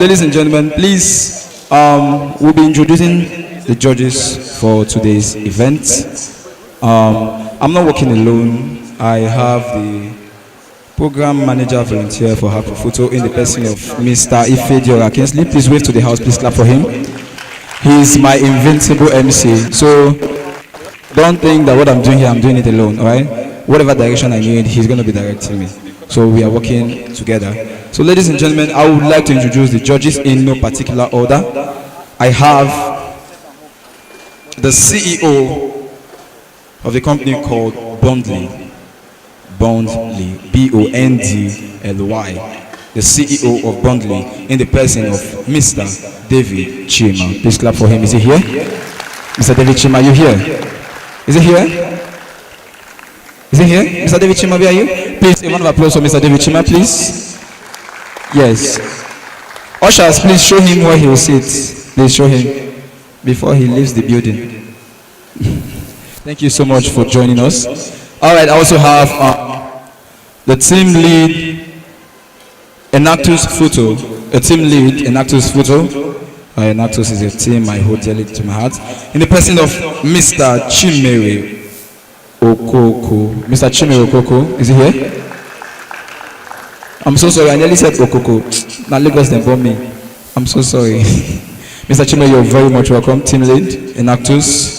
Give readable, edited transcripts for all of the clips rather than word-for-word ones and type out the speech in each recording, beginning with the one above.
Ladies and gentlemen, please, we'll be introducing the judges for today's event. I'm not working alone. I have the program manager volunteer for Futo in the person of Mr. Ife Diora Kingsley. Please wave to the house. Please clap for him. He is my invincible MC. So don't think that what I'm doing here, I'm doing it alone. All right? Whatever direction I need, he's going to be directing me. So we are working together. So ladies and gentlemen, I would like to introduce the judges in no particular order. I have the CEO of the company called Bondly, B-O-N-D-L-Y, the CEO of Bondly in the person of Mr. David Chima. Please clap for him. Is he here? Mr. David Chima, are you here? Is he here? Is he here? Mr. David Chima, where are you? Please, a round of applause for Mr. David Chima, please. Yes. Ushers, please show him where he will sit. Please show him before he leaves the building. Thank you so much for joining us. All right, I also have the team lead, Enactus Futo. A team lead, Enactus Futo. Enactus is a team I hold dearly to my heart. In the person of Mr. Chimere Okoko. Mr. Chimere Okoko, is he here? I'm so sorry, I nearly said Okoko. Now Lagos then bomb me. I'm so sorry. Mr. Chimere, you're very much welcome. Team lead, Enactus.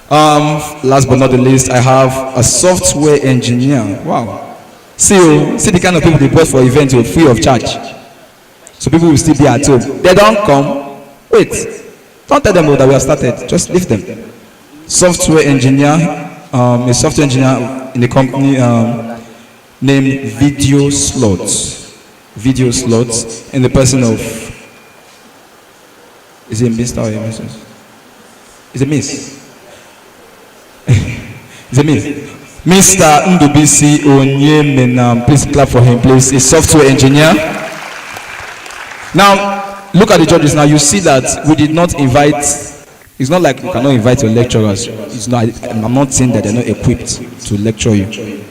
Last but not the least, I have a software engineer. Wow. See the kind of people they brought for events with free of charge. So people will still be at home. They don't come. Wait. Don't tell them that we have started. Just leave them. Software engineer. A software engineer in the company named Video Slots in the person of, is it Mr. or Mrs.? Is it Miss? Is it Miss? Mr. Ndubisi Onyemenam, please clap for him, please. A software engineer. Now, look at the judges. Now, you see that we did not invite. It's not like you cannot invite your lecturers. It's not, I'm not saying that they're not equipped to lecture you.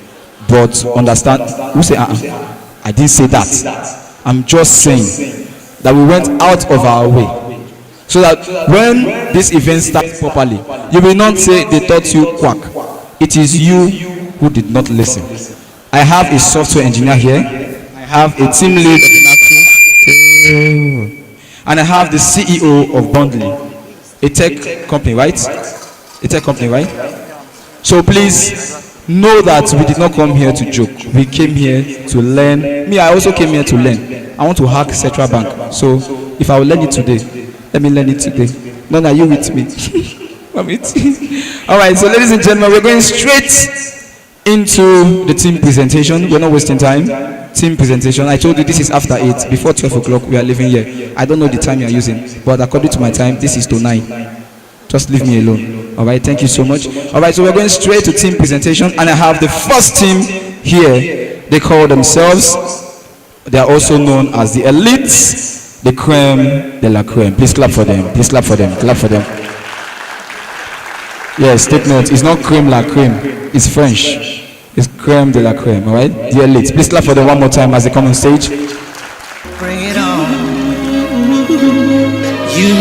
But understand, who say, I didn't say that. I'm just saying that we went out of our way. So that when this event starts properly, you will not say they taught you quack. It is you who did not listen. I have a software engineer here. I have a team lead, and I have the CEO of Bondly. A tech company, right? A tech company, right? So please know that we did not come here to joke. We came here to learn. Me, I also came here to learn. I want to hack Central Bank. So if I will learn it today, let me learn it today. No, are you with me? I'm with you. All right, so ladies and gentlemen, we're going straight into the team presentation. We're not wasting time. Team presentation. I told you this is after 8. Before 12 o'clock, we are leaving here. I don't know the time you're using, but according to my time, this is to 9. Just leave me alone. All right, thank you so much. All right, so we're going straight to team presentation, and I have the first team here. They call themselves, they are also known as the elites, the creme de la creme. Please clap for them. Please clap for them. Clap for them. Yes, take note. It's not creme la creme. It's French. It's creme de la creme. All right, the elites. Please clap for them one more time as they come on stage. Bring it on. You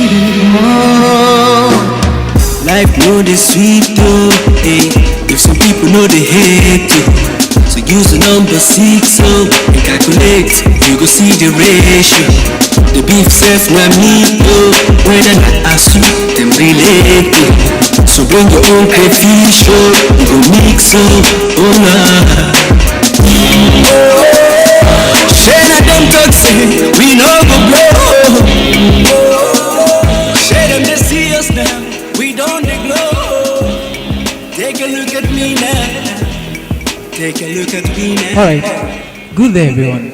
life know the sweet though, hey. If some people know they hate you, so use the number 6 and calculate. You go see the ratio. The beef self na me though. When I ask you, them relate to. So bring your own crayfish, oh. You go mix up, oh nah. Share na them talk say we no go blow. Share them they see us now. We don't glow. Take a look at me now. Take a look at me now. All right. Good day, everyone.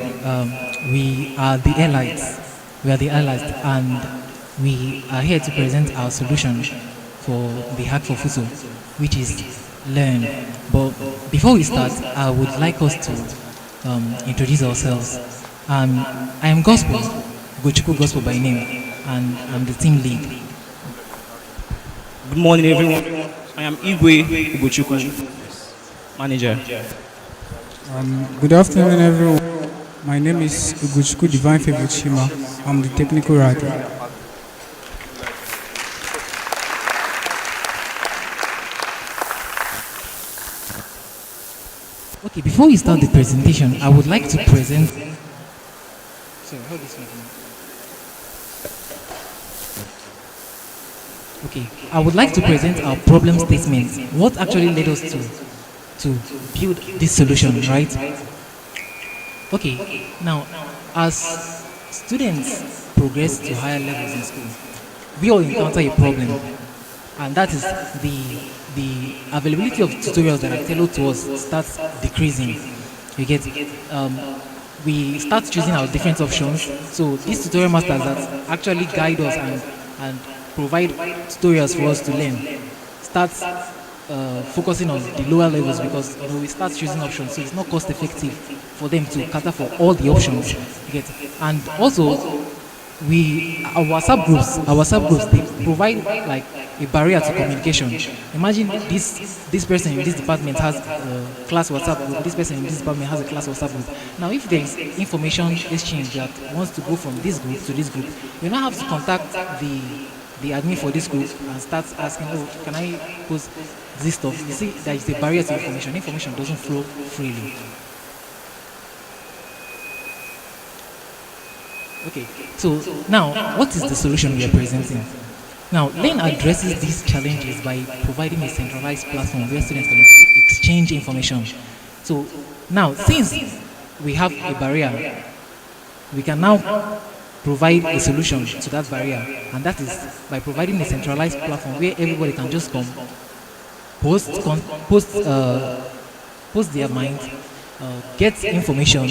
We are the elites. We are the elites, and we are here to present our solution for the hack for Futo, which is learn. But before we start, I would like us to introduce ourselves. I am Gospel, Gochuku Gospel by name, and I'm the team lead. Good morning, everyone. I am Igwe Ugochukwu, manager. Good afternoon, everyone. My name is Ugochukwu Divine Favor Chima. I'm the technical writer. Okay, before we start the presentation, I would like to present. Sorry, hold this one. Okay, I would like to present our problem statement. What actually led us to build this solution, right? Okay, now as students progress to higher levels in school, we all encounter a problem, and that is the availability of tutorials that are tailored to us starts decreasing. You get, um, we start choosing our different options. So these tutorial masters that actually guide us and provide tutorials for us to learn start focusing on the lower levels, because we start choosing options, so it's not cost effective for them to cater for all the options. You get, and also our subgroups they provide like a barrier to communication. Imagine this person in this department has a class WhatsApp group, this person in this department has a class WhatsApp group. Now if there is information exchange that wants to go from this group to this group, you now have to contact the admin for this group and start asking, oh, can I post this stuff? You see, there is a barrier to information. Information doesn't flow freely. Okay, so now what is the solution we are presenting? Now, Learn addresses these challenges by providing a centralized platform where students can exchange information. So now, since we have a barrier, we can now provide a solution to that barrier, and that is by providing a centralized platform where everybody can just come, post their mind, get information,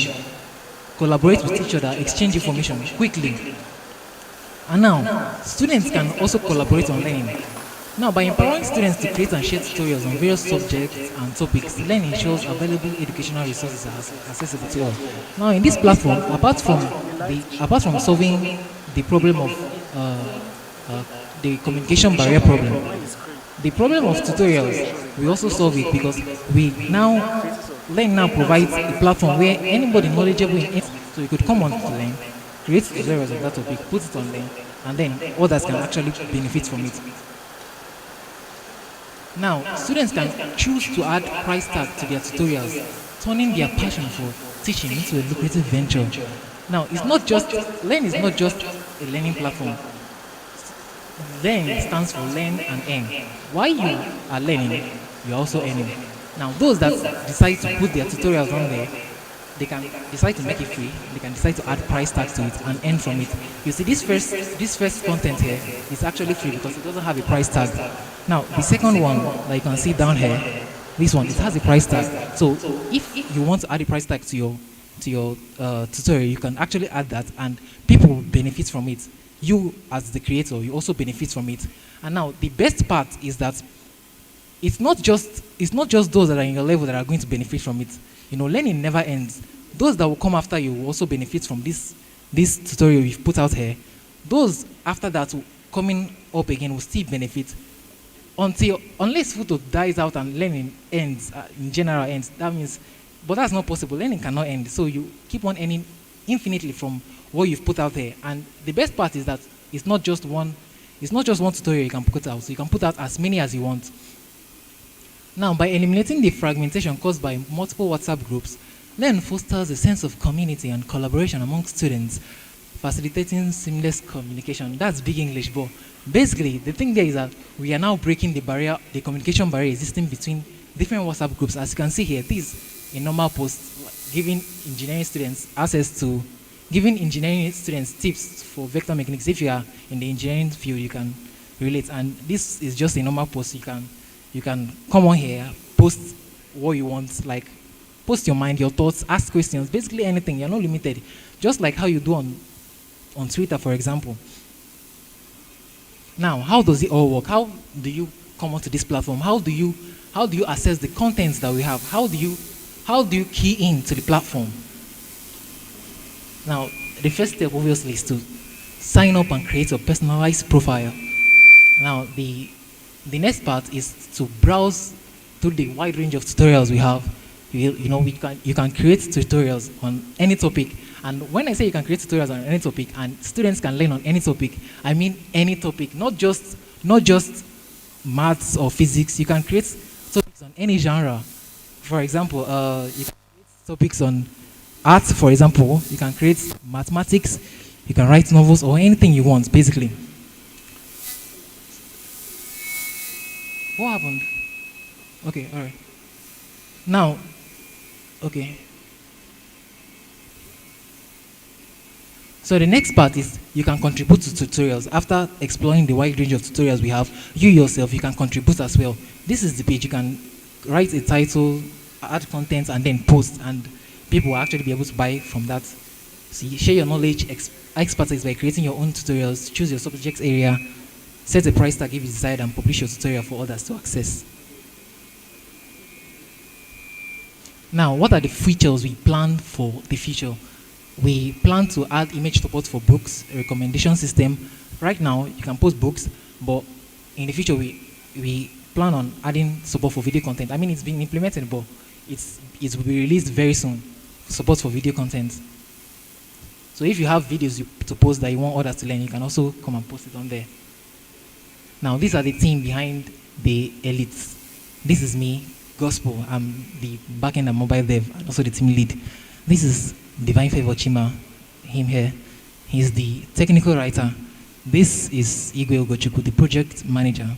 collaborate with each other, exchange information quickly. And now, students can also collaborate on learning. Now, by empowering students to create and share tutorials on various subjects and topics, Learn ensures available educational resources are accessible to all. Now, in this platform, apart from solving the problem of the communication barrier problem, the problem of tutorials, we also solve it, because Learn now provides a platform where anybody knowledgeable in it, so you could come on to Learn, create tutorials on that topic, put it on Learn, and then others can actually benefit from it. Now, students can choose to add price tag to their tutorials, turning their passion for teaching into a lucrative venture. Now, Learn is not just a learning platform. Learn stands for learn and earn. While you are learning, you're also earning. Now, those that decide to put their tutorials on there, they can decide to make it free, they can decide to add price tags to it and earn from it. You see, this first content here is actually free because it doesn't have a price tag. Now, the second one that you can see down here, this one, it has a price tag. So if you want to add a price tag to your tutorial, you can actually add that, and people will benefit from it. You as the creator, you also benefit from it. And now the best part is that it's not just those that are in your level that are going to benefit from it. Learning never ends. Those that will come after you will also benefit from this tutorial we've put out here. Those after that coming up again will still benefit unless Futo dies out and learning ends, in general ends. That means, but that's not possible. Learning cannot end. So you keep on earning infinitely from what you've put out there. And the best part is that it's not just one tutorial you can put out. So you can put out as many as you want. Now, by eliminating the fragmentation caused by multiple WhatsApp groups, Learn fosters a sense of community and collaboration among students, facilitating seamless communication. That's big English, but basically, the thing there is that we are now breaking the communication barrier existing between different WhatsApp groups. As you can see here, this is a normal post giving engineering students tips for vector mechanics. If you are in the engineering field, you can relate. And this is just a normal post. You can come on here, post what you want, like post your mind, your thoughts, ask questions, basically anything. You're not limited. Just like how you do on Twitter, for example. Now, how does it all work? How do you come onto this platform? How do you assess the contents that we have? How do you key into the platform? Now, the first step obviously is to sign up and create a personalized profile. Now, the next part is to browse through the wide range of tutorials we have. you can create tutorials on any topic. And when I say you can create tutorials on any topic and students can learn on any topic, I mean any topic, not just maths or physics. You can create topics on any genre. For example, you can create topics on art, for example. You can create mathematics. You can write novels or anything you want, basically. What happened? Okay, all right. Now, okay. So the next part is you can contribute to tutorials. After exploring the wide range of tutorials we have, you yourself, you can contribute as well. This is the page. You can write a title, add content, and then post, and people will actually be able to buy from that. So you share your knowledge, expertise by creating your own tutorials, choose your subject area, set a price tag if you decide, and publish your tutorial for others to access. Now, what are the features we plan for the future? We plan to add image support for books, a recommendation system. Right now, you can post books, but in the future, we plan on adding support for video content. I mean, it's been implemented, but it will be released very soon. Support for video content. So if you have videos to post that you want others to learn, you can also come and post it on there. Now, these are the team behind the elites. This is me, Gospel. I'm the backend and mobile dev, and also the team lead. This is Divine Favor Chima, him here. He's the technical writer. This is Igwe Ogochukwu, the project manager.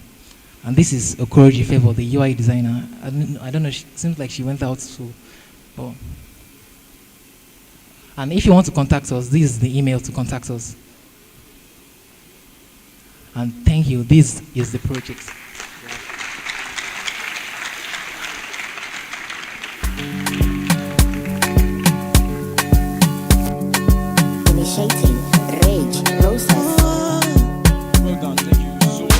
And this is Okoroji Favor, the UI designer. I don't know, it seems like she went out, so. Oh. And if you want to contact us, this is the email to contact us. And thank you, this is the project. Initiating rage process. Well done. Thank you so much.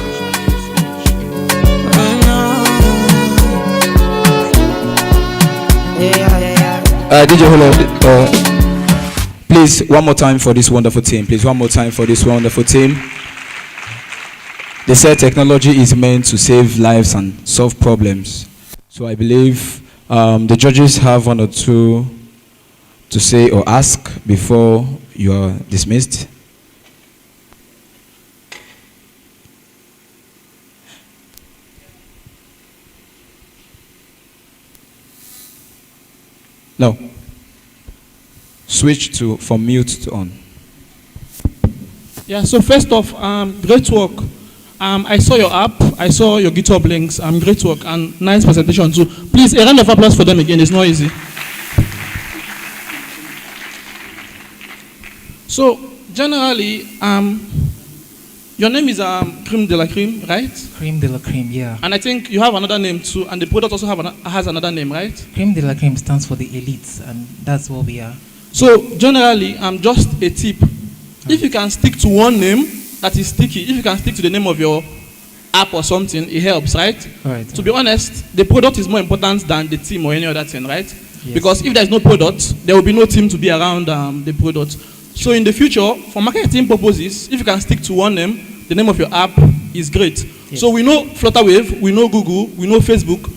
DJ Holo, please, one more time for this wonderful team. Please, one more time for this wonderful team. They said technology is meant to save lives and solve problems. So I believe the judges have one or two to say or ask before you are dismissed. No. Switch from mute to on. Yeah, so first off, great work. I saw your app, I saw your GitHub links, great work and nice presentation too. Please, a round of applause for them again, it's not easy. So, generally, your name is Creme de la Creme, right? Creme de la Creme, yeah. And I think you have another name too, and the product also has another name, right? Creme de la Creme stands for the elites, and that's what we are. So, generally, just a tip. If you can stick to one name that is sticky, if you can stick to the name of your app or something, it helps, right? Right. To be honest, the product is more important than the team or any other thing, right? Yes. Because if there's no product, there will be no team to be around the product. So in the future, for marketing purposes, if you can stick to one name, the name of your app is great. Yes. So we know Flutterwave, we know Google, we know Facebook.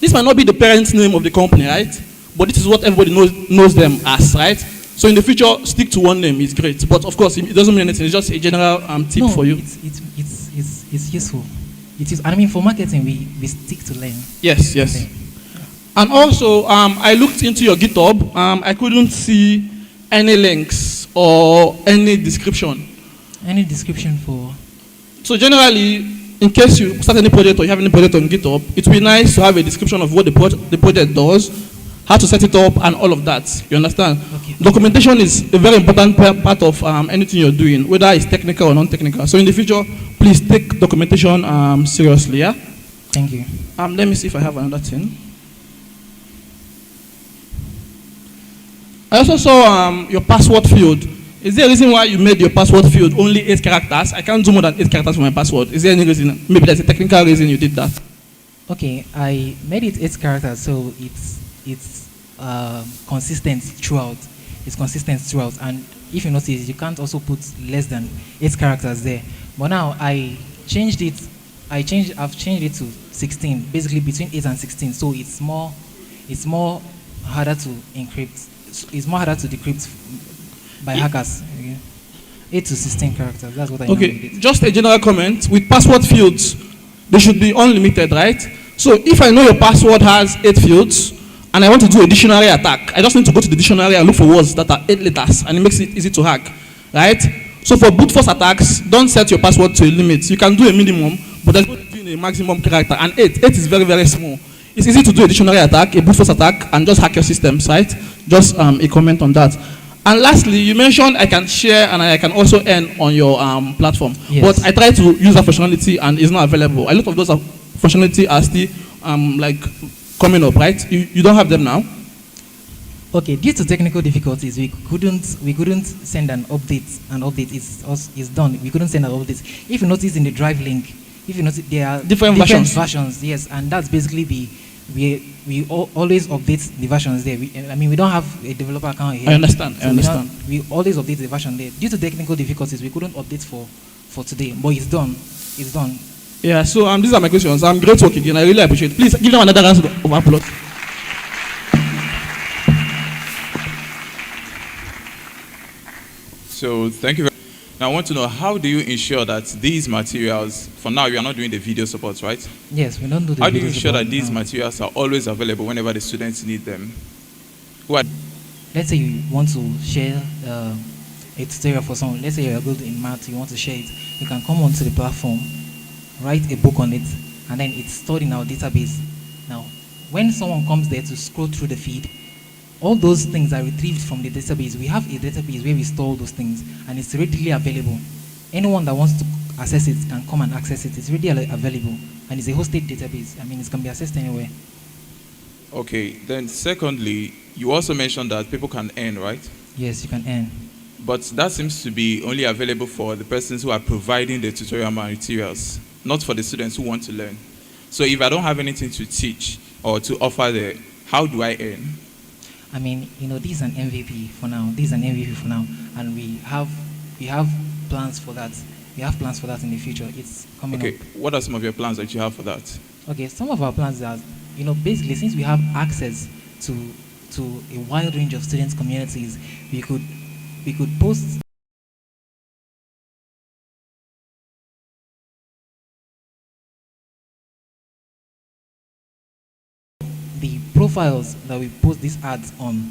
This might not be the parent name of the company, right? But this is what everybody knows them as, right? So in the future, stick to one name is great. But of course, it doesn't mean anything. It's just a general tip for you. It's useful. It is. I mean, for marketing, we stick to learn. Yes. Okay. And also, I looked into your GitHub. I couldn't see any links or any description. Any description for? So generally, in case you start any project or you have any project on GitHub, it would be nice to have a description of what the project does, how to set it up, and all of that. You understand? Okay. Documentation is a very important part of anything you're doing, whether it's technical or non-technical. So in the future, please take documentation seriously, yeah? Thank you. Let me see if I have another thing. I also saw your password field. Is there a reason why you made your password field only 8 characters? I can't do more than 8 characters for my password. Is there any reason? Maybe there's a technical reason you did that. Okay, I made it 8 characters, so it's consistent throughout. It's consistent throughout, and if you notice, you can't also put less than 8 characters there. But now I've changed it to 16, basically between 8 and 16. So it's more harder to encrypt. It's more harder to decrypt by hackers. Okay? 8 to 16 characters. That's what I know. Okay, just a general comment. With password fields, they should be unlimited, right? So if I know your password has 8 fields, and I want to do a dictionary attack, I just need to go to the dictionary and look for words that are 8 letters, and it makes it easy to hack, right? So for brute force attacks, don't set your password to a limit. You can do a minimum, but there's going to be a maximum character, and 8 is very, very small. It's easy to do a dictionary attack, a brute force attack, and just hack your systems, right? Just a comment on that. And lastly, you mentioned I can share and I can also earn on your platform. Yes. But I try to use that functionality and it's not available. A lot of those functionality are still like coming up, right? You don't have them now? Okay, due to technical difficulties, we couldn't send an update. An update is done. We couldn't send an update. If you notice in the drive link, if you notice there are different versions. Yes, and that's basically we always update the versions there. We don't have a developer account here. I understand. We always update the version there. Due to technical difficulties, we couldn't update for today, but it's done. It's done. Yeah. So these are my questions. Great work again. I really appreciate it. Please give them another round of applause. So thank you. Now I want to know, how do you ensure that these materials, for now you are not doing the video support, right? Yes, we don't do the How do you video ensure support that these now. materials are always available whenever the students need them? Let's say you want to share a tutorial for someone. Let's say you're good in math, you want to share it. You can come onto the platform, write a book on it, and then it's stored in our database. Now, when someone comes there to scroll through the feed, all those things are retrieved from the database. We have a database where we store those things, and it's readily available. Anyone that wants to access it can come and access it. It's readily available, and it's a hosted database. It can be accessed anywhere. Okay, then secondly, you also mentioned that people can earn, right? Yes, you can earn. But that seems to be only available for the persons who are providing the tutorial materials, not for the students who want to learn. So if I don't have anything to teach or to offer there, how do I earn? This is an MVP for now. And we have plans for that. We have plans for that in the future. It's coming up. Okay, what are some of your plans that you have for that? Okay, some of our plans are, basically, since we have access to a wide range of students' communities, we could post the profiles that we post these ads on.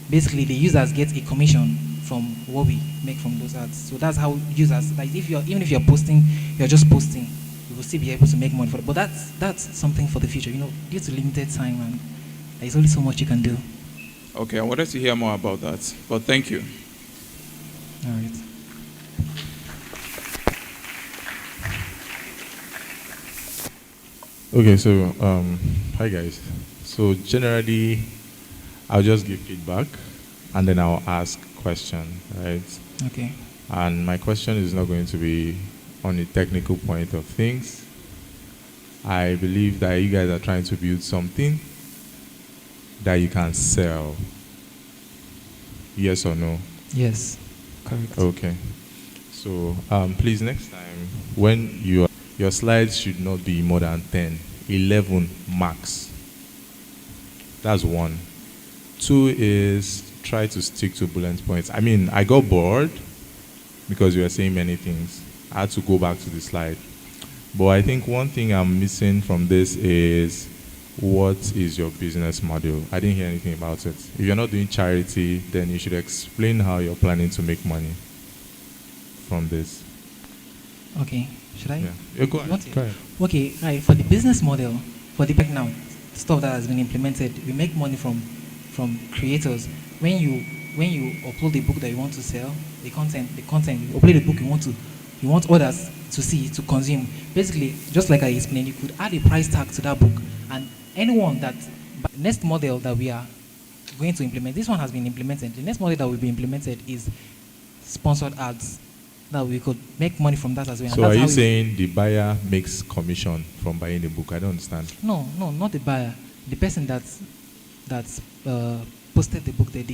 Basically, the users get a commission from what we make from those ads. So that's how users, like, even if you're posting, you're just posting, you will still be able to make money for it. But that's something for the future. Due to limited time, and there's only so much you can do. Okay, I wanted to hear more about that, but thank you. All right. Okay, so hi guys. So generally, I'll just give feedback, and then I'll ask question, right? Okay. And my question is not going to be on the technical point of things. I believe that you guys are trying to build something that you can sell. Yes or no? Yes. Correct. Okay. So please, next time, when your slides should not be more than 10, 11 max. That's one. Two is try to stick to bullet points. I got bored because you were saying many things. I had to go back to the slide. But I think one thing I'm missing from this is, what is your business model? I didn't hear anything about it. If you're not doing charity, then you should explain how you're planning to make money from this. Okay. Should I? Yeah. Go ahead. Go ahead. Okay, right. For the business model, for the now stuff that has been implemented, we make money from creators. When you upload the book that you want to sell, the content, you upload the book you want others to see, to consume. Basically, just like I explained, you could add a price tag to that book, and anyone that next model that we are going to implement, this one has been implemented. The next model that will be implemented is sponsored ads. That we could make money from that as well. So are you saying the buyer makes commission from buying the book? I don't understand. No, not the buyer. The person that's posted the book that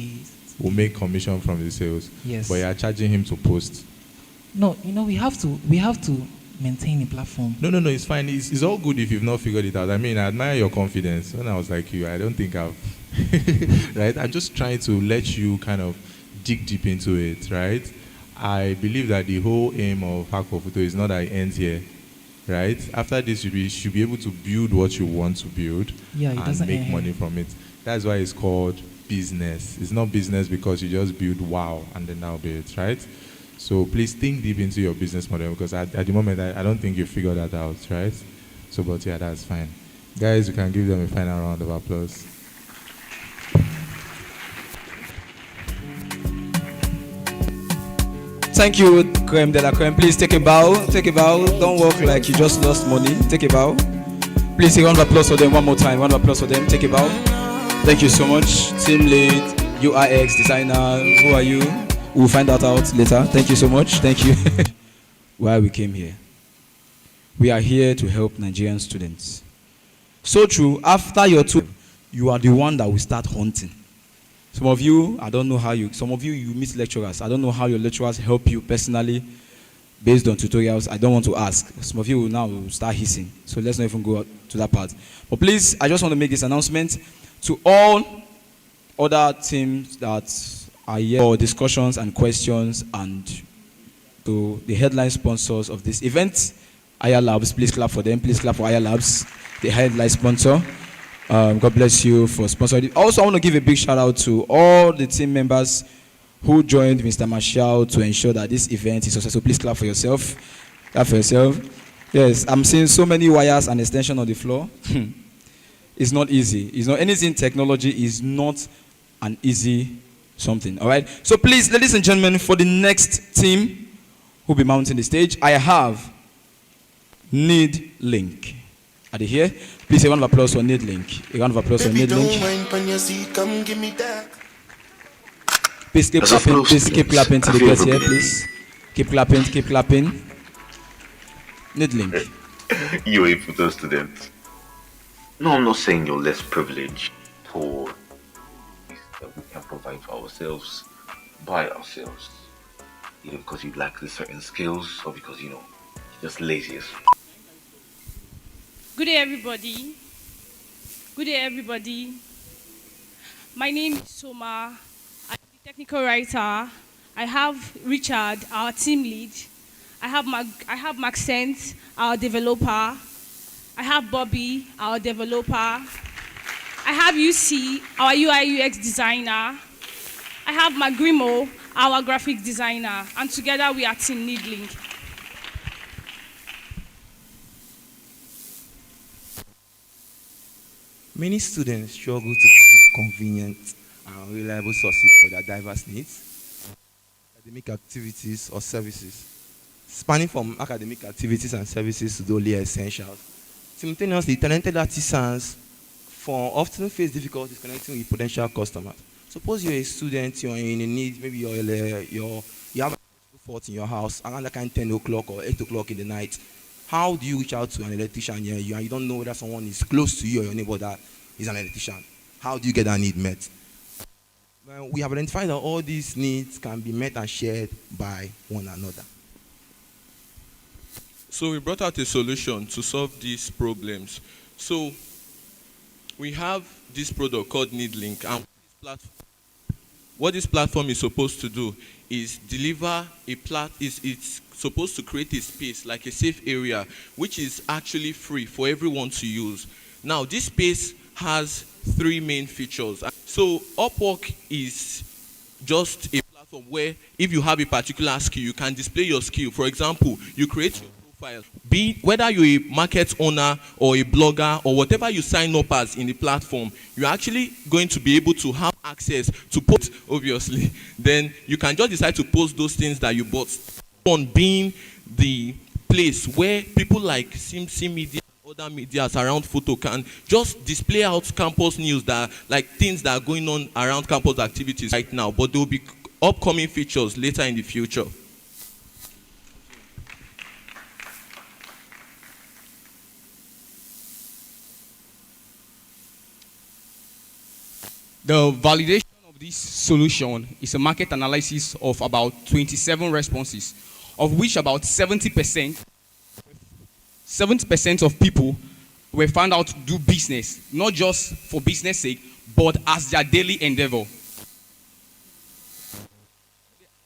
will make commission from the sales. Yes. But you are charging him to post. No, we have to maintain a platform. No, it's fine. It's all good if you've not figured it out. I admire your confidence. When I was like you, I don't think I've right? I'm just trying to let you kind of dig deep into it, right? I believe that the whole aim of Hack for Futo is not that it ends here, right? After this, should be able to build what you want to build Yeah, it and doesn't make end money here. from it. That's why it's called business. It's not business because you just build wow and then that'll be it, right? So please think deep into your business model because at the moment, I don't think you figured that out, right? So, but yeah, that's fine. Guys, you can give them a final round of applause. Thank you, Creme de la Creme. Please take a bow. Take a bow. Don't walk like you just lost money. Take a bow. Please take a round of applause for them one more time. Round of applause for them. Take a bow. Thank you so much. Team lead, UIX designer. Who are you? We'll find that out later. Thank you so much. Thank you. Why we came here. We are here to help Nigerian students. So true. After your tour, you are the one that will start hunting. Some of you, I don't know how you, some of you, you meet lecturers. I don't know how your lecturers help you personally based on tutorials. I don't want to ask. Some of you will now start hissing. So let's not even go to that part. But please, I just want to make this announcement to all other teams that are here for discussions and questions and to the headline sponsors of this event, Aya Labs. Please clap for them. Please clap for Aya Labs, the headline sponsor. God bless you for sponsoring. Also, I want to give a big shout out to all the team members who joined Mr. Marshall to ensure that this event is successful. Please clap for yourself. Clap for yourself. Yes, I'm seeing so many wires and extension on the floor. It's not easy. It's not anything. Technology is not an easy something. All right. So please, ladies and gentlemen, for the next team who'll be mounting the stage, I have Need Link. Are they here? Please, a round of applause for Need Link. A round of applause for Need Link. Please keep clapping. Please keep clapping till they get here, please. Keep clapping. Keep clapping. Need Link. You a Futo student. No, I'm not saying you're less privileged for that we can provide for ourselves by ourselves. Either because you lack the certain skills or because you're just lazy. Good day, everybody. Good day, everybody. My name is Soma. I'm the technical writer. I have Richard, our team lead. I have Maxent, our developer. I have Bobby, our developer. I have UC, our UI UX designer. I have Magrimo, our graphic designer. And together we are Team Needlink. Many students struggle to find convenient and reliable sources for their diverse needs, academic activities or services. Spanning from academic activities and services to the only essentials. Simultaneously, talented artisans often face difficulties connecting with potential customers. Suppose you're a student, you're in a need, maybe you have a fault in your house around like 10 o'clock or 8 o'clock in the night. How do you reach out to an electrician here? You don't know whether someone is close to you or your neighbor that is an electrician. How do you get that need met? Well, we have identified that all these needs can be met and shared by one another. So we brought out a solution to solve these problems. So we have this product called NeedLink, and what this platform is supposed to do is deliver it's supposed to create a space, like a safe area, which is actually free for everyone to use. Now, this space has 3 main features. So Upwork is just a platform where if you have a particular skill, you can display your skill. For example, you create your profile. Whether you're a market owner or a blogger or whatever you sign up as in the platform, you're actually going to be able to have access to post, obviously. Then you can just decide to post those things that you bought. On being the place where people like CMC Media and other medias around Futo can just display out campus news that like things that are going on around campus activities right now, but there will be upcoming features later in the future. The validation of this solution is a market analysis of about 27 responses, of which about 70% of people were found out to do business, not just for business sake, but as their daily endeavor.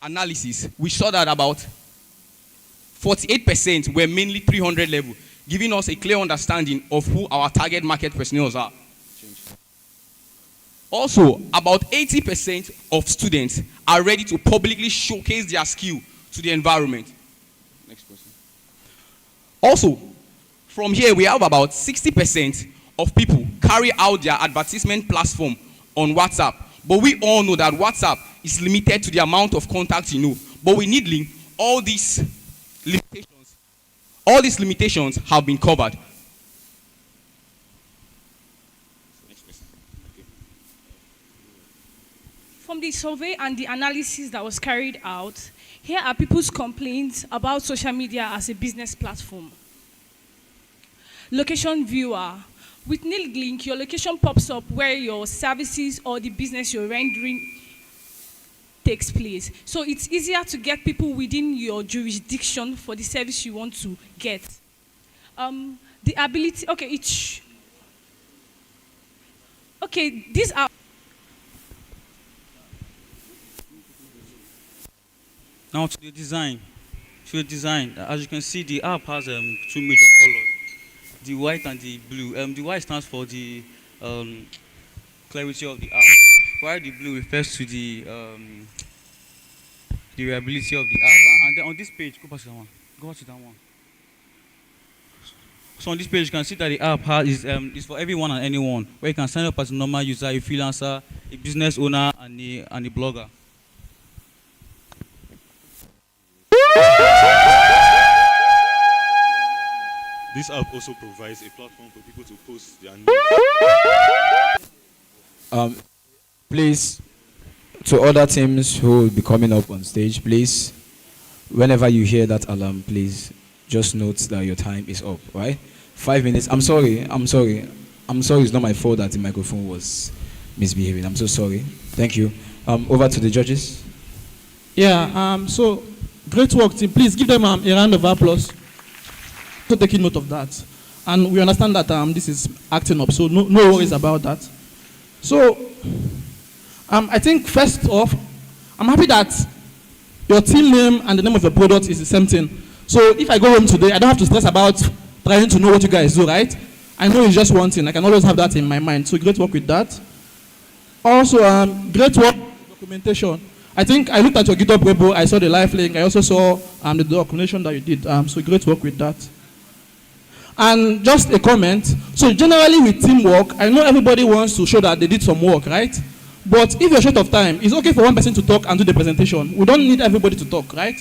Analysis, we saw that about 48% were mainly 300 level, giving us a clear understanding of who our target market personnel are. Also, about 80% of students are ready to publicly showcase their skill to the environment. Next question. Also, from here we have about 60% of people carry out their advertisement platform on WhatsApp. But we all know that WhatsApp is limited to the amount of contacts you know. But with Needling, all these limitations have been covered. From the survey and the analysis that was carried out, here are people's complaints about social media as a business platform. Location viewer. With Needlink, your location pops up where your services or the business you're rendering takes place. So it's easier to get people within your jurisdiction for the service you want to get. The ability, these are. Now to the design. As you can see, the app has two major colors, the white and the blue. The white stands for the clarity of the app, while the blue refers to the reliability of the app. And then on this page, go back to that one. So on this page, you can see that the app is for everyone and anyone, where you can sign up as a normal user, a freelancer, a business owner, and a blogger. This app also provides a platform for people to post their news. Please, to other teams who will be coming up on stage, please, whenever you hear that alarm, please just note that your time is up, right? 5 minutes. I'm sorry. It's not my fault that the microphone was misbehaving. I'm so sorry. Thank you. Over to the judges. Yeah, so great work, team. Please give them a round of applause. So taking note of that. And we understand that this is acting up, so no worries about that. So, I think first off, I'm happy that your team name and the name of your product is the same thing. So if I go home today, I don't have to stress about trying to know what you guys do, right? I know it's just one thing. I can always have that in my mind. So great work with that. Also, great work with documentation. I think I looked at your GitHub repo. I saw the live link. I also saw the documentation that you did. So great work with that. And just a comment. So generally with teamwork, I know everybody wants to show that they did some work, right? But if you're short of time, it's okay for one person to talk and do the presentation. We don't need everybody to talk, right?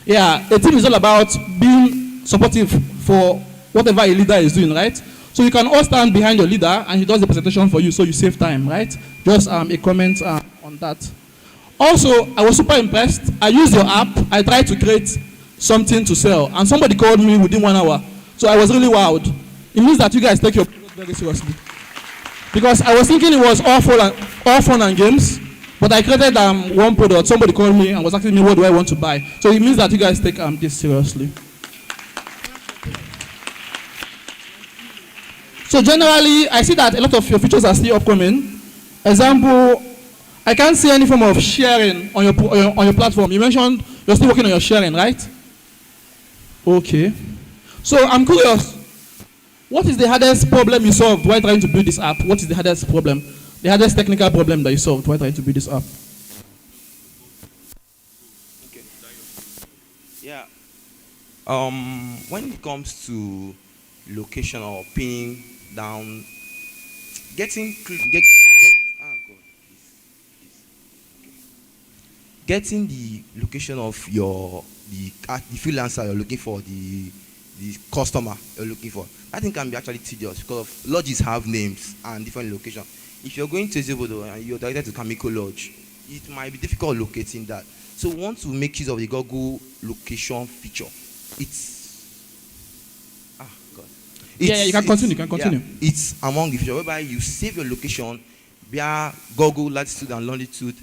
Yeah, a team is all about being supportive for whatever a leader is doing, right? So you can all stand behind your leader and he does the presentation for you so you save time, right? Just a comment on that. Also, I was super impressed. I used your app. I tried to create something to sell and somebody called me within 1 hour. So I was really wowed. It means that you guys take your product very seriously. Because I was thinking it was all fun and games, but I created one product. Somebody called me and was asking me what do I want to buy. So it means that you guys take this seriously. So generally, I see that a lot of your features are still upcoming. Example, I can't see any form of sharing on your platform. You mentioned you're still working on your sharing, right? Okay. So I'm curious, what is the hardest problem you solved while trying to build this app? What is the hardest problem? The hardest technical problem that you solved while trying to build this app? Okay. Yeah. When it comes to location or pinning down, getting the location of the freelancer you're looking for, the customer you're looking for, I think can be actually tedious because lodges have names and different locations. If you're going to Zebudo and you're directed to Kamiko Lodge, it might be difficult locating that. So we want to make use of the Google location feature. You can continue. Yeah, it's among the features whereby you save your location via Google latitude and longitude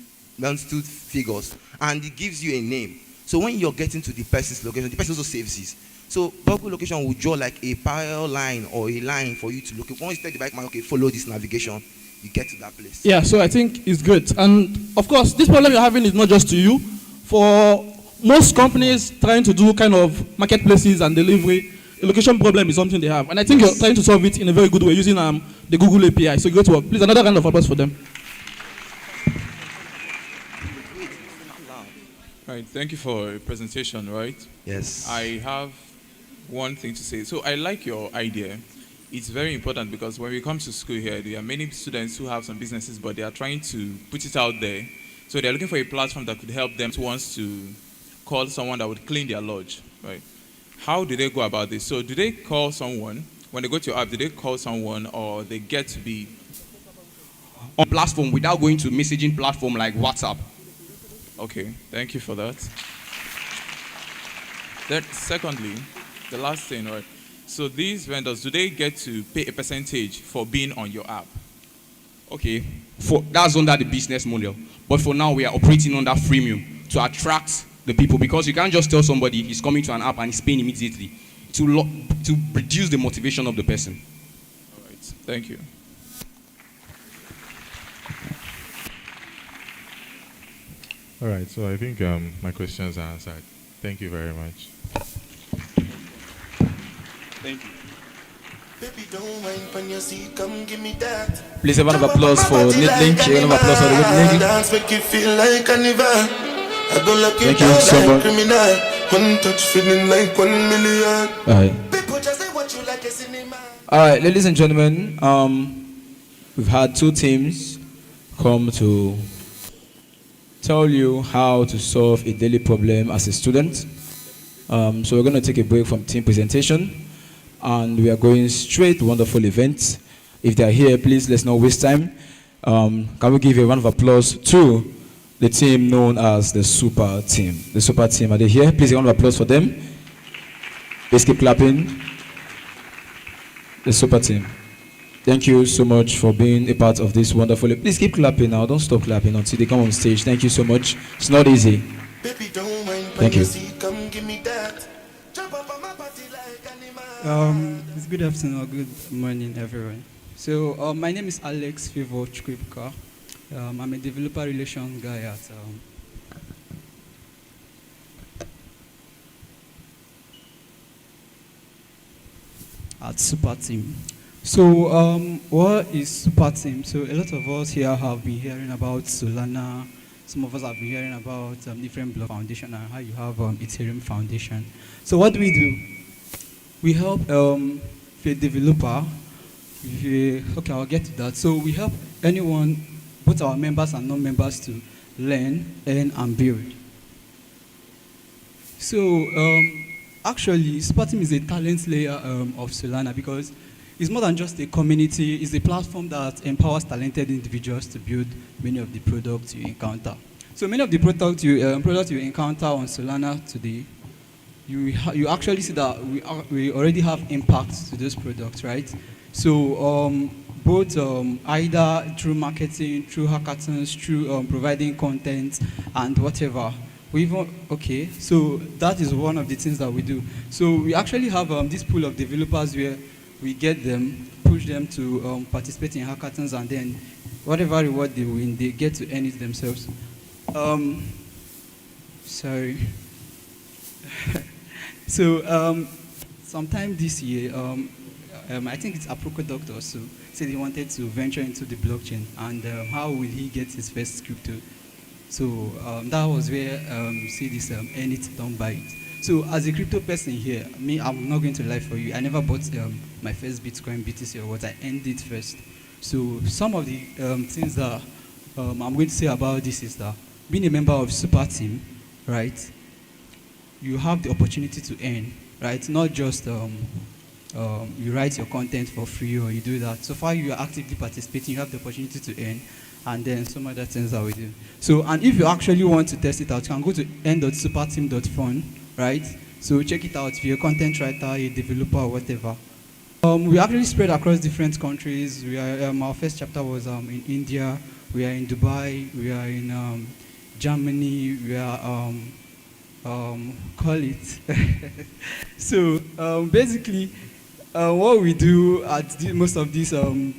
figures, and it gives you a name. So when you're getting to the person's location, the person also saves this. So Google location will draw like a parallel line or a line for you to look at. Once you tell the bike man, okay, follow this navigation, you get to that place. Yeah, so I think it's great. And of course, this problem you're having is not just to you. For most companies trying to do kind of marketplaces and delivery, the location problem is something they have. And I think you're trying to solve it in a very good way using the Google API. So go to work. Please, another round of applause for them. Right, thank you for your presentation, right? Yes. I have one thing to say. So I like your idea. It's very important because when we come to school here, there are many students who have some businesses, but they are trying to put it out there. So they're looking for a platform that could help them who wants to call someone that would clean their lodge, right? How do they go about this? So do they call someone? When they go to your app, do they call someone or they get to be on platform without going to messaging platform like WhatsApp? Okay, thank you for that. Then, secondly, the last thing, right? So these vendors, do they get to pay a percentage for being on your app? Okay, that's under the business model. But for now, we are operating under freemium to attract the people, because you can't just tell somebody he's coming to an app and he's paying immediately to reduce the motivation of the person. All right, thank you. All right, so I think my questions are answered. Thank you very much. Thank you. Baby, don't mind when you see, come give me that. Please, a round of applause for Netlink. A round of applause for the Netlink. Dance make you feel like carnival. I go lock you Thank you down so like much. criminal. One touch feeling like 1 million. All right. People just say what you like a cinema. All right, ladies and gentlemen, we've had two teams come to tell you how to solve a daily problem as a student. So we're going to take a break from team presentation, and we are going straight to wonderful events. If they are here, please let's not waste time. Can we give a round of applause to the team known as the Super Team? The Super Team, are they here? Please a round of applause for them. Please keep clapping. The Super Team. Thank you so much for being a part of this wonderful. Please keep clapping now. Don't stop clapping until they come on stage. Thank you so much. It's not easy. Baby, don't mind when Thank you. see, come give me that. Jump up on my body like animal. It's good afternoon or good morning, everyone. So, my name is Alex Favor Chkripka. I'm a developer relations guy at Super Team. So, what is Super Team? So, a lot of us here have been hearing about Solana. Some of us have been hearing about different block foundation and how you have Ethereum foundation. So, what do? We help if you're a developer. Okay, I'll get to that. So, we help anyone, both our members and non-members, to learn, earn, and build. So, actually, Super Team is a talent layer of Solana, because it's more than just a community. It's a platform that empowers talented individuals to build many of the products you encounter. So many of the products you encounter on Solana today, you actually see that we already have impacts to those products, right? So both either through marketing, through hackathons, through providing content and whatever. So that is one of the things that we do. So we actually have this pool of developers where we get them, push them to participate in hackathons, and then whatever reward they win, they get to earn it themselves. Sorry. So sometime this year, I think it's Aprocodoct also said he wanted to venture into the blockchain, and how will he get his first crypto? So that was where see this earn it, don't buy it. So as a crypto person here, me, I'm not going to lie for you. I never bought my first Bitcoin, BTC or what. I earned it first. So some of the things that I'm going to say about this is that being a member of Super Team, right, you have the opportunity to earn, right? Not just you write your content for free or you do that. So far you are actively participating, you have the opportunity to earn, and then some other things that we do. So, and if you actually want to test it out, you can go to n.superteam.fun, right? So check it out if you're a content writer, a developer, or whatever. We actually spread across different countries. We are, our first chapter was in India, we are in Dubai, we are in Germany, we are, call it. So basically, What we do at most of these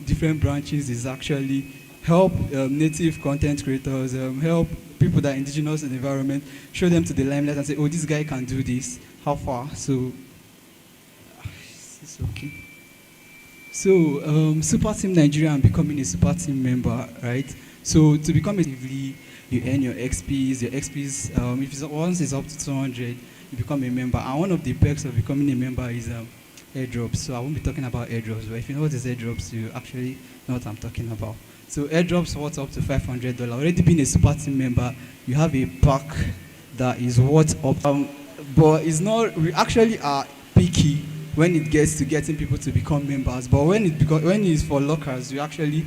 different branches is actually help native content creators, help people that are indigenous in the environment, show them to the limelight and say, oh, this guy can do this. How far? So, it's okay. So, Super Team Nigeria and becoming a Super Team member, right? So, to become a you earn your XPs. Your XPs, if it's, once it's up to 200, you become a member. And one of the perks of becoming a member is airdrops. So I won't be talking about airdrops, but if you know what is airdrops, you actually know what I'm talking about. So airdrops worth up to $500. Already being a Super Team member, you have a pack that is worth up. But it's not. We actually are picky when it gets to getting people to become members. But when it's for lockers, you actually.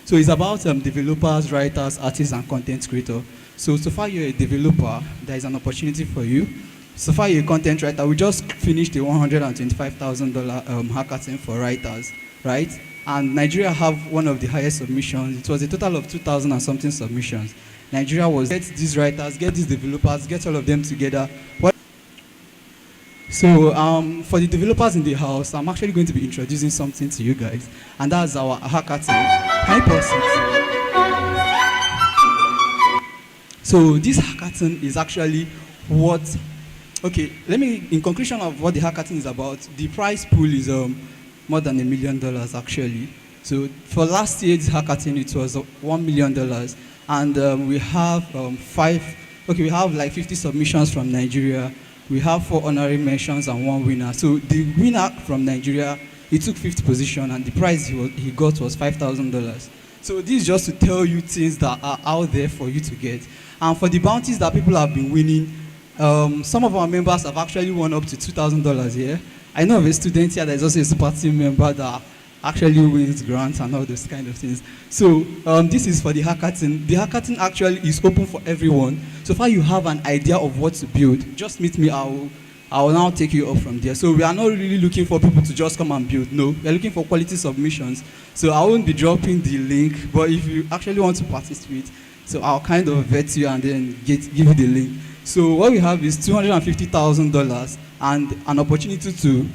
So it's about developers, writers, artists, and content creators. So far you're a developer, there is an opportunity for you. So far you're a content writer. We just finished a $125,000 hackathon for writers, right? And Nigeria have one of the highest submissions. It was a total of 2,000 and something submissions. Nigeria was get these writers, get these developers, get all of them together. So for the developers in the house, I'm actually going to be introducing something to you guys, and that's our hackathon. Can you pause it? So this hackathon is actually what. Okay, let me. In conclusion of what the hackathon is about, the prize pool is more than $1 million actually. So for last year's hackathon, it was $1 million, and we have we have like 50 submissions from Nigeria. We have 4 honorary mentions and 1 winner. So the winner from Nigeria, he took 5th position, and the prize he got was $5,000. So this is just to tell you things that are out there for you to get. And for the bounties that people have been winning, some of our members have actually won up to $2,000 here. I know of a student here that is also a Super Team member that actually wins grants and all those kind of things. So this is for the hackathon. The hackathon actually is open for everyone. So far you have an idea of what to build, just meet me. I will now take you up from there. So we are not really looking for people to just come and build. No, we are looking for quality submissions. So I won't be dropping the link, but if you actually want to participate, so I'll kind of vet you and then give you the link. So what we have is $250,000 and an opportunity to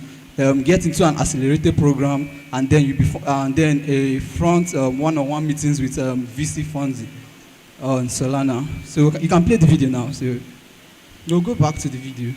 get into an accelerated program, and then a front one-on-one meetings with VC funds on Solana. So you can play the video now. So we'll go back to the video.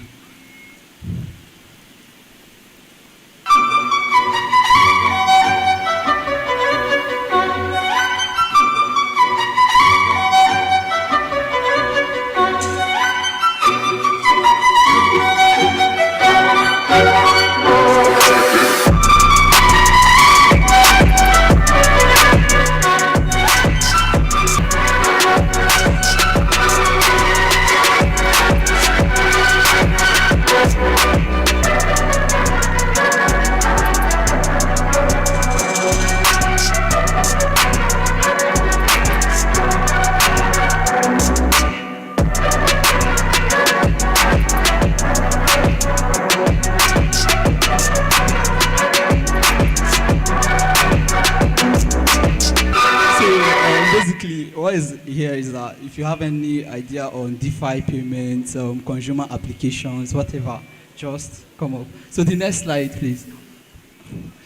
What is here is that if you have any idea on DeFi payments, consumer applications, whatever, just come up. So the next slide, please.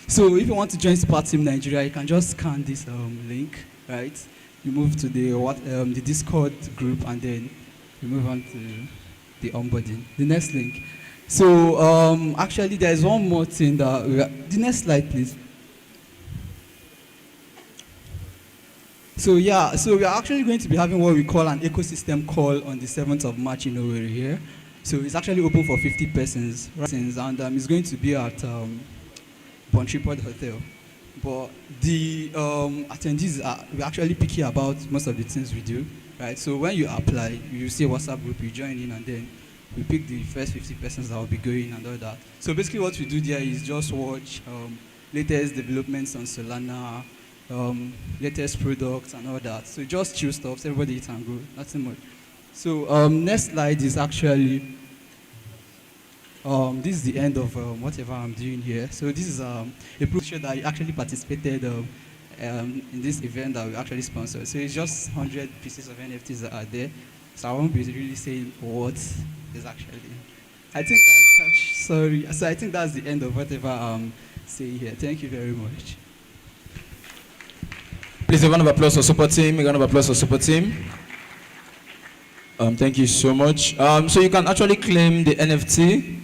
So if you want to join Super Team Nigeria, you can just scan this link, right? You move to the Discord group, and then you move on to the onboarding. The next link. So actually, there's one more thing that the next slide, please. So yeah, so we are actually going to be having what we call an ecosystem call on the 7th of March in Owerri here. So it's actually open for 50 persons, right? And it's going to be at Bontripod Hotel. But the attendees we're actually picky about most of the things we do, right? So when you apply, you see a WhatsApp group, you join in, and then we pick the first 50 persons that will be going and all that. So basically what we do there is just watch latest developments on Solana, latest products and all that. So just chill stuff, so everybody eat and go, nothing much. So next slide is actually, this is the end of whatever I'm doing here. So this is a proof that you actually participated in this event that we actually sponsored. So it's just 100 pieces of NFTs that are there. So I won't be really saying what is actually. I think that's, sorry. So I think that's the end of whatever I'm say here. Thank you very much. Please, a round of applause for support team. A round of applause for support team. Thank you so much. So you can actually claim the NFT.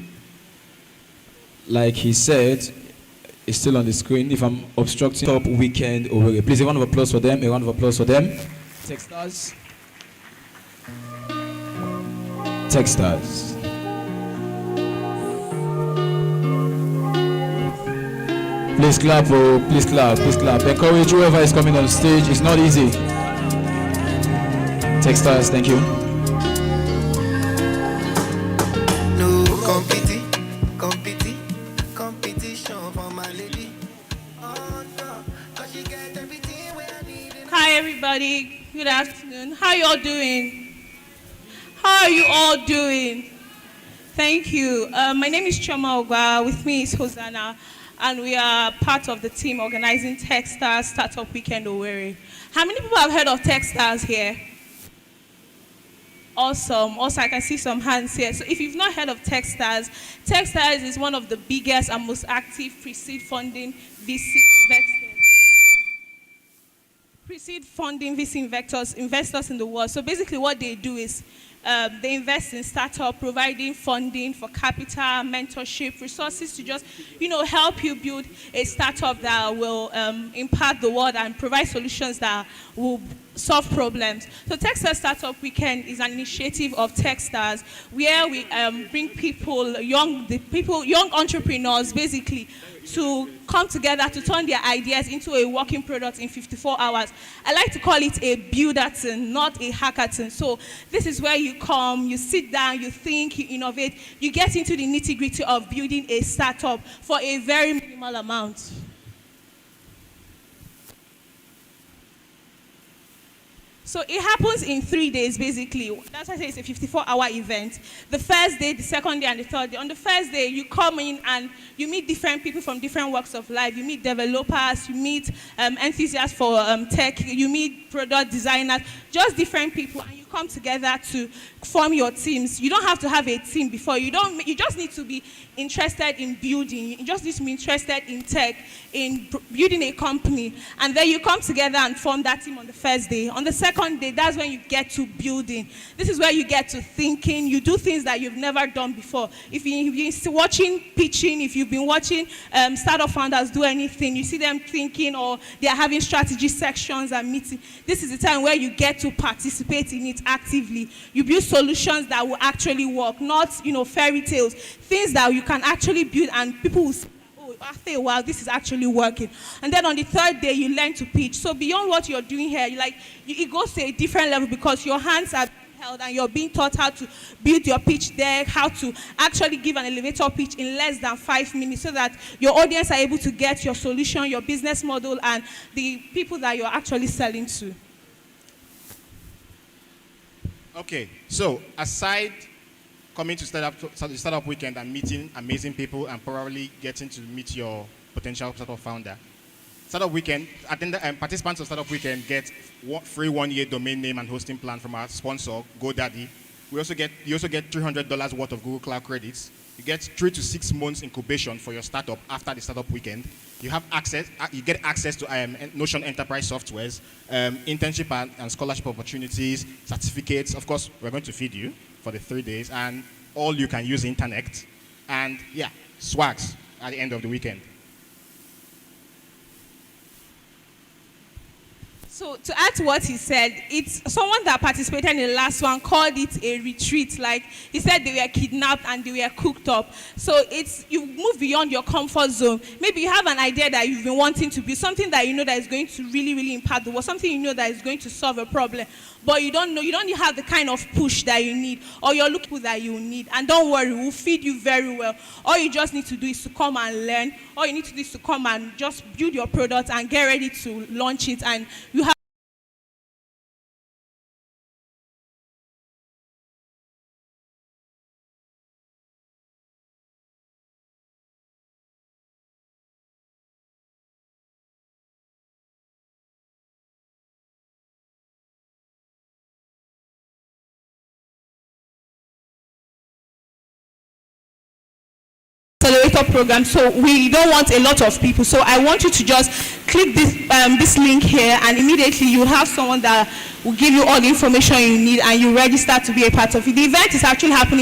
Like he said, it's still on the screen. If I'm obstructing top weekend over. Please, a round of applause for them. A round of applause for them. Techstars. Techstars. Please clap, oh, please clap, please clap. Encourage whoever is coming on stage. It's not easy. Techstars, thank you. No competition for my lady. Oh no, 'cause she get everything where I need. Hi, everybody. Good afternoon. How you all doing? How are you all doing? Thank you. My name is Choma Ogba. With me is Hosanna, and we are part of the team organizing Techstars Startup Weekend Owerri. How many people have heard of Techstars here? Awesome. Also, I can see some hands here. So if you've not heard of Techstars, Techstars is one of the biggest and most active pre-seed funding VC investors in the world. So basically what they do is they invest in startup, providing funding for capital, mentorship, resources to just, help you build a startup that will impact the world and provide solutions that will solve problems. So Techstars Startup Weekend is an initiative of Techstars where we bring young entrepreneurs basically to come together to turn their ideas into a working product in 54 hours. I like to call it a buildathon, not a hackathon. So this is where you come, you sit down, you think, you innovate, you get into the nitty-gritty of building a startup for a very minimal amount. So it happens in 3 days, basically. That's why I say it's a 54-hour event. The first day, the second day, and the third day. On the first day, you come in and you meet different people from different walks of life. You meet developers, you meet enthusiasts for tech, you meet product designers, just different people. And you come together to form your teams. You don't have to have a team before. You just need to be interested in building. You just need to be interested in tech, in building a company. And then you come together and form that team on the first day. On the second day, that's when you get to building. This is where you get to thinking. You do things that you've never done before. If you've been watching pitching, if you've been watching startup founders do anything, you see them thinking, or they are having strategy sections and meetings. This is the time where you get to participate in it actively. You build solutions that will actually work, not fairy tales, things that you can actually build and people will say, oh, after a while this is actually working. And then on the third day you learn to pitch. So beyond what you're doing here, it goes to a different level because your hands are held and you're being taught how to build your pitch deck, how to actually give an elevator pitch in less than 5 minutes so that your audience are able to get your solution, your business model, and the people that you're actually selling to. Okay, so aside coming to startup weekend and meeting amazing people and probably getting to meet your potential startup founder, startup weekend participants of startup weekend get free 1-year domain name and hosting plan from our sponsor GoDaddy. You also get $300 worth of Google Cloud credits. You get 3 to 6 months incubation for your startup after the startup weekend. You get access to Notion enterprise softwares, internship and scholarship opportunities, certificates. Of course, we're going to feed you for the 3 days, and all you can use internet, and swags at the end of the weekend. So to add to what he said, it's someone that participated in the last one called it a retreat. Like he said, they were kidnapped and they were cooked up. So you move beyond your comfort zone. Maybe you have an idea that you've been wanting to build, something that you know that is going to really, really impact the world, something you know that is going to solve a problem, but you don't have the kind of push that you need, or you're looking that you need. And don't worry, we'll feed you very well. All you just need to do is to come and learn. All you need to do is to come and just build your product and get ready to launch it. And you have accelerator incubator program, so we don't want a lot of people. So I want you to just click this link here, and immediately you have someone that will give you all the information you need, and you register to be a part of it. The event is actually happening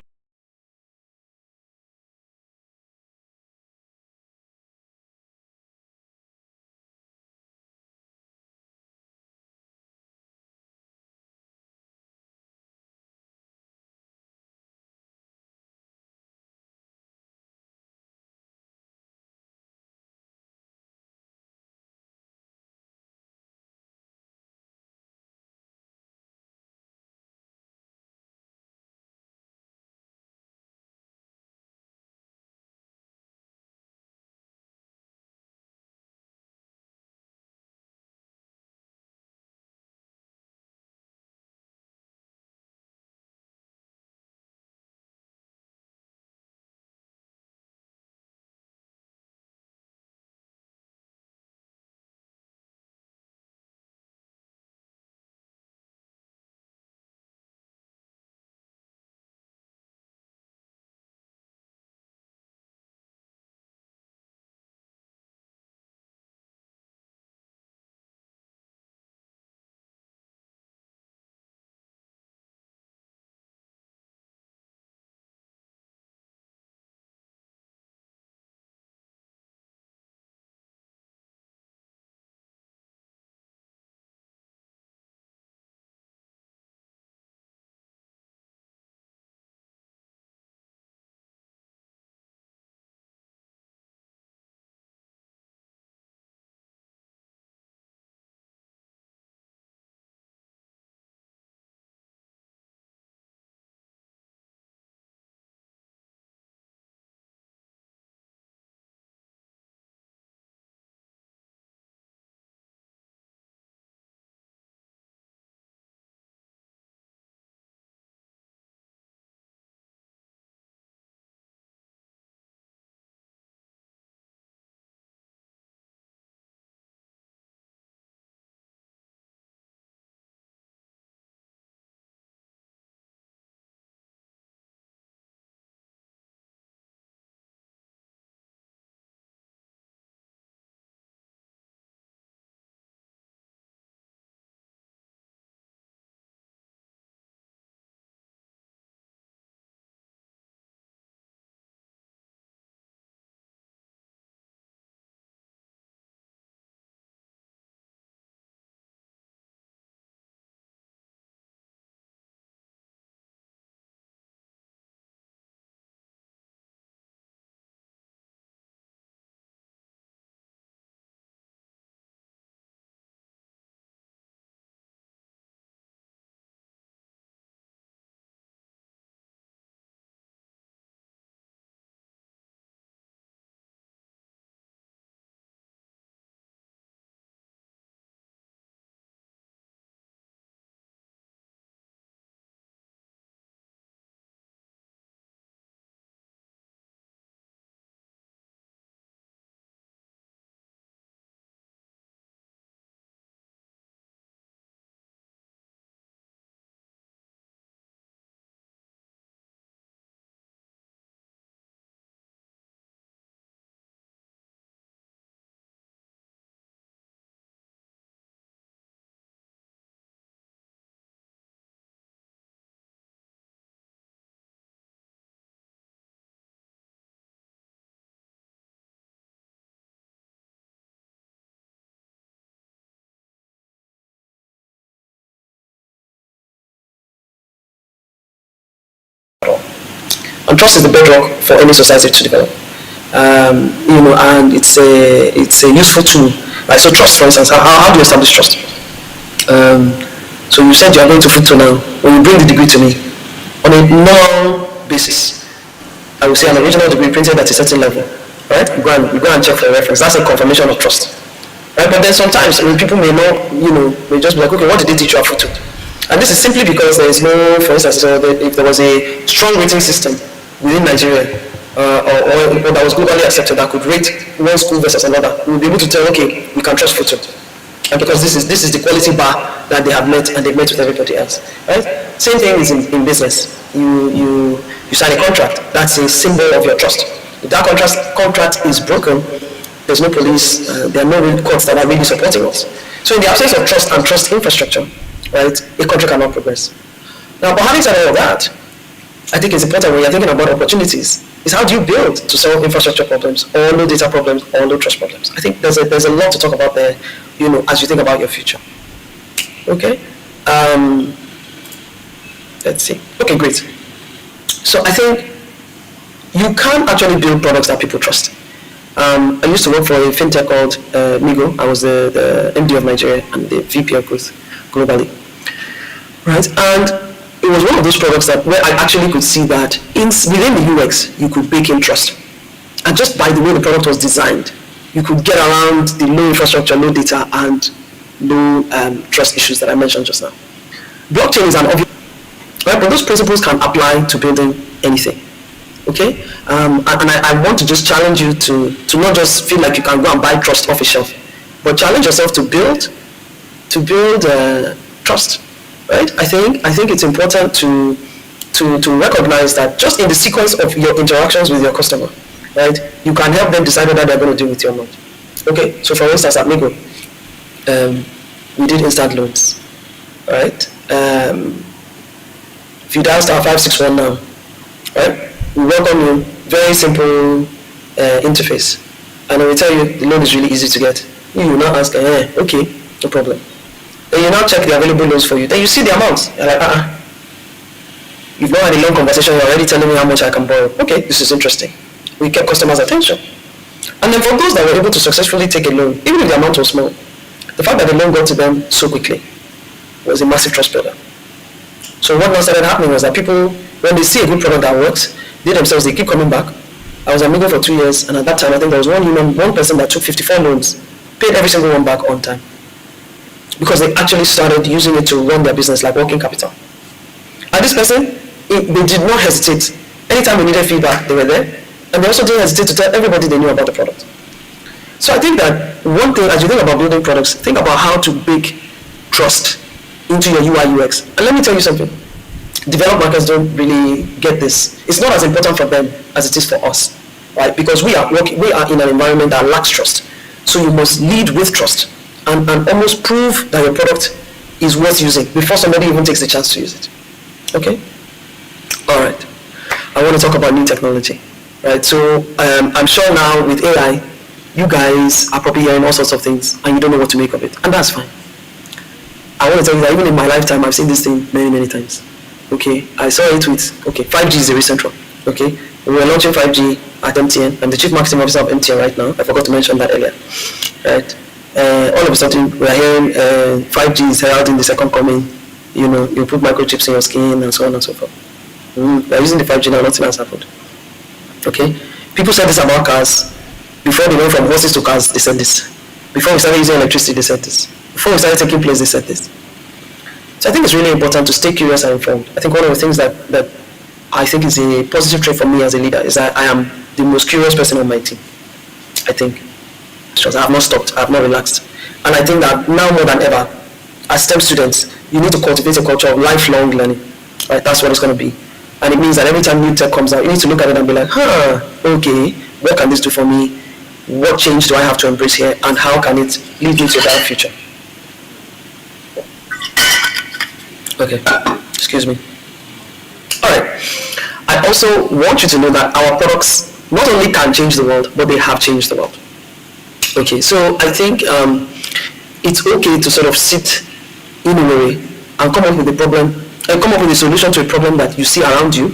And trust is the bedrock for any society to develop. And it's a useful tool. Right? So trust, for instance, how do you establish trust? So you said you are going to Futo now. When you bring the degree to me, on a normal basis, I will say an original degree printed at a certain level. Right? You go and check for a reference. That's a confirmation of trust. Right? But then sometimes people may not, may just be like, okay, what did they teach you at Futo? And this is simply because there is no, for instance, if there was a strong rating system within Nigeria, or that was globally accepted that could rate one school versus another, we will be able to tell, okay, we can trust Futo. And because this is the quality bar that they have met, and they've met with everybody else. Right? Same thing is in business. You sign a contract. That's a symbol of your trust. If that contract is broken, there's no police, there are no real courts that are really supporting us. So in the absence of trust and trust infrastructure, right, a country cannot progress. Now, but having said all of that, I think it's important when you're thinking about opportunities, is how do you build to solve infrastructure problems, or low data problems, or low trust problems? I think there's a lot to talk about there, as you think about your future. Okay? Let's see. Okay, great. So I think you can actually build products that people trust. I used to work for a fintech called Migo. I was the MD of Nigeria and the VP of growth globally. Right? And it was one of those products that where I actually could see that within the UX, you could bake in trust. And just by the way the product was designed, you could get around the low infrastructure, low data, and low trust issues that I mentioned just now. Blockchain is an obvious, right? But those principles can apply to building anything. Okay? And I want to just challenge you to not just feel like you can go and buy trust off a shelf, but challenge yourself to build trust. Right? I think it's important to recognize that just in the sequence of your interactions with your customer, right, you can help them decide whether they're going to deal with you or not. Okay, so for instance, at Migo, we did instant loans, right? If you dial star 561 now, right, we welcome you, very simple interface, and I will tell you the loan is really easy to get. You will not ask, okay, no problem. Then you now check the available loans for you. Then you see the amounts. You're like, You've not had a long conversation. You're already telling me how much I can borrow. Okay, this is interesting. We kept customers' attention. And then for those that were able to successfully take a loan, even if the amount was small, the fact that the loan got to them so quickly was a massive trust builder. So what now started happening was that people, when they see a good product that works, they keep coming back. I was at Migo for 2 years, and at that time, I think there was one person that took 54 loans, paid every single one back on time, because they actually started using it to run their business like working capital. And this person, they did not hesitate. Anytime they needed feedback, they were there. And they also didn't hesitate to tell everybody they knew about the product. So I think that one thing, as you think about building products, think about how to bake trust into your UI UX. And let me tell you something. Developed markets don't really get this. It's not as important for them as it is for us, right? Because we are in an environment that lacks trust. So you must lead with trust. And almost prove that your product is worth using before somebody even takes the chance to use it. Okay? All right. I want to talk about new technology. Right? So I'm sure now with AI, you guys are probably hearing all sorts of things and you don't know what to make of it. And that's fine. I want to tell you that even in my lifetime, I've seen this thing many, many times. Okay? I saw it with, 5G is the recent one. Okay? We were launching 5G at MTN. I'm the chief marketing officer of MTN right now. I forgot to mention that earlier. Right? All of a sudden, we are hearing 5G is heralding the second coming. You put microchips in your skin and so on and so forth. We are using the 5G now, nothing has happened. Okay? People said this about cars. Before they went from horses to cars, they said this. Before we started using electricity, they said this. Before we started taking place, they said this. So I think it's really important to stay curious and informed. I think one of the things that I think is a positive trait for me as a leader is that I am the most curious person on my team. I think. Because I have not stopped, I have not relaxed. And I think that now more than ever, as STEM students, you need to cultivate a culture of lifelong learning. Right? That's what it's going to be. And it means that every time new tech comes out, you need to look at it and be like, okay, what can this do for me? What change do I have to embrace here? And how can it lead me to a better future? Okay, excuse me. All right. I also want you to know that our products not only can change the world, but they have changed the world. Okay, so I think it's okay to sort of sit in a way and come up with a problem, and come up with a solution to a problem that you see around you,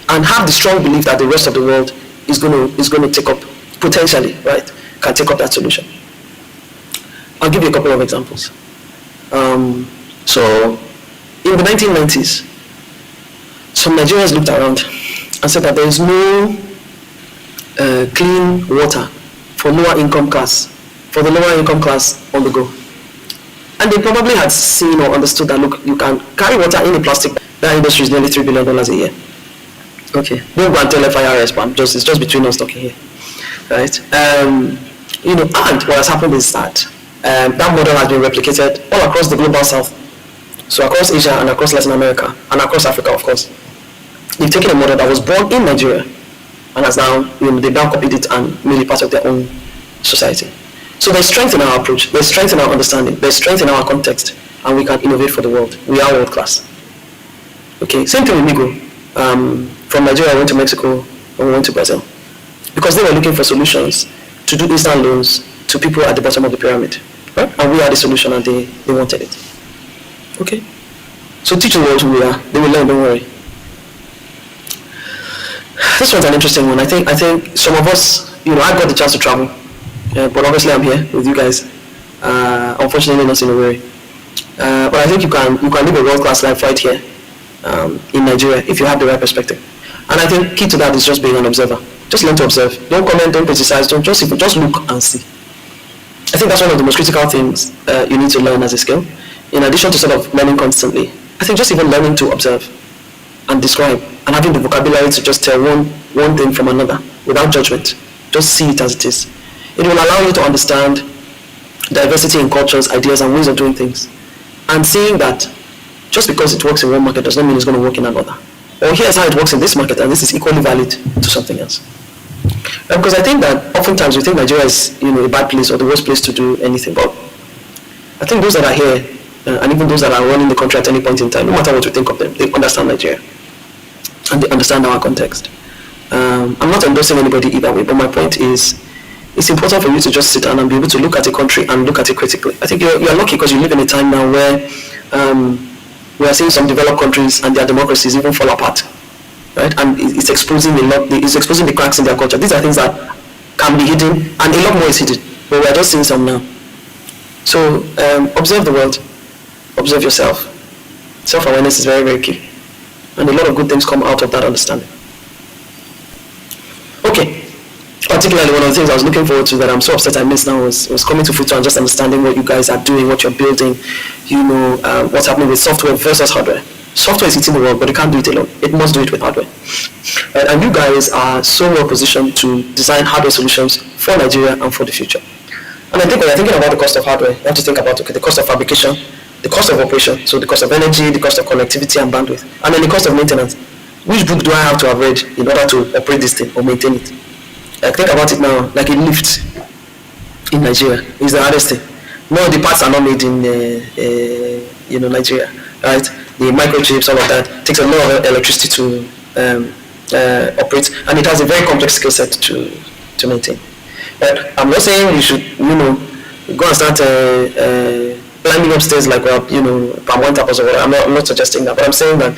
and have the strong belief that the rest of the world is going to take up, potentially, right, can take up that solution. I'll give you a couple of examples. So, in the 1990s, some Nigerians looked around and said that there is no clean water for the lower income class on the go. And they probably had seen or understood that, look, you can carry water in a plastic bag. That industry is nearly $3 billion a year. Okay, don't go and tell FIRS, but it's just between us talking here. Right? And what has happened is that that model has been replicated all across the global south. So across Asia and across Latin America and across Africa, of course. They've taken a model that was born in Nigeria and has now, they've now copied it and made it part of their own society. So there's strength in our approach, there's strength in our understanding, there's strength in our context, and we can innovate for the world. We are world class. Okay, same thing with Migo. From Nigeria, I went to Mexico, and we went to Brazil, because they were looking for solutions to do instant loans to people at the bottom of the pyramid, right? And we had the solution, and they wanted it. Okay, so teach the world who we are. They will learn. Don't worry. This one's an interesting one. I think some of us, I got the chance to travel, but obviously I'm here with you guys. Unfortunately, not in a way. But I think you can live a world-class life right here in Nigeria if you have the right perspective. And I think key to that is just being an observer. Just learn to observe. Don't comment. Don't criticize. Don't just look and see. I think that's one of the most critical things you need to learn as a skill. In addition to sort of learning constantly, I think just even learning to observe and describe and having the vocabulary to just tell one thing from another without judgment. Just see it as it is. It will allow you to understand diversity in cultures, ideas, and ways of doing things. And seeing that just because it works in one market does not mean it's going to work in another. Or here's how it works in this market, and this is equally valid to something else. Because I think that oftentimes we think Nigeria is a bad place or the worst place to do anything. But I think those that are here, and even those that are running the country at any point in time, no matter what we think of them, they understand Nigeria. And they understand our context. I'm not endorsing anybody either way, but my point is, it's important for you to just sit down and be able to look at a country and look at it critically. I think you're lucky because you live in a time now where we are seeing some developed countries and their democracies even fall apart, right? And it's exposing the cracks in their culture. These are things that can be hidden, and a lot more is hidden, but we are just seeing some now. So observe the world, observe yourself. Self-awareness is very, very key, and a lot of good things come out of that understanding. Okay. Particularly one of the things I was looking forward to that I'm so upset I missed now was coming to Futo and just understanding what you guys are doing, what you're building, what's happening with software versus hardware. Software is eating the world, but it can't do it alone. It must do it with hardware. And you guys are so well positioned to design hardware solutions for Nigeria and for the future. And I think when you're thinking about the cost of hardware, you have to think about the cost of fabrication, the cost of operation, so the cost of energy, the cost of connectivity and bandwidth, and then the cost of maintenance. Which book do I have to have read in order to operate this thing or maintain it? Think about it now, like a lift in Nigeria is the hardest thing. No, the parts are not made in Nigeria, right? The microchips, all of that takes a lot of electricity to operate, and it has a very complex skill set to maintain. I'm not saying you should, go and start climbing upstairs like Palm One Tappers or whatever. I'm not suggesting that, but I'm saying that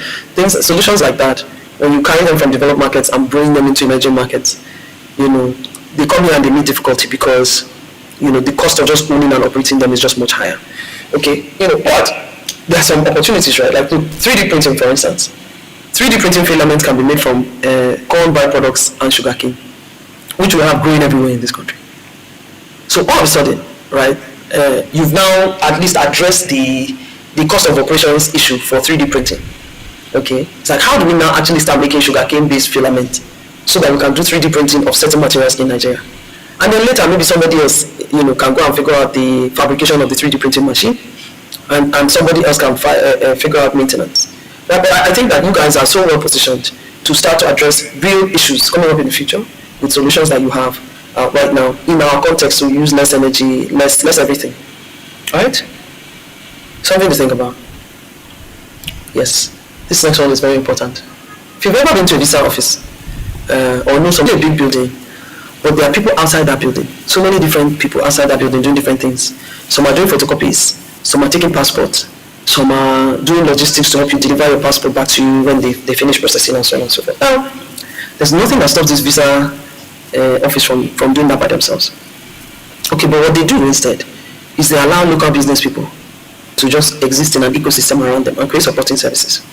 solutions like that, when you carry them from developed markets and bring them into emerging markets, they come here and they meet difficulty because, the cost of just owning and operating them is just much higher. Okay, but there are some opportunities, right? Like 3D printing, for instance. 3D printing filaments can be made from corn byproducts and sugarcane, which we have growing everywhere in this country. So all of a sudden, right, you've now at least addressed the cost of operations issue for 3D printing. Okay, it's like, how do we now actually start making sugarcane-based filament so that we can do 3D printing of certain materials in Nigeria? And then later, maybe somebody else, can go and figure out the fabrication of the 3D printing machine, and somebody else can figure out maintenance. But I think that you guys are so well positioned to start to address real issues coming up in the future with solutions that you have right now in our context to use less energy, less everything. All right? Something to think about. Yes, this next one is very important. If you've ever been to a visa office, or know somebody, a big building, but there are people outside that building. So many different people outside that building doing different things. Some are doing photocopies, some are taking passports, some are doing logistics to help you deliver your passport back to you when they finish processing and so on and so forth. Now, there's nothing that stops this visa office from doing that by themselves. Okay, but what they do instead is they allow local business people to just exist in an ecosystem around them and create supporting services.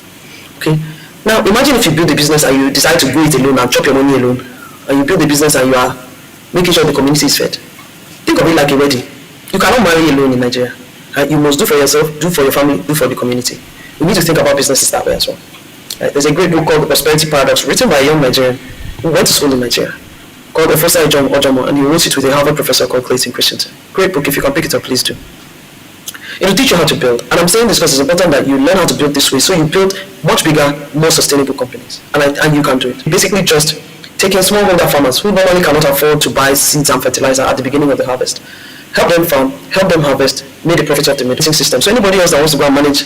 Okay. Now, imagine if you build a business and you decide to go it alone and chop your money alone, and you build a business and you are making sure the community is fed. Think of it like a wedding. You cannot marry alone in Nigeria. Right? You must do for yourself, do for your family, do for the community. We need to think about businesses that way as well. Right? There's a great book called The Prosperity Paradox, written by a young Nigerian who went to school in Nigeria, called Professor John Ojamo, and he wrote it with a Harvard professor called Clayton Christensen. Great book. If you can pick it up, please do. It will teach you how to build. And I'm saying this because it's important that you learn how to build this way, so you build much bigger, more sustainable companies. And you can do it. Basically just taking smallholder farmers who normally cannot afford to buy seeds and fertilizer at the beginning of the harvest, help them farm, help them harvest, make the profit of the middle system. So anybody else that wants to go and manage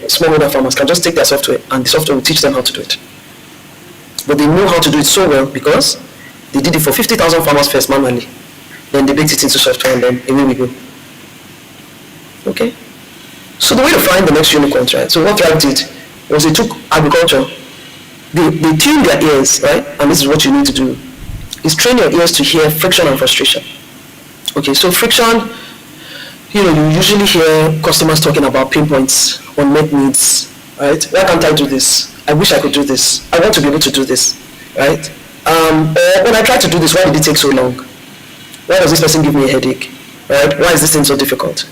smallholder farmers can just take their software, and the software will teach them how to do it. But they know how to do it so well because they did it for 50,000 farmers first manually. Then they baked it into software, and then away we go. Okay? So the way to find the next unicorns, right? So what Thrive did was they took agriculture, they tuned their ears, right? And this is what you need to do, is train your ears to hear friction and frustration. Okay, so friction, you usually hear customers talking about pain points, unmet needs, right? Why can't I do this? I wish I could do this. I want to be able to do this, right? When I try to do this, why did it take so long? Why does this person give me a headache, right? Why is this thing so difficult?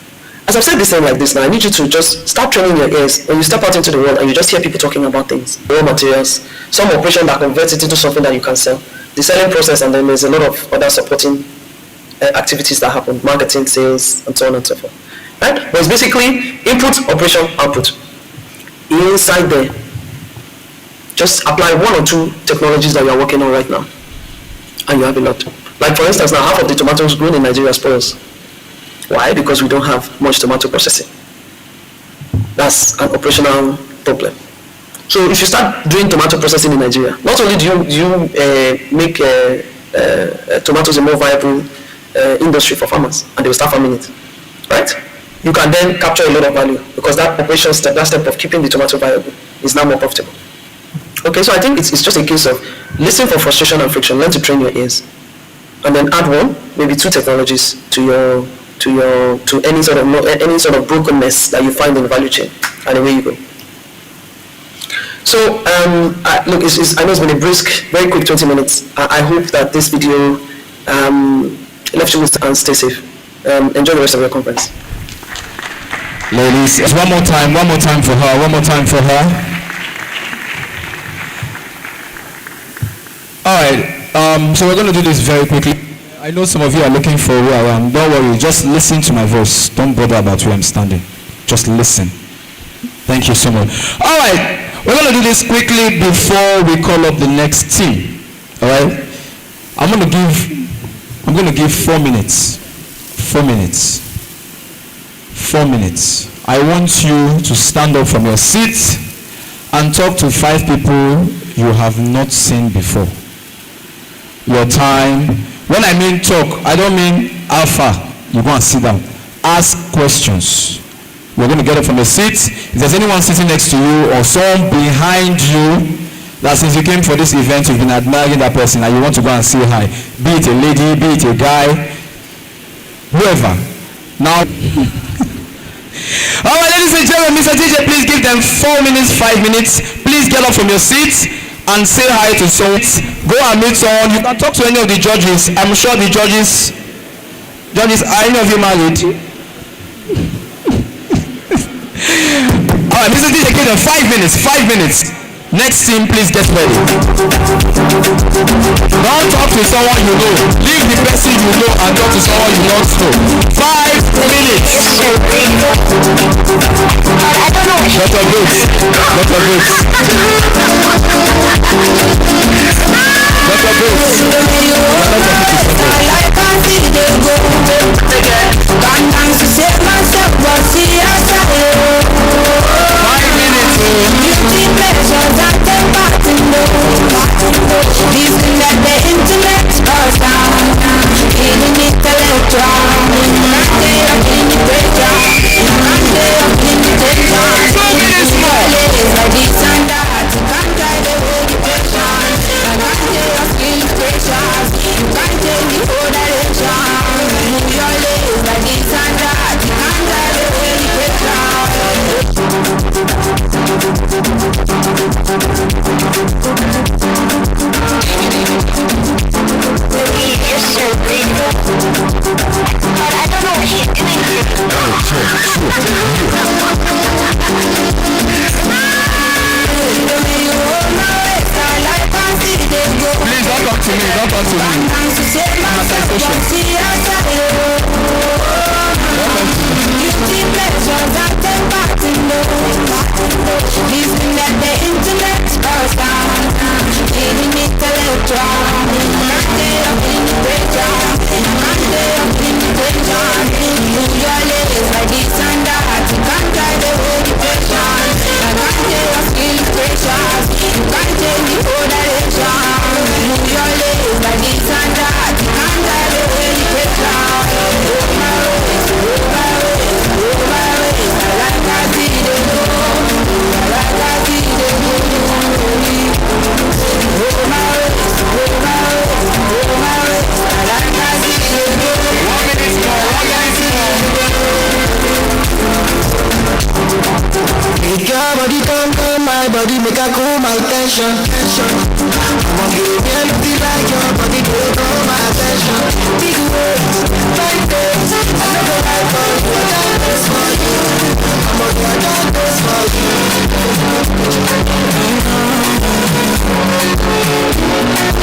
As I've said this thing like this now, I need you to just start training your ears. When you step out into the world and you just hear people talking about things, raw materials, some operation that converts it into something that you can sell, the selling process, and then there's a lot of other supporting activities that happen, marketing, sales, and so on and so forth. Right? But it's basically input, operation, output. Inside there, just apply one or two technologies that you are working on right now, and you have a lot. Like for instance, now half of the tomatoes grown in Nigeria spoils. Why? Because we don't have much tomato processing. That's an operational problem. So if you start doing tomato processing in Nigeria, not only do you make tomatoes a more viable industry for farmers, and they will start farming it, right? You can then capture a lot of value because that operation step, that step of keeping the tomato viable, is now more profitable. Okay, so I think it's just a case of listen for frustration and friction, learn to train your ears, and then add one, maybe two technologies to any sort of brokenness that you find in the value chain, and away you go. So look, I know it's been a brisk, very quick 20 minutes. I hope that this video left you with, and stay safe. Enjoy the rest of your conference. Ladies, one more time for her. All right, so we're going to do this very quickly. I know some of you are looking for where I am. Don't worry, just listen to my voice. Don't bother about where I'm standing. Just listen. Thank you so much. All right, we're going to do this quickly before we call up the next team. All right, I'm going to give 4 minutes. 4 minutes. 4 minutes. I want you to stand up from your seat and talk to 5 people you have not seen before. Your time. When I mean talk, I don't mean alpha. You go and sit down. Ask questions. We're going to get up from your seat. If there's anyone sitting next to you or someone behind you that since you came for this event you've been admiring that person and you want to go and say hi, be it a lady, be it a guy, whoever. Now, all right, ladies and gentlemen, Mr. DJ, please give them 4 minutes, 5 minutes. Please get up from your seats and say hi to someone. Go and meet someone. You can talk to any of the judges. I'm sure the judges, are any of you married? All right, Mr. DJ, give them 5 minutes, 5 minutes. Next team, please get ready. Don't talk to someone you know. Leave the person you know and talk to someone you don't know. 5 minutes. Dr. Boots. Dr. Boots. Dr. Boots. Try attention. I'ma give you melody like your body take all my attention. Big ways, fine days, I never like for you, I got this for you. I'ma do I got this for you.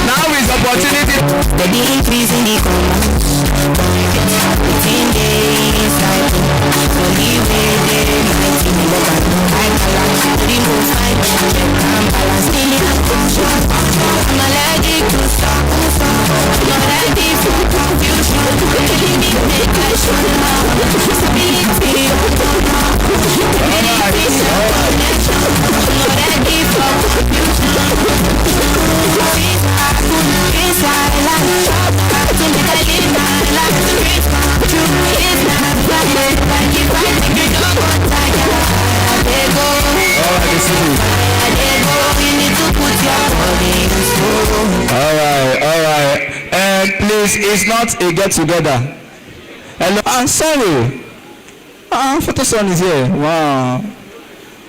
Now is opportunity. Baby, increasing the commands. 15 days cycle. So leave it there. You can see me look at I balance. Remove fight. I'm balancing it. I'm allergic to stop. Not ready for confusion. Really need to make I show now. Stability. Not ready for Alright. And please, it's not a get together. Hello, I'm sorry. Futo son is here. Wow.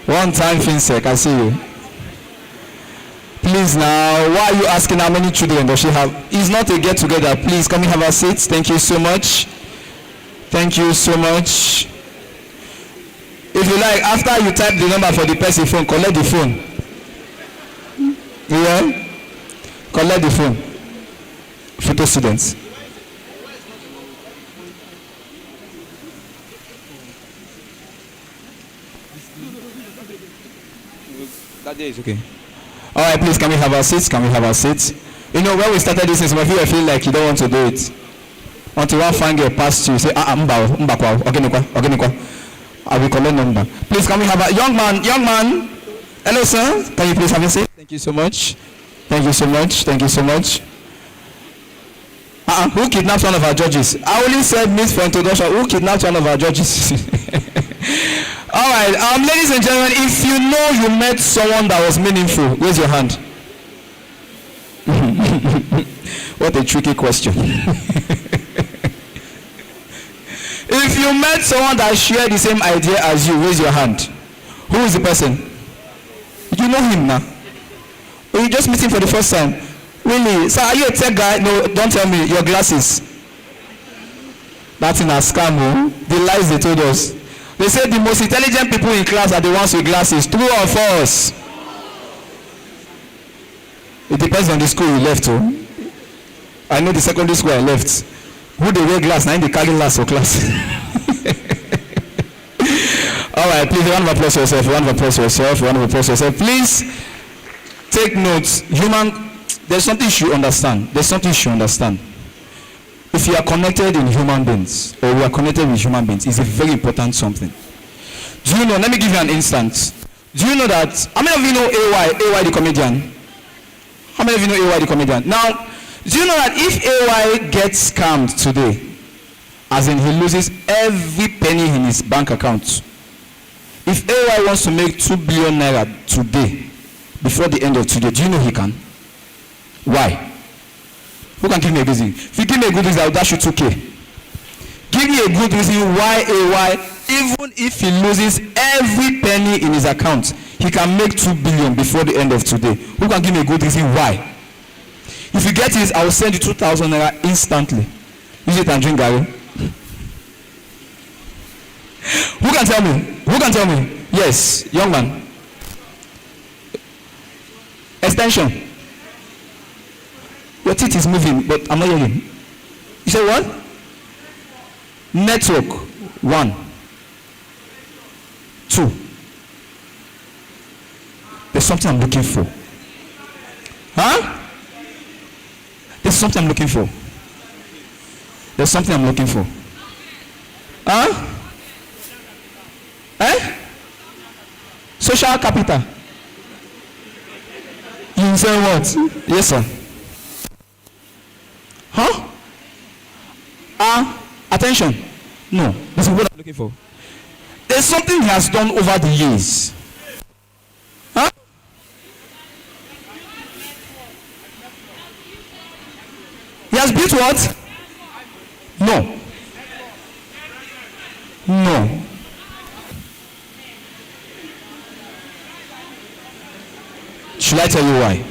One time, FinSec, I see you. Please now, why are you asking how many children does she have? It's not a get together. Please come and have a seat. Thank you so much. Thank you so much. If you like, after you type the number for the person phone, collect the phone. Yeah? Collect the phone. Futo students. That day is okay. Alright, please, can we have our seats? Can we have our seats? You know, when we started this, some of you feel like you don't want to do it. Until one fine girl passed you, say, okay, I will collect number. Please, can we have a young man? Hello, sir. Can you please have a seat? Thank you so much. Thank you so much. Who kidnapped one of our judges? I only said miss for introduction. Who kidnapped one of our judges? Alright, ladies and gentlemen, if you know you met someone that was meaningful, raise your hand. What a tricky question. If you met someone that shared the same idea as you, raise your hand. Who is the person? You know him now. Or you just meet him for the first time? Really? So are you a tech guy? No, don't tell me. Your glasses. That's in a scam. The lies they told us. They said the most intelligent people in class are the ones with glasses. True or false? It depends on the school you left to. I know the secondary school I left. Who they wear glass, now they carry glass for class. Alright, please, round of applause for yourself. Please take notes. There's something you should understand. If you are connected in human beings, or we are connected with human beings, it's a very important something. Do you know, let me give you an instance. Do you know that, how many of you know AY the comedian? How many of you know AY the comedian? Now, do you know that if AY gets scammed today, as in he loses every penny in his bank account, if AY wants to make 2 billion naira today, before the end of today, do you know he can? Why? Who can give me a good reason? If you give me a good reason, I'll dash you 2K. Give me a good reason why AY, even if he loses every penny in his account, he can make 2 billion before the end of today. Who can give me a good reason why? If you get this, I will send you 2,000 naira instantly. Use it and drink Gary. Who can tell me? Yes, young man. Extension. Your teeth is moving, but I'm not hearing. You say what? Network. 1. 2. There's something I'm looking for. Huh? There's something I'm looking for. Huh? Social capital. You say what? Yes, sir. Huh? Attention. No, this is what I'm looking for. There's something he has done over the years. Huh? He has built what? No. Should I tell you why?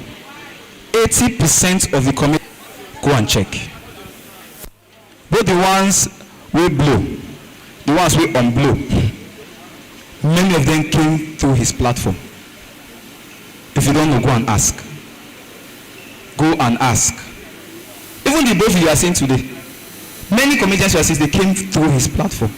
80% of the committee go and check. Both the ones we blow, the ones we unblow, many of them came through his platform. If you don't know, go and ask. Go and ask. Even the both you are seeing today, many comedians you are seeing, they came through his platform.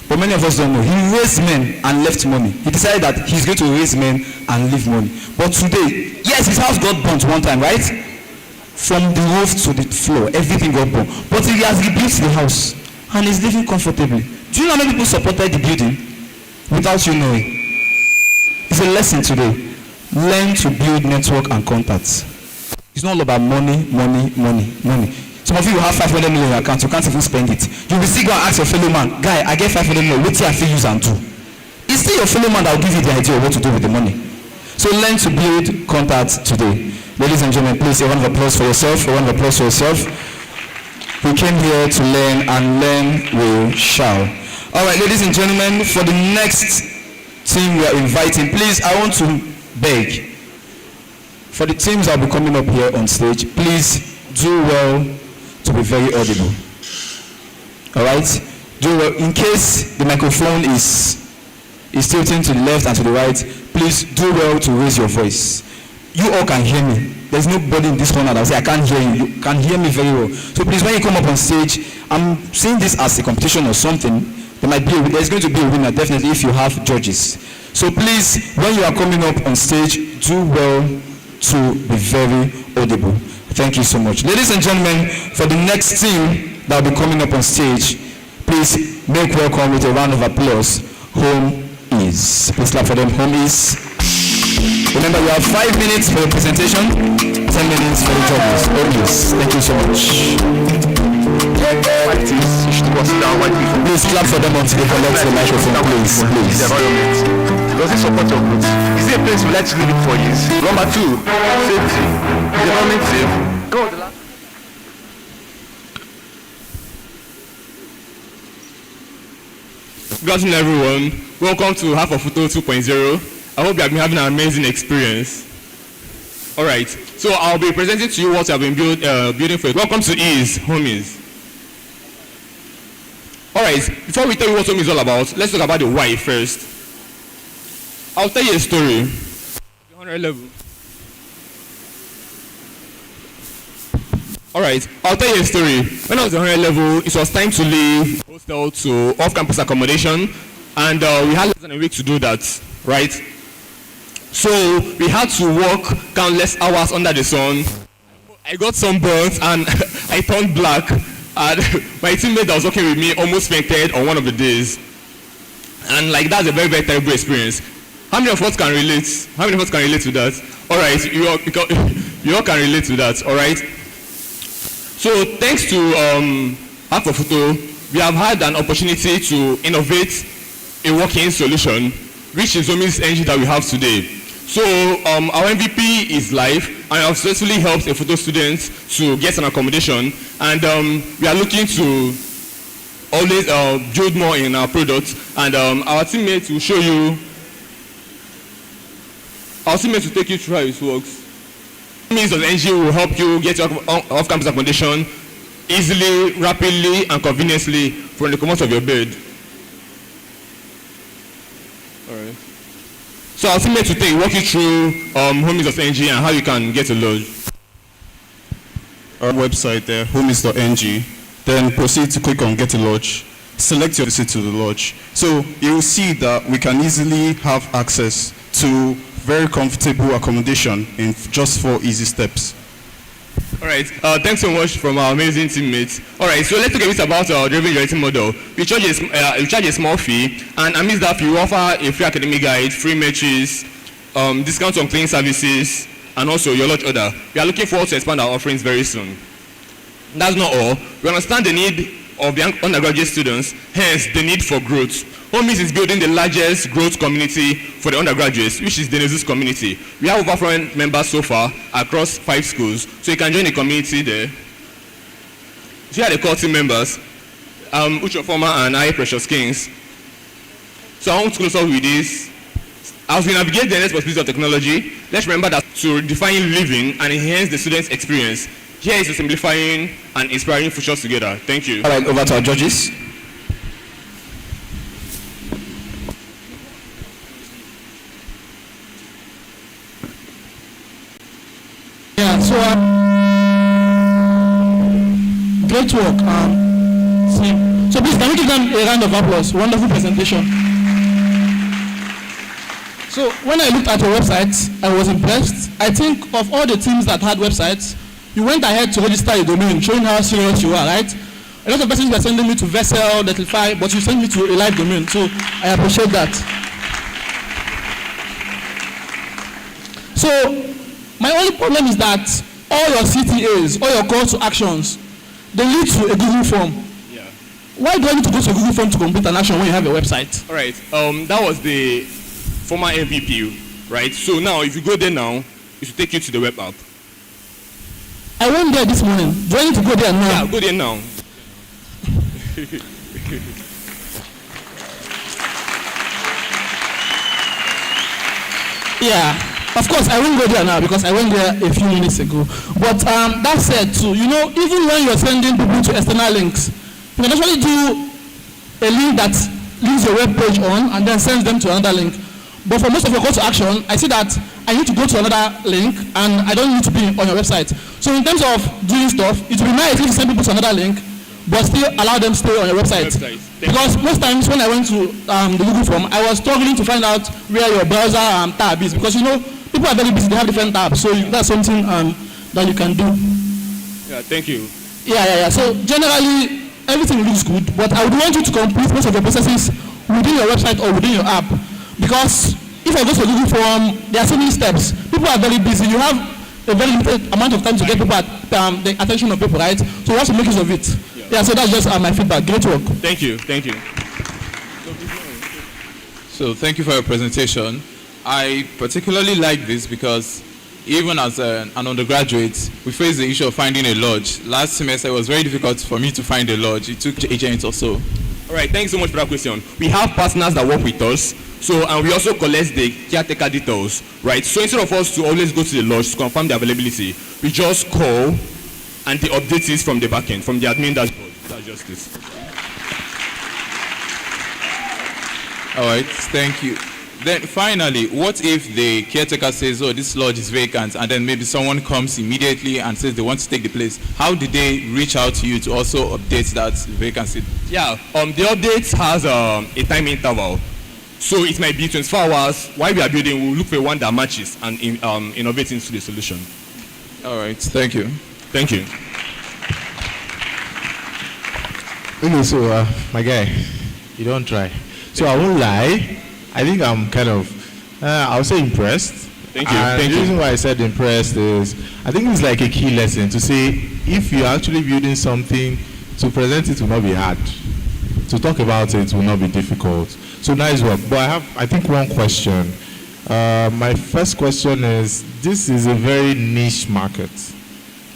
But many of us don't know. He raised men and left money. He decided that he's going to raise men and leave money. But today, yes, his house got burnt one time, right? From the roof to the floor, everything got burnt. But he has rebuilt the house and is living comfortably. Do you know how many people supported the building without you knowing? It's a lesson today. Learn to build network and contacts. It's not all about money, money, money, money. Some of you have 500 million in your account, you can't even spend it. You will still go and ask your fellow man, guy, I get 500 million, what do I feel use and do? It's still your fellow man that will give you the idea of what to do with the money. So learn to build contacts today. Ladies and gentlemen, please a round of applause for yourself, a round of applause for yourself. We came here to learn, and learn we shall. All right, ladies and gentlemen, for the next team we are inviting, please, I want to beg, for the teams that will be coming up here on stage, please do well to be very audible. All right? Do well. In case the microphone is tilting to the left and to the right, please do well to raise your voice. You all can hear me. There's nobody in this corner that will say, I can't hear you. You can hear me very well. So please, when you come up on stage, I'm seeing this as a competition or something. There's going to be a winner, definitely, if you have judges. So please, when you are coming up on stage, do well to be very audible. Thank you so much. Ladies and gentlemen, for the next team that will be coming up on stage, please make welcome with a round of applause. Home is. Please clap for them. Home is. Remember, you have 5 minutes for the presentation, 10 minutes for the judges. Home is. Thank you so much. Please clap for them until they collect the microphone, please. Does it support your growth? Is it a place you like to live it for years? Number 2, safety. The environment safe. Go on, the last. Good afternoon, everyone. Welcome to Half of Futo 2.0. I hope you have been having an amazing experience. All right, so I'll be presenting to you what I've been building for you. Welcome to Ease, Homies. All right, before we tell you what Home is all about, let's talk about the why first. I'll tell you a story. The 100 level. All right, I'll tell you a story. When I was at 100 level, it was time to leave hostel to off-campus accommodation, and we had less than a week to do that, right? So we had to work countless hours under the sun. I got sunburnt and I turned black, and my teammate that was working with me almost fainted on one of the days. And like, that's a very, very terrible experience. How many of us can relate? How many of us can relate to that? All right, you all can relate to that, all right? So thanks to Half of Futo, we have had an opportunity to innovate a working solution, which is Homies engine that we have today. So our MVP is live, and have successfully helped a photo student to get an accommodation, and we are looking to always build more in our product, and our teammates will show you. Our teammates will take you through how it works. Means of NG will help you get your off-campus accommodation easily, rapidly, and conveniently from the comfort of your bed. Alright. So our teammates will walk you through Homies of NG and how you can get a lodge. Our website there, homies.ng. Then proceed to click on Get a Lodge. Select your visit to the lodge. So you will see that we can easily have access to very comfortable accommodation in just 4 easy steps. All right, thanks so much from our amazing teammates. All right, so let's talk a bit about our driven rating model. We charge a small fee, and amidst that fee, we offer a free academic guide, free matches, discounts on cleaning services, and also your lodge order. We are looking forward to expand our offerings very soon. That's not all. We understand the need of the undergraduate students, hence the need for growth. Homies is building the largest growth community for the undergraduates, which is the Nezus community. We have over 400 members so far across 5 schools, so you can join the community there. So here are the core team members, Ucho Former and I, Precious Kings. So I want to close up with this. As we navigate the next possibility of technology, let's remember that to redefine living and enhance the student's experience, here is to simplifying and inspiring futures together. Thank you. All right, over to our judges. Yeah, so great work. So please, can we give them a round of applause? Wonderful presentation. So when I looked at your website, I was impressed. I think of all the teams that had websites, you went ahead to register a domain, showing how serious you are, right? A lot of persons were sending me to Vessel, Netlify, but you sent me to a live domain, so I appreciate that. So my only problem is that all your CTAs, all your calls to actions, they lead to a Google form. Yeah. Why do I need to go to a Google form to complete an action when you have a website? All right. That was the former MVP, right? So now, if you go there now, it will take you to the web app. I went there this morning. Do I need to go there now? Yeah, go there now. Yeah. Of course, I won't go there now because I went there a few minutes ago. But that said too, you know, even when you're sending people to external links, you can actually do a link that links your web page on and then sends them to another link. But for most of your call to action, I see that I need to go to another link and I don't need to be on your website. So in terms of doing stuff, it would be nice if you send people to another link, but still allow them to stay on your website. Because most times when I went to the Google form, I was struggling to find out where your browser tab is. Because you know, people are very busy, they have different tabs. So that's something that you can do. Yeah, thank you. Yeah. So generally, everything looks good, but I would want you to complete most of your processes within your website or within your app. Because if I go to a Google form, there are so many steps. People are very busy. You have a very limited amount of time to get people the attention of people, right? So you have to make use of it. Yeah, so that's just my feedback. Great work. Thank you. So thank you for your presentation. I particularly like this because even as an undergraduate, we face the issue of finding a lodge. Last semester, it was very difficult for me to find a lodge. It took agents or so. All right, thank you so much for that question. We have partners that work with us, and we also collect the caretaker details, right? So instead of us to always go to the lodge to confirm the availability, we just call and the update is from the backend, from the admin dashboard. That's just this. All right, thank you. Then finally, what if the caretaker says, oh, this lodge is vacant, and then maybe someone comes immediately and says they want to take the place? How did they reach out to you to also update that vacancy? Yeah, the update has a time interval. So it might be 24 hours. While we are building, we'll look for one that matches and innovate into the solution. All right, thank you. Thank you. Okay, so my guy, you don't try. So I won't lie. I think I'm kind of, I'll say impressed. Thank you. And the reason why I said impressed is, I think it's like a key lesson to say, if you're actually building something, to present it will not be hard. To talk about it will not be difficult. So nice work. But I have, I think, one question. My first question is, this is a very niche market.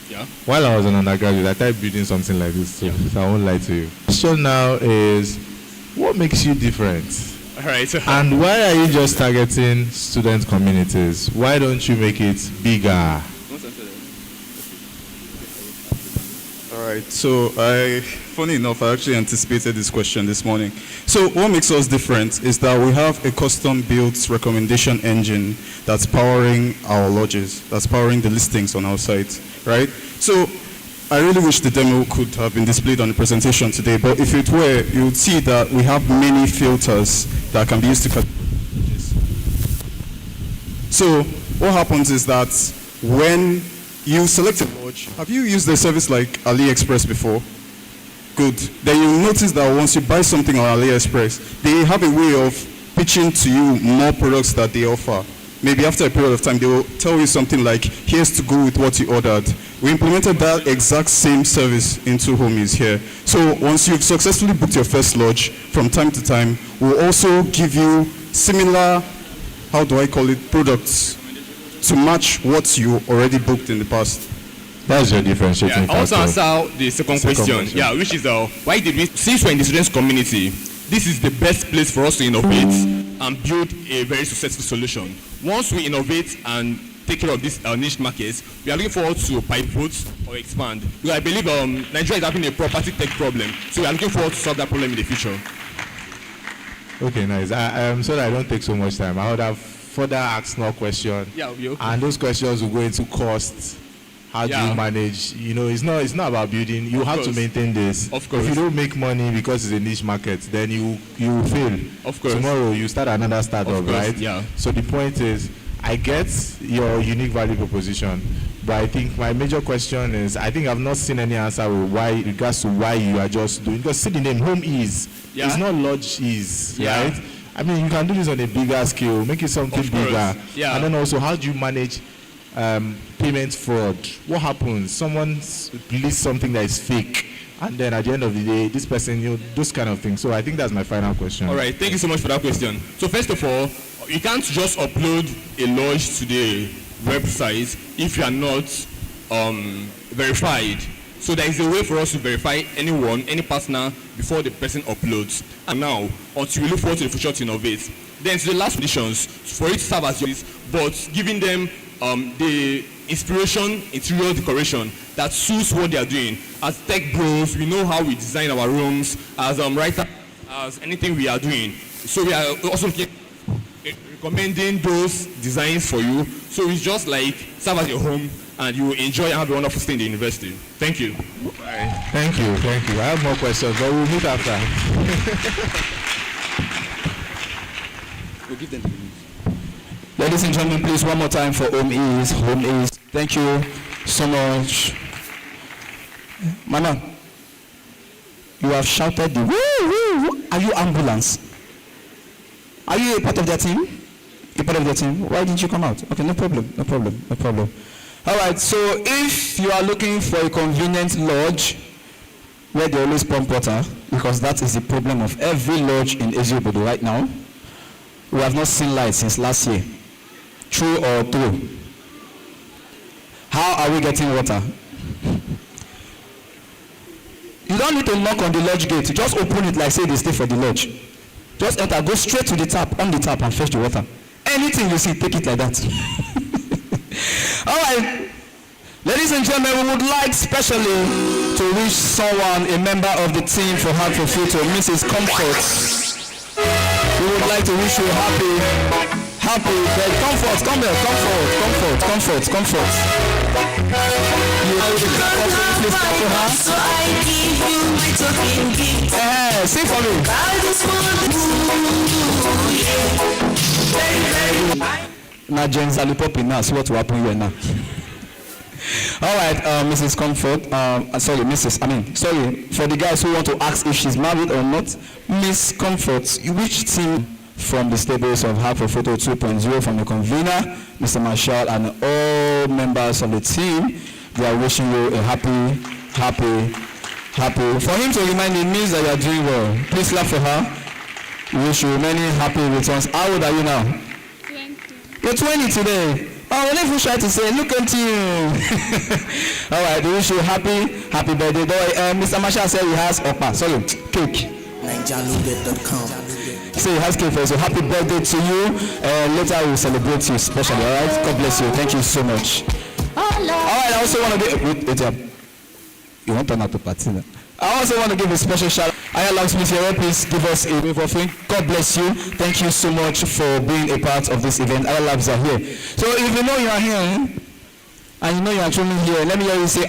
Yeah. While I was an undergraduate, I tried building something like this, so I won't lie to you. The question now is, what makes you different? All right. And why are you just targeting student communities? Why don't you make it bigger? All right, so funny enough, I actually anticipated this question this morning. So what makes us different is that we have a custom-built recommendation engine that's powering our lodges, that's powering the listings on our site, right? So I really wish the demo could have been displayed on the presentation today, but if it were, you would see that we have many filters that can be used to cut. So what happens is that when you select a lodge, have you used a service like AliExpress before? Good. Then you'll notice that once you buy something on AliExpress, they have a way of pitching to you more products that they offer. Maybe after a period of time, they will tell you something like, here's to go with what you ordered. We implemented that exact same service into Homies here. So once you've successfully booked your first lodge, from time to time, we'll also give you similar, how do I call it, products to match what you already booked in the past. That's your differentiating factor. I also factor. answer the second question. Yeah, which is why did we, since we're in the students community, this is the best place for us to innovate and build a very successful solution. Once we innovate and take care of these niche markets, we are looking forward to pivot or expand. Because I believe Nigeria is having a property tech problem, so we are looking forward to solve that problem in the future. Okay, nice. So that I don't take so much time, I would have further asked more questions. Yeah, okay. And those questions will go into cost. How do you manage? You know, it's not about building. You have to maintain this. Of course. If you don't make money because it's a niche market, then you will fail. Of course. Tomorrow you start another startup, right? Yeah. So the point is, I get your unique value proposition, but I think my major question is, I think I've not seen any answer with regards to why you are just doing. Because see the name, home is. Yeah. It's not lodge is, Yeah. right? I mean, you can do this on a bigger scale, make it something bigger. Yeah. And then also, how do you manage payment fraud? What happens? Someone releases something that is fake, and then at the end of the day, this person, those kind of things. So I think that's my final question. All right, thank you so much for that question. So first of all, you can't just upload a lodge to the website if you are not verified. So there is a way for us to verify anyone, any partner, before the person uploads. And now, until we look forward to the future to innovate. Then to the last conditions, for it to serve as yours, but giving them the inspiration, interior decoration that suits what they are doing. As tech bros, we know how we design our rooms. As writers, as anything we are doing. So we are also recommending those designs for you. So it's just like serve as your home, and you will enjoy and have a wonderful stay in the university. Thank you. Bye. Thank you. I have more questions, but we'll meet after. We'll give them the news. Ladies and gentlemen, please one more time for Home Is. Home Is. Thank you so much. Mana, you have shouted the woo, woo, woo. Are you ambulance? Are you a part of their team? A part of their team? Why didn't you come out? Okay, no problem. All right, so if you are looking for a convenient lodge where they always pump water, because that is the problem of every lodge in Eziobodo right now, we have not seen light since last year. True or true? How are we getting water? You don't need to knock on the lodge gate. Just open it like say they stay for the lodge. Just enter, go straight to the tap, on the tap, and fetch the water. Anything you see, take it like that. All right. Ladies and gentlemen, we would like specially to wish someone, a member of the team for Hack for Futo, Mrs. Comfort. We would like to wish you happy, comfort, come here, comfort. You please clap for her. So I give you my talking gift. Sing for me. I just want to now James Alipopi now, see what will happen here now. All right, Mrs. Comfort, sorry, for the guys who want to ask if she's married or not, Miss Comfort, which team from the stables of Hack for Futo 2.0, from the convener, Mr. Marshall, and all members of the team, they are wishing you a happy. For him to remind you means that you are doing well. Please clap for her. We wish you many happy returns. How old are you now? 20. You're 20 today. Oh, well, if we try to say, look at you. All right, we wish you happy birthday. Mr. Marshall said he has cake. So he has cake for you. So happy birthday to you. Later we'll celebrate you specially. All right, God bless you. Thank you so much. All right, I also want to give. You want to turn out to party now? I also want to give a special shout out. Ayala Smith here, please give us a wave of thanks. God bless you. Thank you so much for being a part of this event. Ayala Labs are here. So if you know you are here, and you know you are truly here, let me hear you say,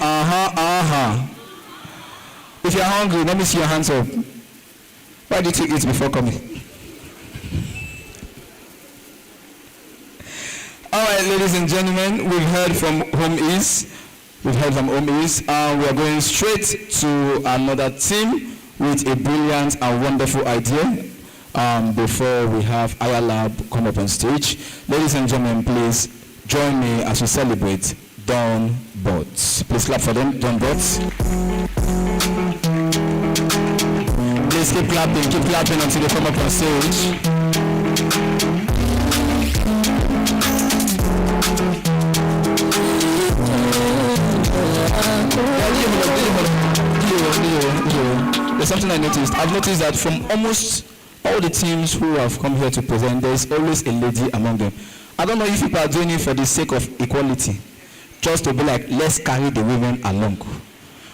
If you are hungry, let me see your hands up. Why did you eat before coming? All right, ladies and gentlemen, we've heard from Home Is. We are going straight to another team with a brilliant and wonderful idea before we have Ayalab come up on stage. Ladies and gentlemen, please join me as we celebrate Dawn Bots. Please clap for them, Dawn Bots. Please keep clapping until they come up on stage. There's something I noticed. I've noticed that from almost all the teams who have come here to present, there's always a lady among them. I don't know if people are doing it for the sake of equality, just to be like, let's carry the women along.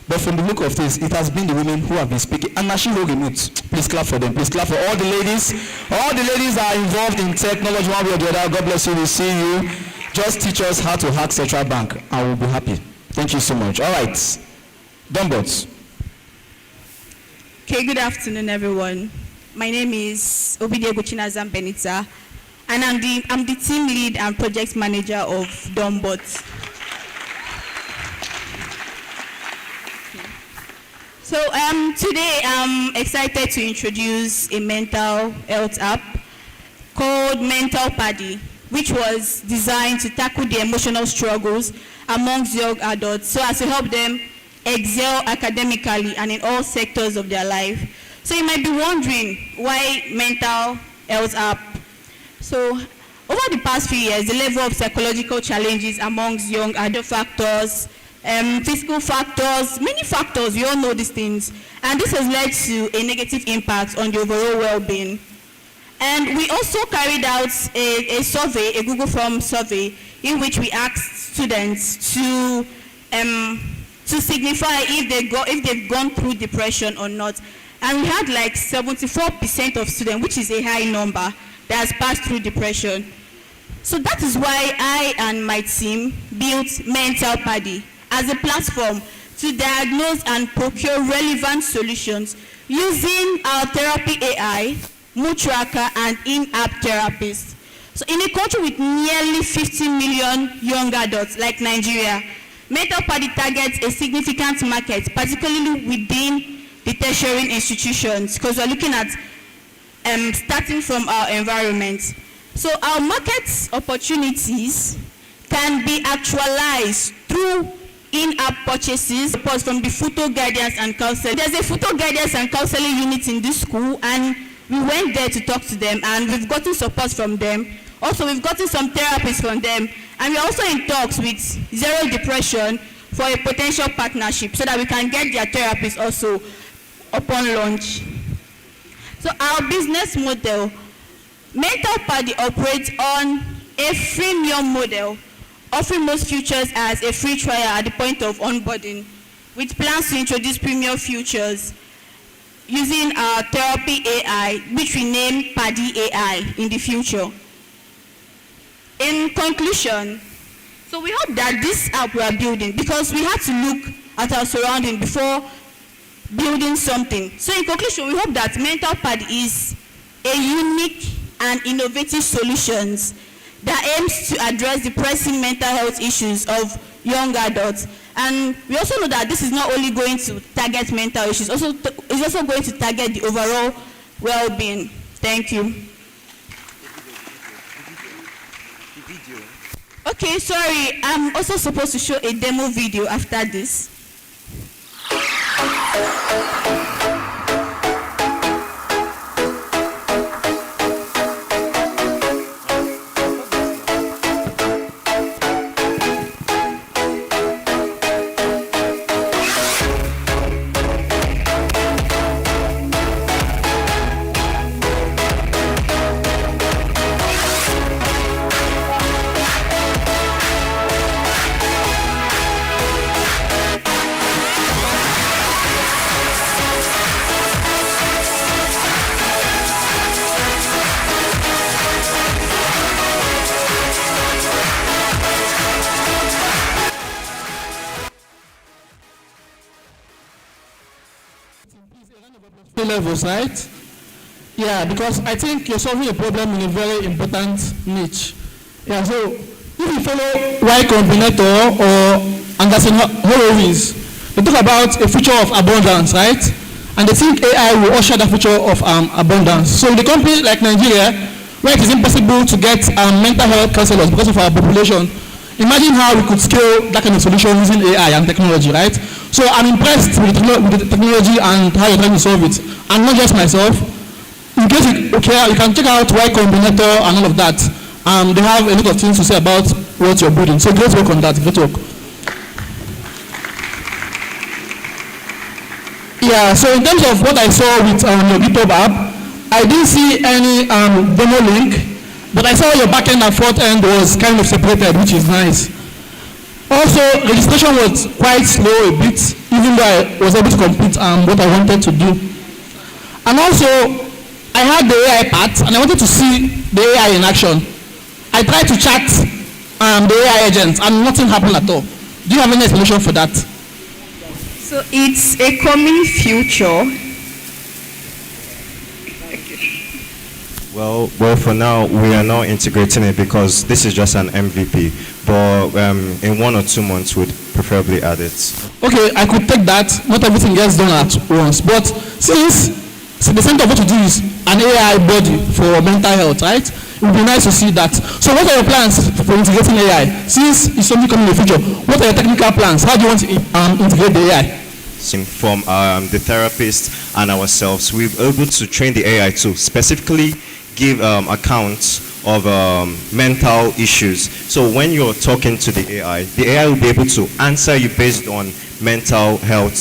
But from the look of things, it has been the women who have been speaking. And Nashi Hogemut, please clap for them. Please clap for all the ladies. All the ladies are involved in technology one way or the other. God bless you. We see you. Just teach us how to hack Central Bank. I will be happy. Thank you so much. All right. Dumbots. Okay, good afternoon, everyone. My name is Obidiego Chinazam Benita, and I'm the team lead and project manager of Dumbot. So today I'm excited to introduce a mental health app called Mental Paddy, which was designed to tackle the emotional struggles amongst young adults so as to help them excel academically and in all sectors of their life. So you might be wondering why mental health app. So over the past few years, the level of psychological challenges amongst young adult factors, physical factors, many factors, we all know these things, and this has led to a negative impact on the overall well-being. And we also carried out a survey, a Google Form survey, in which we asked students to signify if they've gone through depression or not. And we had like 74% of students, which is a high number, that has passed through depression. So that is why I and my team built Mental Paddy as a platform to diagnose and procure relevant solutions using our therapy AI, mood tracker, and in-app therapists. So in a country with nearly 50 million young adults like Nigeria, Mental Paddy targets a significant market, particularly within the tertiary institutions, because we're looking at starting from our environment. So our market opportunities can be actualized through in-app purchases from the Futo guidance and counseling. There's a Futo guidance and counseling unit in this school, and we went there to talk to them, and we've gotten support from them. Also, we've gotten some therapies from them, and we're also in talks with Zero Depression for a potential partnership so that we can get their therapies also upon launch. So our business model, Mental Paddy operates on a freemium model, offering most features as a free trial at the point of onboarding, with plans to introduce premium features using our therapy AI, which we name Paddy AI in the future. In conclusion, so we hope that this app we are building, because we had to look at our surrounding before building something. So in conclusion, we hope that Mental Paddy is a unique and innovative solutions that aims to address the pressing mental health issues of young adults. And we also know that this is not only going to target mental issues, it's also going to target the overall well-being. Thank you. Okay, sorry, I'm also supposed to show a demo video after this. Levels, right? Yeah, because I think you're solving a problem in a very important niche. Yeah, so if you follow Y Combinator or Anderson Horowitz, they talk about a future of abundance, right? And they think AI will usher the future of abundance. So in a country like Nigeria, where it is impossible to get mental health counselors because of our population, imagine how we could scale that kind of solution using AI and technology, right? So I'm impressed with the technology and how you're trying to solve it. And not just myself. In case you can check out Y Combinator and all of that. They have a lot of things to say about what you're building. So great work on that. Great work. Yeah, so in terms of what I saw with your GitHub app, I didn't see any demo link, but I saw your back end and front end was kind of separated, which is nice. Also, registration was quite slow a bit, even though I was able to complete what I wanted to do. And also, I had the AI part, and I wanted to see the AI in action. I tried to chat the AI agent, and nothing happened at all. Do you have any explanation for that? So it's a coming future. Well, for now, we are now integrating it because this is just an MVP. But in 1 or 2 months, we'd preferably add it. Okay, I could take that. Not everything gets done at once. But since the center of what to do is an AI body for mental health, right? It would be nice to see that. So what are your plans for integrating AI? Since it's something coming in the future, what are your technical plans? How do you want to integrate the AI? From the therapist and ourselves, we're able to train the AI to specifically give accounts of mental issues. So when you're talking to the AI will be able to answer you based on mental health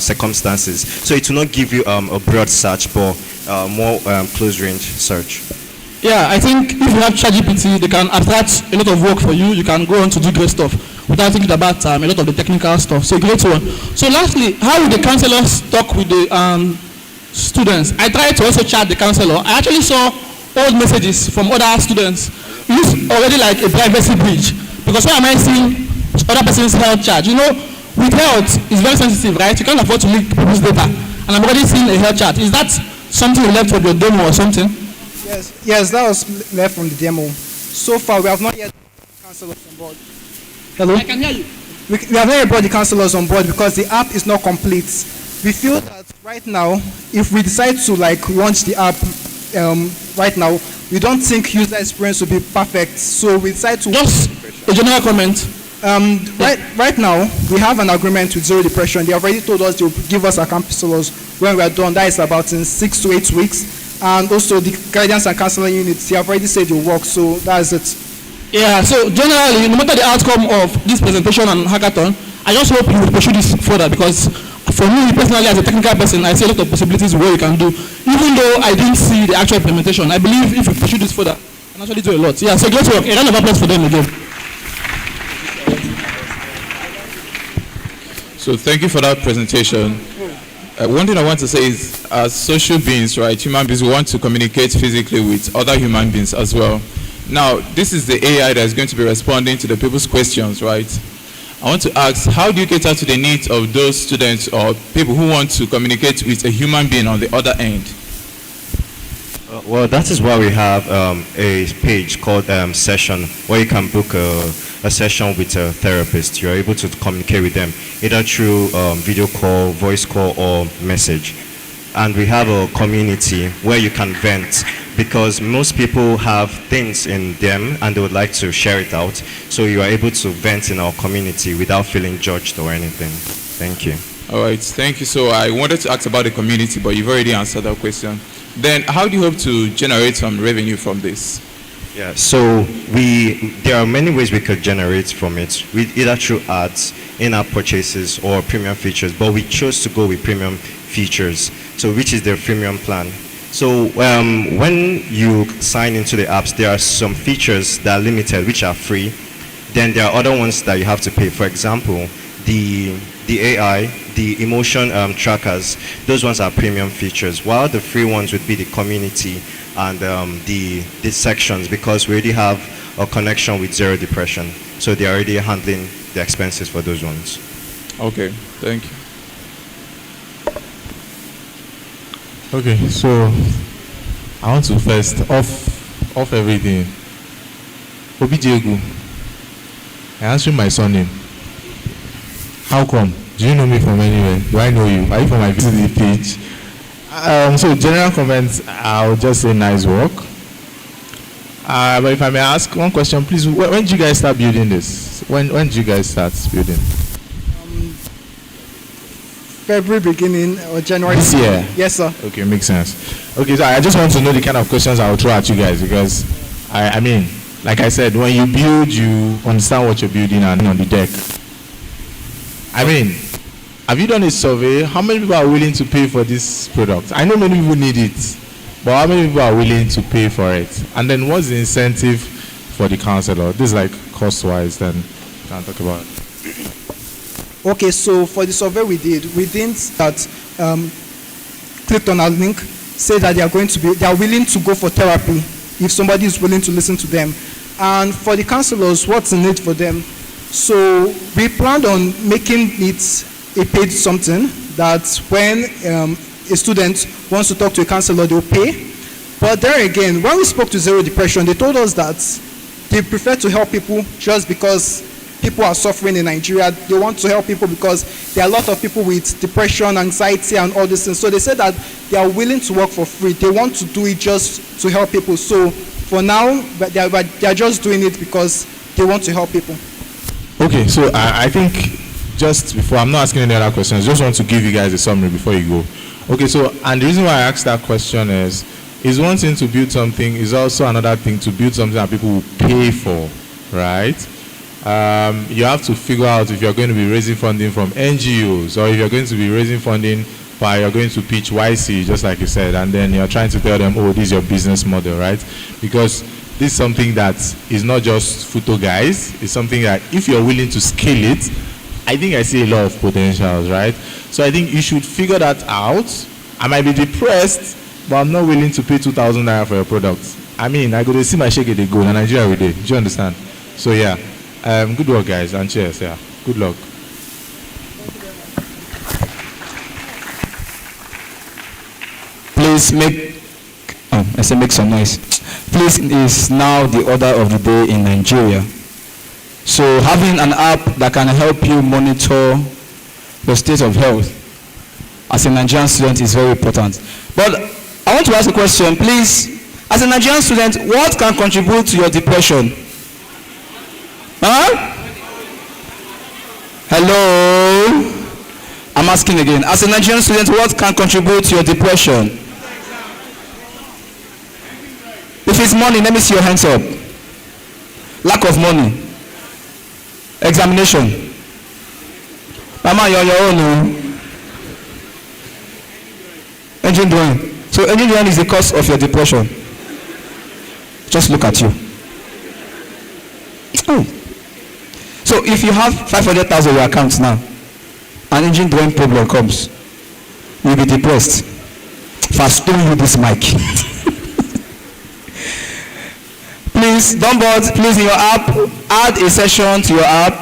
circumstances. So it will not give you a broad search, but more close range search. Yeah, I think if you have ChatGPT, they can abstract a lot of work for you. You can go on to do great stuff without thinking about a lot of the technical stuff. So great one. So lastly, how will the counselors talk with the students? I tried to also chat the counselor. I actually saw old messages from other students. It's already like a privacy breach. Because why am I seeing other person's health chart? You know, with health, it's very sensitive, right? You can't afford to leak people's data. And I'm already seeing a health chart. Is that something you left for your demo or something? Yes, that was left from the demo. So far, we have not yet counselors on board. Hello? I can hear you. We have not yet brought the counselors on board because the app is not complete. We feel that right now, if we decide to launch the app right now, we don't think user experience will be perfect. So we decide to just a general comment. Right now, we have an agreement with Zero Depression. They have already told us they will give us our counselors when we are done. That is about in 6 to 8 weeks. And also the guidance and counseling units, they have already said it will work. So that's it. Yeah, so generally, no matter the outcome of this presentation and hackathon, I just hope you will pursue this further because for me personally as a technical person, I see a lot of possibilities where you can do. Even though I didn't see the actual implementation, I believe if you pursue this further, you can actually do a lot. Yeah, so great work. A round of applause for them again. So thank you for that presentation. One thing I want to say is, as social beings, right, human beings, we want to communicate physically with other human beings as well. Now, this is the AI that is going to be responding to the people's questions, right? I want to ask, how do you cater to the needs of those students or people who want to communicate with a human being on the other end? Well, that is why we have a page called Session, where you can book a session with a therapist. You're able to communicate with them either through video call, voice call, or message. And we have a community where you can vent because most people have things in them and they would like to share it out. So you are able to vent in our community without feeling judged or anything. Thank you. All right, thank you. So I wanted to ask about the community, but you've already answered that question. Then how do you hope to generate some revenue from this? Yeah, so there are many ways we could generate from it, either through ads, in-app purchases, or premium features, but we chose to go with premium features, so which is their freemium plan. So when you sign into the apps, there are some features that are limited, which are free. Then there are other ones that you have to pay. For example, the AI, the emotion trackers, those ones are premium features, while the free ones would be the community and the sections, because we already have a connection with Zero Depression. So they're already handling the expenses for those ones. Okay, thank you. Okay, so I want to first off everything. Obidiegu, I answered my surname. How come? Do you know me from anywhere? Do I know you? Are you from my visiting page? So general comments, I'll just say nice work. But if I may ask one question, please, when did you guys start building this? When did you guys start building? February beginning or January. This year? Yes, sir. Okay, makes sense. Okay, so I just want to know the kind of questions I will throw at you guys because, I mean, like I said, when you build, you understand what you're building and on the deck. I mean, have you done a survey? How many people are willing to pay for this product? I know many people need it, But how many people are willing to pay for it? And then what's the incentive for the counselor? This is like cost-wise, then can't talk about it. Okay, so for the survey we didn't that clicked on our link, say that they are willing to go for therapy if somebody is willing to listen to them. And for the counselors, what's in it for them? So we planned on making it a paid something that when a student wants to talk to a counselor, they'll pay. But there again, when we spoke to Zero Depression, they told us that they prefer to help people just because people are suffering in Nigeria. They want to help people because there are a lot of people with depression, anxiety, and all these things. So they said that they are willing to work for free. They want to do it just to help people. So for now, they are just doing it because they want to help people. Okay, so I think just before, I'm not asking any other questions, just want to give you guys a summary before you go. Okay, so, and the reason why I asked that question is one thing to build something, is also another thing to build something that people will pay for, right? You have to figure out if you're going to be raising funding from NGOs, or if you're going to be raising funding by, you're going to pitch YC, just like you said, and then you're trying to tell them, oh, this is your business model, right? Because this is something that is not just Futo guys, it's something that if you're willing to scale it, I think I see a lot of potentials, right? So I think you should figure that out. I might be depressed, but I'm not willing to pay 2,000 naira for your product. I mean, I go to see my shake they go, and Nigeria every day. Do you understand? So yeah, good work, guys, and cheers. Yeah, good luck. Please make some noise. Please is now the order of the day in Nigeria. So having an app that can help you monitor your state of health as a Nigerian student is very important. But I want to ask a question, please. As a Nigerian student, what can contribute to your depression? Huh? Hello? I'm asking again. As a Nigerian student, what can contribute to your depression? If it's money, let me see your hands up. Lack of money. Examination. Mama, you're on your own. Engine drawing. So engine drawing is the cause of your depression. Just look at you. Oh. So if you have 500,000 in your account now, an engine drawing problem comes, you'll be depressed. Fast you this mic. Please, don't bother, please in your app, add a session to your app.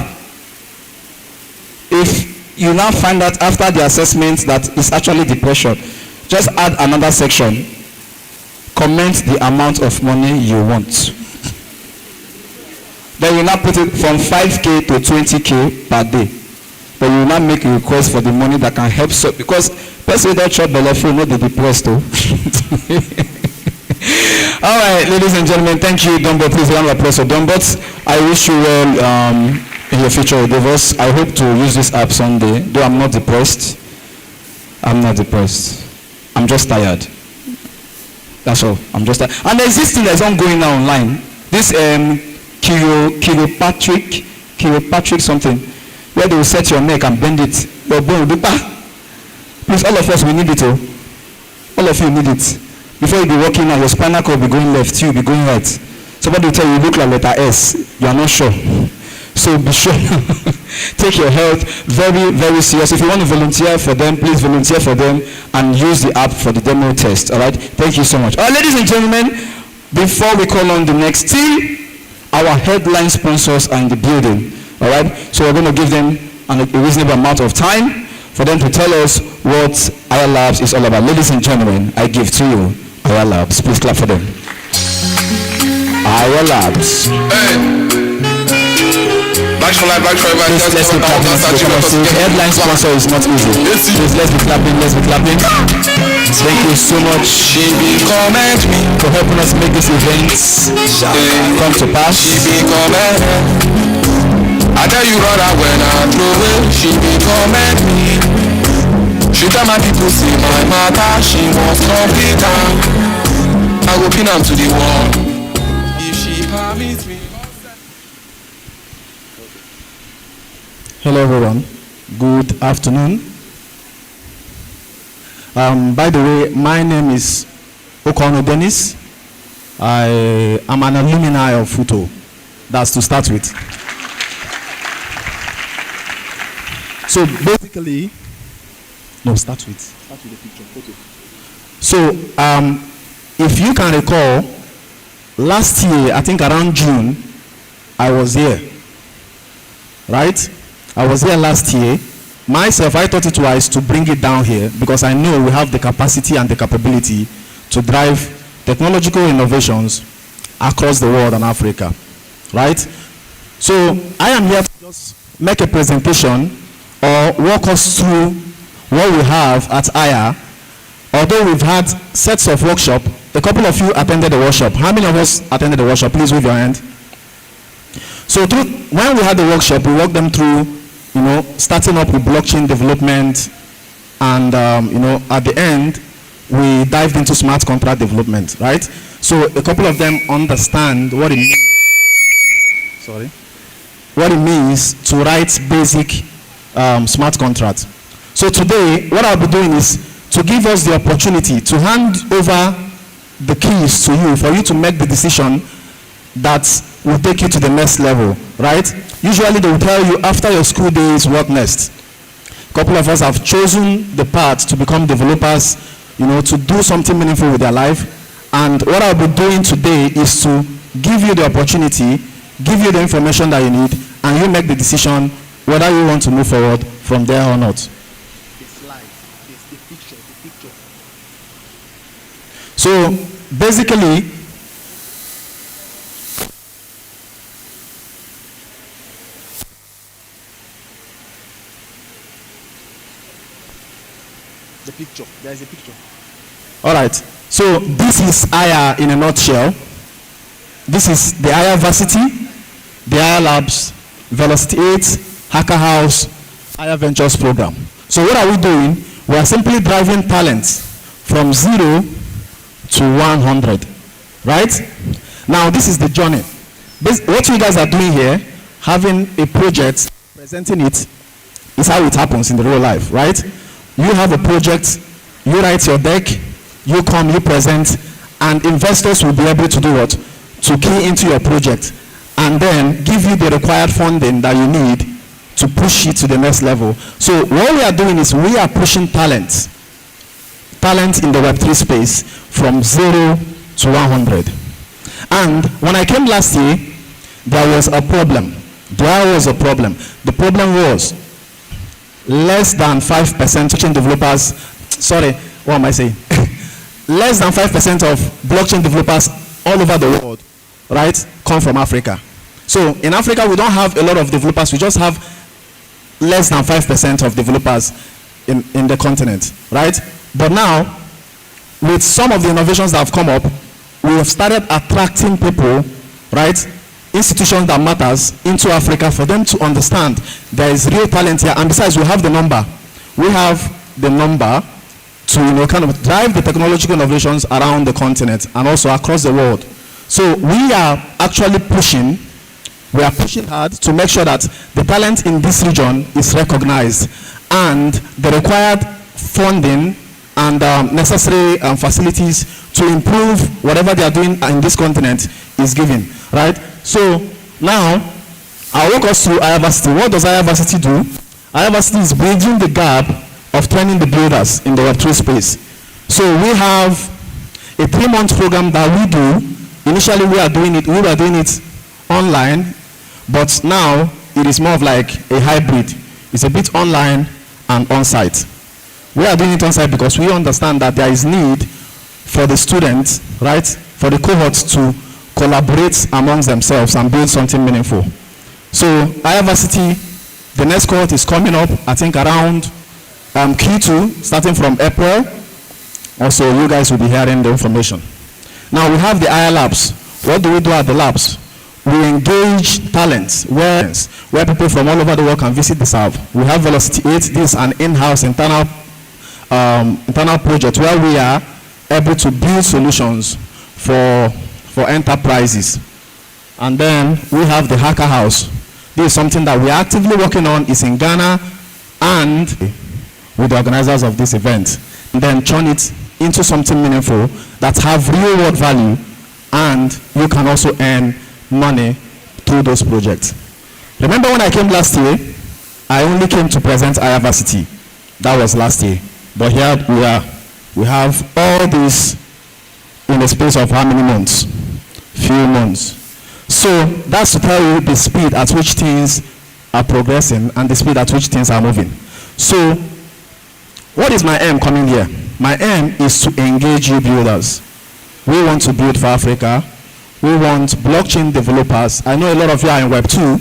If you now find out after the assessment that it's actually depression, just add another section. Comment the amount of money you want. Then you now put it from 5K to 20K per day. Then you now make a request for the money that can help, so because person that chop belle full not be depressed though. All right, ladies and gentlemen, thank you, Dumbo. Please round of applause for Dumbo. I wish you well in your future endeavors. I hope to use this app someday. Though I'm not depressed. I'm not depressed. I'm just tired. That's all. I'm just tired. And there's this thing that's ongoing now online. This chiropractic something, where they will set your neck and bend it. Your bone will be Please, all of us, we need it. Oh. All of you need it. Before you be walking now, your spinal cord will be going left, you will be going right. Somebody will tell you look like letter S. You are not sure. So be sure. Take your health very, very serious. If you want to volunteer for them, please volunteer for them and use the app for the demo test. All right? Thank you so much. All right, ladies and gentlemen, before we call on the next team, our headline sponsors are in the building. All right? So we're going to give them a reasonable amount of time for them to tell us what Aya Labs is all about. Ladies and gentlemen, I give to you Aya Labs. Please clap for them. Aya Labs. Back for life, back forever. Please, let's be clapping. The headline sponsor is not easy. Please, let's be clapping. Thank you so much for helping us make this event come to pass. I tell you brother, when I throw it, she be comment me. She tell my people see my matter, she wants complete time. I go pin am to the wall if she permits me. Hello everyone, good afternoon. By the way, my name is Okono Dennis. I am an alumni of Futo. That's to start with. So basically, no, start with the picture. Okay. So if you can recall, last year, I think around June, I was here. Right? I was here last year. Myself, I thought it wise to bring it down here because I know we have the capacity and the capability to drive technological innovations across the world and Africa. Right? So I am here to just make a presentation or walk us through what we have at IRE. Although we've had sets of workshop, a couple of you attended the workshop. How many of us attended the workshop? Please wave your hand. So when we had the workshop, we walked them through, starting up with blockchain development, and at the end, we dived into smart contract development, right? So a couple of them understand what it means. Sorry. What it means to write basic smart contracts. So today, what I'll be doing is to give us the opportunity to hand over the keys to you for you to make the decision that will take you to the next level, right? Usually they will tell you after your school days what next. A couple of us have chosen the path to become developers, to do something meaningful with their life. And what I'll be doing today is to give you the opportunity, give you the information that you need, and you make the decision whether you want to move forward from there or not. So basically, the picture. There is a picture. All right. So this is IRE in a nutshell. This is the IRE Varsity, the IRE Labs, Velocity 8, Hacker House, IRE Ventures program. So what are we doing? We are simply driving talents from 0 to 100, right? Now this is the journey. What you guys are doing here, having a project, presenting it, is how it happens in the real life, right? You have a project, you write your deck, you come, you present, and investors will be able to do what? To key into your project and then give you the required funding that you need to push it to the next level. So what we are doing is we are pushing talent in the Web3 space from 0 to 100. And when I came last year, there was a problem. The problem was less than 5% blockchain developers, less than 5% of blockchain developers all over the world, right, come from Africa. So in Africa, we don't have a lot of developers. We just have less than 5% of developers in the continent, right? But now, with some of the innovations that have come up, we have started attracting people, right, institutions that matters into Africa for them to understand there is real talent here. And besides, we have the number. We have the number to kind of drive the technological innovations around the continent and also across the world. So we are actually pushing hard to make sure that the talent in this region is recognized and the required funding and necessary facilities to improve whatever they are doing in this continent is given, right? So now, I'll walk us through IRE Varsity. What does IRE Varsity do? IRE Varsity is bridging the gap of training the builders in the Web3 space. So we have a 3-month program that we do. Initially, we were doing it online, but now it is more of like a hybrid. It's a bit online and on-site. We are doing it on-site because we understand that there is need for the students, right, for the cohorts to collaborate amongst themselves and build something meaningful. So IRE Varsity, the next cohort is coming up, I think around Q2, starting from April. Also, you guys will be hearing the information. Now we have the IRE Labs. What do we do at the labs? We engage talents where people from all over the world can visit the lab. We have Velocity 8. This is an in-house internal project where we are able to build solutions for enterprises. And then we have the Hacker House. This is something that we are actively working on. It's in Ghana and with the organizers of this event. And then turn it into something meaningful that have real world value, and you can also earn money through those projects. Remember when I came last year, I only came to present IAversity. That was last year. But here we are. We have all this in the space of how many months? Few months. So that's to tell you the speed at which things are progressing and the speed at which things are moving. So what is my aim coming here? My aim is to engage you builders. We want to build for Africa. We want blockchain developers. I know a lot of you are in Web 2,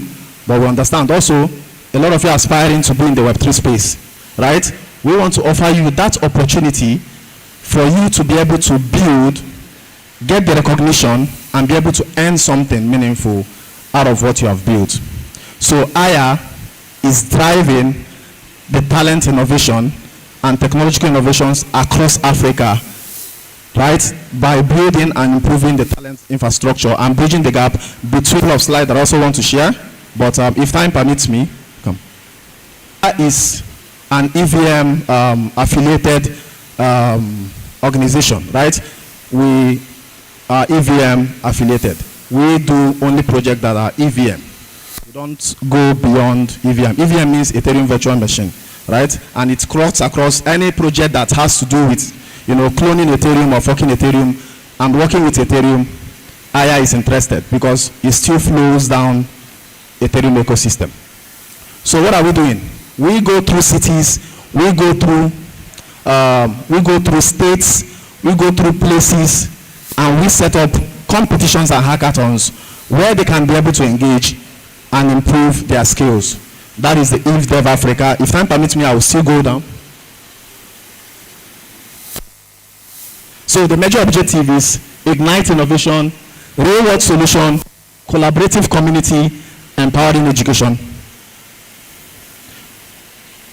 but we understand also a lot of you are aspiring to be in the Web 3 space, right? We want to offer you that opportunity for you to be able to build, get the recognition, and be able to earn something meaningful out of what you have built. So AYA is driving the talent innovation and technological innovations across Africa, right? By building and improving the talent infrastructure and bridging the gap between of slides that I also want to share. But if time permits me, come. That is an EVM affiliated organization, right? We are EVM affiliated. We do only projects that are EVM. We don't go beyond EVM. EVM means Ethereum virtual machine, right? And it crosses across any project that has to do with, you know, cloning Ethereum or forking Ethereum and working with Ethereum. AYA is interested because it still flows down Ethereum ecosystem. So what are we doing? We go through cities, we go through states, we go through places, and we set up competitions and hackathons where they can be able to engage and improve their skills. That is the If Dev Africa. If time permits me, I will still go down. So the major objective is ignite innovation, real world solution, collaborative community, empowering education.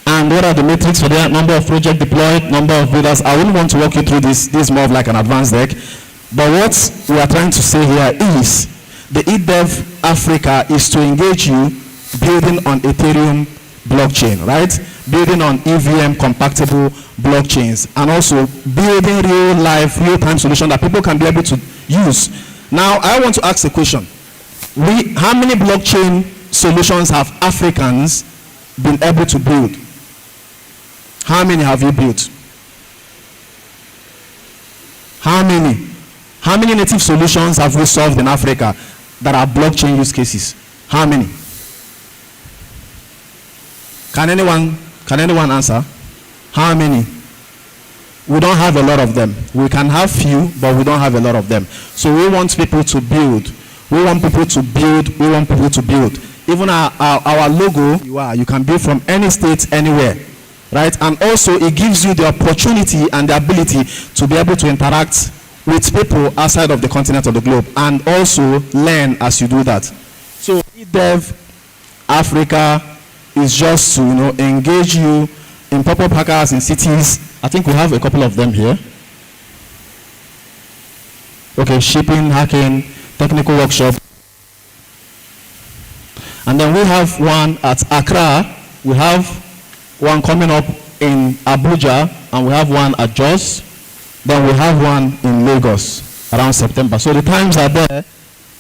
And what are the metrics for that? Number of projects deployed, number of builders. I wouldn't want to walk you through this. This is more of like an advanced deck. But what we are trying to say here is the eDev Africa is to engage you building on Ethereum blockchain, right? Building on EVM compatible blockchains, and also building real life, real-time solution that people can be able to use. Now, I want to ask a question. How many blockchain solutions have Africans been able to build? How many have you built? How many? How many native solutions have we solved in Africa that are blockchain use cases? How many? Can anyone answer? How many? We don't have a lot of them. We can have few, but we don't have a lot of them. So we want people to build. We want people to build. We want people to build. Even our logo, you can build from any state, anywhere, right? And also it gives you the opportunity and the ability to be able to interact with people outside of the continent of the globe, and also learn as you do that. So eDev Africa is just to, you know, engage you in pop-up hackers in cities. I think we have a couple of them here. Okay, shipping, hacking, technical workshop. And then we have one at Accra. We have one coming up in Abuja, and we have one at Jos. Then we have one in Lagos around September. So the times are there.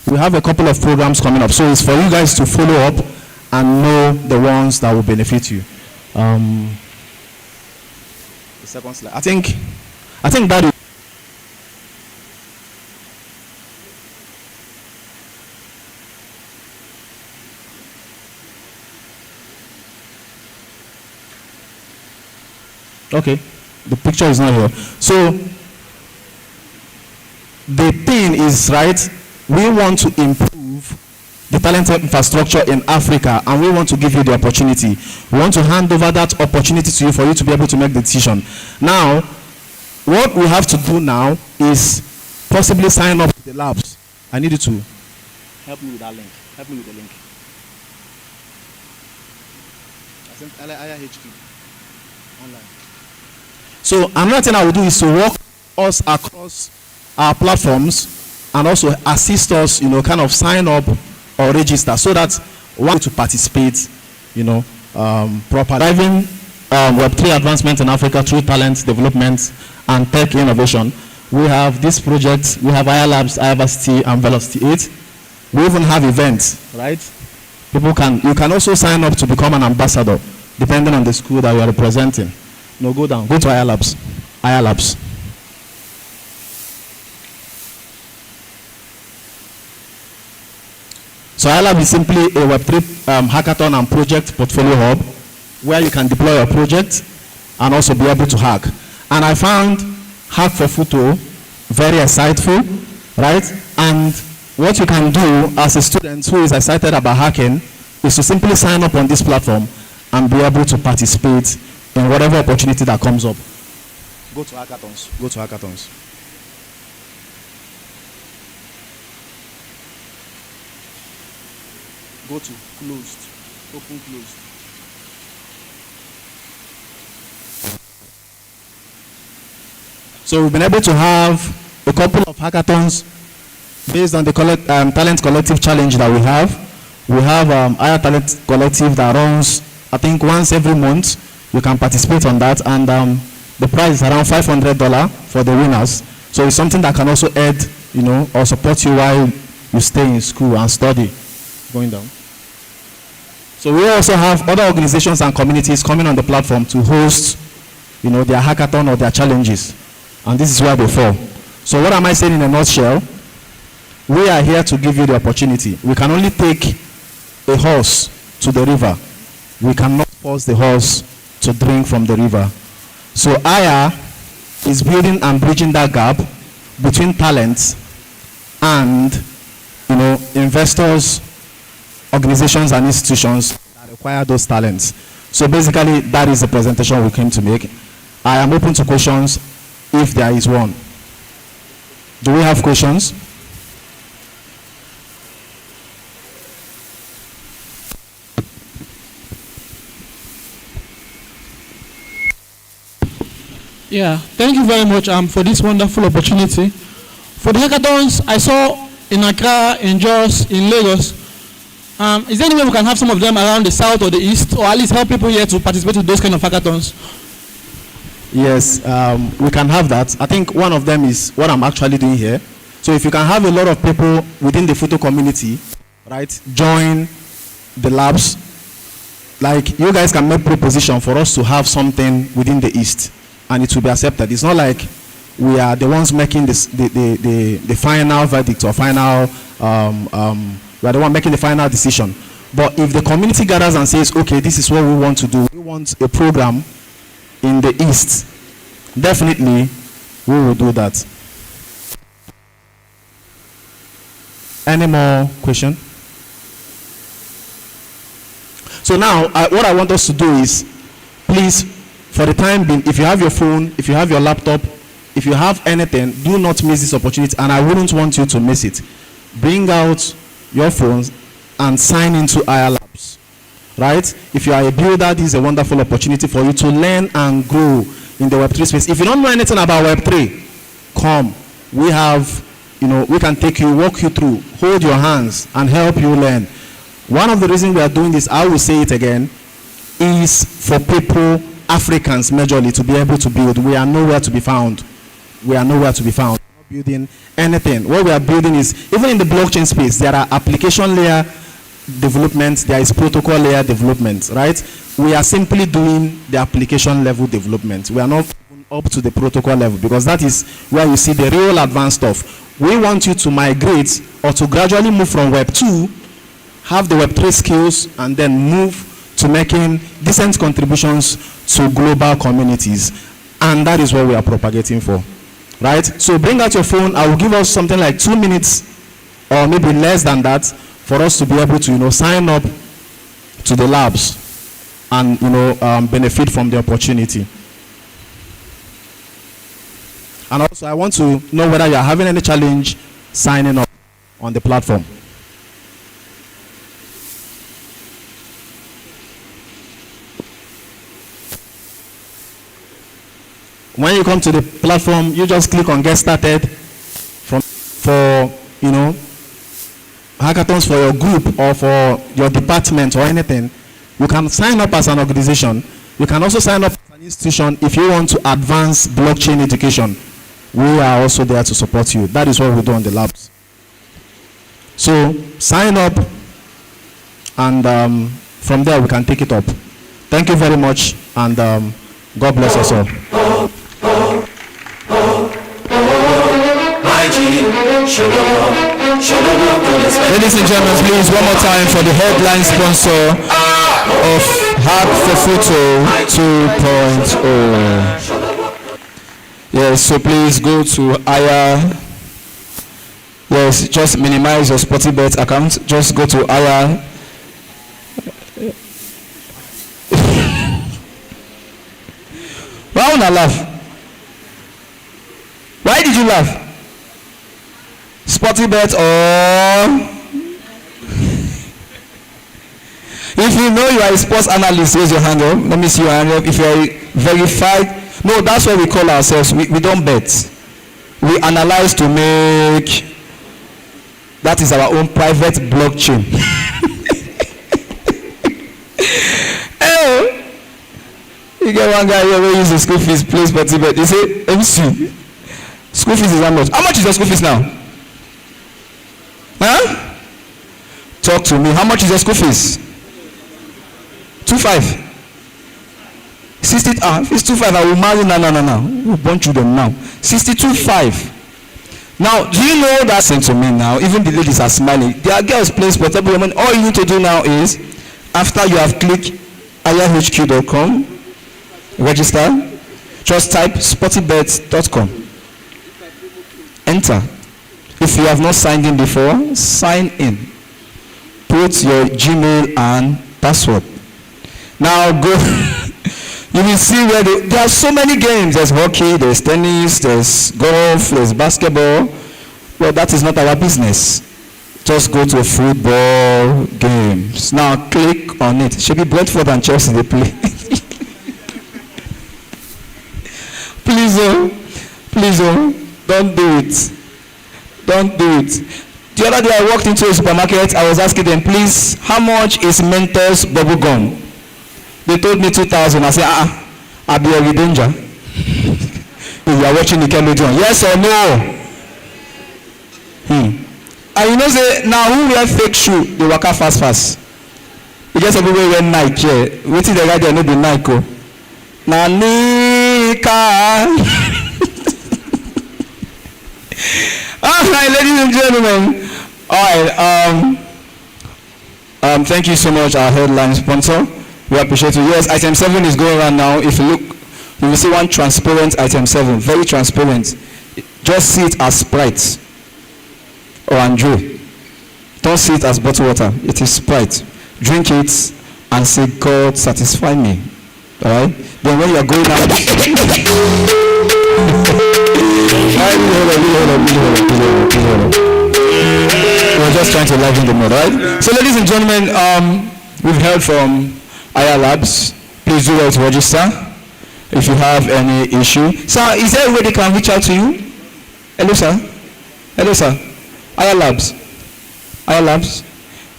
We have a couple of programs coming up. So it's for you guys to follow up and know the ones that will benefit you. The second slide. I think that is. Okay, the picture is not here. So the thing is, right, we want to improve the talent infrastructure in Africa, and we want to give you the opportunity. We want to hand over that opportunity to you for you to be able to make the decision. Now, what we have to do now is possibly sign up to the labs. I need you to help me with that link. Help me with the link. I sent IHQ online. So another thing I will do is to walk us across our platforms and also assist us, you know, kind of sign up or register so that one to participate, you know, properly. Driving Web3 advancement in Africa through talent development and tech innovation. We have this project, we have IR Labs, iVersity, and Velocity 8. We even have events, right? You can also sign up to become an ambassador, depending on the school that you are representing. No, go down, go to IR Labs. IR Labs. So iLab is simply a Web3 hackathon and project portfolio hub where you can deploy your project and also be able to hack. And I found Hack for Futo very insightful, right? And what you can do as a student who is excited about hacking is to simply sign up on this platform and be able to participate in whatever opportunity that comes up. Go to hackathons. Go to hackathons. Go to closed. Open closed. So we've been able to have a couple of hackathons based on the Talent Collective Challenge that we have. We have our Talent Collective that runs, I think, once every month. You can participate on that, and the price is around $500 for the winners. So it's something that can also aid, or support you while you stay in school and study. Going down. So we also have other organizations and communities coming on the platform to host, their hackathon or their challenges. And this is where they fall. So what am I saying in a nutshell? We are here to give you the opportunity. We can only take a horse to the river. We cannot force the horse to drink from the river. So IR is building and bridging that gap between talents and, investors, organizations and institutions that require those talents. So basically, that is the presentation we came to make. I am open to questions if there is one. Do we have questions? Yeah, thank you very much for this wonderful opportunity. For the hackathons, I saw in Accra, in Jos, in Lagos. Is there any way we can have some of them around the south or the east, or at least help people here to participate in those kind of hackathons? Yes, we can have that. I think one of them is what I'm actually doing here. So if you can have a lot of people within the Futo community, right, join the labs, like you guys can make proposition for us to have something within the east, and it will be accepted. It's not like we are the ones making this, the final verdict or final, we are the one making the final decision. But if the community gathers and says, okay, this is what we want to do, we want a program in the east, definitely we will do that. Any more question? So now what I want us to do is, please, for the time being, if you have your phone, if you have your laptop, if you have anything, do not miss this opportunity, and I wouldn't want you to miss it. Bring out your phones and sign into IR Labs, right? If you are a builder, this is a wonderful opportunity for you to learn and grow in the Web3 space. If you don't know anything about Web3, come. We have, we can take you, walk you through, hold your hands and help you learn. One of the reasons we are doing this, I will say it again, is for people, Africans majorly, to be able to build. We are nowhere to be found. We are nowhere to be found. We're not building anything. What we are building is, even in the blockchain space, there are application layer development, there is protocol layer development, right? We are simply doing the application level development. We are not up to the protocol level, because that is where you see the real advanced stuff. We want you to migrate or to gradually move from Web 2, have the Web 3 skills, and then move to making decent contributions to global communities. And that is what we are propagating for, right? So bring out your phone. I will give us something like 2 minutes or maybe less than that for us to be able to, sign up to the labs and, benefit from the opportunity. And also, I want to know whether you are having any challenge signing up on the platform. When you come to the platform, you just click on Get Started for hackathons for your group or for your department or anything. You can sign up as an organization. You can also sign up as an institution, if you want to advance blockchain education, we are also there to support you. That is what we do on the labs. So sign up, and from there we can take it up. Thank you very much, and God bless us all. Ladies and gentlemen, please, one more time for the headline sponsor of Hack for Futo 2.0. Yes, so please go to Aya. Yes, just minimize your Sportybet account. Just go to Aya. Why would I laugh? Why did you laugh? Sportybet or if you know you are a sports analyst, raise your hand up. Let me see your hand up. If you are verified, no, that's what we call ourselves. We don't bet. We analyze to make. That is our own private blockchain. Hey, you get one guy here who uses school fees, plays Sportybet. He say, MC, school fees is how much? How much is your school fees now? Huh? Talk to me. How much is your school fees? 2.5. 60. If it's 2.5, I will marry now. We'll born children now. 62.5. Now, do you know that? Sent to me now. Even the ladies are smiling. There are girls playing Sportable women. All you need to do now is, after you have clicked ayahq.com, register, just type sportybet.com. Enter. If you have not signed in before, sign in. Put your Gmail and password. Now go. You will see where there are so many games. There's hockey, there's tennis, there's golf, there's basketball. Well, that is not our business. Just go to football games. Now click on it. Should be Brentford and Chelsea they play. Please, don't do it. Don't do it. The other day I walked into a supermarket. I was asking them, please, how much is Mentos bubble gum? They told me 2,000. I said, I'll be in danger. You are watching Nickelodeon. Yes or no? And you know, say, now who wear fake shoe? They walk out fast. You just everywhere wear Nike. Wait till the guy there no be Nike. Now Nika. All right, ladies and gentlemen. All right. Thank you so much, our headline sponsor. We appreciate you. Yes, item 7 is going around now. If you look, you will see one transparent item 7, very transparent. Just see it as Sprite or Andrew. Don't see it as bottled water. It is Sprite. Drink it and say, God, satisfy me. All right. Then when you are going out. We're just trying to liven the mood, right? So, ladies and gentlemen, we've heard from Aya Labs. Please do well to register if you have any issue. Sir, is there a way they can reach out to you? Hello, sir. Hello, sir. Aya Labs. Aya Labs.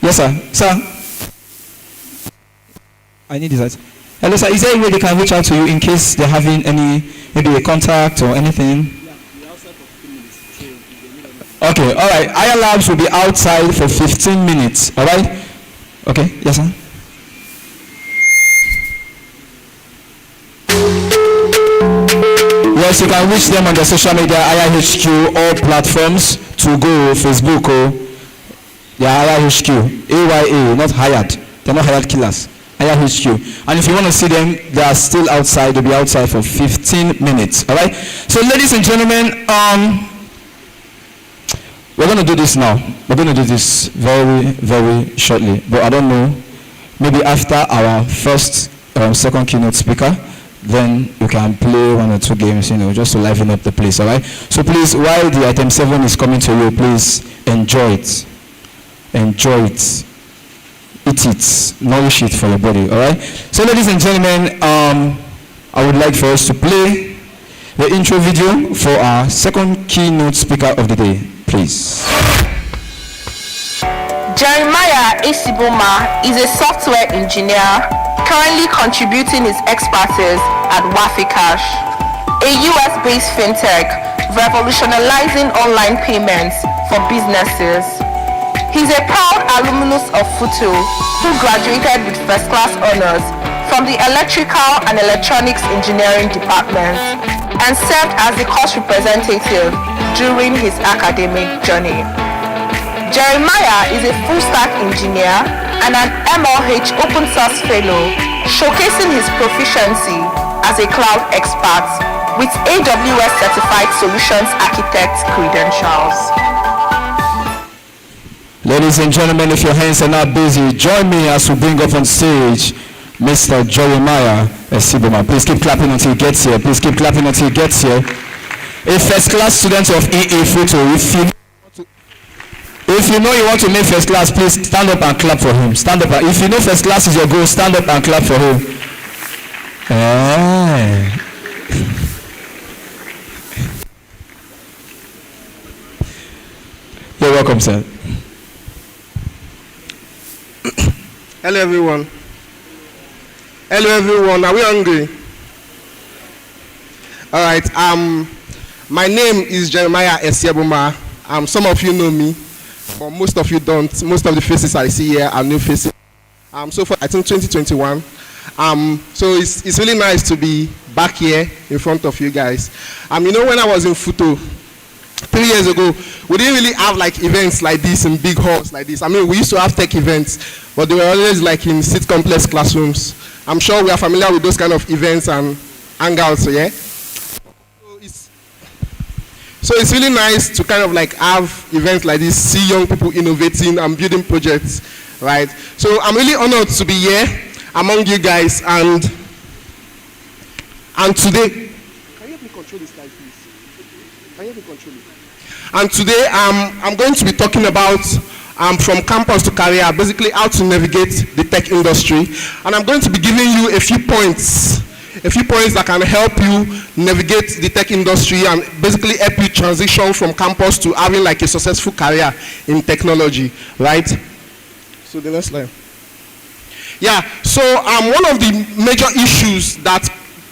Yes, sir. Sir. I need this. Hello, sir. Is there a way they can reach out to you in case they're having any, maybe a contact or anything? Okay, all right. Aya Labs will be outside for 15 minutes. All right? Okay, yes, sir. Yes, you can reach them on the social media, IIHQ, all platforms, to go, Facebook, yeah, IIHQ, AYA, not hired. They're not hired killers. IIHQ. And if you want to see them, they are still outside. They'll be outside for 15 minutes. All right? So, ladies and gentlemen, we're going to do this now. We're going to do this very, very shortly. But I don't know. Maybe after our first, second keynote speaker, then you can play 1 or 2 games, just to liven up the place, all right? So please, while the item 7 is coming to you, please enjoy it. Enjoy it. Eat it. Nourish it for your body, all right? So ladies and gentlemen, I would like for us to play the intro video for our second keynote speaker of the day, please. Jeremiah Isiboma is a software engineer currently contributing his expertise at Wafikash, a US-based fintech revolutionizing online payments for businesses. He's a proud alumnus of Futo who graduated with first-class honors from the Electrical and Electronics Engineering Department and served as the course representative during his academic journey. Jeremiah is a full-stack engineer and an MLH Open Source Fellow, showcasing his proficiency as a cloud expert with AWS Certified Solutions Architect credentials. Ladies and gentlemen, if your hands are not busy, join me as we bring up on stage Mr. Jeremiah Isiboma. Please keep clapping until he gets here. Please keep clapping until he gets here. A first-class student of EE Futo, if you know you want to make first class, please stand up and clap for him. Stand up. If you know first class is your goal, stand up and clap for him. You're welcome, sir. Hello, everyone. Hello, everyone. Are we hungry? All right. My name is Jeremiah Isiboma. Some of you know me, but most of you don't. Most of the faces I see here are new faces. So far, I think 2021. So it's really nice to be back here in front of you guys. You know, when I was in Futo 3 years ago, we didn't really have like events like this in big halls like this. I mean, we used to have tech events, but they were always like in seat complex classrooms. I'm sure we are familiar with those kind of events and hangouts, yeah? So it's really nice to kind of like have events like this, see young people innovating and building projects, right? So I'm really honored to be here among you guys, and today, can you help me control this slide, please? Can you help me control it? And today I'm going to be talking about from campus to career, basically how to navigate the tech industry, and I'm going to be giving you a few points that can help you navigate the tech industry and basically help you transition from campus to having like a successful career in technology, right? So the next slide. Yeah, so one of the major issues that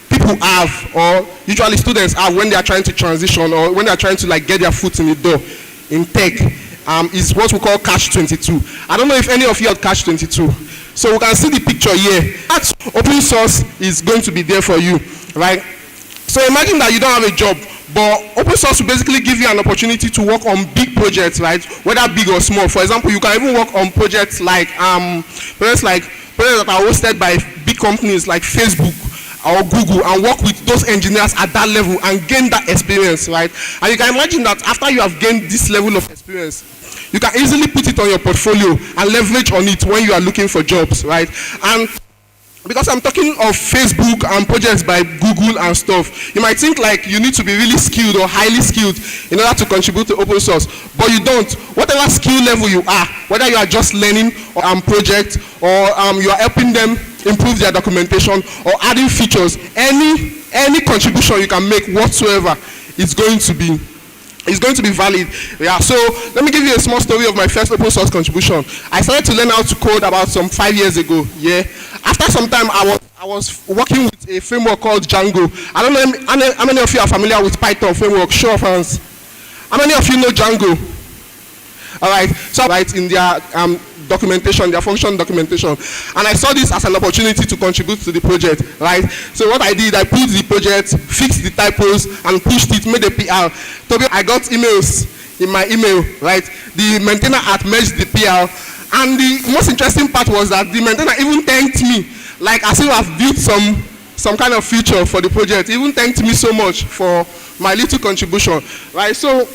people have, or usually students have when they are trying to transition or when they are trying to like get their foot in the door in tech, is what we call catch-22. I don't know if any of you have catch-22. So we can see the picture here. That open source is going to be there for you, right? So imagine that you don't have a job, but open source will basically give you an opportunity to work on big projects, right? Whether big or small. For example, you can even work on projects like projects that are hosted by big companies like Facebook or Google, and work with those engineers at that level and gain that experience, right? And you can imagine that after you have gained this level of experience, you can easily put it on your portfolio and leverage on it when you are looking for jobs, right? And because I'm talking of Facebook and projects by Google and stuff, you might think like you need to be really skilled or highly skilled in order to contribute to open source, but you don't. Whatever skill level you are, whether you are just learning or project, or you are helping them improve their documentation or adding features, any contribution you can make whatsoever is going to be valid. Yeah, so let me give you a small story of my first open source contribution. I started to learn how to code about some 5 years ago. Yeah, after some time I was working with a framework called Django. I don't know how many of you are familiar with Python framework. Show of hands. How many of you know Django? All right, so right in their documentation, their function documentation, and I saw this as an opportunity to contribute to the project, right? So what I did, I pulled the project, fixed the typos, and pushed it, made a PR. I got emails in my email, right? The maintainer had merged the PR, and the most interesting part was that the maintainer even thanked me, like as if I've built some kind of feature for the project. He even thanked me so much for my little contribution, right? So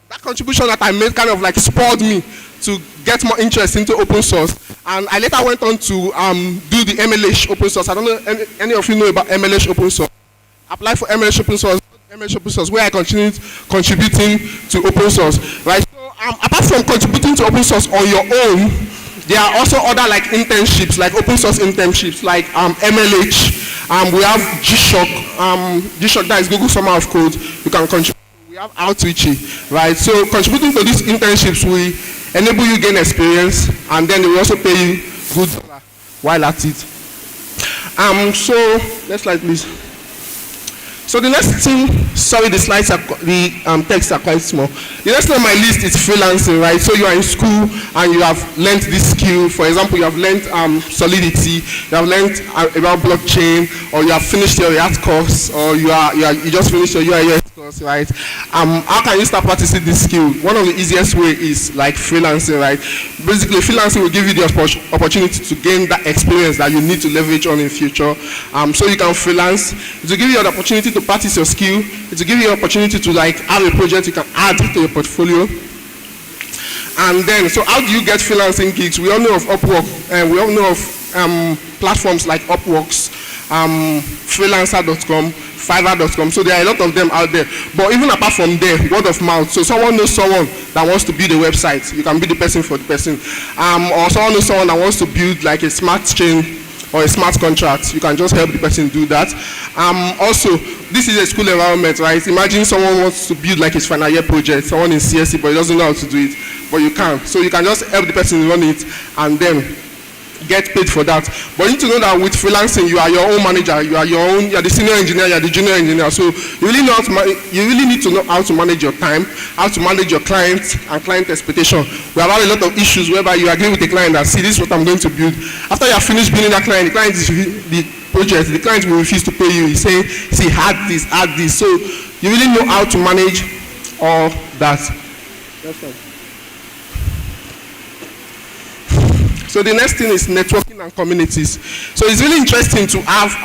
that contribution that I made kind of like spurred me to get more interest into open source, and I later went on to do the MLH open source. I don't know any of you know about MLH open source. Apply for MLH open source, where I continued contributing to open source, right? So apart from contributing to open source on your own, there are also other like internships, like open source internships, like MLH. We have G-Shock. G-Shock, that is Google Summer of Code. You can contribute. We have Outreachy, right? So contributing to these internships will enable you gain experience, and then they will also pay you good dollar while at it. So next slide, please. So the next thing, sorry, the slides are, the texts are quite small. The next thing on my list is freelancing, right? So you are in school and you have learned this skill. For example, you have learned Solidity, you have learned about blockchain, or you have finished your React course, or you just finished your UI course, right? How can you start practicing this skill? One of the easiest way is like freelancing, right? Basically, freelancing will give you the opportunity to gain that experience that you need to leverage on in future. So you can freelance. It will give you the opportunity to practice your skill. It will give you the opportunity to like have a project you can add to your portfolio. And then, so how do you get freelancing gigs? We all know of Upwork, and we all know of platforms like Upworks, freelancer.com, fiverr.com. So there are a lot of them out there. But even apart from there, word of mouth. So someone knows someone that wants to build a website. You can be the person for the person. Or someone knows someone that wants to build like a smart chain or a smart contract. You can just help the person do that. Also, this is a school environment, right? Imagine someone wants to build like his final year project, someone in CSC, but he doesn't know how to do it, but you can. So you can just help the person run it and then get paid for that. But you need to know that with freelancing, you are your own manager, you are the senior engineer, you are the junior engineer. So you really need to know how to manage your time, how to manage your clients and client expectation. We have had a lot of issues whereby you agree with the client that, see, this is what I'm going to build. After you have finished building that client, the client is the project, the client will refuse to pay you. He's saying, see, add this. So you really know how to manage all that. That's fine. So the next thing is networking and communities. So it's really interesting to have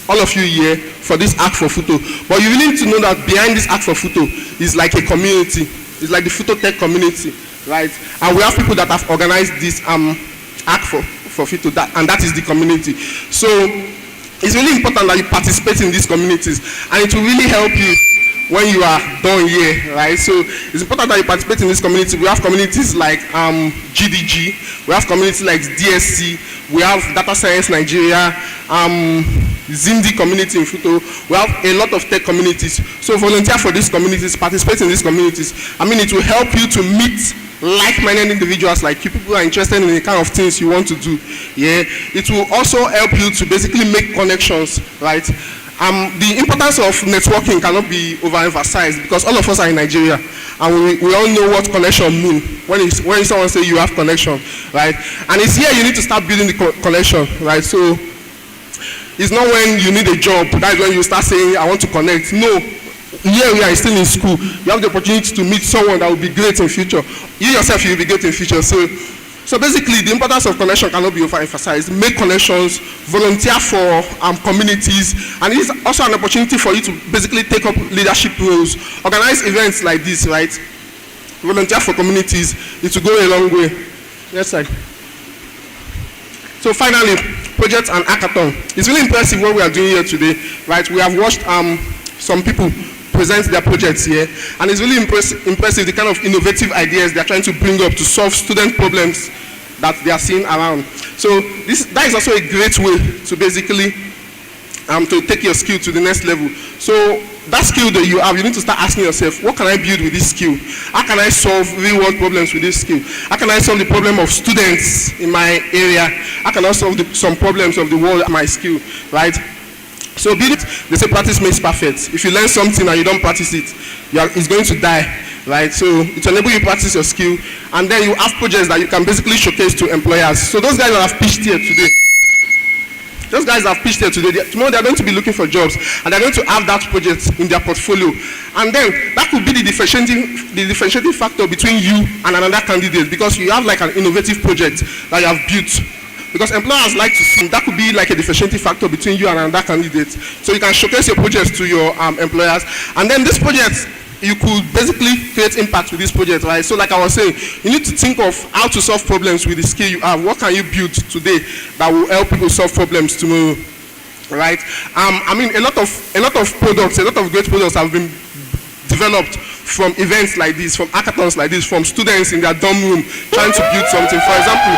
all of you here for this Act for Futo. But you really need to know that behind this Act for Futo is like a community. It's like the Futo Tech community, right? And we have people that have organized this Act for Futo, and that is the community. So it's really important that you participate in these communities, and it will really help you when you are done here, right? So it's important that you participate in this community. We have communities like GDG, we have communities like DSC, we have Data Science Nigeria, Zindi community in Futo. We have a lot of tech communities. So volunteer for these communities, participate in these communities. I mean, it will help you to meet like-minded individuals like you, people who are interested in the kind of things you want to do. Yeah, it will also help you to basically make connections, right? The importance of networking cannot be overemphasized because all of us are in Nigeria and we all know what connection means when someone says you have connection, right? And it's here you need to start building the connection, right? So it's not when you need a job, that's when you start saying I want to connect. No, here we are still in school. You have the opportunity to meet someone that will be great in future. You yourself, you will be great in future. So basically, the importance of connection cannot be overemphasized. Make connections, volunteer for communities, and it is also an opportunity for you to basically take up leadership roles. Organize events like this, right? Volunteer for communities, it will go a long way. Next slide. So finally, projects and hackathon. It's really impressive what we are doing here today, right? We have watched some people present their projects here, and it's really impressive the kind of innovative ideas they are trying to bring up to solve student problems that they are seeing around. So that is also a great way to basically to take your skill to the next level. So that skill that you have, you need to start asking yourself, what can I build with this skill? How can I solve real world problems with this skill? How can I solve the problem of students in my area? How can I solve some problems of the world with my skill, right? So they say practice makes perfect. If you learn something and you don't practice it, it's going to die, right? So it will enable you to practice your skill, and then you have projects that you can basically showcase to employers. So those guys that have pitched here today, tomorrow they're going to be looking for jobs, and they're going to have that project in their portfolio. And then that could be the differentiating factor between you and another candidate, because you have like an innovative project that you have built. Because employers like to see, that could be like a differentiating factor between you and another candidate. So you can showcase your projects to your employers. And then this project, you could basically create impact with this project, right? So like I was saying, you need to think of how to solve problems with the skill you have. What can you build today that will help people solve problems tomorrow, right? I mean, a lot of products, a lot of great products have been developed from events like this, from hackathons like this, from students in their dorm room trying to build something. For example,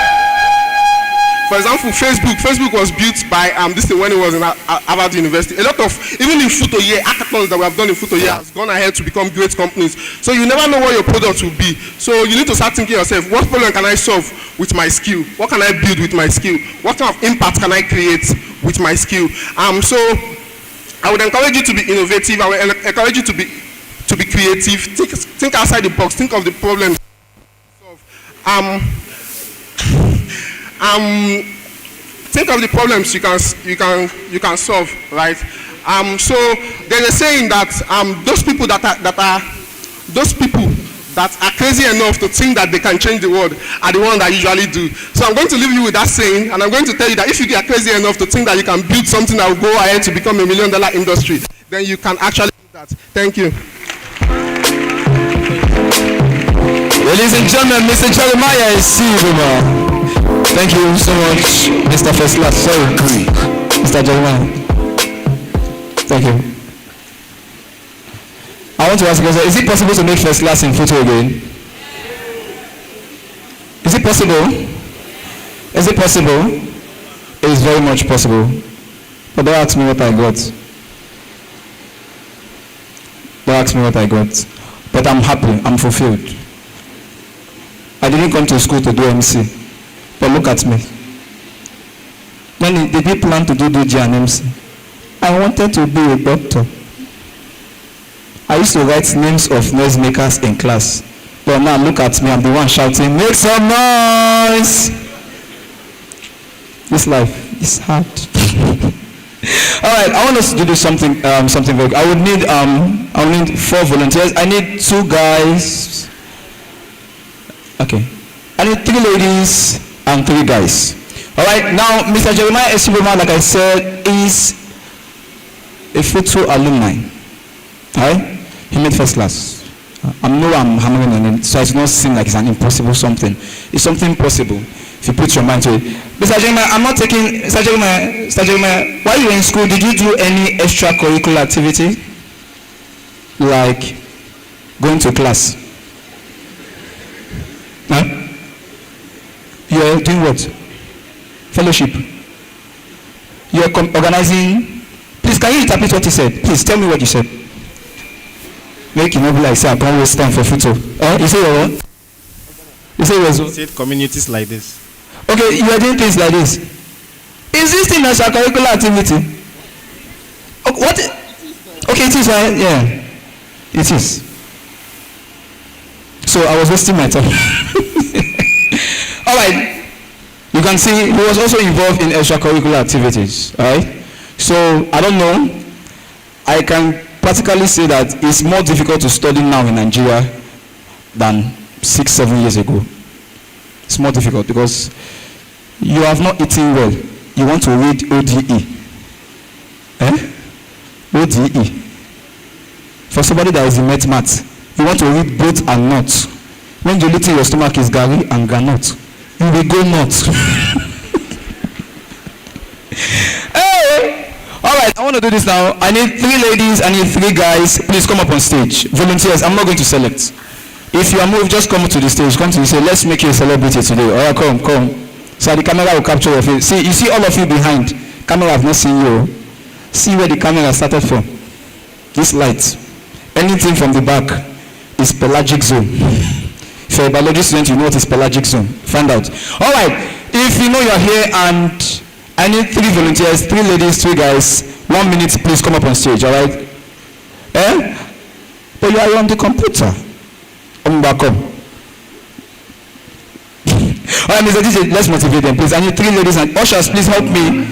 For example, Facebook was built by this thing when it was in Harvard University. A lot of, even in Futo here, hackathons that we have done in Futo here has gone ahead to become great companies. So you never know what your product will be. So you need to start thinking yourself, what problem can I solve with my skill? What can I build with my skill? What kind of impact can I create with my skill? So I would encourage you to be innovative. I would encourage you to be creative. Think outside the box. Think of the problems. Think of the problems you can solve, right? So there's a saying that those people that are crazy enough to think that they can change the world are the ones that usually do. So I'm going to leave you with that saying, and I'm going to tell you that if you are crazy enough to think that you can build something that will go ahead to become $1 million industry, then you can actually do that. Thank you. Ladies and gentlemen, Mr. Jeremiah is Silva. Thank you so much, Mr. First Class. Sorry, Mr. Jeremiah. Thank you. I want to ask you, is it possible to make first class in Futo again? Is it possible? Is it possible? It is very much possible. But don't ask me what I got. Don't ask me what I got. But I'm happy. I'm fulfilled. I didn't come to school to do MC. But look at me. When did we plan to do DG and MC? I wanted to be a doctor. I used to write names of noisemakers in class. But now look at me, I'm the one shouting, make some noise! This life is hard. Alright, I want us to do something very good. I would need 4 volunteers. I need 2 guys. Okay. I need 3 ladies and 3 guys. Alright, now Mr. Jeremiah Esuboma, like I said, is a Futo alumni. Alright? He made first class. I'm hammering on it, so it does not seem like it's an impossible something. It's something possible if you put your mind to it. Mr. Jeremiah, Mr. Jeremiah, while you were in school, did you do any extracurricular activity? Like going to class? Huh? You're doing what? Fellowship. You're organizing. Please, can you interpret what he said? Please tell me what you said. Make it not be like say I can't waste time for Futo. You say what? You say what? He said communities like this. Okay, you are doing things like this. Is this thing a curricular activity? What? Okay, it is right. Yeah, it is. So I was wasting my time. All right. You can see he was also involved in extracurricular activities. All right. So I don't know. I can practically say that it's more difficult to study now in Nigeria than 6-7 years ago. It's more difficult because you have not eaten well. You want to read ODE. ODE. For somebody that is in mathematics, you want to read both and not. When the only thing in your stomach is gari and granite, you will go nuts. Hey! Alright, I want to do this now. I need 3 ladies, I need 3 guys. Please come up on stage. Volunteers, I'm not going to select. If you are moved, just come to the stage. Come to the stage. Let's make you a celebrity today. Alright, come. So the camera will capture your face. See, you see all of you behind. Camera have not seen you. See where the camera started from. This light. Anything from the back is pelagic zone. If you're a biology student, you know what is pelagic zone. Find out. Alright, if you know you're here and I need 3 volunteers, 3 ladies, 3 guys. 1 minute, please come up on stage, alright? But you are on the computer. Back up. Alright, Mr. DJ, let's motivate them, please. I need 3 ladies and ushers, please help me.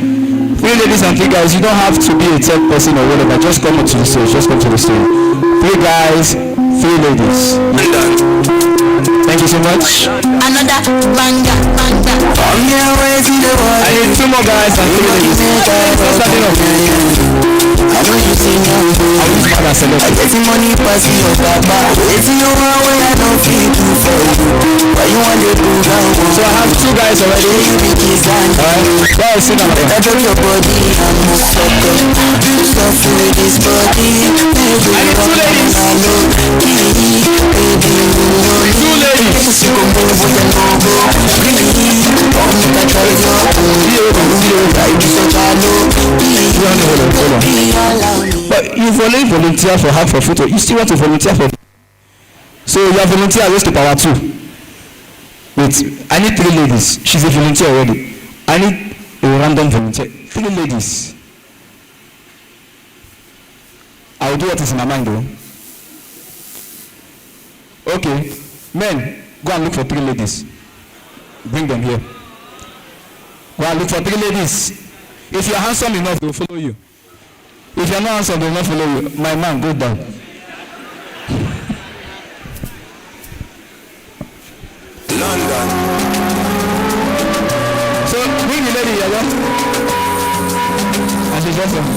3 ladies and 3 guys. You don't have to be a tech person or whatever. Just come to the stage. 3 guys, 3 ladies. Thank you so much. Another banger. On your way to the world. I need 2 more guys and 3 ladies. Starting off. I know you see me. I get the money pass your papa. It's your way I don't feel too for you. Why you want to do that? So I have 2 guys already. Alright. Well, sit down. I drop your body and move circle. Do stuff with this body. I need 2 ladies. 2 ladies. But you've already volunteered for half for Futo. You still want to volunteer for. So you are volunteer raised to power 2. Wait, I need 3 ladies. She's a volunteer already. I need a random volunteer. 3 ladies. I will do what is in my mind though. Okay. Men, go and look for 3 ladies. Bring them here. Go and look for 3 ladies. If you are handsome enough, they will follow you. If you are not handsome, they will not follow you. My man, go down. London. So bring the lady here, and she's awesome.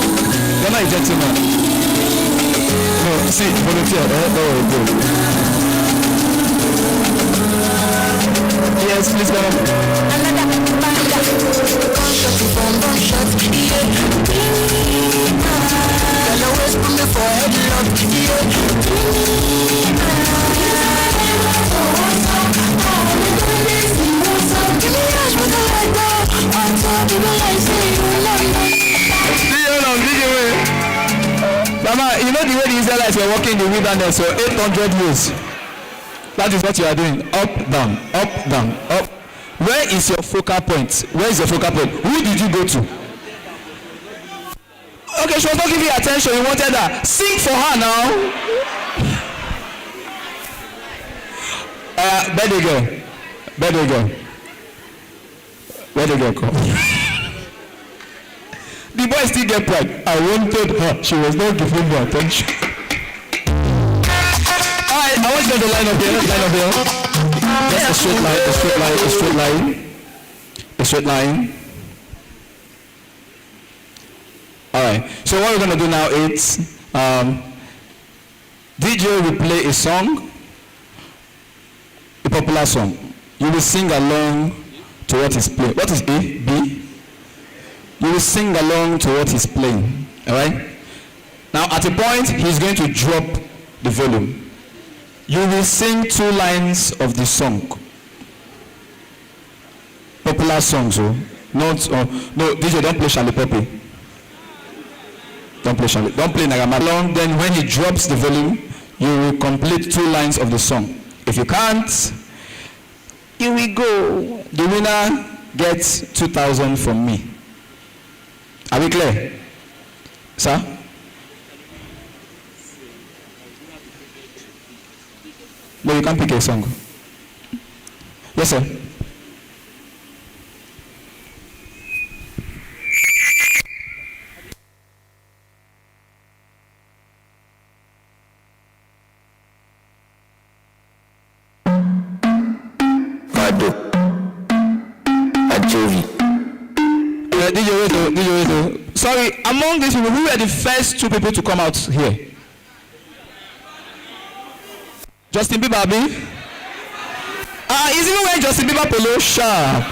You're not a gentleman. No, see, volunteer. Go. Yes, please come on. Mama, you know the way the Israelites were walking in the wilderness for 800 years. That is what you are doing. Up, down, up. Where is your focal point? Where is your focal point? Who did you go to? Okay, she was not giving you attention. You wanted her. Sing for her now. Birthday girl. Where the girl come? The boy still get pride. I wanted her. She was not giving me attention. Alright, I want you to line up here. Just a straight line. Alright, so what we're going to do now is DJ will play a song, a popular song. You will sing along to what is playing. What is A? B? You will sing along to what he's playing. Alright? Now at a point, he's going to drop the volume. You will sing 2 lines of the song. Popular songs, oh. Not, no, DJ, don't play Charlie Pepe. Don't play Nagamalong. Then when he drops the volume, you will complete 2 lines of the song. If you can't, here we go. The winner gets 2,000 from me. Are we clear? Sir? No, you can't pick a song. Yes, sir. DJ, sorry, among these people, who were the first 2 people to come out here? Justin Bieber, Abi? Is even wearing Justin Bieber polo? Sharp.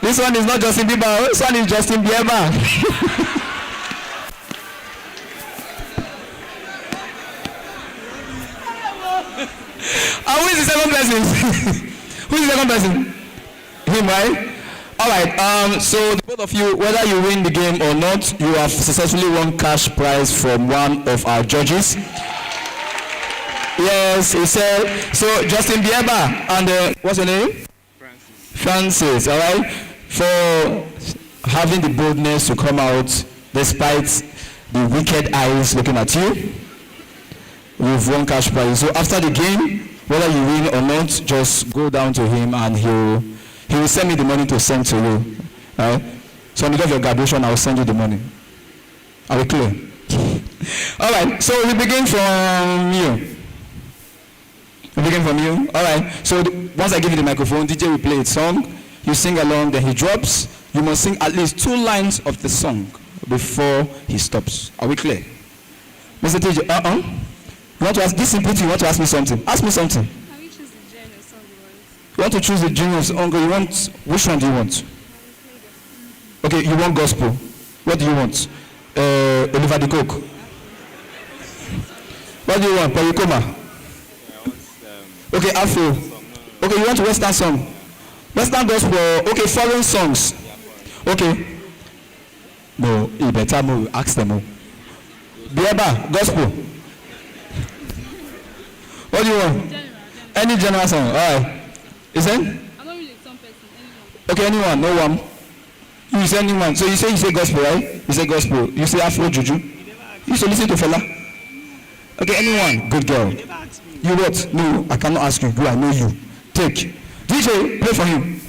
This one is not Justin Bieber. This one is Justin Bieber. Who is the second person? Who is the second person? Him, right? Alright, so the both of you, whether you win the game or not, you have successfully won cash prize from one of our judges. Yes, he said, so Justin Bieber and what's your name? Francis, alright? For having the boldness to come out despite the wicked eyes looking at you. We've won cash prize. So after the game, whether you win or not, just go down to him and he will send me the money to send to you. Alright? So on the day of your graduation, I will send you the money. Are we clear? Alright, so we begin from you. Alright, so once I give you the microphone, DJ will play a song. You sing along, then he drops. You must sing at least 2 lines of the song before he stops. Are we clear? Mr. DJ, you want to ask, this simple thing, you want to ask me something? Ask me something. Can we choose the genre of song you want? You want to choose the genre of song you want? Which one do you want? Okay, you want gospel. What do you want? Oliver the Coke. What do you want? Pericoma. Okay, Afro. Okay, you want a Western song? Western gospel, okay, foreign songs. Okay. No, you better move, ask them. Biaba, gospel. What do you want? Any general song, alright. Is it? I'm not really some person, anyone. Okay, anyone, no one. You say anyone. So you say gospel, right? You say gospel. You say Afro Juju. You should listen to fella. Okay, anyone. Good girl. You what? No, I cannot ask you. Do I know you? Take. DJ, play for him.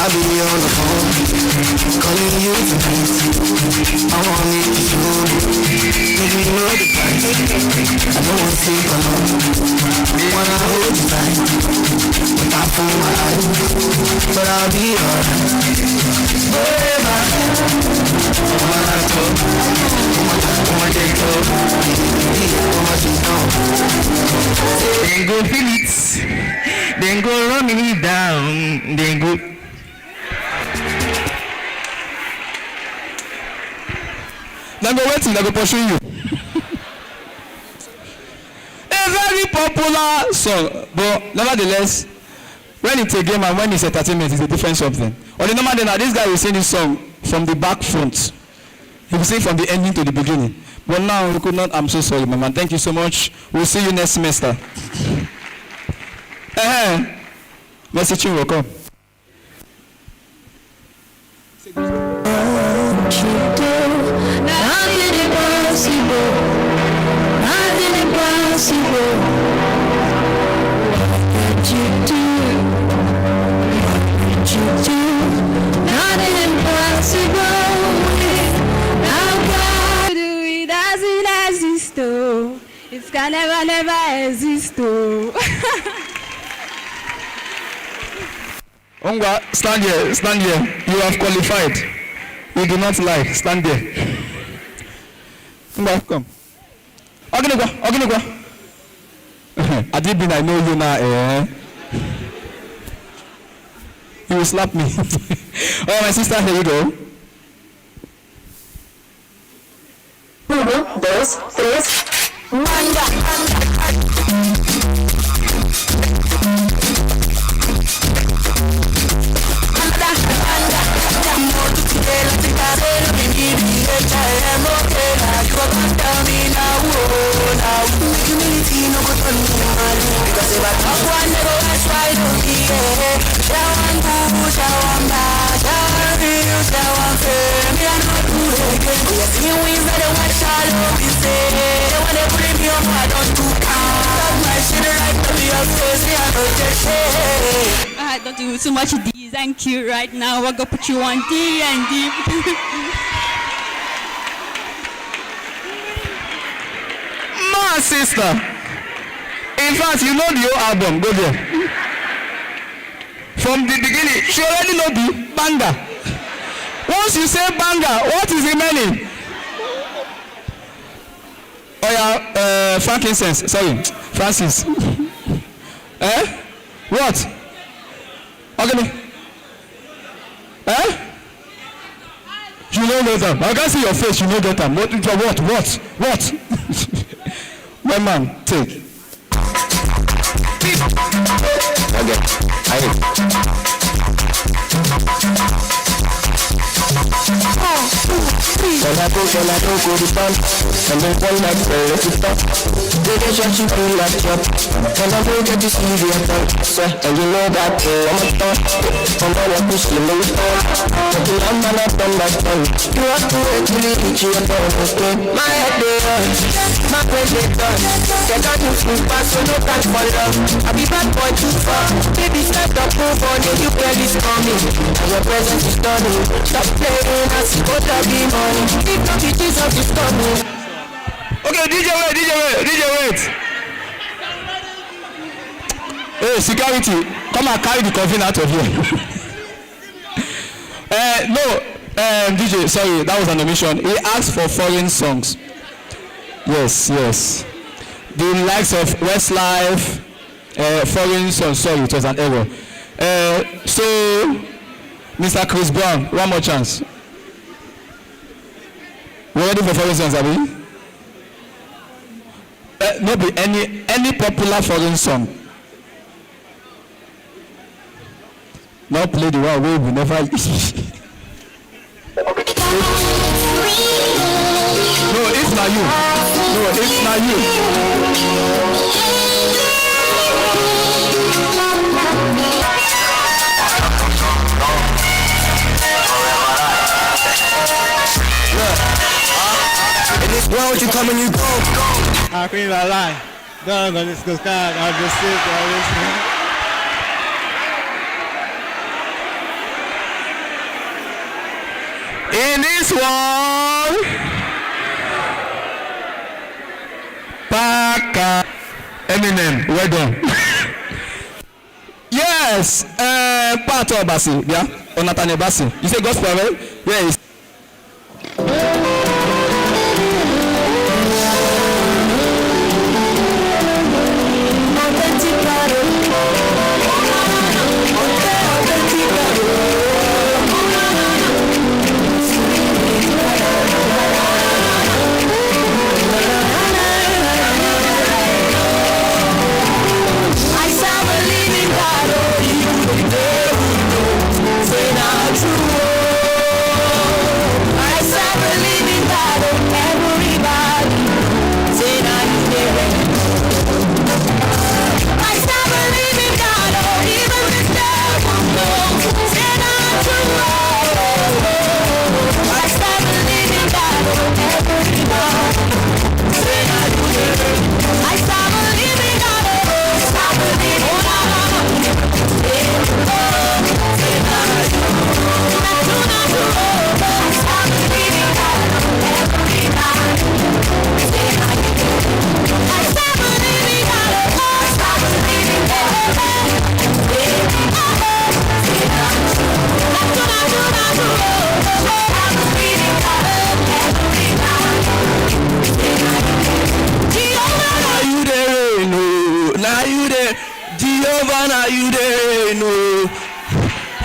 I'll be on the phone, calling you tonight. I want it to show, make me know the price. I don't want to sleep alone, wanna hold you tight. But I fool my eyes, but I'll be alright. Forever, then go feel it, then go run me down, then go. Then go waiting, they go pursue you. A very popular song, but nevertheless, when it's a game and when it's entertainment, it's a different something. On the normal day now, this guy will sing this song from the back front. He will sing from the ending to the beginning. But now we could not. I'm so sorry, my man. Thank you so much. We'll see you next semester. Message will come. Nothing impossible, nothing impossible. What could you do? What could you do? Nothing impossible. How God do it doesn't exist, oh. It can never, never exist, oh. Ongwa, stand here, stand here. You have qualified. You do not lie. Stand there. Come. Oginigwa. Adibin, I know you now, eh? You will slap me. Oh, my sister, here you go. 1, 2, 3. Because if I talk one, they go ask why don't be here. Shawan boo, shawan ba, shawan real, shawan fair. Me I not do it again. We are seeing wins that they want shallow, we say. They want to bring me up, I don't do talk my shit right to be your face, me I don't just shit. Don't do too much D's and Q right now. We're gonna put you on D and D. My sister. In fact, you know the whole album. Go there. From the beginning, she already know the banger. Once you say banger, what is the meaning? Oh yeah, frankincense. Sorry, Francis. What? Okay. You don't know them. I can see your face. You know get them. What? My man, take. When I go to the front, and then one night let it stop. Relationship feel like job. When I go get this easy and fun, and you know that I'm a thought. I'm gonna push the most on. But the lamb and I've done my thing. You have to wait till you reach your phone. My head they run, my brain they done. Get on you full fast, so no time for love. I be bad boy too far. Baby step up, move on, you barely coming. And your presence is stunning. Stop playing, I see what I be money. If not the Jesus is coming. Okay, DJ wait. Hey, security, come and carry the coffin out of here. DJ, sorry, that was an omission. He asked for foreign songs. Yes. The likes of Westlife, foreign songs. Sorry, it was an error. So, Mr. Chris Brown, one more chance. We're ready for foreign songs, are we? no be any popular foreign song. Now play the one wey we never use. No, it's not you. No, it's not you. In this world, you come and you go. I can't even lie. Don't go this God. I'll just sit there. In this world, Paka Eminem, well done. Yes, Pato Basi, yeah, or Nathaniel Basi. You say gospel, right? Yes.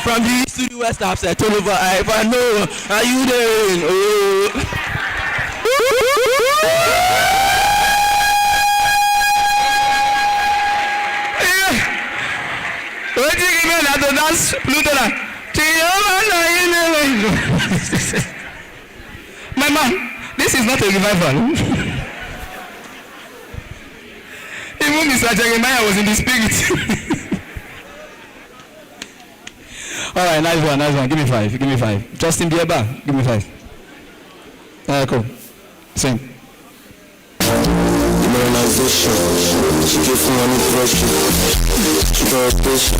From the east to the west, I've said all over. I know. Are you there? Oh. What do you mean that that's Lutheran? My man, this is not a revival. Even Mr. Jeremiah was in the spirit. All right, nice one. Give me five. Justin Bieber, give me 5. Cool. Sing. Demoralization, she gives me money pressure. She got a station.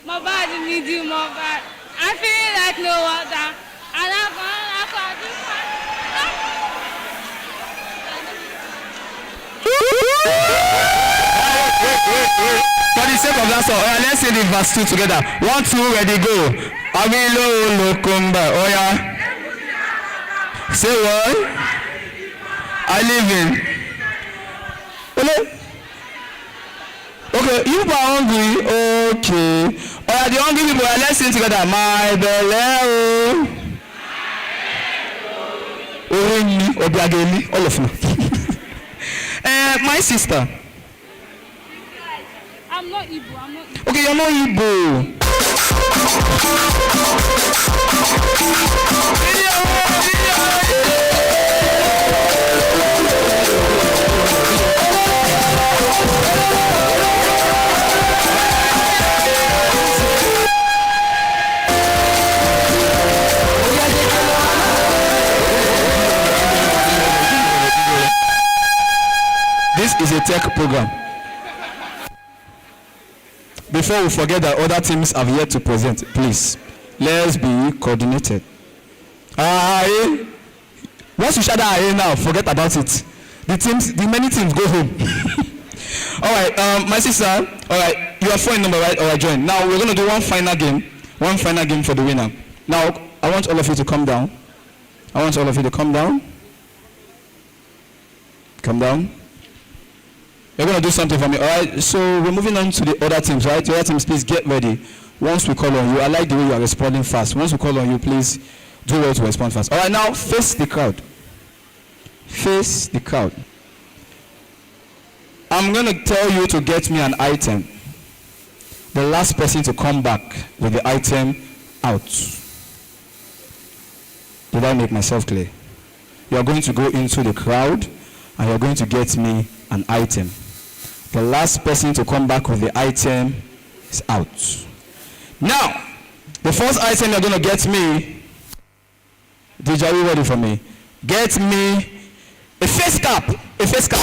My body needs you more bad. I feel like no other. And I'm For the sake of that song, let's sing the verse 2 together. 1, 2, ready, go. Amilo lokumba. Oh yeah. Say what? I live in. Hello? Okay, you are hungry. Okay. Oh yeah, the hungry people, let's sing together. My belly. Oh, Obiageli, all of you. My sister. I'm not not Igbo. I'm not Igbo. Okay, you're not Igbo. This is a tech program. Before we forget that other teams have yet to present, please, let's be coordinated. Aye. Once you shout aye now, forget about it. The many teams go home. All right, my sister. All right, you are phone number, right? All right, join. Now we're gonna do one final game for the winner. Now I want all of you to come down. Come down. You're going to do something for me, all right? So we're moving on to the other teams, right? The other teams, please get ready. Once we call on you, I like the way you are responding fast. Once we call on you, please do well to respond fast. All right, now face the crowd. Face the crowd. I'm going to tell you to get me an item. The last person to come back with the item out. Did I make myself clear? You are going to go into the crowd and you're going to get me an item. The last person to come back with the item is out. Now, the first item you're going to get me, DJ, are you ready for me? Get me a face cap. A face cap.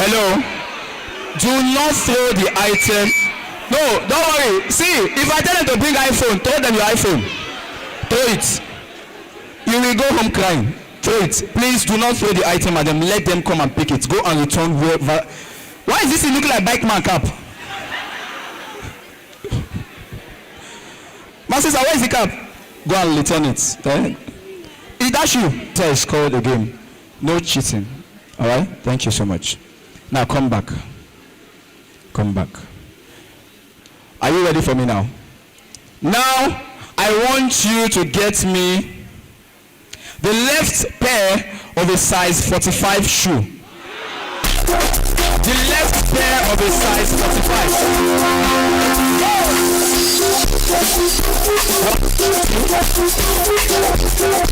Hello. Do not throw the item. No, don't worry. See, if I tell them to bring iPhone, throw them your iPhone. Throw it. You will go home crying. Throw it. Please do not throw the item at them. Let them come and pick it. Go and return wherever. Why is this looking like bike man cap? My sister, where is the cap? Go and return it. Is that you? That is called a game. No cheating. All right? Thank you so much. Now come back. Come back. Are you ready for me now? Now, I want you to get me the left pair of a size 45 shoe. The left pair of a size 45.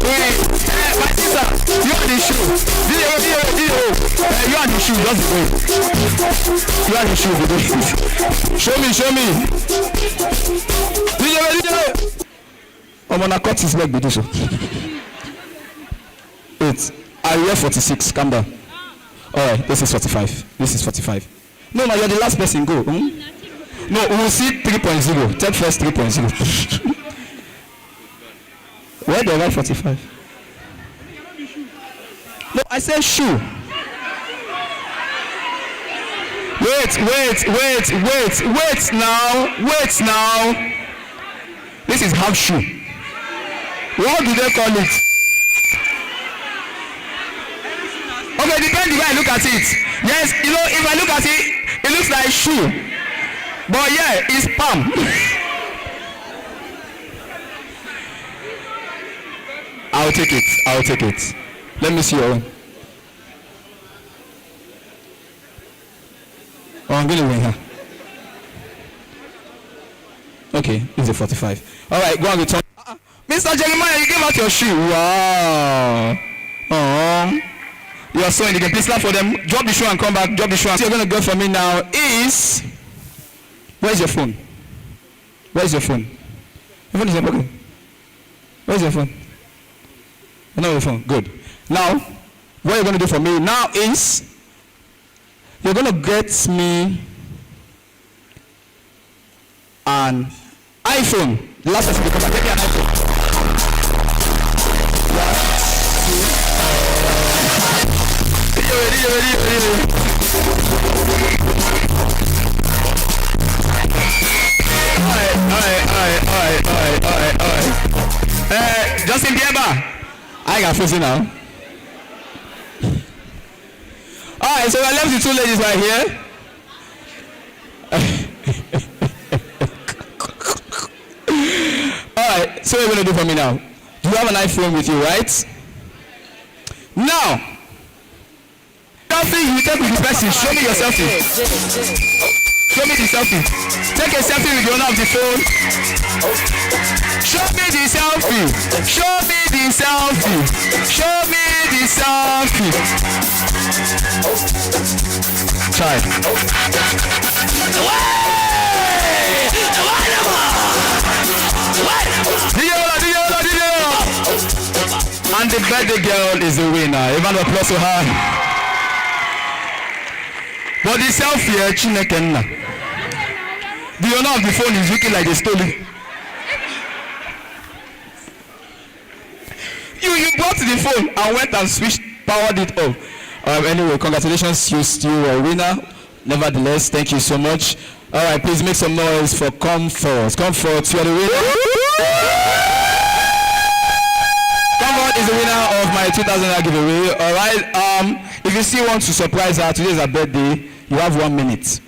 Wait, my sister, you are the shoe. You are the shoe, just wait. You are the shoe, show me. I'm gonna cut his leg with this. Wait, I wear 46, calm down. Alright, this is 45. No, you're the last person, go. No, we will see 3.0. Take first 3.0. Where do I write 45? No, I said shoe. Wait now. This is half shoe. What do they call it? Okay, depends the way I look at it. Yes, if I look at it, it looks like shoe. But yeah, it's palm. I'll take it. Let me see your own. Oh, I'm going to win her. Okay, it's a 45. All right, go and return. Mr. Jeremiah, you gave out your shoe. Wow. Oh. You are so in the game. Please clap for them. Drop the shoe and come back. Drop the shoe. So you're going to go for me now is... Where's your phone? Your phone is in your pocket. Where's your phone? You know your phone. Good. Now, what you're going to do for me now is... You're going to get me an iPhone. The last person to come back. Get me an iPhone. Alright. Justin Bieber. I got fuzzy now. Alright, so I left the two ladies right here. Alright, So what are you going to do for me now? Do you have an iPhone with you, right? Now, selfie you take with the person. Show me your selfie. Show me the selfie. Take a selfie with the owner of the phone. Show me the selfie. Show me the selfie. Show me the selfie. Try. And the birthday girl is the winner. Even applause to her. But the selfie, Chinekenna. The owner of the phone is looking like a stolen. You brought the phone and went and powered it off. Anyway, congratulations, you still a winner. Nevertheless, thank you so much. All right, please make some noise for Comfort. Comfort, you are the winner. Comfort is the winner of my 2000 giveaway. All right. If you still want to surprise her, today is her birthday. You have 1 minute.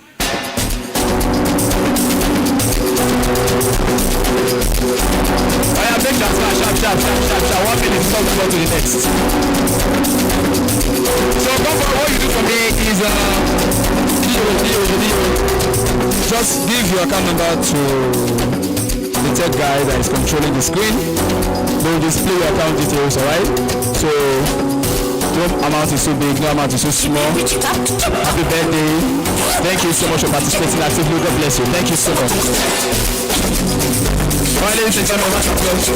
I make that sharp. 1 minute, talk to the next. So, Comfort, what you do for me is just give your account number to the tech guy that is controlling the screen. They will display your account details, alright? So, no amount is so big, no amount is so small. Happy birthday. Thank you so much for participating actively. God bless you. Thank you so much. Alright, ladies and gentlemen, much applause.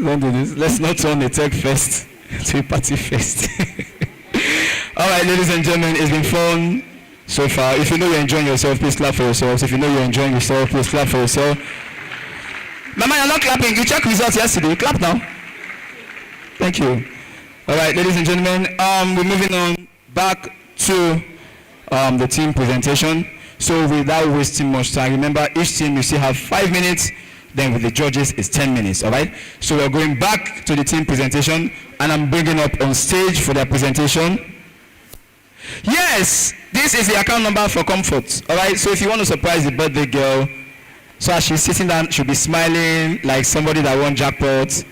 Don't do this. Let's not turn the tech first to a party first. Alright, ladies and gentlemen, it's been fun so far. If you know you're enjoying yourself, please clap for yourselves. If you know you're enjoying yourself, please clap for yourself. Mama, you're not clapping. You checked results yesterday. Clap now. Thank you. Alright, ladies and gentlemen, we're moving on back to the team presentation. So without wasting much time, remember each team you still have 5 minutes, then with the judges it's 10 minutes, all right? So we're going back to the team presentation, and I'm bringing up on stage for their presentation. Yes, this is the account number for Comfort, all right? So if you want to surprise the birthday girl, so as she's sitting down, she'll be smiling like somebody that won jackpot.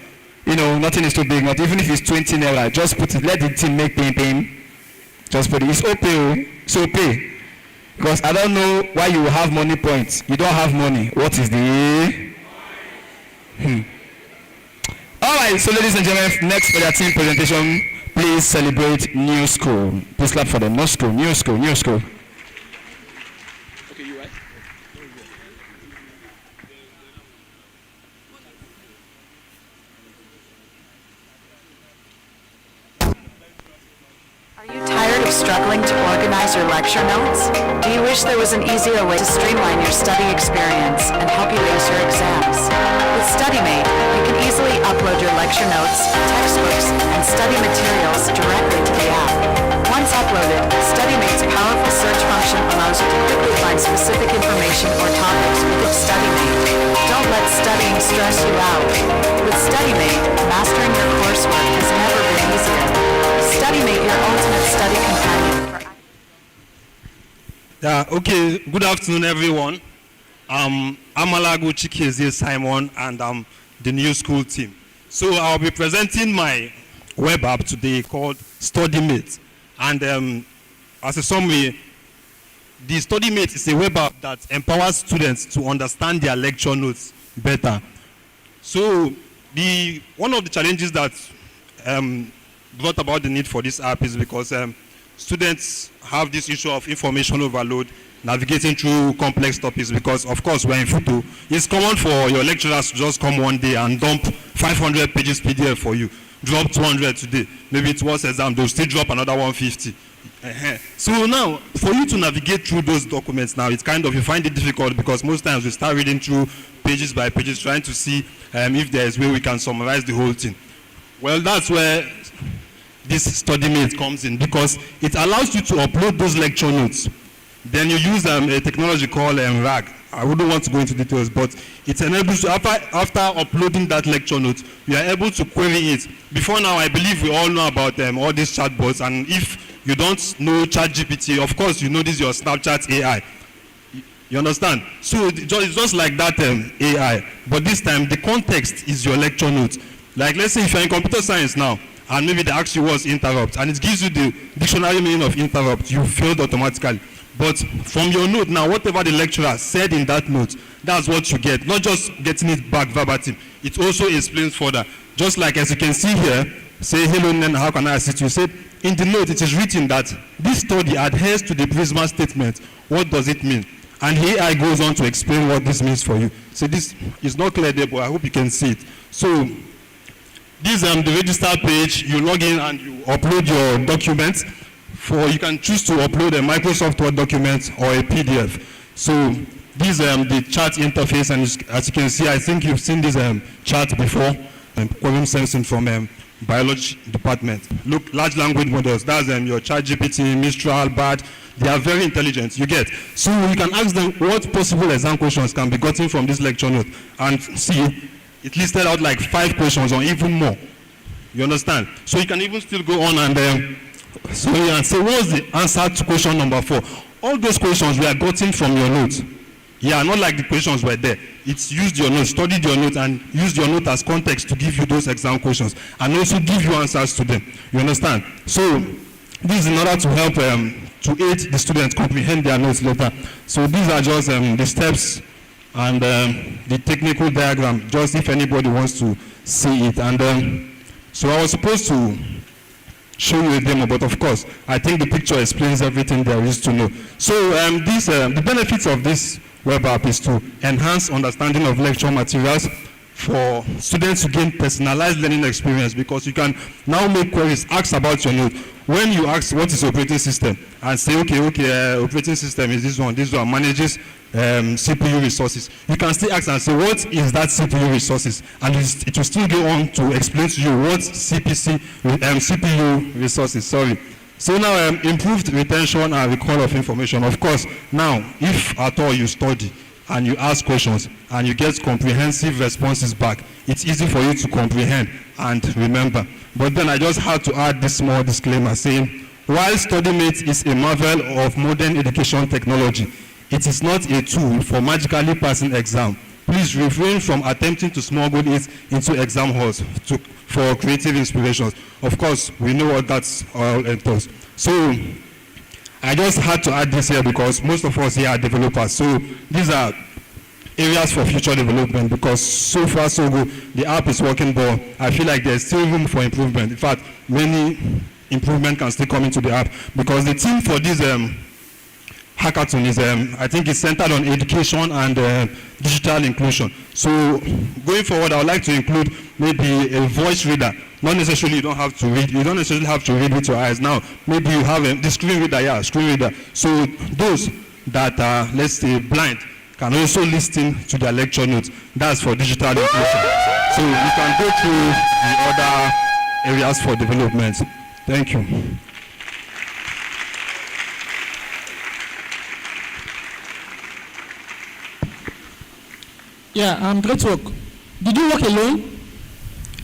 You know, nothing is too big, not even if it's 20 naira, just put it, let the team make pain. Just put it, it's OP, so pay. Because I don't know why you have money points. You don't have money. What is the... Alright, so ladies and gentlemen, next for their team presentation, please celebrate New School. Please clap for them. New School, New School, New School. Okay, you right? Are you tired of struggling to organize your lecture notes? Do you wish there was an easier way to streamline your study experience and help you ace your exams? With StudyMate, you can easily upload your lecture notes, textbooks, and study materials directly to the app. Once uploaded, StudyMate's powerful search function allows you to quickly find specific information or topics within StudyMate. Don't let studying stress you out. With StudyMate, mastering your coursework has never been easier. StudyMate, your ultimate study companion. Yeah, okay, good afternoon everyone. I'm Alago Chikeze Simon and I'm the New School team. So I'll be presenting my web app today called StudyMate. And as a summary, the StudyMate is a web app that empowers students to understand their lecture notes better. So one of the challenges that brought about the need for this app is because students have this issue of information overload, navigating through complex topics, because of course we're in Futo. It's common for your lecturers to just come one day and dump 500 pages PDF for you. Drop 200 today. Maybe towards exam, they'll still drop another 150. So now, for you to navigate through those documents now, it's kind of, you find it difficult because most times we start reading through pages by pages, trying to see if there's a way we can summarize the whole thing. Well, that's where this StudyMate comes in, because it allows you to upload those lecture notes. Then you use a technology called RAG, I wouldn't want to go into details, but it enables you, after uploading that lecture note, you are able to query it. Before now, I believe we all know about all these chatbots, and if you don't know ChatGPT, of course you know this is your Snapchat AI. You understand? So it's just like that AI, but this time the context is your lecture note. Like let's say if you're in computer science now, and maybe they ask you what's interrupt, and it gives you the dictionary meaning of interrupt, you failed automatically. But from your note now, whatever the lecturer said in that note, that's what you get. Not just getting it back verbatim, it also explains further. Just like as you can see here, say hello Nena, how can I assist you? Said in the note it is written that this study adheres to the Prisma statement. What does it mean? And the AI goes on to explain what this means for you. So this is not clear there, but I hope you can see it. So this the register page, you log in and you upload your documents. You can choose to upload a Microsoft Word document or a PDF. So this the chat interface, and as you can see, I think you've seen this chat before, quantum sensing from biology department. Look, large language models, that's your ChatGPT, Mistral, BART. They are very intelligent, you get. So you can ask them what possible exam questions can be gotten from this lecture note, and see, it listed out like 5 questions or even more. You understand? So you can even still go on and so you can say, what's the answer to question number 4? All those questions were gotten from your notes. Yeah, not like the questions were there. It's used your notes, studied your notes, and used your note as context to give you those exam questions, and also give you answers to them. You understand? So this is in order to help to aid the students comprehend their notes later. So these are just the steps and the technical diagram, just if anybody wants to see it. And so I was supposed to show you a demo, but of course, I think the picture explains everything there is to know. So the benefits of this web app is to enhance understanding of lecture materials, for students to gain personalized learning experience, because you can now make queries, ask about your note. When you ask what is operating system, and say, okay, operating system is this one manages CPU resources. You can still ask and say, what is that CPU resources? And it will still go on to explain to you what CPU resources, sorry. So now improved retention and recall of information. Of course, now if at all you study and you ask questions and you get comprehensive responses back, it's easy for you to comprehend and remember. But then I just had to add this small disclaimer saying, while StudyMate is a marvel of modern education technology, it is not a tool for magically passing exam. Please refrain from attempting to smuggle it into exam halls for creative inspirations. Of course, we know what that's all entails. So I just had to add this here because most of us here are developers. So these are areas for future development, because so far so good. The app is working, but I feel like there's still room for improvement. In fact, many improvement can still come into the app, because the theme for this hackathon is, I think it's centered on education and digital inclusion. So going forward, I would like to include maybe a voice reader. Not necessarily you don't have to read. You don't necessarily have to read with your eyes. Now, maybe you have the screen reader, screen reader. So those that are, let's say, blind can also listen to their lecture notes. That's for digital inclusion. So you can go through the other areas for development. Thank you. Yeah, great work. Did you work alone?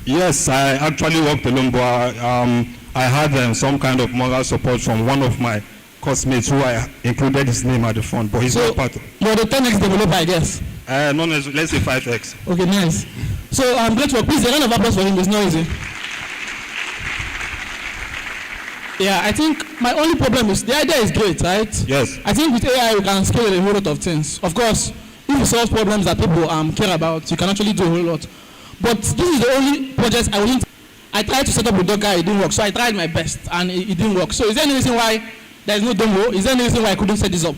Yes, I actually worked alone, but I had some kind of moral support from one of my classmates who I included his name at the front, but he's not part of it. You're the 10x developer, I guess. No, let's say 5x. Okay, nice. So great work. Please, a round of applause for him. It's not easy. Yeah, I think my only problem is the idea is great, right? Yes. I think with AI we can scale a whole lot of things. Of course, if you solve problems that people care about, you can actually do a whole lot. But this is the only project I tried to set up with Docker, it didn't work. So I tried my best and it didn't work. So is there any reason why there is no demo? Is there any reason why I couldn't set this up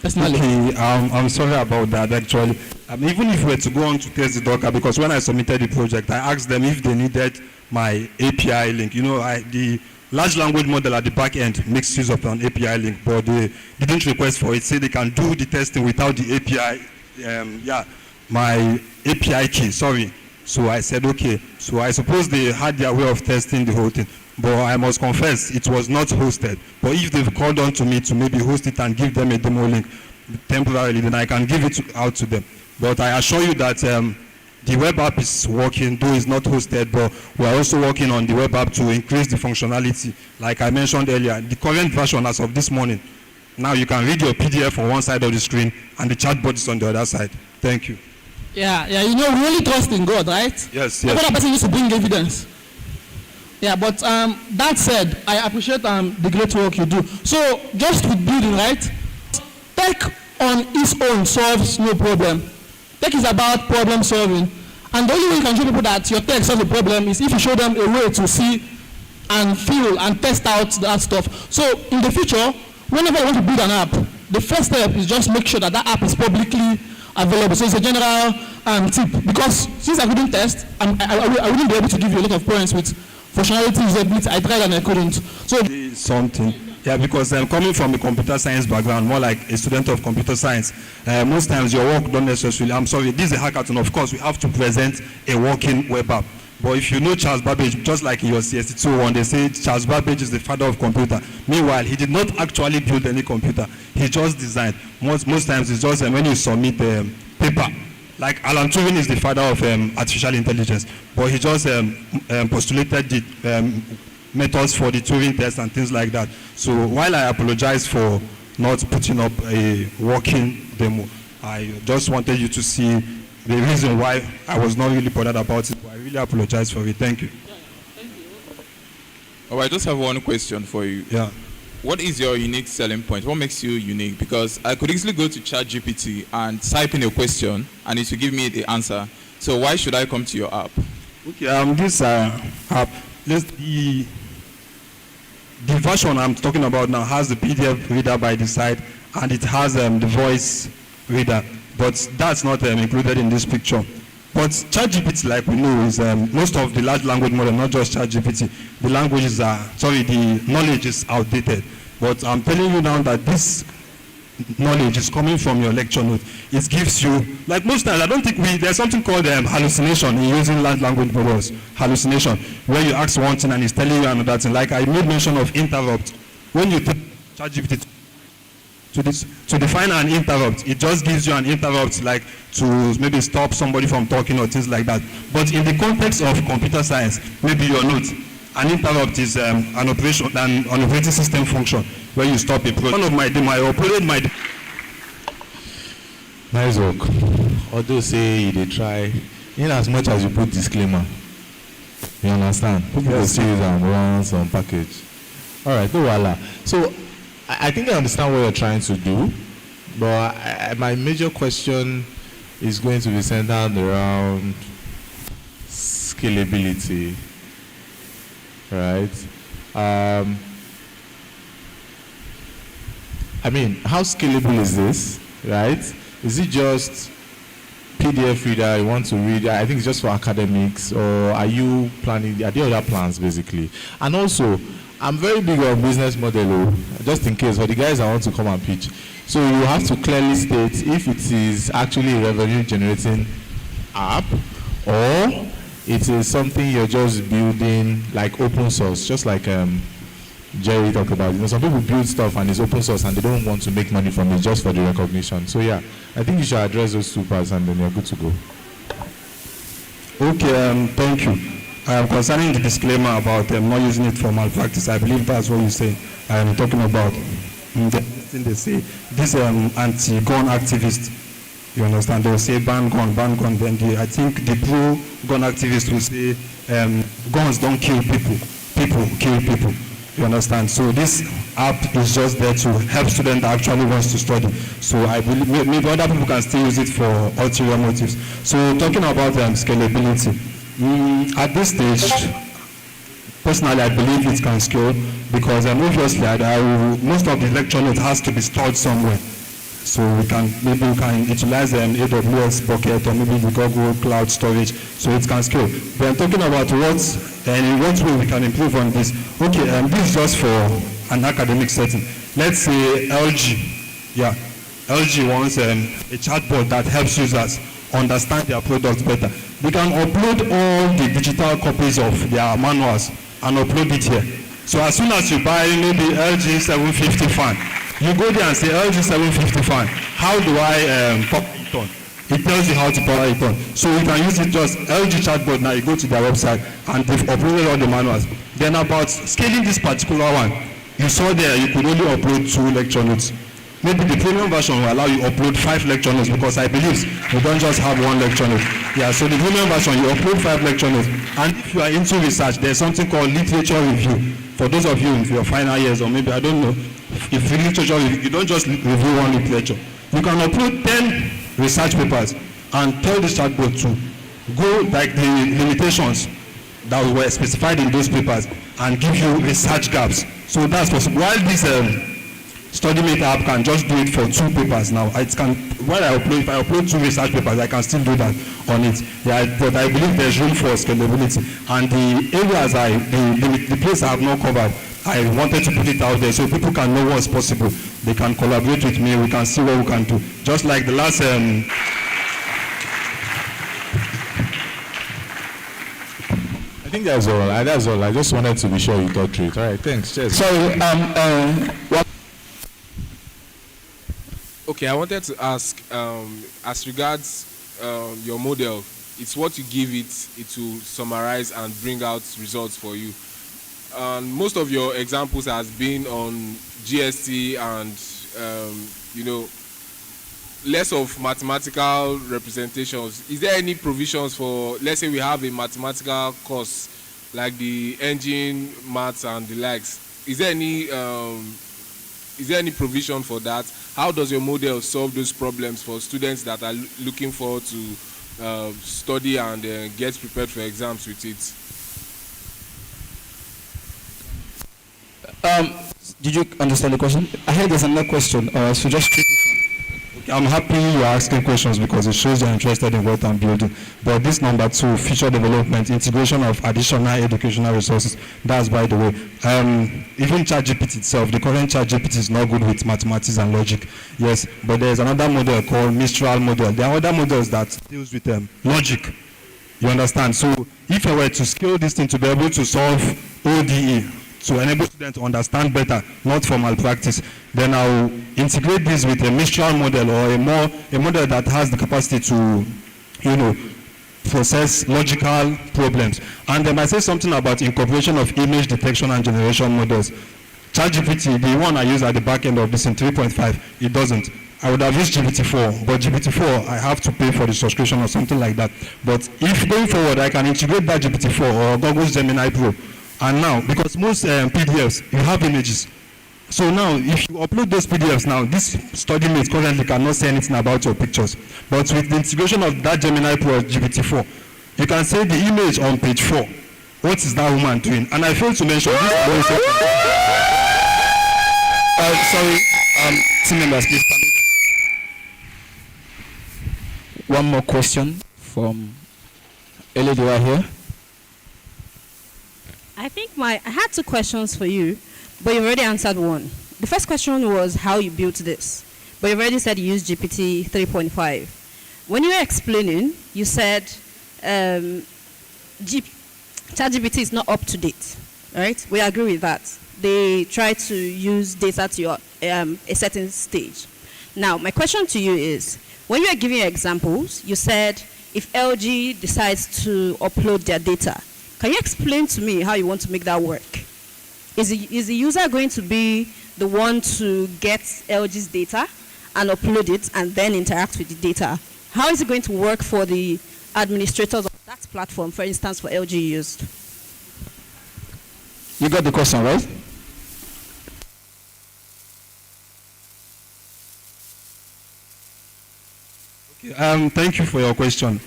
personally? Okay, I'm sorry about that actually. Even if we were to go on to test the Docker, because when I submitted the project, I asked them if they needed my API link. You know, the large language model at the back end makes use of an API link, but they didn't request for it. Say they can do the testing without the API, my API key, sorry. So I said, okay. So I suppose they had their way of testing the whole thing. But I must confess, it was not hosted. But if they've called on to me to maybe host it and give them a demo link, temporarily, then I can give it out to them. But I assure you that the web app is working, though it's not hosted, but we are also working on the web app to increase the functionality. Like I mentioned earlier, the current version as of this morning, now you can read your PDF on one side of the screen and the chatbot is on the other side. Thank you. Yeah, you know, we only trust in God, right? Yes. The other person needs to bring evidence. Yeah, but that said, I appreciate the great work you do. So, just with building, right? Tech on its own solves no problem. Tech is about problem solving. And the only way you can show people that your tech solves a problem is if you show them a way to see and feel and test out that stuff. So, in the future, whenever you want to build an app, the first step is just make sure that app is publicly available. So it's a general tip. Because since I couldn't test, I wouldn't be able to give you a lot of points with functionality, usability. I tried and I couldn't. So something. Yeah, because I'm coming from a computer science background, more like a student of computer science. Most times your work don't necessarily, I'm sorry, this is a hackathon. Of course, we have to present a working web app. But if you know Charles Babbage, just like in your CST201, they say Charles Babbage is the father of computer. Meanwhile, he did not actually build any computer. He just designed. Most times it's just when you submit a paper. Like Alan Turing is the father of artificial intelligence, but he just postulated the methods for the Turing test and things like that. So while I apologize for not putting up a working demo, I just wanted you to see the reason why I was not really bothered about it. But I really apologize for it. Thank you. Oh, I just have one question for you. Yeah. What is your unique selling point? What makes you unique? Because I could easily go to ChatGPT and type in a question and it will give me the answer. So why should I come to your app? Okay, this app, the version I'm talking about now has the PDF reader by the side and it has the voice reader, but that's not included in this picture. But ChatGPT, like we know, is most of the large language model, not just ChatGPT. The languages the knowledge is outdated. But I'm telling you now that this knowledge is coming from your lecture note. It gives you, like most times, I don't think there's something called hallucination in using large language models. Hallucination, where you ask one thing and it's telling you another thing. Like I made mention of interrupt. When you put ChatGPT to define an interrupt, it just gives you an interrupt, like to maybe stop somebody from talking or things like that. But in the context of computer science, maybe you're not. An interrupt is an operating system function where you stop a program. One of my operated my. Nice work. Although say they try, in as much as you put disclaimer, you understand. People will see it and run some package. All right, no wala. So I think I understand what you're trying to do, but my major question is going to be centered around scalability, right? I mean, how scalable is this, right? Is it just PDF reader you want to read? I think it's just for academics, or are you planning, are there other plans basically? And also, I'm very big on business model, just in case, for the guys that want to come and pitch. So you have to clearly state if it is actually a revenue generating app, or it is something you're just building like open source, just like Jerry talked about. You know, some people build stuff and it's open source and they don't want to make money from it just for the recognition. So yeah, I think you should address those two parts and then you're good to go. Okay, thank you. Concerning the disclaimer about not using it for malpractice, I believe that's what you say. I'm talking about the thing they say. This anti-gun activist, you understand? They'll say ban gun. Then I think the pro-gun activists will say guns don't kill people. People kill people. You understand? So this app is just there to help students that actually wants to study. So I believe maybe other people can still use it for ulterior motives. So talking about scalability. At this stage, personally, I believe it can scale because obviously most of the lecture notes has to be stored somewhere. So maybe we can utilize an AWS bucket or maybe the Google Cloud storage, so it can scale. But I'm talking about in what way we can improve on this. Okay, this is just for an academic setting. Let's say LG. Yeah, LG wants a chatbot that helps users understand their products better. They can upload all the digital copies of their manuals and upload it here. So as soon as you buy maybe LG 750 fan, you go there and say LG 750 fan, how do I power it on? It tells you how to power it on. So you can use it just LG chatbot. Now you go to their website and they've uploaded all the manuals. Then about scaling this particular one, you saw there you could only upload 2 lecture notes. Maybe the premium version will allow you upload 5 lecture notes, because I believe you don't just have 1 lecture note. Yeah, so the premium version, you upload 5 lecture notes. And if you are into research, there's something called literature review. For those of you in your final years, or maybe I don't know, if you literature review, you don't just review 1 literature. You can upload 10 research papers and tell this chatbot to go like the limitations that were specified in those papers and give you research gaps. So that's possible. While this StudyMate app can just do it for 2 papers now. It can, while if I upload 2 research papers, I can still do that on it. Yeah, but I believe there's room for scalability. And the areas the place I have not covered, I wanted to put it out there so people can know what's possible. They can collaborate with me. We can see what we can do. Just like the last. I think that's all. That's all. I just wanted to be sure you got through it. All right. Thanks. Cheers. Sorry. Okay, I wanted to ask, as regards your model, it's what you give it will summarize and bring out results for you. Most of your examples has been on GST and, less of mathematical representations. Is there any provisions for, let's say we have a mathematical course like the engine, maths and the likes. Is there any provision for that? How does your model solve those problems for students that are looking forward to study and get prepared for exams with it? Did you understand the question? I heard there's another question, so just treat this one. I'm happy you're asking questions because it shows you're interested in what I'm building. But this number 2, feature development, integration of additional educational resources, that's by the way. Even ChatGPT itself, the current ChatGPT is not good with mathematics and logic. Yes, but there's another model called Mistral model. There are other models that deals with logic. You understand? So if I were to scale this thing to be able to solve ODE, to enable students to understand better, not for malpractice, then I'll integrate this with a Mistral model or a model that has the capacity to, process logical problems. And then I say something about incorporation of image detection and generation models. ChatGPT, the one I use at the back end of this in 3.5, it doesn't. I would have used GPT-4, but GPT-4, I have to pay for the subscription or something like that. But if going forward, I can integrate that GPT-4 or Google's Gemini Pro. And now, because most PDFs, you have images. So now, if you upload those PDFs now, this StudyMate currently cannot say anything about your pictures. But with the integration of that Gemini Pro or GPT-4, you can say the image on page 4. What is that woman doing? And I failed to mention this. Sorry, team members, please permit. One more question from a lady right here. I think I had 2 questions for you, but you've already answered one. The first question was how you built this, but you've already said you used GPT 3.5. When you were explaining, you said ChatGPT is not up to date, right? We agree with that. They try to use data to a certain stage. Now, my question to you is, when you are giving examples, you said if LG decides to upload their data, can you explain to me how you want to make that work? Is the user going to be the one to get LG's data and upload it and then interact with the data? How is it going to work for the administrators of that platform, for instance, for LG used? You got the question, right? Okay, thank you for your question.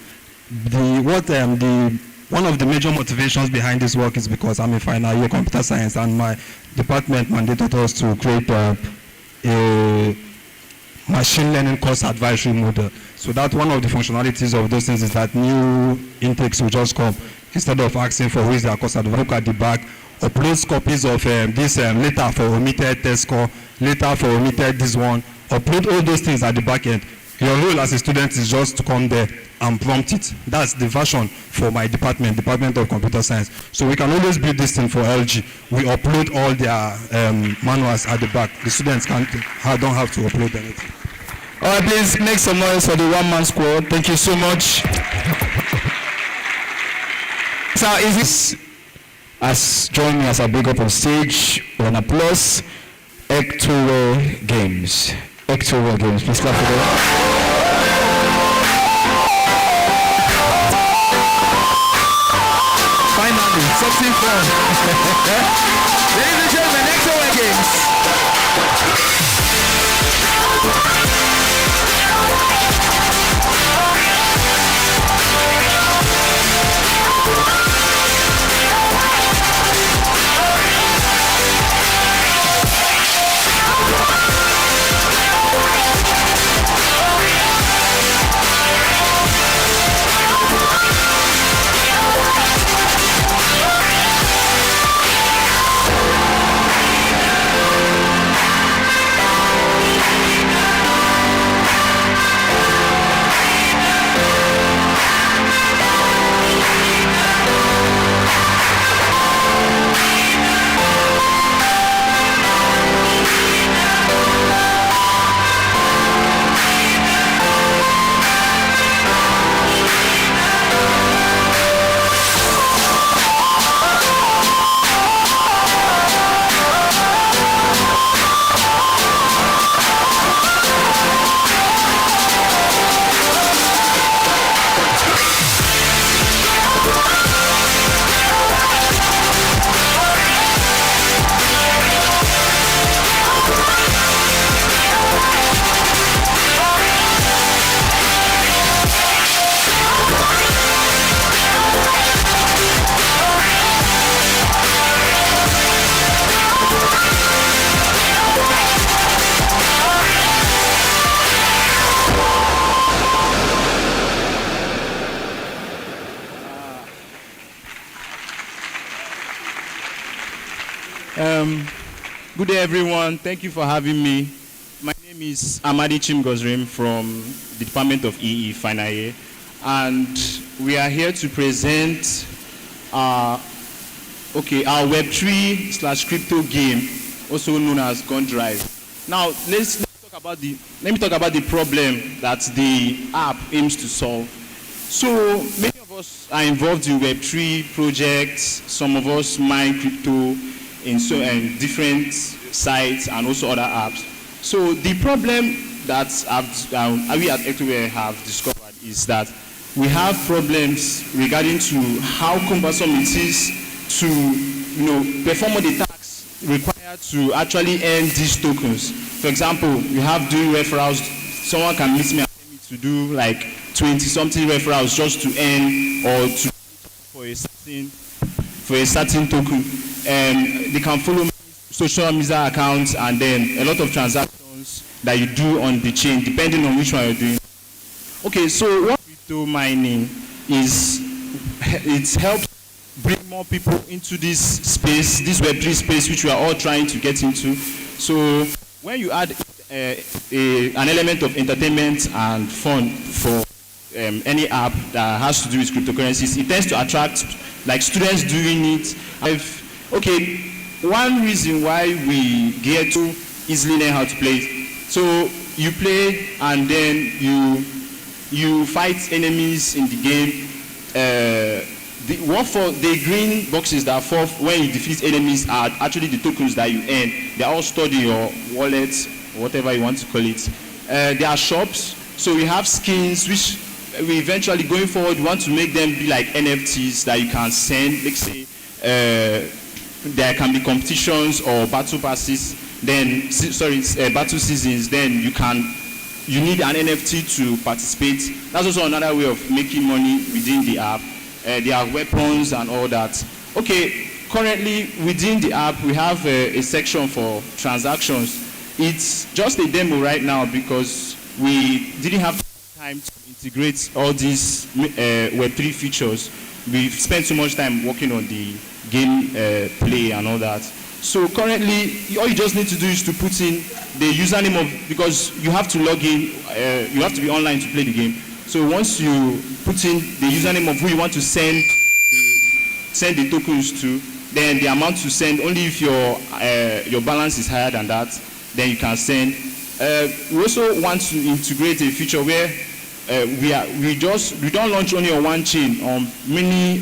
One of the major motivations behind this work is because I'm a final year computer science and my department mandated us to create a machine learning course advisory model. So that one of the functionalities of those things is that new intakes will just come. Instead of asking for who is their course advisor, look at the back, upload copies of this letter for omitted test score, letter for omitted this one, upload all those things at the back end. Your role as a student is just to come there and prompt it. That's the version for my department of computer science. So we can always build this thing for LG. We upload all their manuals at the back. The students don't have to upload anything. All right, please make some noise for the one-man squad. Thank you so much. So, is this as join me as I bring up on stage with an applause? Ectowe Games. Ectowe Games. Please clap for them. Finally, something fun. Ladies and gentlemen, Ectowe Games. Good day, everyone. Thank you for having me. My name is Amadi Chimgozrim from the Department of EE Final Year, and we are here to present our Web3/crypto game, also known as Gone Drive. Now, let me talk about the problem that the app aims to solve. So many of us are involved in Web3 projects. Some of us mine crypto in different sites and also other apps. So the problem that we at Ectowe have discovered is that we have problems regarding to how cumbersome it is to perform all the tasks required to actually earn these tokens. For example, you have doing referrals. Someone can meet me and tell me to do like 20-something referrals just to earn or to for a certain token. They can follow me social media accounts and then a lot of transactions that you do on the chain depending on which one you're doing. Okay, so what crypto mining is, it helps bring more people into this space, this Web3 space, which we are all trying to get into. So when you add an element of entertainment and fun for any app that has to do with cryptocurrencies, it tends to attract like students doing it. One reason why we get to easily learn how to play it. So you play and then you fight enemies in the game. The green boxes that fall when you defeat enemies are actually the tokens that you earn. They are all stored in your wallet, whatever you want to call it. There are shops, so we have skins which we eventually, going forward, want to make them be like NFTs that you can send. Let's say there can be competitions or battle passes. Then battle seasons. Then you need an NFT to participate. That's also another way of making money within the app. There are weapons and all that. Okay, currently within the app we have a section for transactions. It's just a demo right now because we didn't have time to integrate all these Web3 features. We've spent so much time working on the game play and all that. So currently, all you just need to do is to put in the username of, because you have to log in, you have to be online to play the game. So once you put in the username of who you want to send the tokens to, then the amount to send, only if your balance is higher than that, then you can send. We also want to integrate a feature where we don't launch only on one chain, on many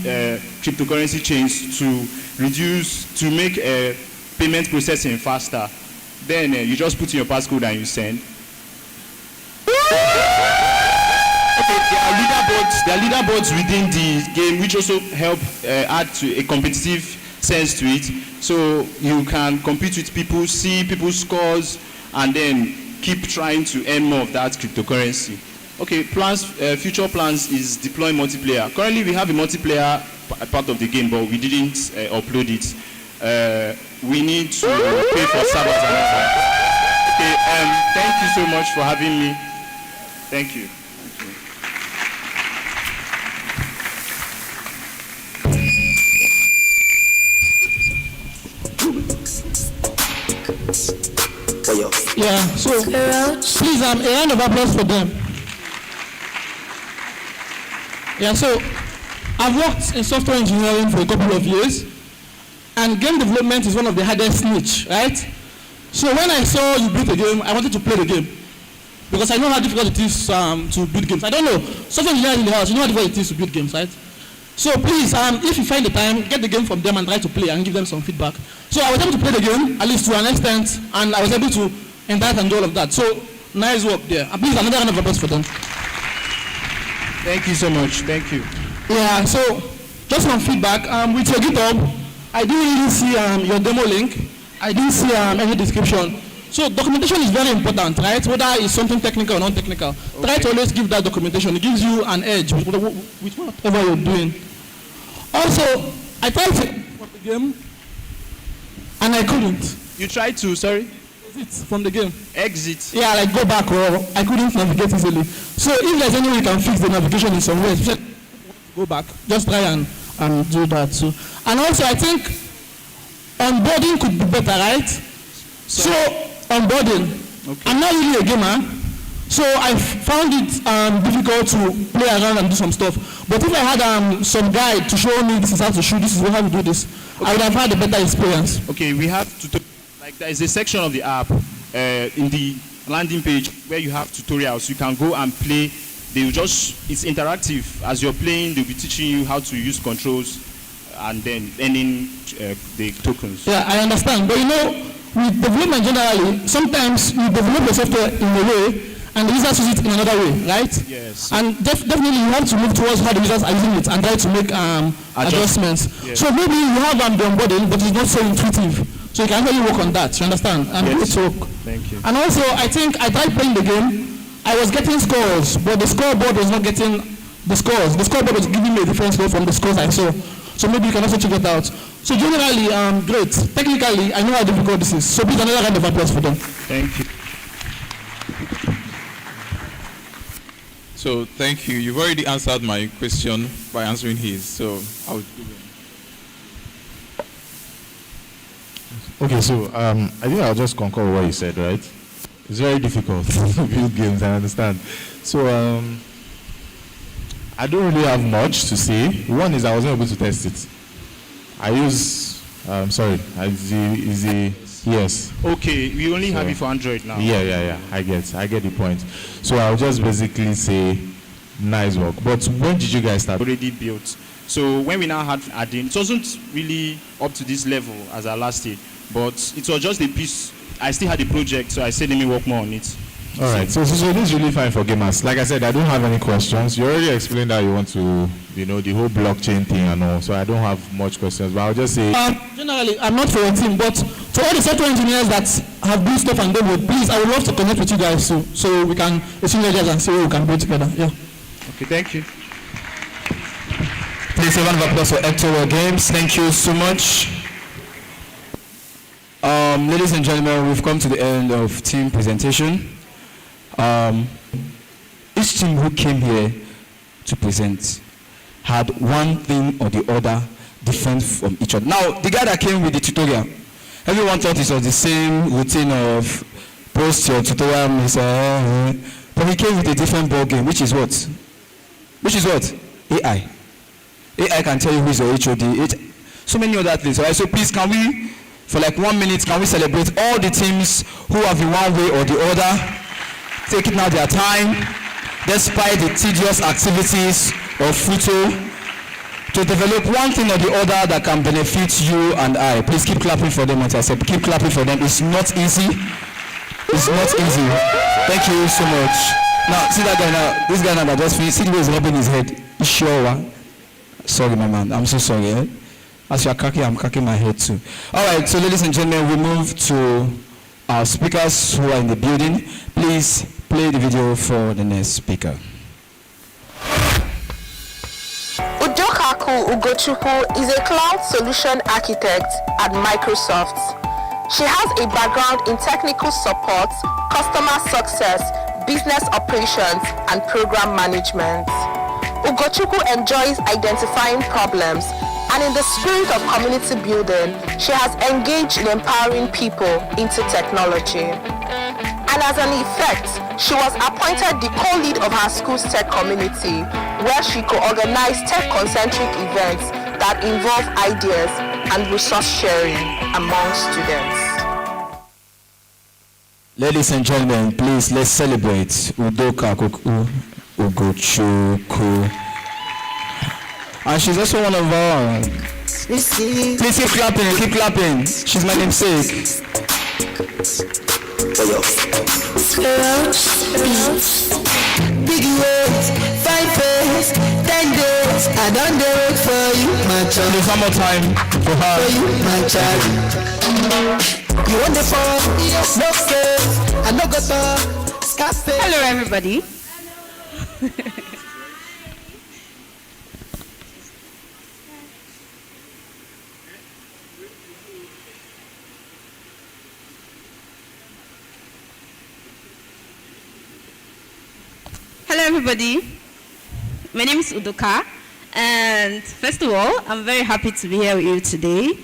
cryptocurrency chains to make payment processing faster. Then you just put in your passcode and you send. Okay, there are leaderboards within the game which also help add to a competitive sense to it. So you can compete with people, see people's scores, and then keep trying to earn more of that cryptocurrency. Okay, future plans is deploying multiplayer. Currently, we have a multiplayer part of the game, but we didn't upload it. We need to pay for servers and all that. Okay, thank you so much for having me. Thank you. Yeah, so please, a round of applause for them. Yeah, so I've worked in software engineering for a couple of years, and game development is one of the hardest niche, right? So when I saw you build a game, I wanted to play the game because I know how difficult it is to build games. I don't know, software engineering in the house, you know how difficult it is to build games, right? So please, if you find the time, get the game from them and try to play and give them some feedback. So I was able to play the game, at least to an extent, and I was able to interact and do all of that. So nice work there. And please, another round of applause for them. Thank you so much. Thank you. Yeah, so just some feedback. With your GitHub, I didn't really see your demo link. I didn't see any description. So documentation is very important, right? Whether it's something technical or non-technical. Okay. Try to always give that documentation. It gives you an edge with whatever you're doing. Also, I tried to from the game, and I couldn't. You tried to, sorry? Exit from the game. Exit? Yeah, like go back, or I couldn't navigate easily. So if there's any way you can fix the navigation in some way, go back, just try and do that too. And also, I think onboarding could be better, right? So onboarding. Okay. I'm not really a gamer, so I found it difficult to play around and do some stuff. But if I had some guide to show me this is how to shoot, this is how to do this, okay, I would have had a better experience. Okay, we have to like there is a section of the app in the landing page where you have tutorials. You can go and play. They will it's interactive. As you're playing, they'll be teaching you how to use controls and then earning the tokens. Yeah, I understand. But you know, with development generally, sometimes you develop the software in a way and the users use it in another way, right? Yes. And definitely you have to move towards how the users are using it and try to make adjustments. Yes. So maybe you have the onboarding, but it's not so intuitive. So you can really work on that, you understand? And yes. Thank you. And also, I think I tried playing the game. I was getting scores, but the scoreboard was not getting the scores. The scoreboard was giving me a different score from the scores I saw. So maybe you can also check it out. So generally, great. Technically, I know how difficult this is. So please, another round of applause for them. Thank you. So thank you. You've already answered my question by answering his. So I'll do it. Okay, so I think I'll just concur with what you said, right? It's very difficult to build games, I understand. So I don't really have much to say. One is I wasn't able to test it. I use, yes. Okay, we only have it for Android now. Yeah, I get the point. So I'll just basically say, nice work. But when did you guys start? Already built. So when we now had adding, it wasn't really up to this level as our last year, but it was just a piece. I still had a project, so I said let me work more on it. All right, so this is really fine for gamers. Like I said, I don't have any questions. You already explained that you want to, the whole blockchain thing and all, so I don't have much questions, but I'll just say... generally, I'm not for a team, but for all the software engineers that have built stuff and demoed, please, I would love to connect with you guys so we can exchange ideas and see what we can build together. Yeah. Okay, thank you. Please, a round of applause for Hector Games. Thank you so much. Ladies and gentlemen, we've come to the end of team presentation. Each team who came here to present had one thing or the other different from each other. Now, the guy that came with the tutorial, everyone thought it was the same routine of post your tutorial, but he came with a different ball game, which is what? AI. AI can tell you who is your HOD. So many other things. Right? So please, can we For like 1 minute, can we celebrate all the teams who have in one way or the other taking out their time, despite the tedious activities of Futo, to develop one thing or the other that can benefit you and I. Please keep clapping for them, what I said. Keep clapping for them. It's not easy. It's not easy. Thank you so much. Now, see that guy now. This guy now that just finished. See the way he's rubbing his head. He's sure. Sorry, my man. I'm so sorry. Eh? As you're cracking, I'm cracking my head too. All right, so ladies and gentlemen, we move to our speakers who are in the building. Please play the video for the next speaker. Udokaku Ugochukwu is a cloud solution architect at Microsoft. She has a background in technical support, customer success, business operations, and program management. Ugochukwu enjoys identifying problems, and in the spirit of community building, she has engaged in empowering people into technology. And as an effect, she was appointed the co-lead of her school's tech community, where she co-organized tech-concentric events that involve ideas and resource sharing among students. Ladies and gentlemen, please let's celebrate Udoka Ugochukwu. And she's also one of our. Please keep clapping, keep clapping. She's my namesake. Big ways, 5 days, 10 days. I don't do it for you, my child. There's one more time for her. For you, my child. You want the phone? No face. I no go to Scarface. Hello, everybody. Hello, everybody. My name is Udoka, and first of all, I'm very happy to be here with you today.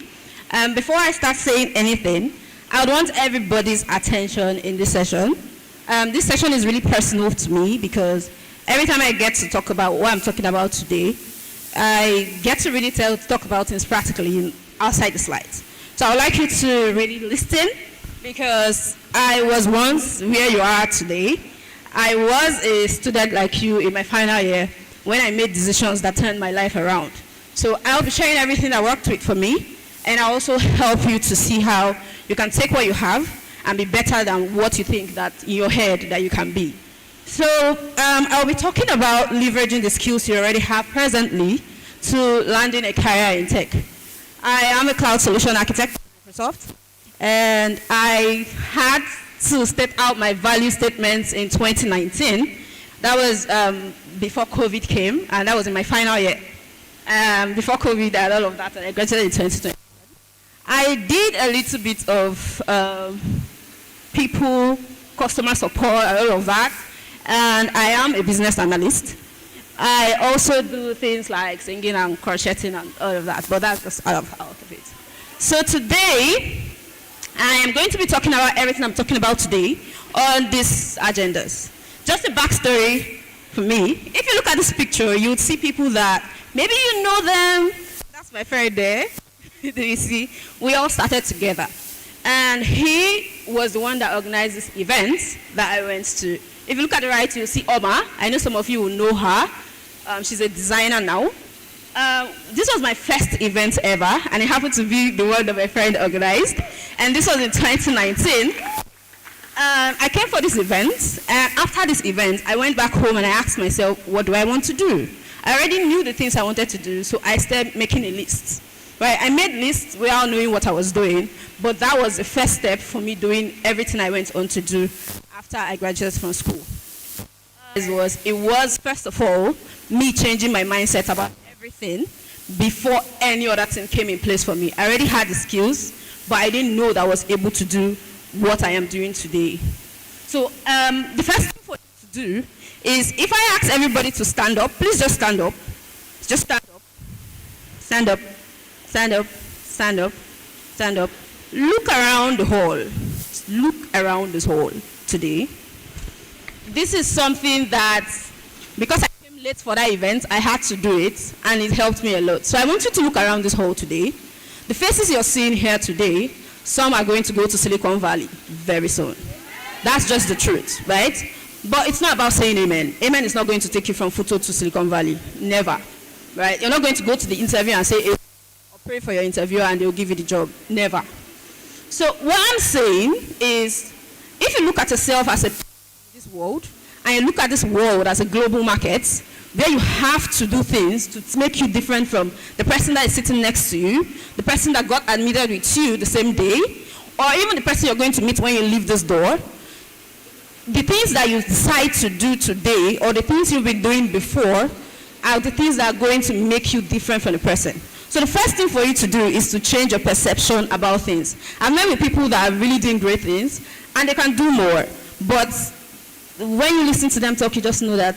Before I start saying anything, I would want everybody's attention in this session. This session is really personal to me because every time I get to talk about what I'm talking about today, I get to really talk about things practically outside the slides. So I would like you to really listen because I was once where you are today. I was a student like you in my final year when I made decisions that turned my life around. So I'll be sharing everything that worked with for me, and I'll also help you to see how you can take what you have and be better than what you think that in your head that you can be. So I'll be talking about leveraging the skills you already have presently to landing a career in tech. I am a cloud solution architect at Microsoft, and I had to step out my value statements in 2019. That was before COVID came, and that was in my final year. Before COVID and all of that, and I graduated in 2020. I did a little bit of people, customer support, and all of that, and I am a business analyst. I also do things like singing and crocheting and all of that, but that's just out of it. So today, I am going to be talking about everything I'm talking about today on these agendas. Just a backstory for me. If you look at this picture, you would see people that maybe you know them. That's my friend there. Do you see? We all started together. And he was the one that organized this event that I went to. If you look at the right, you'll see Oma. I know some of you will know her. She's a designer now. This was my first event ever, and it happened to be the one that my friend organized. And this was in 2019. I came for this event, and after this event, I went back home and I asked myself, what do I want to do? I already knew the things I wanted to do, so I started making a list. Right? I made lists without knowing what I was doing, but that was the first step for me doing everything I went on to do after I graduated from school. It was first of all, me changing my mindset about everything before any other thing came in place for me. I already had the skills, but I didn't know that I was able to do what I am doing today. So the first thing for you to do is, if I ask everybody to stand up, please just stand up. Just stand up. Stand up. Stand up. Stand up. Stand up. Look around the hall. Look around this hall today. This is something that, because I came late for that event, I had to do it, and it helped me a lot. So I want you to look around this hall today. The faces you're seeing here today Some are going to go to Silicon Valley very soon. That's just the truth, right? But it's not about saying amen. Amen is not going to take you from Futo to Silicon Valley. Never. Right? You're not going to go to the interview and say amen or pray for your interviewer and they'll give you the job. Never. So what I'm saying is, if you look at yourself as a this world, and you look at this world as a global market, where you have to do things to make you different from the person that is sitting next to you, the person that got admitted with you the same day, or even the person you're going to meet when you leave this door, the things that you decide to do today, or the things you've been doing before, are the things that are going to make you different from the person. So the first thing for you to do is to change your perception about things. I've met with people that are really doing great things, and they can do more, but when you listen to them talk, you just know that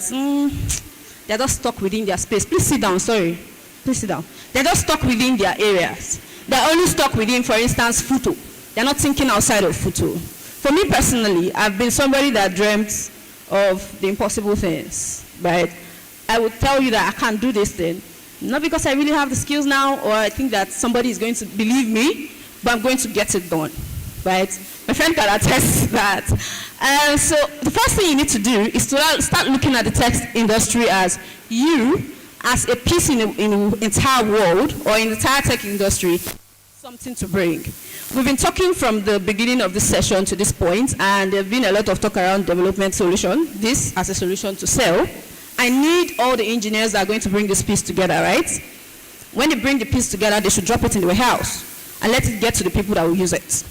they're just stuck within their space. Please sit down, sorry. Please sit down. They're just stuck within their areas. They're only stuck within, for instance, Futo. They're not thinking outside of Futo. For me personally, I've been somebody that dreamt of the impossible things, right? I would tell you that I can't do this thing, not because I really have the skills now, or I think that somebody is going to believe me, but I'm going to get it done, right? My friend can attest to that. So the first thing you need to do is to start looking at the tech industry as you, as a piece in the entire world, or in the entire tech industry, something to bring. We've been talking from the beginning of this session to this point, and there's been a lot of talk around development solution, this as a solution to sell. I need all the engineers that are going to bring this piece together, right? When they bring the piece together, they should drop it in the warehouse and let it get to the people that will use it.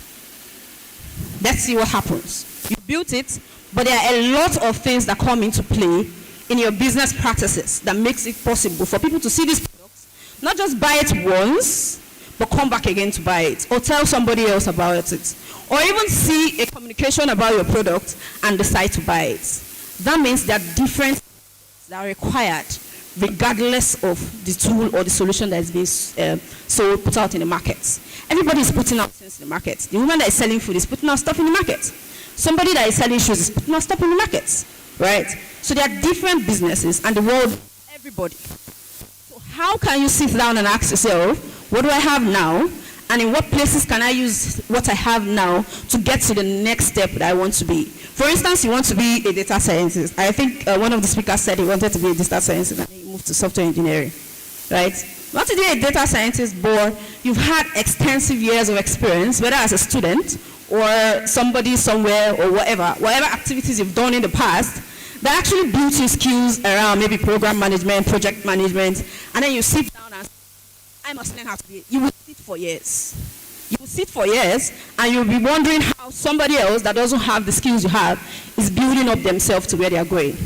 Let's see what happens. You built it, but there are a lot of things that come into play in your business practices that makes it possible for people to see these products, not just buy it once, but come back again to buy it, or tell somebody else about it, or even see a communication about your product and decide to buy it. That means there are different things that are required regardless of the tool or the solution that is being put out in the market. Everybody is putting out things in the market. The woman that is selling food is putting out stuff in the market. Somebody that is selling shoes is putting out stuff in the market, right? So there are different businesses, and the world, everybody. So how can you sit down and ask yourself, what do I have now? And in what places can I use what I have now to get to the next step that I want to be? For instance, you want to be a data scientist. I think one of the speakers said he wanted to be a data scientist and he moved to software engineering, right? You want to be a data scientist, but you've had extensive years of experience, whether as a student or somebody somewhere or whatever activities you've done in the past that actually built your skills around maybe program management, project management, and then you sit down and say, I must learn how to be it. You will sit for years. You will sit for years and you'll be wondering how somebody else that doesn't have the skills you have is building up themselves to where they are going.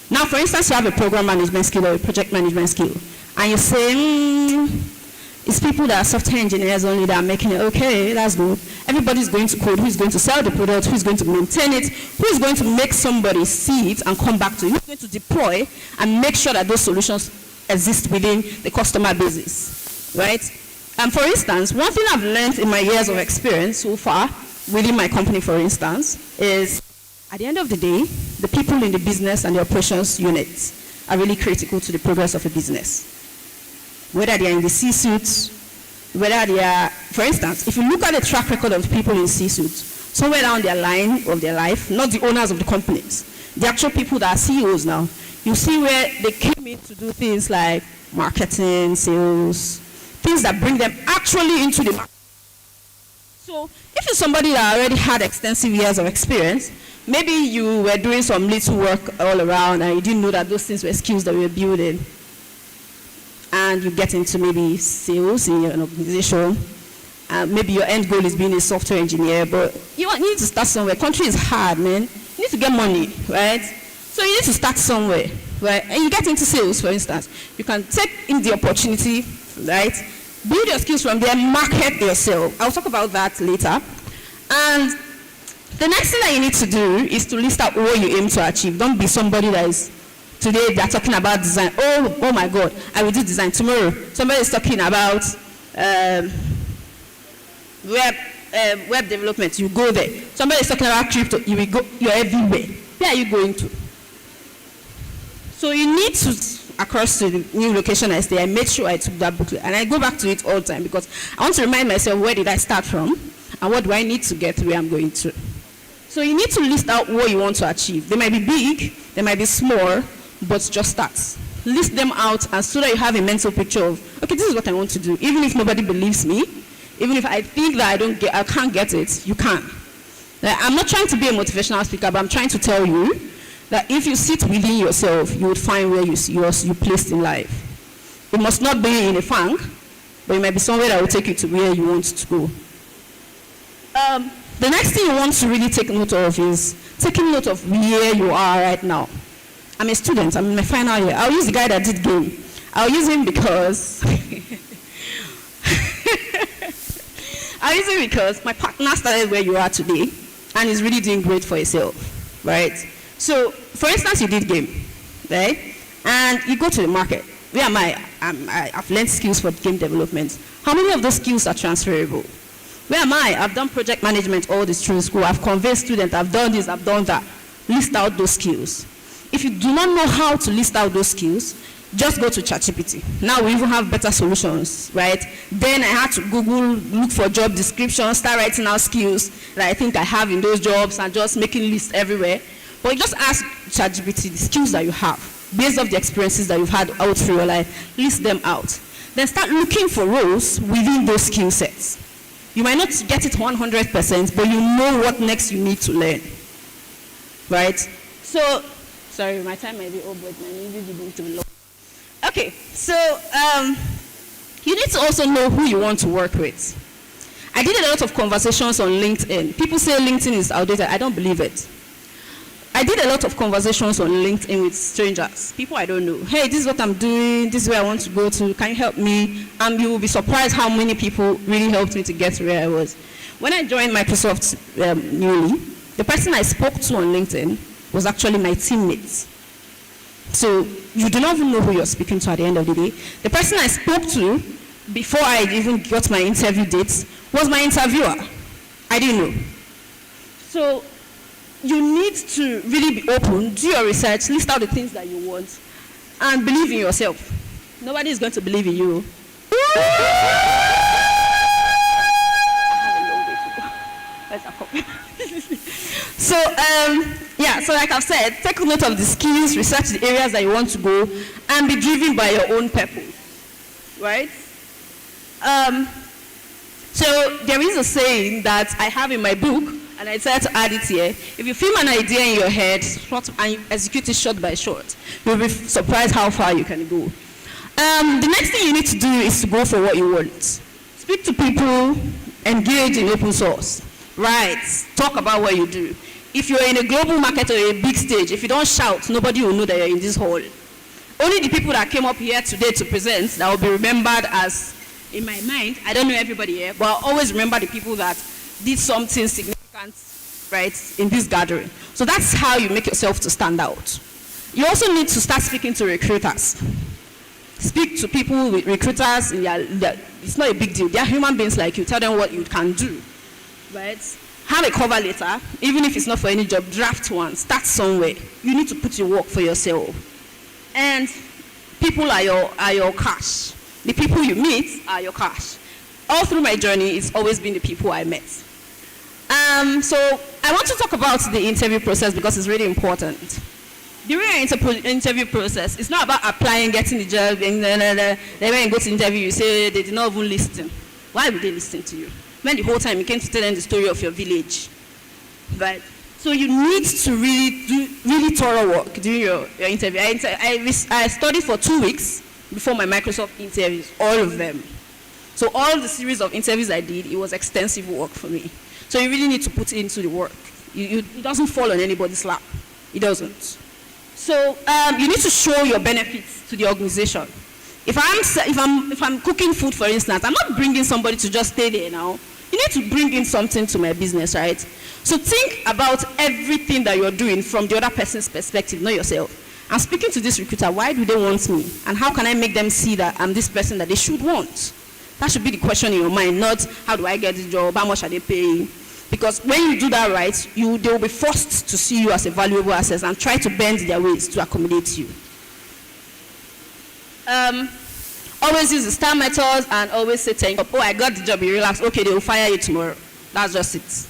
Now, for instance, you have a program management skill or a project management skill, and you say, it's people that are software engineers only that are making it. Okay, that's good. Everybody's going to code. Who's going to sell the product? Who's going to maintain it? Who's going to make somebody see it and come back to it? Who's going to deploy and make sure that those solutions exist within the customer basis, right? And for instance, one thing I've learned in my years of experience so far within my company, for instance, is at the end of the day, the people in the business and the operations units are really critical to the progress of a business. Whether they are in the C-suite, whether they are, for instance, if you look at the track record of people in C-suite, somewhere down their line of their life, not the owners of the companies, the actual people that are CEOs now, you see where they came in to do things like marketing, sales, things that bring them actually into the market. So if you're somebody that already had extensive years of experience, maybe you were doing some little work all around and you didn't know that those things were skills that you were building, and you get into maybe sales in an organization, maybe your end goal is being a software engineer, but you need to start somewhere. Country is hard, man. You need to get money, right? So you need to start somewhere, right? And you get into sales, for instance. You can take in the opportunity, right? Build your skills from there, market yourself. I'll talk about that later. And the next thing that you need to do is to list out what you aim to achieve. Don't be somebody that is, today they're talking about design. Oh my God, I will do design. Tomorrow, somebody is talking about web development. You go there. Somebody is talking about crypto. You will go. You're everywhere. Where are you going to? So you need to, across to the new location I stay, I made sure I took that booklet. And I go back to it all the time because I want to remind myself, where did I start from? And what do I need to get where I'm going to? So you need to list out what you want to achieve. They might be big, they might be small, but just start. List them out, and so that you have a mental picture of, okay, this is what I want to do. Even if nobody believes me, even if I think that I can't get it, you can. I'm not trying to be a motivational speaker, but I'm trying to tell you that if you sit within yourself, you would find where you placed in life. It must not be in a funk, but it might be somewhere that will take you to where you want to go. The next thing you want to really take note of is taking note of where you are right now. I'm a student, I'm in my final year. I'll use the guy that did game. I'll use him because my partner started where you are today and is really doing great for yourself, right? So, for instance, you did game, right? And you go to the market. Where am I? I've learned skills for game development. How many of those skills are transferable? Where am I? I've done project management all this through school. I've convinced students. I've done this, I've done that. List out those skills. If you do not know how to list out those skills, just go to ChatGPT. Now we even have better solutions, right? Then I had to Google, look for job descriptions, start writing out skills that I think I have in those jobs and just making lists everywhere. But you just ask ChatGPT the skills that you have, based off the experiences that you've had out through your life, list them out. Then start looking for roles within those skill sets. You might not get it 100%, but you know what next you need to learn, right? So, sorry, my time might be over, but my need to be low. Okay, so you need to also know who you want to work with. I did a lot of conversations on LinkedIn. People say LinkedIn is outdated. I don't believe it. I did a lot of conversations on LinkedIn with strangers, people I don't know. Hey, this is what I'm doing, this is where I want to go to, can you help me? And you will be surprised how many people really helped me to get to where I was. When I joined Microsoft newly, the person I spoke to on LinkedIn was actually my teammate. So you do not even know who you're speaking to at the end of the day. The person I spoke to before I even got my interview dates was my interviewer. I didn't know. So you need to really be open, do your research, list out the things that you want, and believe in yourself. Nobody is going to believe in you. So, so like I've said, take note of the skills, research the areas that you want to go, and be driven by your own purpose, right? So there is a saying that I have in my book, and I decided to add it here. If you film an idea in your head and you execute it shot by shot, you'll be surprised how far you can go. The next thing you need to do is to go for what you want. Speak to people, engage in open source, write, talk about what you do. If you're in a global market or a big stage, if you don't shout, nobody will know that you're in this hall. Only the people that came up here today to present that will be remembered as, in my mind, I don't know everybody here, but I'll always remember the people that did something significant, right, in this gathering. So that's how you make yourself to stand out. You also need to start speaking to recruiters. Speak to people with recruiters. It's not a big deal. They're human beings like you. Tell them what you can do, right? Have a cover letter, even if it's not for any job. Draft one. Start somewhere. You need to put in work for yourself. And people are your cash. The people you meet are your cash. All through my journey, it's always been the people I met. So I want to talk about the interview process because it's really important. During your interview process, it's not about applying, getting the job, and then when you go to interview, you say they did not even listen. Why would they listen to you? When the whole time you came to tell them the story of your village, right? So you need to really do really thorough work during your interview. I studied for 2 weeks before my Microsoft interviews, all of them. So all the series of interviews I did, it was extensive work for me. So you really need to put into the work. It doesn't fall on anybody's lap. It doesn't. So you need to show your benefits to the organization. If I'm cooking food, for instance, I'm not bringing somebody to just stay there now. You need to bring in something to my business, right? So think about everything that you're doing from the other person's perspective, not yourself. I'm speaking to this recruiter, why do they want me? And how can I make them see that I'm this person that they should want? That should be the question in your mind, not how do I get this job, how much are they paying? Because when you do that right, they will be forced to see you as a valuable asset and try to bend their ways to accommodate you. Always use the STAR methods and always say thank you. Oh, I got the job, you relax. Okay, they will fire you tomorrow. That's just it.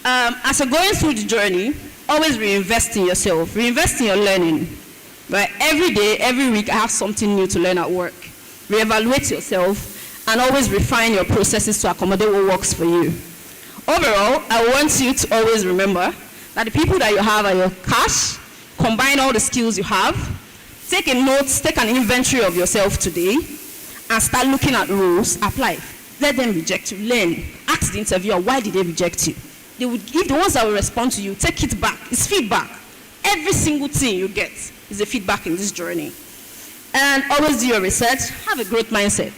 As you're going through the journey, always reinvest in yourself, reinvest in your learning. Right? Every day, every week, I have something new to learn at work. Reevaluate yourself and always refine your processes to accommodate what works for you. Overall, I want you to always remember that the people that you have are your cash. Combine all the skills you have. Take a note, take an inventory of yourself today, and start looking at roles, apply. Let them reject you, learn. Ask the interviewer, why did they reject you? They would, if the ones that will respond to you, take it back. It's feedback. Every single thing you get is a feedback in this journey. And always do your research. Have a growth mindset.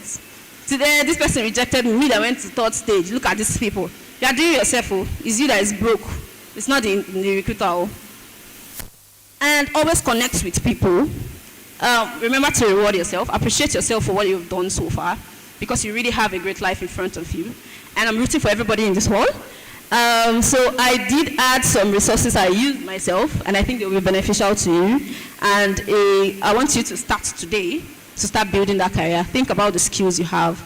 Today, this person rejected me that went to third stage. Look at these people. You are doing yourself. Oh. It's you that is broke. It's not the recruiter. Oh. And always connect with people. Remember to reward yourself. Appreciate yourself for what you've done so far, because you really have a great life in front of you. And I'm rooting for everybody in this hall. So I did add some resources I used myself, and I think they will be beneficial to you. And I want you to start today to start building that career. Think about the skills you have.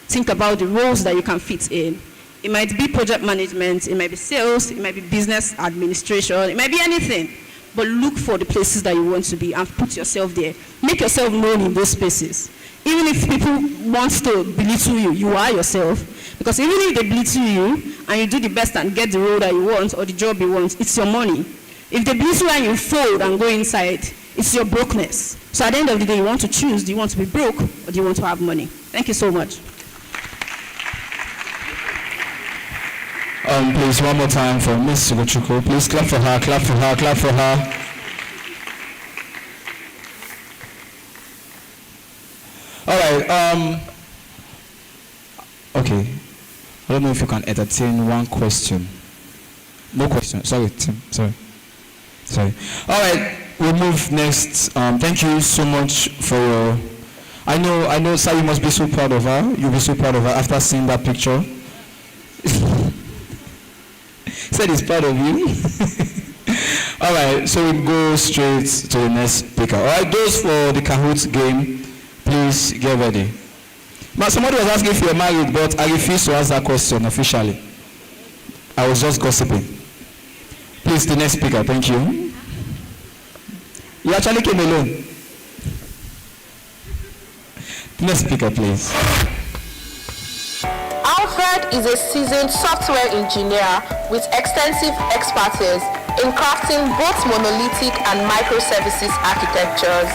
Think about the roles that you can fit in. It might be project management, it might be sales, it might be business administration, it might be anything. But look for the places that you want to be and put yourself there. Make yourself known in those spaces. Even if people want to belittle you, you are yourself. Because even if they belittle you and you do the best and get the role that you want or the job you want, it's your money. If they belittle you and you fold and go inside, it's your brokenness. So at the end of the day, you want to choose, do you want to be broke or do you want to have money? Thank you so much. Please, one more time for Miss Sugochukwu. Please clap for her, clap for her, clap for her. All right, okay. I don't know if you can entertain one question. No question. Sorry, Tim. Sorry. All right, we'll move next. Thank you so much for your... I know, sir, you must be so proud of her. You'll be so proud of her after seeing that picture. Said he's proud of you. All right, so we'll go straight to the next speaker. All right, those for the Kahoot game, please get ready. Now, somebody was asking if you're married, but I refuse to ask that question officially. I was just gossiping. Please, the next speaker, thank you. You actually came alone. The next speaker, please. Alfred is a seasoned software engineer with extensive expertise in crafting both monolithic and microservices architectures.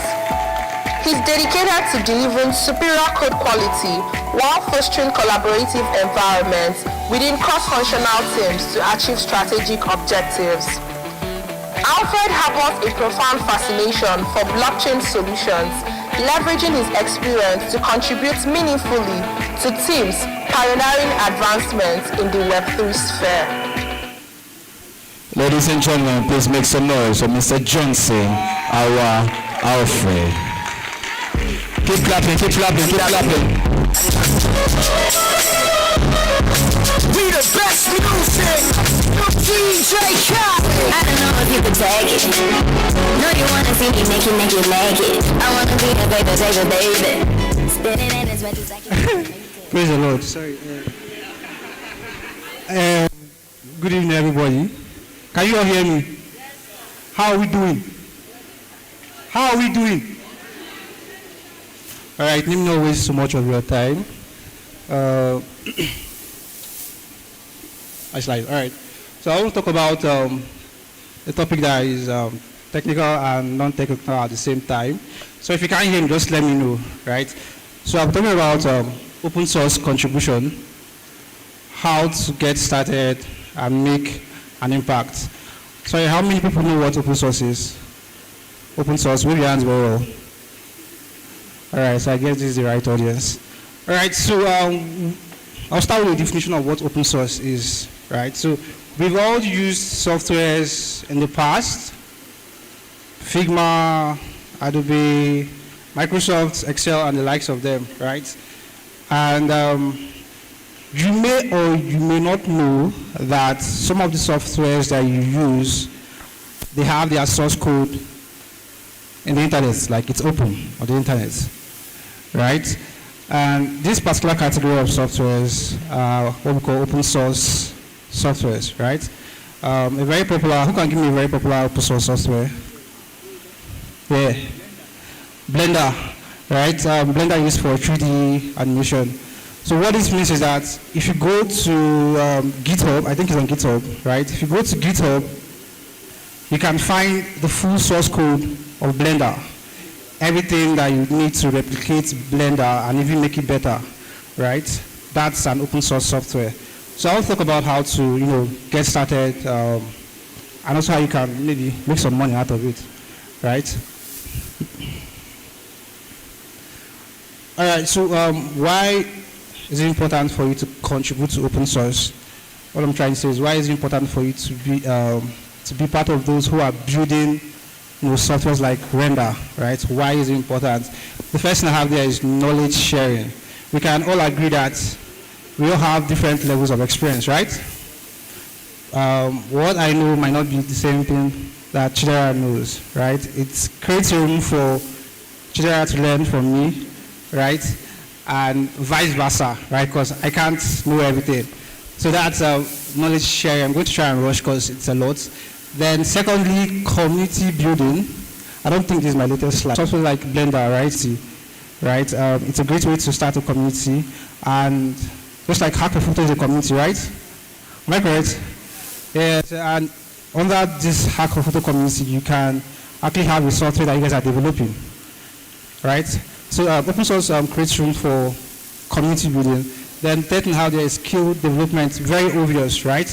He's dedicated to delivering superior code quality while fostering collaborative environments within cross-functional teams to achieve strategic objectives. Alfred harbors a profound fascination for blockchain solutions, leveraging his experience to contribute meaningfully to teams pioneering advancements in the Web3 sphere. Ladies and gentlemen, please make some noise for Mr. Johnson, our Alfred. Keep clapping, keep clapping, keep clapping. We the best music, no DJ Khaled. I don't know if you could take it. No, you wanna see me make it. I wanna be a baby. Spin it in as much as I can. Praise the Lord. Sorry. Good evening, everybody. Can you all hear me? How are we doing? How are we doing? All right, let me not waste so much of your time. All right. So I want to talk about a topic that is technical and non-technical at the same time. So if you can't hear me, just let me know, right? So I'm talking about open source contribution, how to get started and make an impact. So how many people know what open source is? Open source, wave your hands very well. All right, so I guess this is the right audience. All right, so I'll start with the definition of what open source is, right? So we've all used softwares in the past, Figma, Adobe, Microsoft, Excel, and the likes of them, right? And you may or you may not know that some of the softwares that you use, they have their source code in the internet, like it's open on the internet, right? And this particular category of softwares are what we call open source softwares, right? A very popular, who can give me a very popular open source software? Yeah. Blender, right? Blender is used for 3D animation. So what this means is that if you go to GitHub, I think it's on GitHub, right? If you go to GitHub, you can find the full source code of Blender. Everything that you need to replicate Blender and even make it better, right? That's an open source software. So I'll talk about how to, get started, and also how you can maybe make some money out of it, right? All right. So why is it important for you to contribute to open source? What I'm trying to say is, why is it important for you to be part of those who are building softwares like Render, right? Why is it important? The first thing I have there is knowledge sharing. We can all agree that we all have different levels of experience, right? What I know might not be the same thing that Chidera knows, right? It creates a room for Chidera to learn from me, right? And vice versa, right? Because I can't know everything. So that's knowledge sharing. I'm going to try and rush because it's a lot. Then secondly, community building. I don't think this is my latest slide. Software like Blender, right? It's a great way to start a community. And just like Futo is a community, right? Am I correct? Yes, and under this Futo community, you can actually have a software that you guys are developing, right? So open source creates room for community building. Then third thing, how there is skill development, very obvious, right?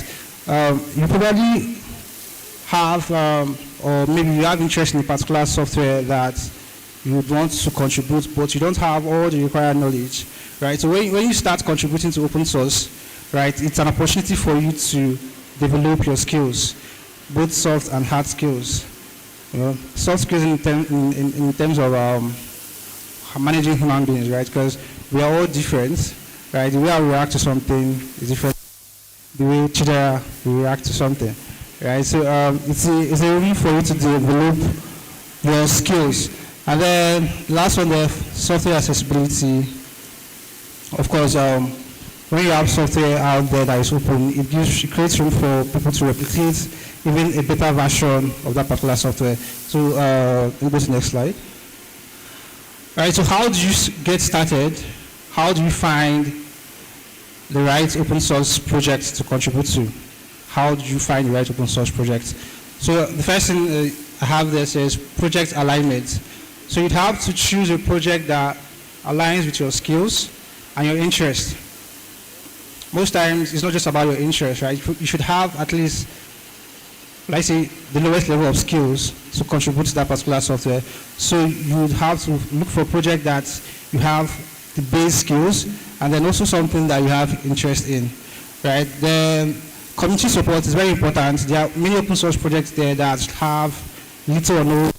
You probably have, or maybe you have interest in a particular software that you would want to contribute, but you don't have all the required knowledge, right? So when you start contributing to open source, right, it's an opportunity for you to develop your skills, both soft and hard skills. Soft skills in terms of managing human beings, right? Because we are all different, right? The way I react to something is different. The way Chidera will react to something, right? So it's a room for you to develop your skills. And then last one, the software accessibility. Of course, when you have software out there that is open, it creates room for people to replicate even a better version of that particular software. So let me go to the next slide. All right, so how do you get started? How do you find the right open source projects to contribute to? How do you find the right open source projects? So the first thing I have there says project alignment. So you'd have to choose a project that aligns with your skills and your interest. Most times it's not just about your interest, right? You should have at least, let's say, the lowest level of skills to contribute to that particular software. So you would have to look for a project that you have the base skills and then also something that you have interest in, right? Then community support is very important. There are many open source projects there that have little or no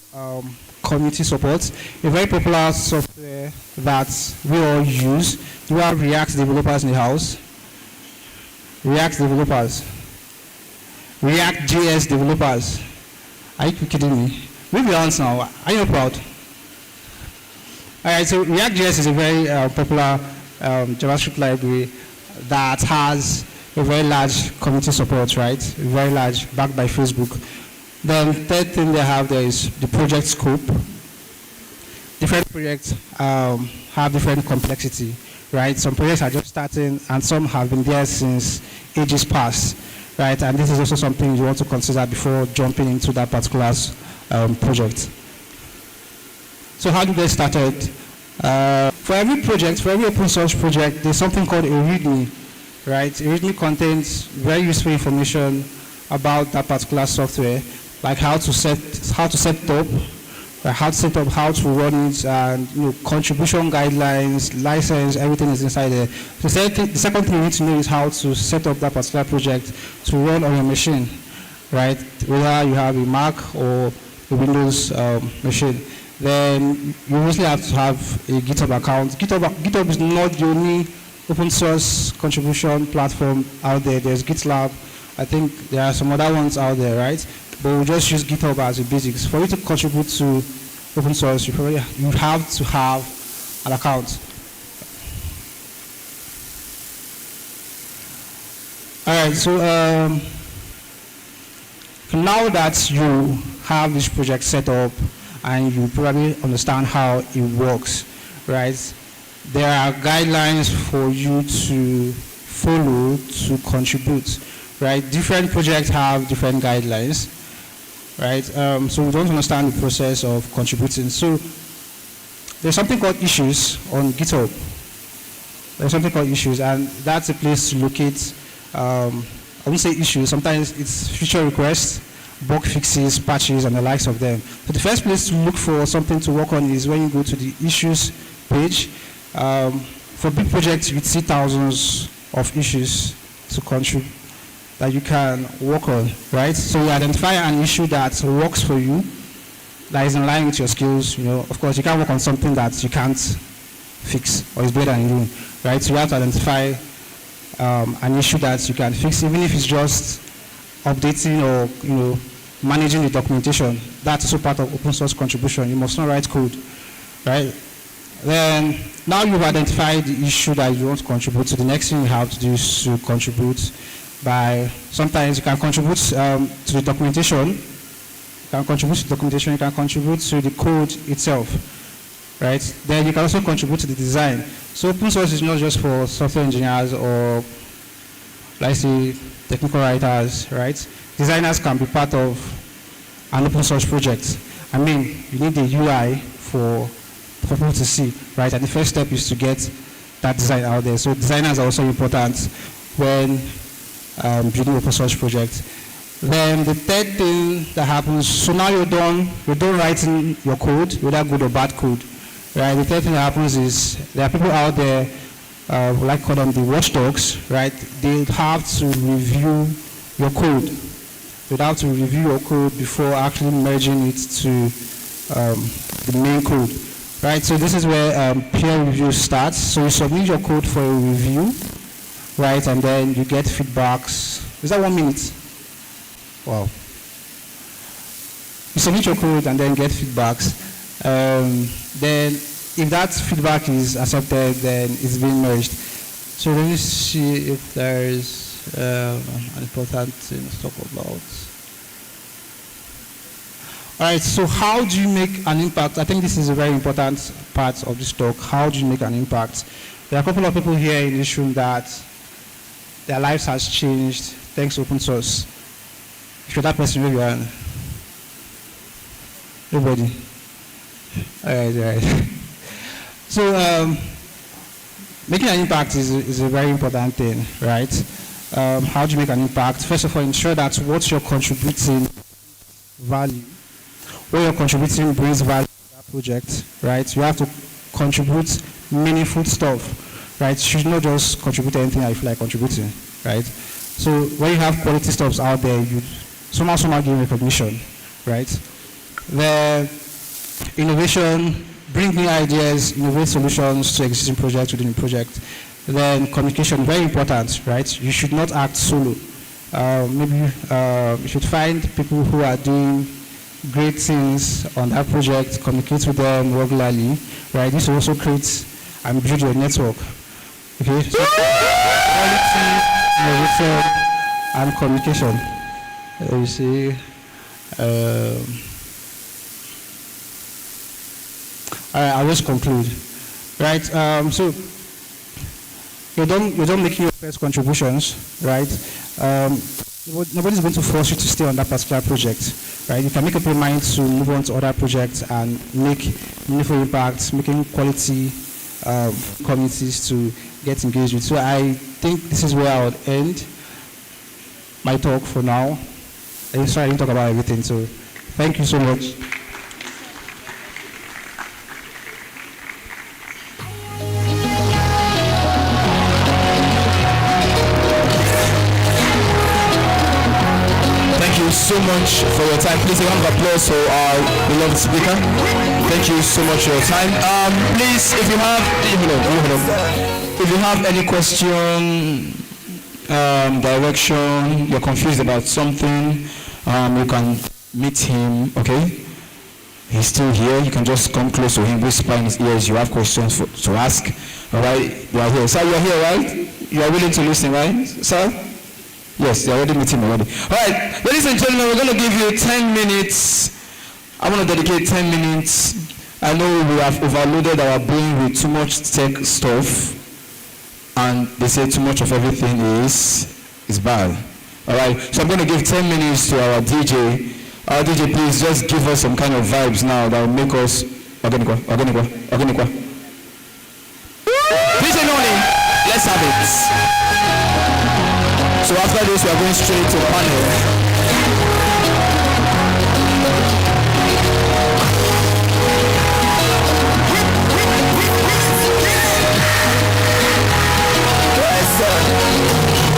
community support. A very popular software that we all use, you have React developers in the house. React developers. React.js developers. Are you kidding me? Maybe answer now. Are you proud? All right, so React.js is a very popular JavaScript library that has a very large community support, right? Very large, backed by Facebook. Then third thing they have there is the project scope. Different projects have different complexity, right? Some projects are just starting and some have been there since ages past, right? And this is also something you want to consider before jumping into that particular project. So how do you get started? For every project, for every open source project, there's something called a README, right? A README contains very useful information about that particular software, like how to set up, how to run it, and contribution guidelines, license, everything is inside there. The second thing you need to know is how to set up that particular project to run on your machine, right? Whether you have a Mac or a Windows machine. Then you mostly have to have a GitHub account. GitHub is not the only open source contribution platform out there. There's GitLab. I think there are some other ones out there, right? But we'll just use GitHub as the basics. For you to contribute to open source, you have to have an account. All right, so now that you have this project set up and you probably understand how it works, right? There are guidelines for you to follow to contribute, right? Different projects have different guidelines, right? So we don't understand the process of contributing. So there's something called issues on GitHub. There's something called issues, and that's a place to locate, I won't say issues, sometimes it's feature requests, bug fixes, patches, and the likes of them. So the first place to look for something to work on is when you go to the issues page. For big projects, you see thousands of issues to contribute that you can work on, right? So you identify an issue that works for you, that is in line with your skills. You know, of course, you can't work on something that you can't fix or is better than you, right? So you have to identify an issue that you can fix, even if it's just updating or managing the documentation. That's also part of open source contribution. You must not write code, right? Then now you've identified the issue that you want to contribute. So the next thing you have to do is to contribute by, sometimes you can contribute to the documentation. You can contribute to the documentation. You can contribute to the code itself, right? Then you can also contribute to the design. So open source is not just for software engineers or, let's say, technical writers, right? Designers can be part of an open source project. I mean, you need the UI for people to see, right? And the first step is to get that design out there. So designers are also important when building open source projects. Then the third thing that happens, so now you're done writing your code, whether good or bad code, right? The third thing that happens is there are people out there, we like to call them the watchdogs, right? They have to review your code. They have to review your code before actually merging it to the main code. Right, so this is where peer review starts. So you submit your code for a review, right, and then you get feedbacks. Is that 1 minute? Wow. You submit your code and then get feedbacks. Then if that feedback is accepted, then it's being merged. So let me see if there is an important thing to talk about. All right, so how do you make an impact? I think this is a very important part of this talk. How do you make an impact? There are a couple of people here in this room that their lives has changed thanks to open source. If you're that person, maybe you are. Nobody. All right. So making an impact is a very important thing, right? How do you make an impact? First of all, ensure that what you're contributing value. What you're contributing brings value to that project, right? You have to contribute meaningful stuff, right? You should not just contribute anything I feel like contributing, right? So when you have quality stuffs out there, you somehow give recognition, right? The innovation, bring new ideas, innovate solutions to existing projects within the project. Then communication, very important, right? You should not act solo. Maybe you should find people who are doing great things on that project, communicate with them regularly, right? This will also create and build your network. Okay? So quality, innovation, and communication. You see. All right, I'll just conclude. Right? So you're done making your first contributions, right? Nobody's going to force you to stay on that particular project, right? You can make up your mind to move on to other projects and make meaningful impacts, making quality communities to get engaged with. So I think this is where I would end my talk for now. I'm sorry I didn't talk about everything, so thank you so much. So much for your time. Please a round of applause for our beloved speaker. Thank you so much for your time. Please, if you have any question, direction, you're confused about something, you can meet him. Okay, he's still here. You can just come close to him, whisper in his ears. You have questions to ask. All right, you are here. Sir, you are here, right? You are willing to listen, right, sir? Yes, they're already meeting already. All right, ladies and gentlemen, we're going to give you 10 minutes. I want to dedicate 10 minutes. I know we have overloaded our brain with too much tech stuff, and they say too much of everything is bad. All right, so I'm going to give 10 minutes to our DJ. Our DJ, please just give us some kind of vibes now that will make us organic. DJ Noni, let's have it. So after this, we are going straight to panel.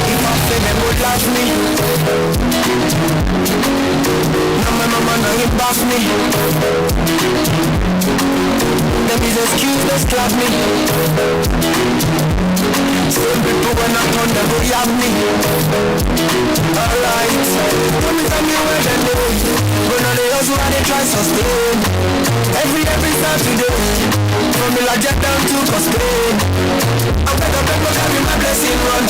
If I say them would love me, now my mama now you boss me. Them is excuse, they slap me. Same people when I turn them will yab me. Alright, tell me where they live. But now they also how they try to sustain. Every Saturday, from the Lajet down to Costain. I'm better carry my blessing run.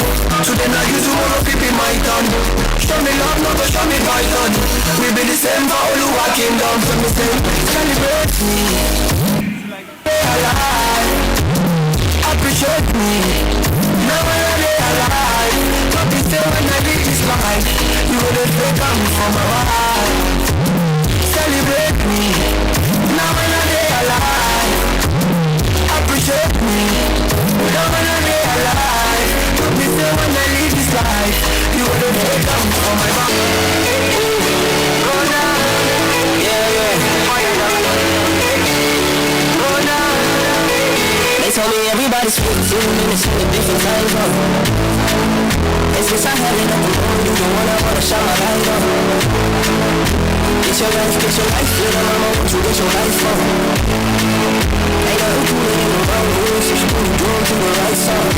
Today now you tomorrow keeping my tongue. Show me love, no go show me python. We be the same for all who are kingdom. So me say, celebrate me. Stay alive. Appreciate me. Now when I stay alive. Don't be say when I leave this life. You will take me from my life. Celebrate me. Now when I stay alive. Appreciate me. Now when I stay alive. Don't be say when I leave this life. You will take me from my life. Go down. Yeah. Go down. They told me everybody's 15 minutes in a different time zone. And since I had it up alone, you the one I wanna shine my light on. Get your life, little mama, won't you get your life on? Ain't nothing cooler than the wrong rules. You should really do it to the right song,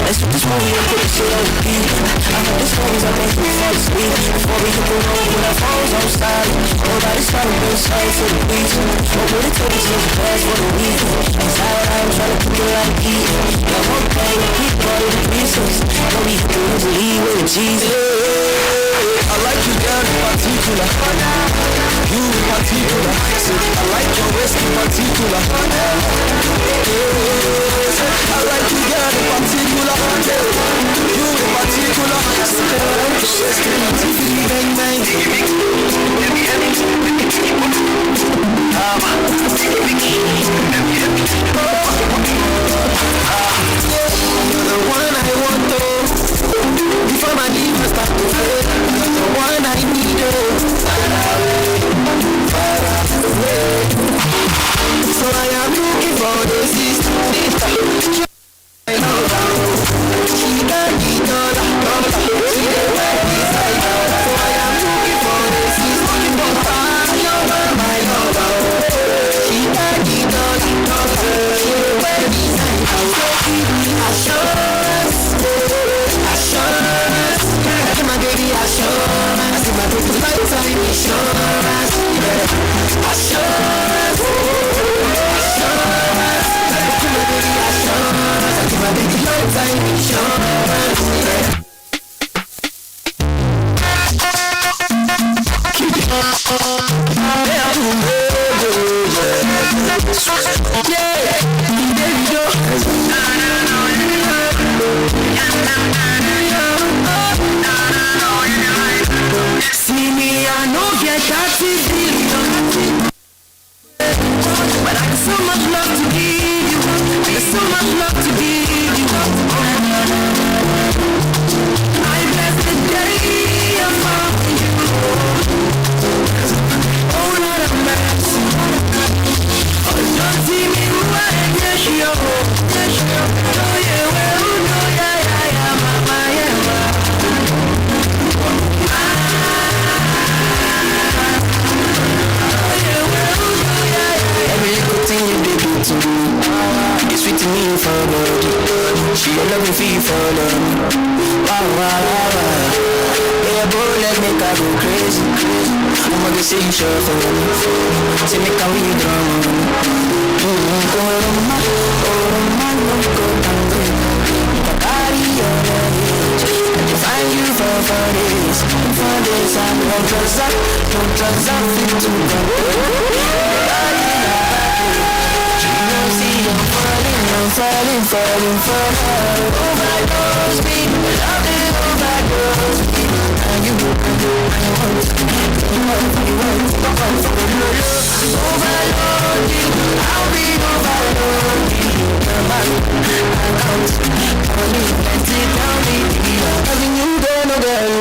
Let's put this movie and put this shit on repeat. I heard the stories, I think we fall asleep. Before we hit the road, put our phones on silent. Nobody's trying to bring sight to the beach. What would it take to change the past for the week? Inside, I'm trying to put it like heat. Now one thing, keep all the pieces. Don't be doing to leave with Jesus. I like you, girl, in particular. You in particular. I like your waist in particular. I like you, girl, in particular. You in particular. Bang, bang. You're the one I want, though. Before my demons start to fade, you're the one I need, so I am looking for the sister. I know she got the dollar. She the way beside her. So I am looking for the sister. I know my lover. She got the dollar. She the way beside her. So give me assurance. Assurance, I give my baby assurance. I give my baby lifetime assurance. Assurance, assurance. I give my baby assurance. I give my baby lifetime assurance. See me, I know get that billion, but I got so much love to give you. There's so much love to give you. I bless the day I found you. Oh Lord of mercy, oh don't see me who I am, yes you. Oh yeah, well, no, yeah, mama, yeah. Every little thing you did to me, it's sweet to me for love. She a loving fee for love. Yeah, boy, let's make her go crazy. I'ma go say you sure for me. Say make her when you drown. Oh my, no go down. Carry your luggage. I define you transact it to them. I'm falling for love. Overdose me, love it overdose me. And you want overload you, I'll be overloading. I'm out, only plenty down me. Loving you there, no girl,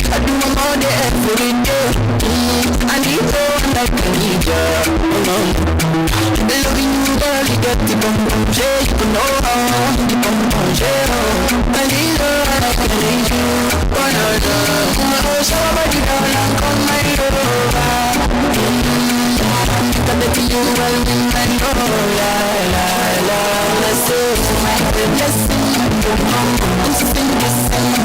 I do my all day every day. I need you like I need you. Loving you, girl, you get the bum bum shake. You know how the bum bum shake. I need you like I need you. Oh no no, somebody down and come my over. That make you well in my la la la. Let's say my blessing. I'm singing this song.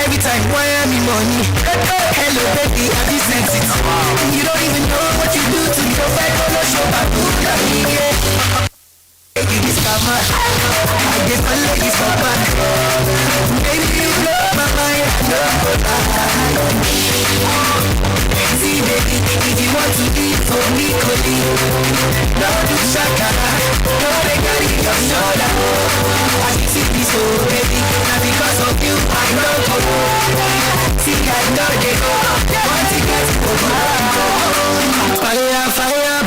Every time wire me money. Hello baby, have you sent it? You don't even know what you do to me. If I don't show my food, you discover I get my ladies for fun. Baby, you blow my mind. I don't go lie. See baby, if you want to be for me, don't do shakara. Don't make a leave your shoulder. I can see this whole baby. Now because of you, I don't go. See I don't get go. Want to get over. Fire, fire,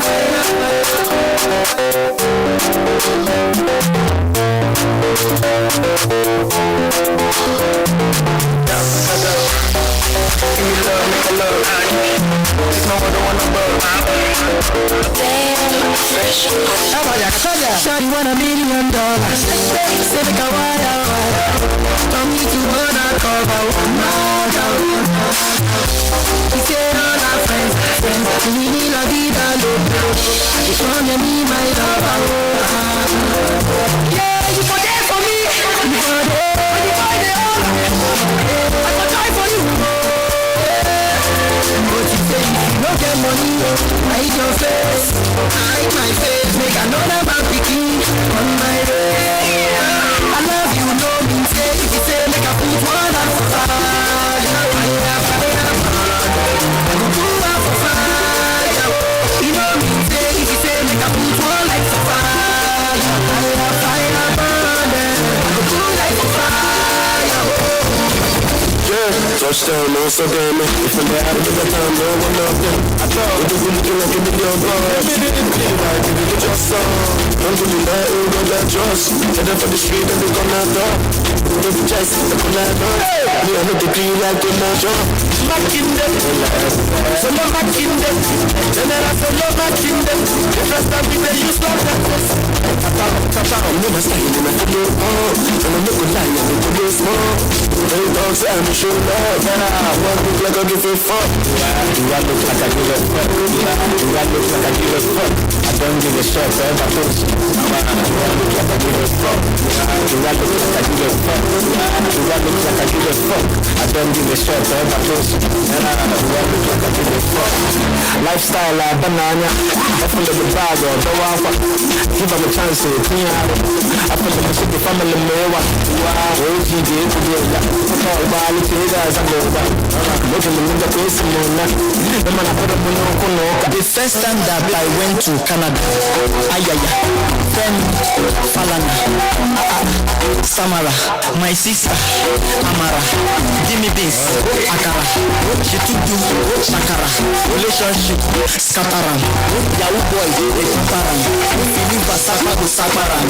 Shawty want $1 million. Say make a wire. Don't need to run a cover. He said all our friends, we need la vida loca. It's on me, my lover. Yeah, you for there for me. You for there. I for die for you. But you say if you don't get money, hide your face, hide my face. Make another man picking on my way. I love you, no means say. If you say make a put one out for fire, I go do one for fire. You know me say. If you say make a put one like for fire, fire burn them. I go do like for fire. Yeah, touchdown, no so damn it. If I'm there, I give a time, no one of them. I thought, what do you looking like a million bucks? Give it just some. Don't believe that, you got that trust. Tell them for the street and they gonna talk. Don't be just, they're gonna talk. Me, I know the green like gonna jump. Back in them. So no back in them. General, so no back in them. The first time we may use love that was. You know my style, you know my follow. And I'm not gonna lie, I'm not gonna small. Very dogs, I'm sure love. I want to look like I give a fuck. Do I look like I give a fuck? Do I look like I give a fuck? I don't give a shit, forever post. Do I look like I give a fuck? Do I look like I give a fuck? Do I look like I give a fuck? I don't give a shit, forever post. Do I look like I give a fuck? Lifestyle, banana. I feel like the bag or the wafa. Give them a chance to clean out. I feel like the family more. OG, the first time that I went to Canada, Femi, Falana, Samara, my sister, Amara, Jimmy Beans, Akara, she took you, Shakara, relationship, Scataran, Yahoo boy, Paparan, Filipa Sapago Saparan,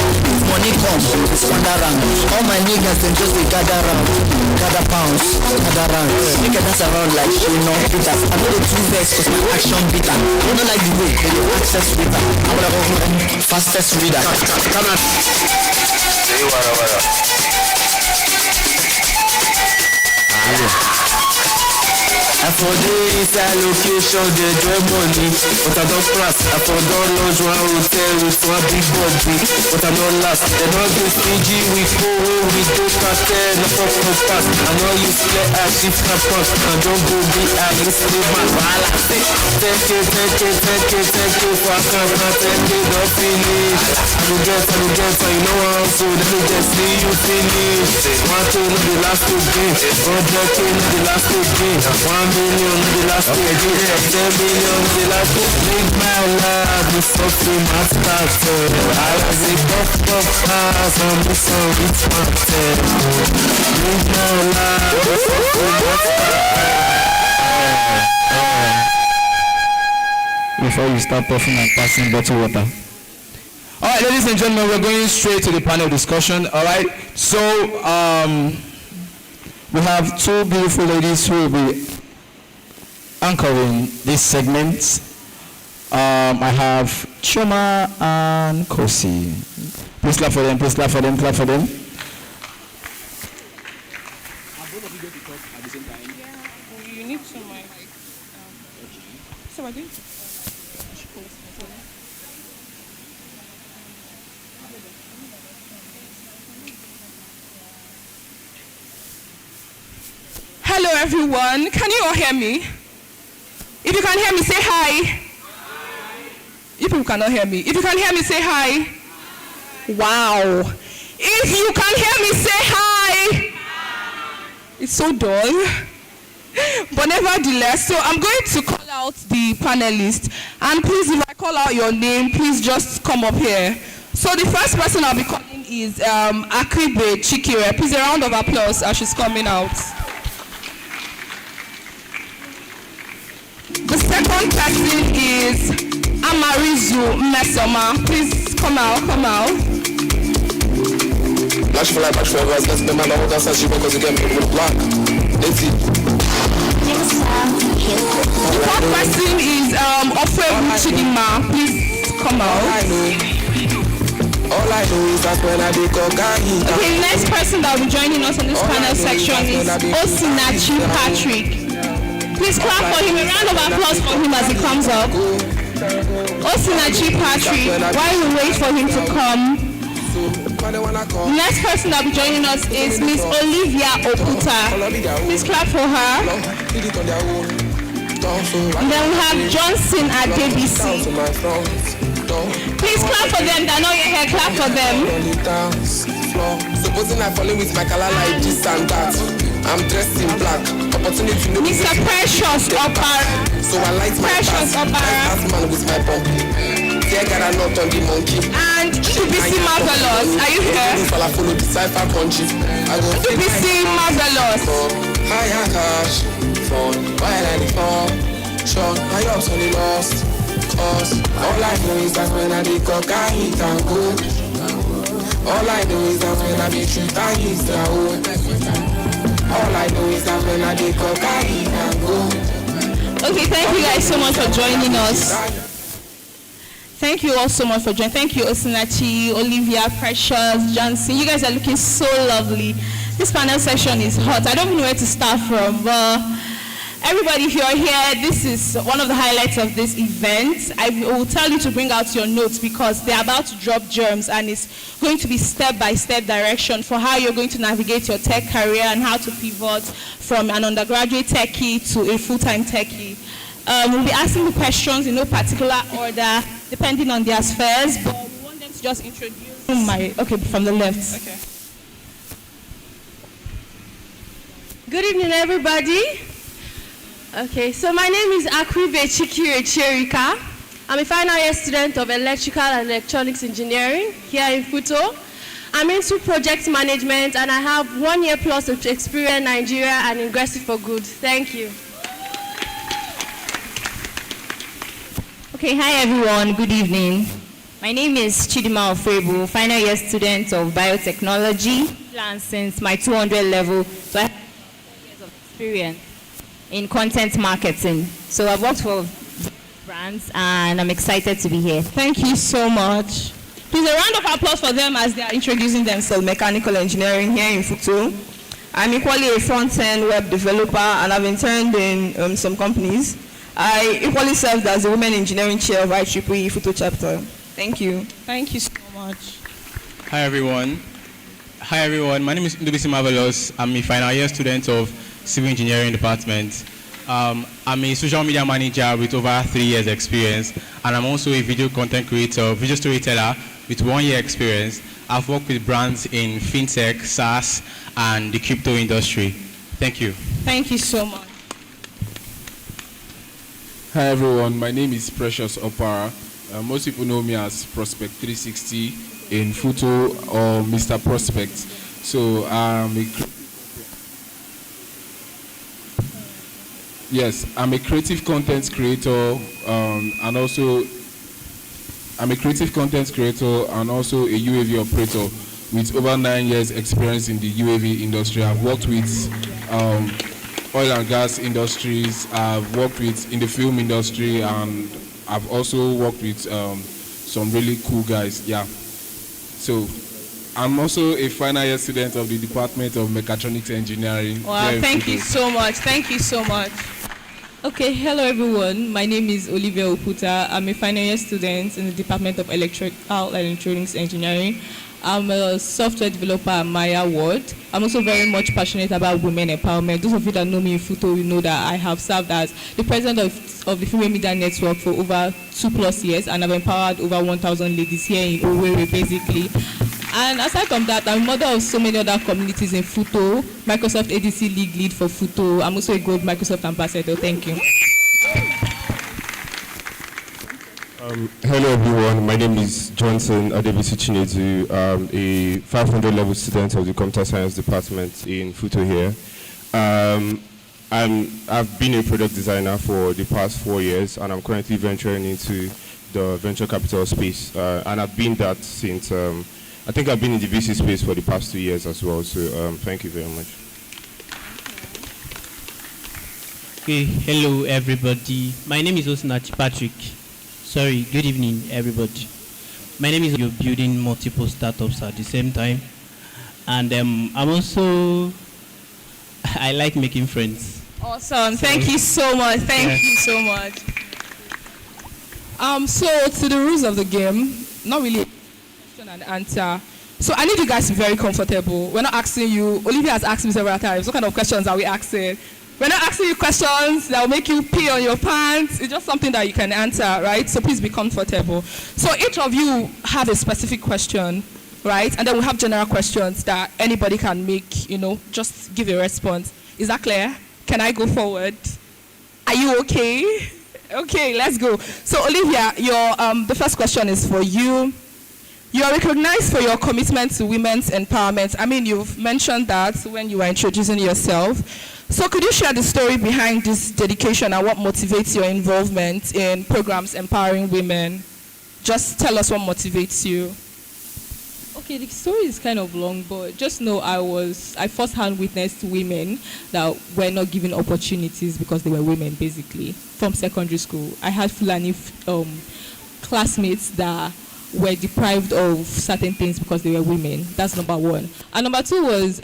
money come, Spandaran, all my niggas then just they gather round, gather pounds, gather round, make a dance around like you know Peter. I know the two vex cause my action bitter. I don't like the way they access Twitter. I'm gonna go fastest reader. Come on. Hey, wara. I for the inside location, they join money. But I don't class, I for don't lodge one hotel with one big body. But I don't last, they don't get stingy with four we do cartel, no pop no pass. I know you slay, I shift my pump. I don't go be, I used to my wala. 10K for a can't 10K don't finish. I don't get, so you know how so let me just see you finish. 1K no the last to gain, 100K no the last to gain, 1 million no the last to gain, 10 million no the last to live my life with something my started. I was a puff pass on the sun with my tail. Live my life with something my started. Before you start puffing and passing bottled water. All right, ladies and gentlemen, we're going straight to the panel discussion. All right, so we have two beautiful ladies who will be anchoring this segment. I have Choma and Kosi. Please clap for them, please clap for them, clap for them. You need some mic. So I think. Hello everyone, can you all hear me? If you can hear me, say hi. You people cannot hear me. If you can hear me, say hi. Wow. If you can hear me, say hi. It's so dull. But nevertheless, so I'm going to call out the panelists. And please, if I call out your name, please just come up here. So the first person I'll be calling is Akribe Chikire. Please a round of applause as she's coming out. The second person is Amarizu Mesoma. Please come out, come out. Match for life, match for us. Let's remember that we're going to because you get me with black. Let's see. The third person is Ofebu Chidima. Please come out. All I know is that when I do cocaine. Okay, the next person that will be joining us on this panel section is Osinachi Patrick. Please clap for him. A round of applause for him as he comes up. Osinachi Patrick, while we wait for him to come, the next person that will be joining us is Miss Olivia Okuta. Please clap for her. And then we have Johnson at DBC. Please clap for them. They're not your hair. Clap for them. Supposing I fall in with my color like this and that. I'm dressed in black. Opportunity no. Mr. Precious Opara. So I light my Precious Opara. man with my pump. Tear got a knot on the monkey. And DBC Marvelous. Are you here? If I follow the cipher country, I go DBC Marvelous. Higher cash, phone, while I fall. Sean, I also only lost. Cause all I know is that when I be cocaine, it can go. All I know is that when I be truth, I use the whole. All I know is that when I be cocaine, it can go. Okay, thank you guys so much for joining us. Thank you all so much for joining. Thank you, Osinachi, Olivia, Precious, Johnson. You guys are looking so lovely. This panel session is hot. I don't even know where to start from, but everybody, if you're here, this is one of the highlights of this event. I will tell you to bring out your notes because they're about to drop germs and it's going to be step-by-step direction for how you're going to navigate your tech career and how to pivot from an undergraduate techie to a full-time techie. We'll be asking the questions in no particular order, depending on their spheres, but we want them to just introduce okay, from the left. Okay. Good evening, everybody. Okay, so my name is Akribe Chikire Cherika. I'm a final year student of Electrical and Electronics Engineering here in Futo. I'm into project management and I have 1 year plus of experience in Nigeria and in Gracie for Good. Thank you. Okay, hi everyone, good evening. My name is Chidima Ofebu, final year student of biotechnology, and since my 200 level, so I have 4 years of experience in content marketing. So I've worked for brands and I'm excited to be here. Thank you so much. Please a round of applause for them as they are introducing themselves, mechanical engineering here in Futo. I'm equally a front-end web developer, and I've interned in some companies. I equally served as the Women Engineering Chair of IEEE Futo chapter. Thank you. Thank you so much. Hi everyone. My name is Ndubisi Marvelous. I'm a final year student of Civil Engineering Department. I'm a social media manager with over 3 years experience, and I'm also a video content creator, video storyteller with 1 year experience. I've worked with brands in fintech, SaaS, and the crypto industry. Thank you. Thank you so much. Hi everyone, my name is Precious Opara. Most people know me as Prospect 360 in Futo or Mr. Prospect. So I'm a creative content creator, and also a UAV operator with over 9 years experience in the UAV industry. I've worked with oil and gas industries, I've worked with in the film industry, and I've also worked with some really cool guys. Yeah. So I'm also a final year student of the Department of Mechatronics Engineering. Wow, thank you so much. Thank you so much. Okay, hello everyone. My name is Olivia Oputa. I'm a final year student in the Department of Electrical and Electronics Engineering. I'm a software developer at Maya World. I'm also very much passionate about women empowerment. Those of you that know me in Futo will know that I have served as the president of the Female Media Network for over 2+ years, and I've empowered over 1,000 ladies here in Owerri, basically. And aside from that, I'm a mother of so many other communities in Futo, Microsoft ADC League lead for Futo. I'm also a Gold Microsoft ambassador. Thank you. Hello everyone, my name is Johnson Adebisi Chinedu. I'm a 500 level student of the Computer Science Department in Futo here. I've been a product designer for the past 4 years, and I'm currently venturing into the venture capital space. And I've been that since, I think I've been in the VC space for the past 2 years as well. So thank you very much. Okay, hello everybody. My name is Osinachi Patrick. Sorry, good evening everybody. My name is, you're building multiple startups at the same time. And I'm also, I like making friends. Awesome, thank you so much. Thank you so much. So to the rules of the game, not really a question and answer. So I need you guys to be very comfortable. We're not asking you, Olivia has asked me several times, what kind of questions are we asking? We're not asking you questions that will make you pee on your pants. It's just something that you can answer, right? So please be comfortable. So each of you have a specific question, right? And then we have general questions that anybody can make, just give a response. Is that clear? Can I go forward? Are you okay? Okay, let's go. So Olivia, the first question is for you. You are recognized for your commitment to women's empowerment. I mean, you've mentioned that when you were introducing yourself. So could you share the story behind this dedication and what motivates your involvement in programs empowering women? Just tell us what motivates you. Okay, the story is kind of long, but just know I first-hand witnessed women that were not given opportunities because they were women, basically, from secondary school. I had Fulani classmates that were deprived of certain things because they were women. That's number one. And number two was,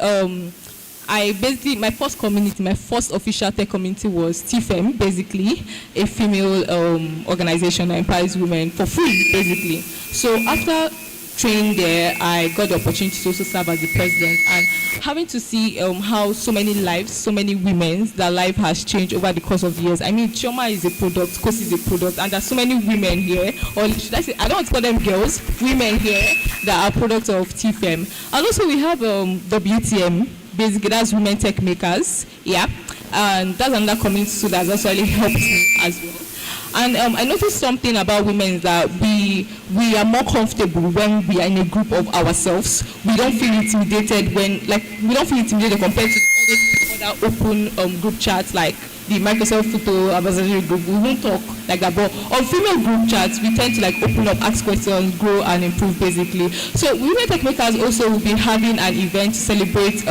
my first community, my first official tech community was TFEM, basically, a female organization that empowers women for free, basically. So after training there, I got the opportunity to also serve as the president, and having to see how so many lives, so many women's, their life has changed over the course of years. I mean, Chioma is a product, Kosi is a product, and there's so many women here, or should I say, I don't want to call them girls, women here that are products of TFEM. And also we have WTM, basically that's Women Tech Makers, yeah, and that's another community too that's actually helped me as well. And I noticed something about women is that we are more comfortable when we are in a group of ourselves. We don't feel intimidated compared to other open group chats like the Microsoft Futo advisory group. We won't talk like that, but on female group chats, we tend to open up, ask questions, grow and improve basically. So Women Tech Makers also will be having an event to celebrate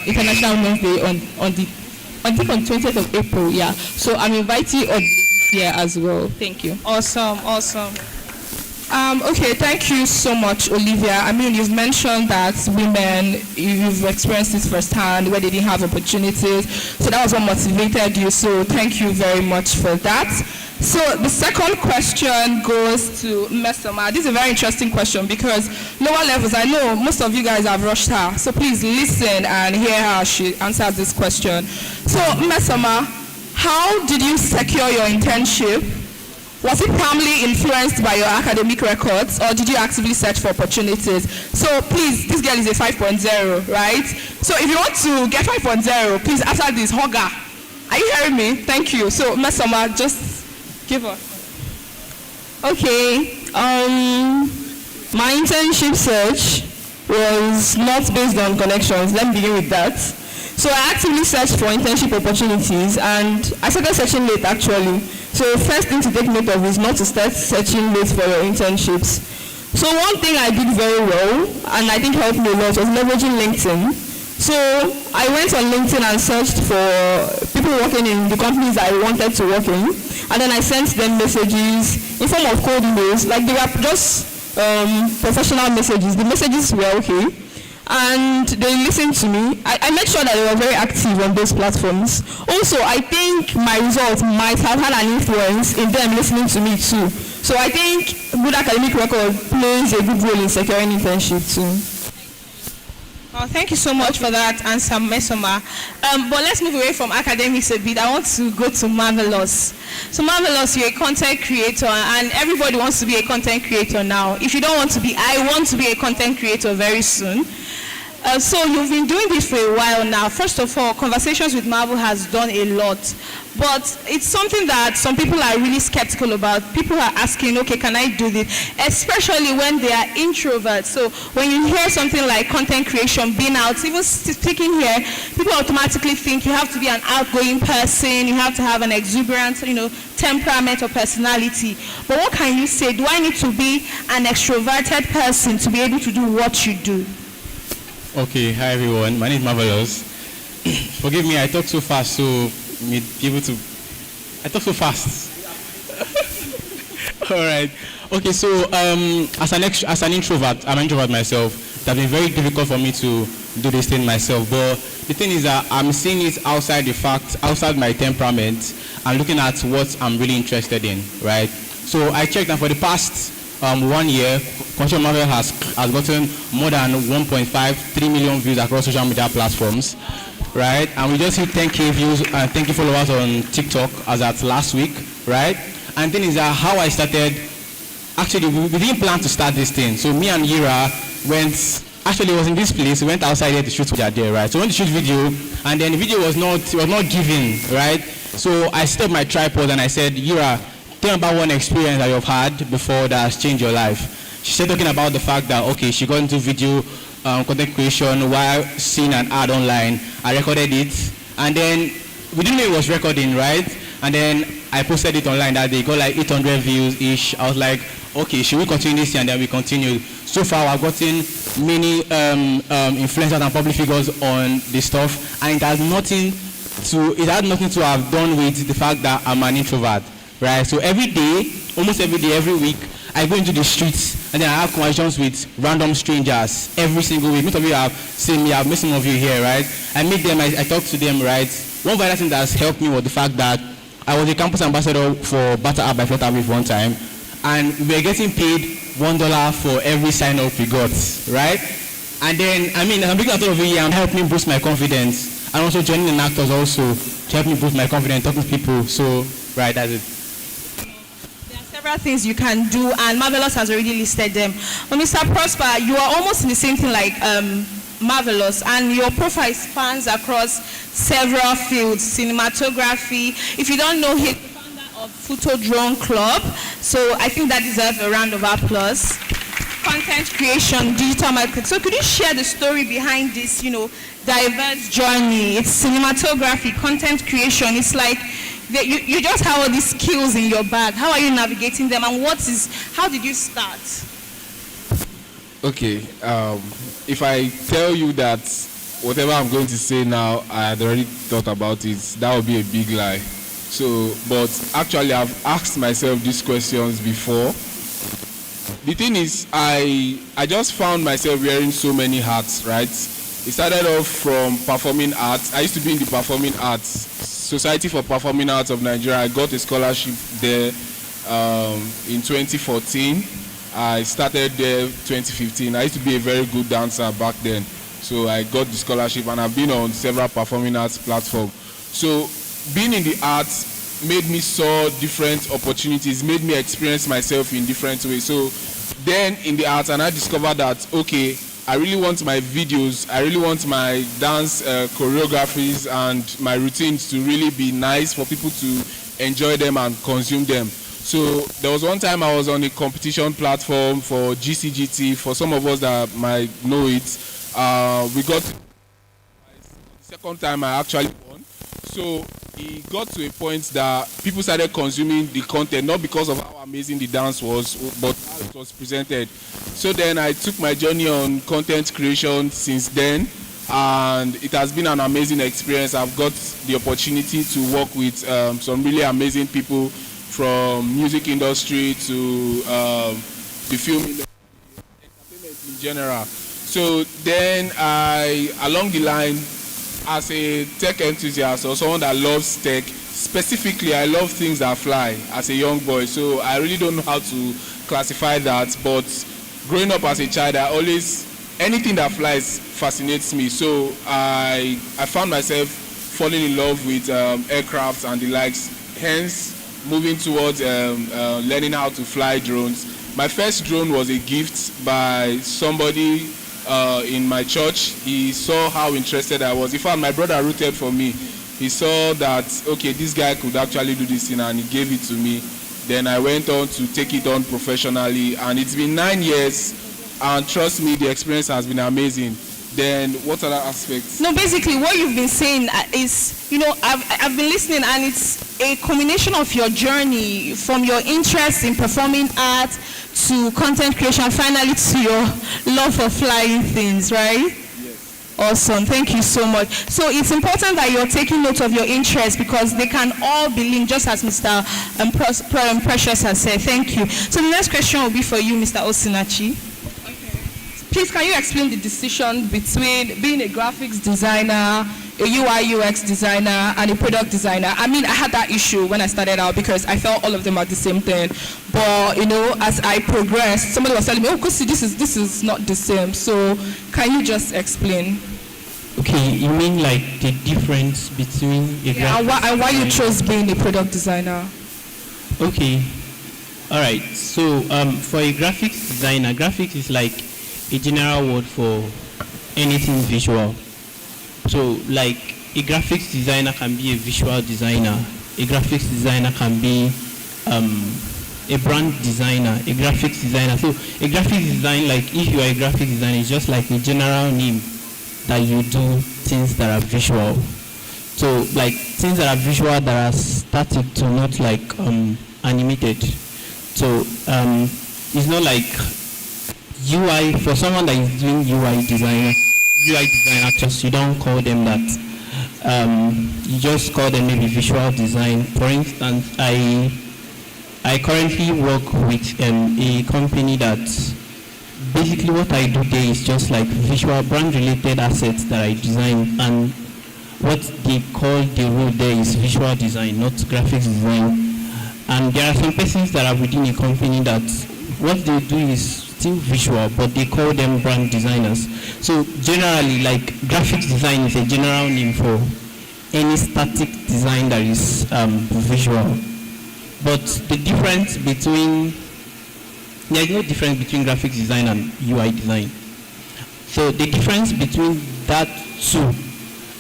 International Women's Day on 20th of April, yeah. So I'm inviting all here as well. Thank you. Awesome, awesome. Okay, thank you so much, Olivia. I mean, you've mentioned that women, you've experienced this firsthand where they didn't have opportunities. So that was what motivated you. So thank you very much for that. So the second question goes to Mesoma. This is a very interesting question because lower levels, I know most of you guys have rushed her. So please listen and hear how she answers this question. So Mesoma, how did you secure your internship? Was it primarily influenced by your academic records, or did you actively search for opportunities? So please, this girl is a 5.0, right? So if you want to get 5.0, please answer this, Hoga. Are you hearing me? Thank you. So Mesoma, just give her. Okay. My internship search was not based on connections. Let me begin with that. So I actively searched for internship opportunities, and I started searching late actually. So first thing to take note of is not to start searching late for your internships. So one thing I did very well, and I think helped me a lot, was leveraging LinkedIn. So I went on LinkedIn and searched for people working in the companies I wanted to work in, and then I sent them messages in form of cold emails, like they were just professional messages. The messages were okay, and they listened to me. I made sure that they were very active on those platforms. Also, I think my results might have had an influence in them listening to me too. So I think good academic record plays a good role in securing internship too. Oh, thank you so much for that answer, Mesoma. But let's move away from academics a bit. I want to go to Marvelous. So Marvelous, you're a content creator, and everybody wants to be a content creator now. If you don't want to be, I want to be a content creator very soon. So you've been doing this for a while now. First of all, Conversations with Marvel has done a lot. But it's something that some people are really skeptical about. People are asking, okay, can I do this? Especially when they are introverts. So when you hear something like content creation, being out, even speaking here, people automatically think you have to be an outgoing person, you have to have an exuberant, temperament or personality. But what can you say? Do I need to be an extroverted person to be able to do what you do? Okay, hi everyone. My name is Marvelous. Forgive me, I talk so fast, so me be able to. I talk so fast. All right. Okay, so as an introvert, I'm an introvert myself. It has been very difficult for me to do this thing myself. But the thing is that I'm seeing it outside outside my temperament, and looking at what I'm really interested in, right? So I checked, and for the past 1 year, Content Marvel has gotten more than 1.53 million views across social media platforms, right? And we just hit 10K views and 10K followers on TikTok as at last week, right? And the thing is that how I started, actually we didn't plan to start this thing. So me and Yira it was in this place, we went outside here to shoot video there, right? So we went to shoot video, and then the video was not giving, right? So I set up my tripod and I said, Yira, tell me about one experience that you've had before that has changed your life. She started talking about the fact that, okay, she got into video content creation while seeing an ad online. I recorded it, and then we didn't know it was recording, right? And then I posted it online that day, got like 800 views-ish. I was like, okay, should we continue this? And then we continued. So far, I've gotten many influencers and public figures on this stuff, and it had nothing to have done with the fact that I'm an introvert. Right, so every day, almost every day, every week, I go into the streets and then I have conversations with random strangers every single week. Most of you have seen me, I've met some of you here, right? I meet them, I talk to them, right? One vital thing that has helped me was the fact that I was a campus ambassador for Butter App by Flutter with one time, and we were getting paid $1 for every sign up we got, right? And then, I'm big out of it, and helped me boost my confidence, and also joining in actors also to help me boost my confidence, talking to people. So, right, that's it. Several things you can do, and Marvelous has already listed them. But Mr. Prosper, you are almost in the same thing like Marvelous, and your profile spans across several fields: cinematography. If you don't know, he's the founder of Futo Drone Club, so I think that deserves a round of applause. Content creation, digital marketing. So could you share the story behind this, diverse journey? It's cinematography, content creation. It's like you just have all these skills in your bag. How are you navigating them, and how did you start? Okay, if I tell you that whatever I'm going to say now, I had already thought about it, that would be a big lie. So, but actually I've asked myself these questions before, the thing is, I just found myself wearing so many hats, right? It started off from performing arts. I used to be in the performing arts, Society for Performing Arts of Nigeria. I got a scholarship there in 2014. I started there 2015. I used to be a very good dancer back then. So I got the scholarship and I've been on several performing arts platforms. So being in the arts made me saw different opportunities, made me experience myself in different ways. So then in the arts, and I discovered that, okay, I really want my videos, I really want my dance choreographies and my routines to really be nice for people to enjoy them and consume them. So there was one time I was on a competition platform for GCGT. For some of us that might know it, we got the second time I actually won. So it got to a point that people started consuming the content, not because of how amazing the dance was, but how it was presented. So then I took my journey on content creation since then, and it has been an amazing experience. I've got the opportunity to work with some really amazing people, from music industry to the film industry, entertainment in general. So then along the line, as a tech enthusiast or someone that loves tech, specifically I love things that fly as a young boy. So I really don't know how to classify that, but growing up as a child, anything that flies fascinates me. So I found myself falling in love with aircrafts and the likes, hence moving towards learning how to fly drones. My first drone was a gift by somebody in my church. He saw how interested I was. In fact, my brother rooted for me. He saw that, okay, this guy could actually do this thing, and he gave it to me. Then I went on to take it on professionally, and it's been 9 years, and trust me, the experience has been amazing. Then what other aspects? No, basically what you've been saying is, I've been listening, and it's a combination of your journey from your interest in performing art to content creation, finally to your love for flying things, right? Yes. Awesome, thank you so much. So it's important that you're taking note of your interests, because they can all be linked, just as Mr. Precious has said. Thank you. So the next question will be for you, Mr. Osinachi. Please, can you explain the decision between being a graphics designer, a UI UX designer, and a product designer? I mean, I had that issue when I started out because I felt all of them are the same thing. But as I progressed, somebody was telling me, "Oh, Kosi, this is not the same." So, can you just explain? Okay, you mean like the difference between a graphics and why you chose being a product designer? Okay, all right. So, for a graphics designer, graphics is like a general word for anything visual. So like a graphics designer can be a visual designer, a graphics designer can be a brand designer, a graphics designer. So a graphics design, like if you are a graphic designer, is just like a general name that you do things that are visual. So like things that are visual that are static to not like animated. So it's not like UI, for someone that is doing UI design actors, you don't call them that. You just call them maybe visual design. For instance, I currently work with a company that basically what I do there is just like visual brand related assets that I design, and what they call the role there is visual design, not graphics design. And there are some persons that are within a company that what they do is still visual, but they call them brand designers. So generally, like graphics design is a general name for any static design that is visual. But the difference between, there's no difference between graphics design and UI design. So the difference between that two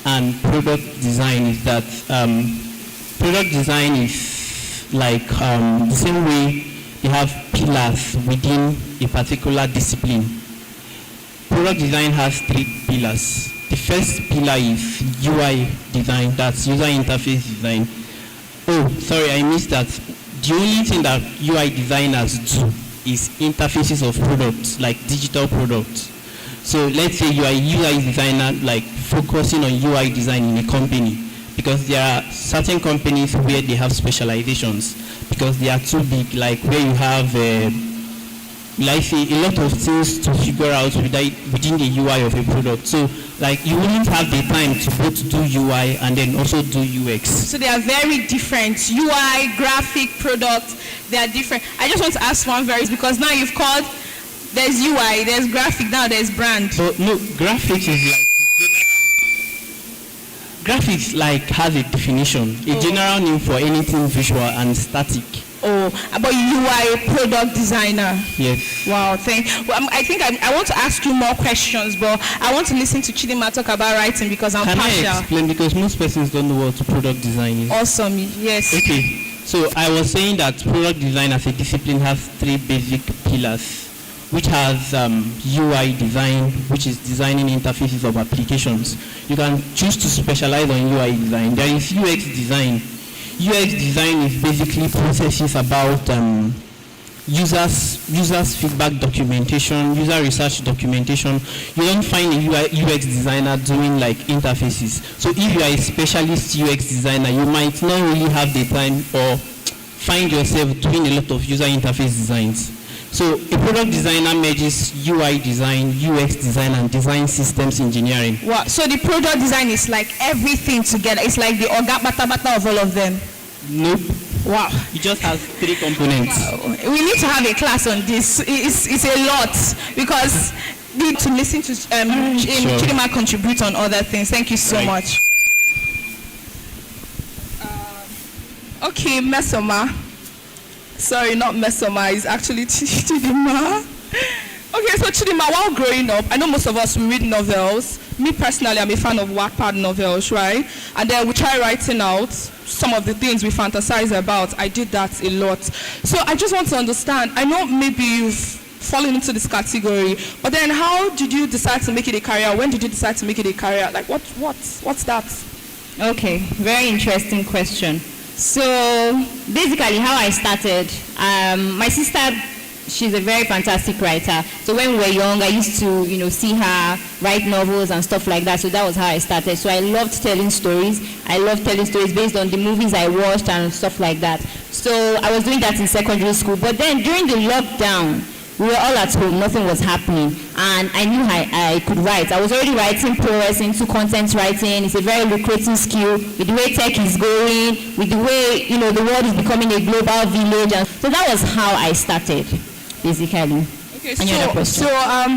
and product design is that product design is like the same way you have pillars within a particular discipline. Product design has 3 pillars. The first pillar is UI design, that's user interface design. Oh, sorry, I missed that. The only thing that UI designers do is interfaces of products, like digital products. So let's say you are a UI designer, like focusing on UI design in a company, because there are certain companies where they have specializations because they are too big, like where you have will I say, a lot of things to figure out within the UI of a product. So, like, you wouldn't have the time to both do UI and then also do UX. So they are very different. UI, graphic, product, they are different. I just want to ask one because now you've called, there's UI, there's graphic, now there's brand. But no, graphics is like, graphics like has a definition, a general name for anything visual and static. Oh, but UI product designer. Yes. Wow, I think I want to ask you more questions, but I want to listen to Chidima talk about writing because I'm partial. Can I explain? Because most persons don't know what product design is. Awesome, yes. Okay, so I was saying that product design as a discipline has 3 basic pillars, which has UI design, which is designing interfaces of applications. You can choose to specialize on UI design. There is UX design. UX design is basically processes about users feedback documentation, user research documentation. You don't find a UX designer doing like interfaces. So if you are a specialist UX designer, you might not really have the time or find yourself doing a lot of user interface designs. So a product designer merges UI design, UX design, and design systems engineering. Wow. So the product design is like everything together. It's like the orga bata bata of all of them. Nope. Wow. It just has 3 components. Wow. We need to have a class on this. It's a lot because we need to listen to Chidima contribute on other things. Thank you so much. Okay, Mesoma. Sorry, not Mesoma, it's actually Chidima. Okay, so Chidima, while growing up, I know most of us, we read novels. Me personally, I'm a fan of Wattpad novels, right? And then we try writing out some of the things we fantasize about. I did that a lot. So I just want to understand, I know maybe you've fallen into this category, but then how did you decide to make it a career? When did you decide to make it a career? Like what's that? Okay, very interesting question. So basically how I started, my sister, she's a very fantastic writer. So when we were young, I used to, see her write novels and stuff like that. So that was how I started. So I loved telling stories. I loved telling stories based on the movies I watched and stuff like that. So I was doing that in secondary school. But then during the lockdown, we were all at home, nothing was happening, and I knew I could write. I was already writing prose into content writing. It's a very lucrative skill with the way tech is going, with the way, the world is becoming a global village. And so that was how I started, basically. Okay, so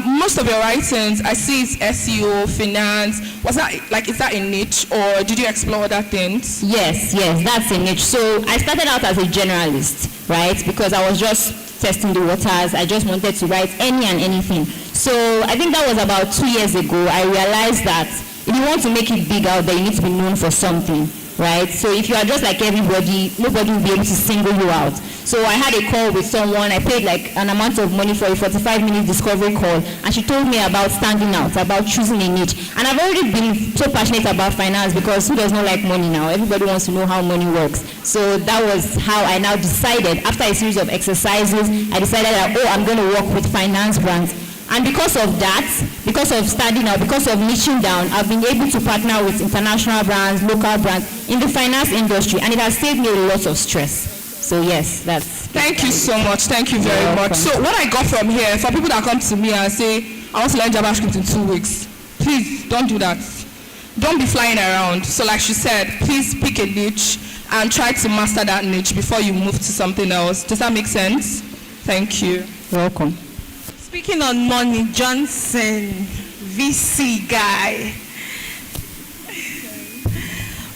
most of your writings, I see it's SEO, finance. Is that a niche, or did you explore other things? Yes, that's a niche. So I started out as a generalist, right? Because I was just testing the waters. I just wanted to write any and anything. So I think that was about 2 years ago. I realized that if you want to make it big out there, you need to be known for something, right? So if you are just like everybody, nobody will be able to single you out. So I had a call with someone. I paid like an amount of money for a 45-minute discovery call, and she told me about standing out, about choosing a niche. And I've already been so passionate about finance because who does not like money now? Everybody wants to know how money works. So that was how I now decided, after a series of exercises, I decided that, I'm going to work with finance brands. And because of that, because of standing out, because of niching down, I've been able to partner with international brands, local brands in the finance industry, and it has saved me a lot of stress. So yes, that's Thank you so much. Thank you very much. So what I got from here, for people that come to me and say, I want to learn JavaScript in 2 weeks, please don't do that. Don't be flying around. So like she said, please pick a niche and try to master that niche before you move to something else. Does that make sense? Thank you. You're welcome. Speaking on money, Johnson, VC guy.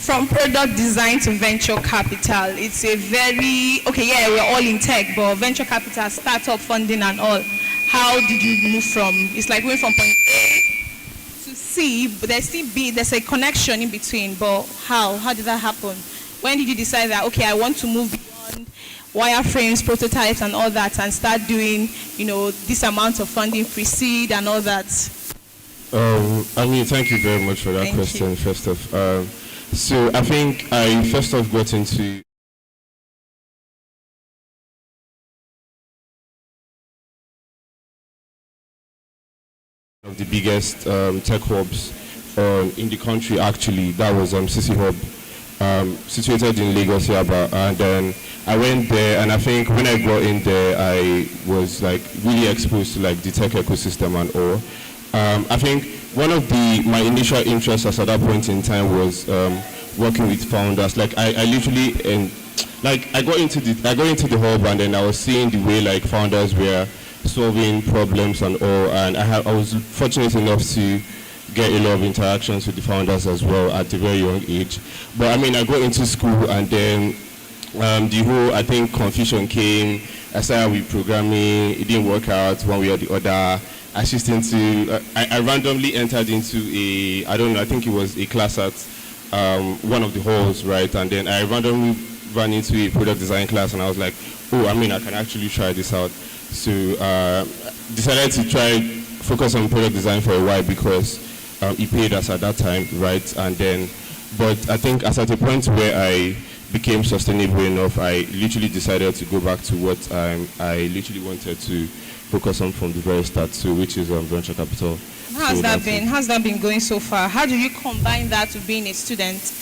From product design to venture capital, it's a very, we're all in tech, but venture capital, startup funding and all. How did you move from, it's like going from point A to C, but there's a connection in between, but how did that happen? When did you decide that, I want to move beyond wireframes, prototypes and all that and start doing, this amount of funding pre-seed and all that? Thank you very much for that question, first off. So I think I first off got into one of the biggest tech hubs in the country, actually. That was CC Hub. situated in Lagos, Yaba, and then I went there, and I think when I got in there, I was like really exposed to like the tech ecosystem and all. I think one of my initial interests at that point in time was working with founders. Like I literally I got into the hub, and then I was seeing the way like founders were solving problems and all, and I was fortunate enough to get a lot of interactions with the founders as well at a very young age. But I mean, I got into school, and then the whole, I think, confusion came. I started with programming. It didn't work out one way or the other. I randomly entered into I think it was a class at one of the halls, right? And then I randomly ran into a product design class, and I was like, oh, I mean, I can actually try this out. So decided to focus on product design for a while because it paid us at that time, right? And then, but I think at a point where I became sustainable enough, I literally decided to go back to what I literally wanted to focus on from the very start, so which is venture capital. How's that been going so far? How do you combine that with being a student?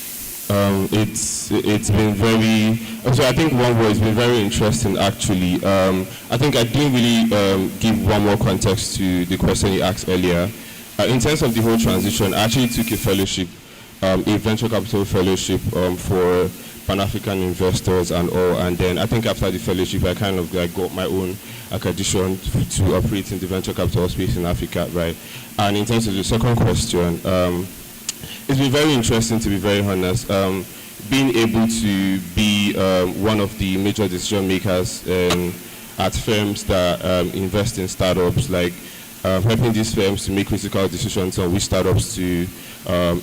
It's been very, so I think one word, it's been very interesting actually. I think I didn't really give one more context to the question you asked earlier. In terms of the whole transition, I actually took a fellowship, a venture capital fellowship for Pan-African investors and all, and then I think after the fellowship I kind of like got my own accreditation to operate in the venture capital space in Africa, right? And in terms of the second question, it's been very interesting, to be very honest. Being able to be one of the major decision makers at firms that invest in startups, like helping these firms to make critical decisions on which startups to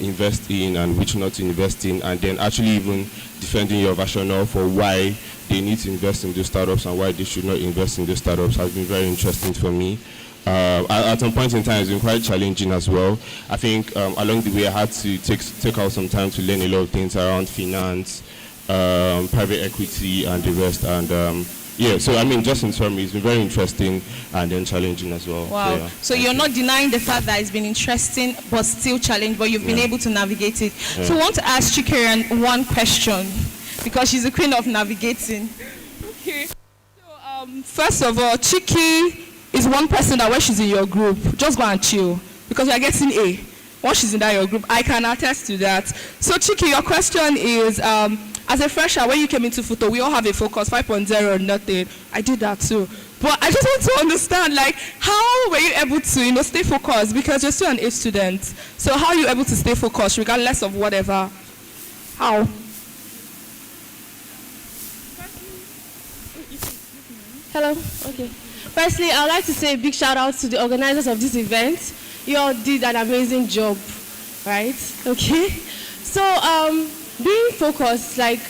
invest in and which not to invest in, and then actually even defending your rationale for why they need to invest in those startups and why they should not invest in those startups has been very interesting for me. At some point in time, it's been quite challenging as well. I think along the way, I had to take out some time to learn a lot of things around finance, private equity, and the rest. And yeah, so I mean, just in summary, it's been very interesting and then challenging as well. Wow. So you're not denying the fact that it's been interesting, but still challenging, but you've been able to navigate it. So I want to ask Chikeren one question, because she's the queen of navigating. Okay. So first of all, Chiki is one person that when she's in your group, just go and chill, because you're getting A. Once she's in your group, I can attest to that. So Chiki, your question is, as a fresher, when you came into Futo, we all have a focus, 5.0 or nothing. I did that too. But I just want to understand, like, how were you able to, stay focused? Because you're still an A student. So how are you able to stay focused regardless of whatever? How? Hello. Okay. Firstly, I'd like to say a big shout out to the organizers of this event. You all did an amazing job, right? Okay. So, being focused, like,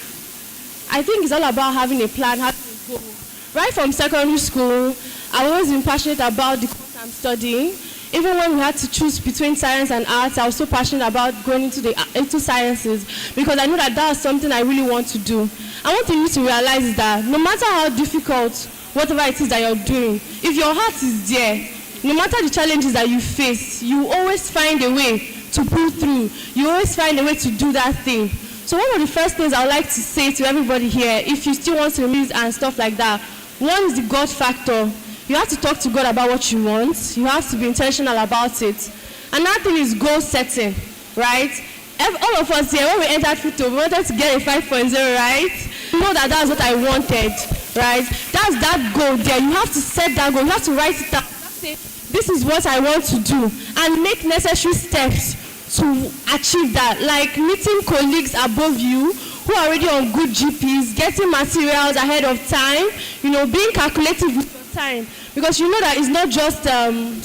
I think it's all about having a plan, having a goal. Right from secondary school, I've always been passionate about the course I'm studying. Even when we had to choose between science and arts, I was so passionate about going into sciences, because I know that was something I really want to do. I want you to realize is that no matter how difficult whatever it is that you're doing, if your heart is there, no matter the challenges that you face, you always find a way to pull through. You always find a way to do that thing. So one of the first things I would like to say to everybody here, if you still want to release and stuff like that, one is the God factor. You have to talk to God about what you want. You have to be intentional about it. Another thing is goal setting, right? All of us here, when we entered Futo, we wanted to get a 5.0, right? You know that's what I wanted, right? That's that goal there. You have to set that goal. You have to write it down. You have to say, this is what I want to do, and make necessary steps to achieve that, like meeting colleagues above you who are already on good GPs, getting materials ahead of time, being calculative with your time, because you know that it's not just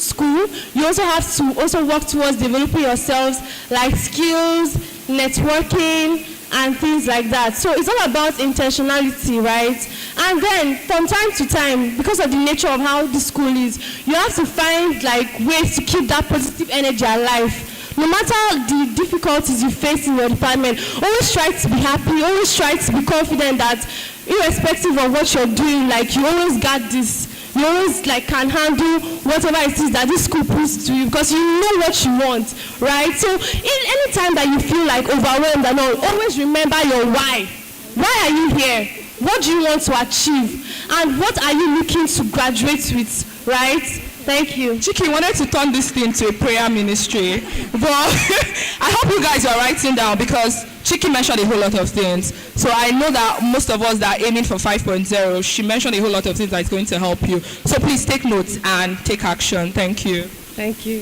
school. You also have to also work towards developing yourselves, like skills, networking, and things like that. So it's all about intentionality, right? And then from time to time, because of the nature of how the school is, you have to find like ways to keep that positive energy alive. No matter the difficulties you face in your department, always try to be happy, always try to be confident that irrespective of what you're doing, like you always got this. You always like can handle whatever it is that this school puts to you because you know what you want, right? So any time that you feel like overwhelmed and all, always remember your why. Why are you here? What do you want to achieve? And what are you looking to graduate with, right? Thank you. Chiki wanted to turn this thing to a prayer ministry, but I hope you guys are writing down because Chiki mentioned a whole lot of things. So I know that most of us that are aiming for 5.0, she mentioned a whole lot of things that is going to help you. So please take notes and take action. Thank you. Thank you.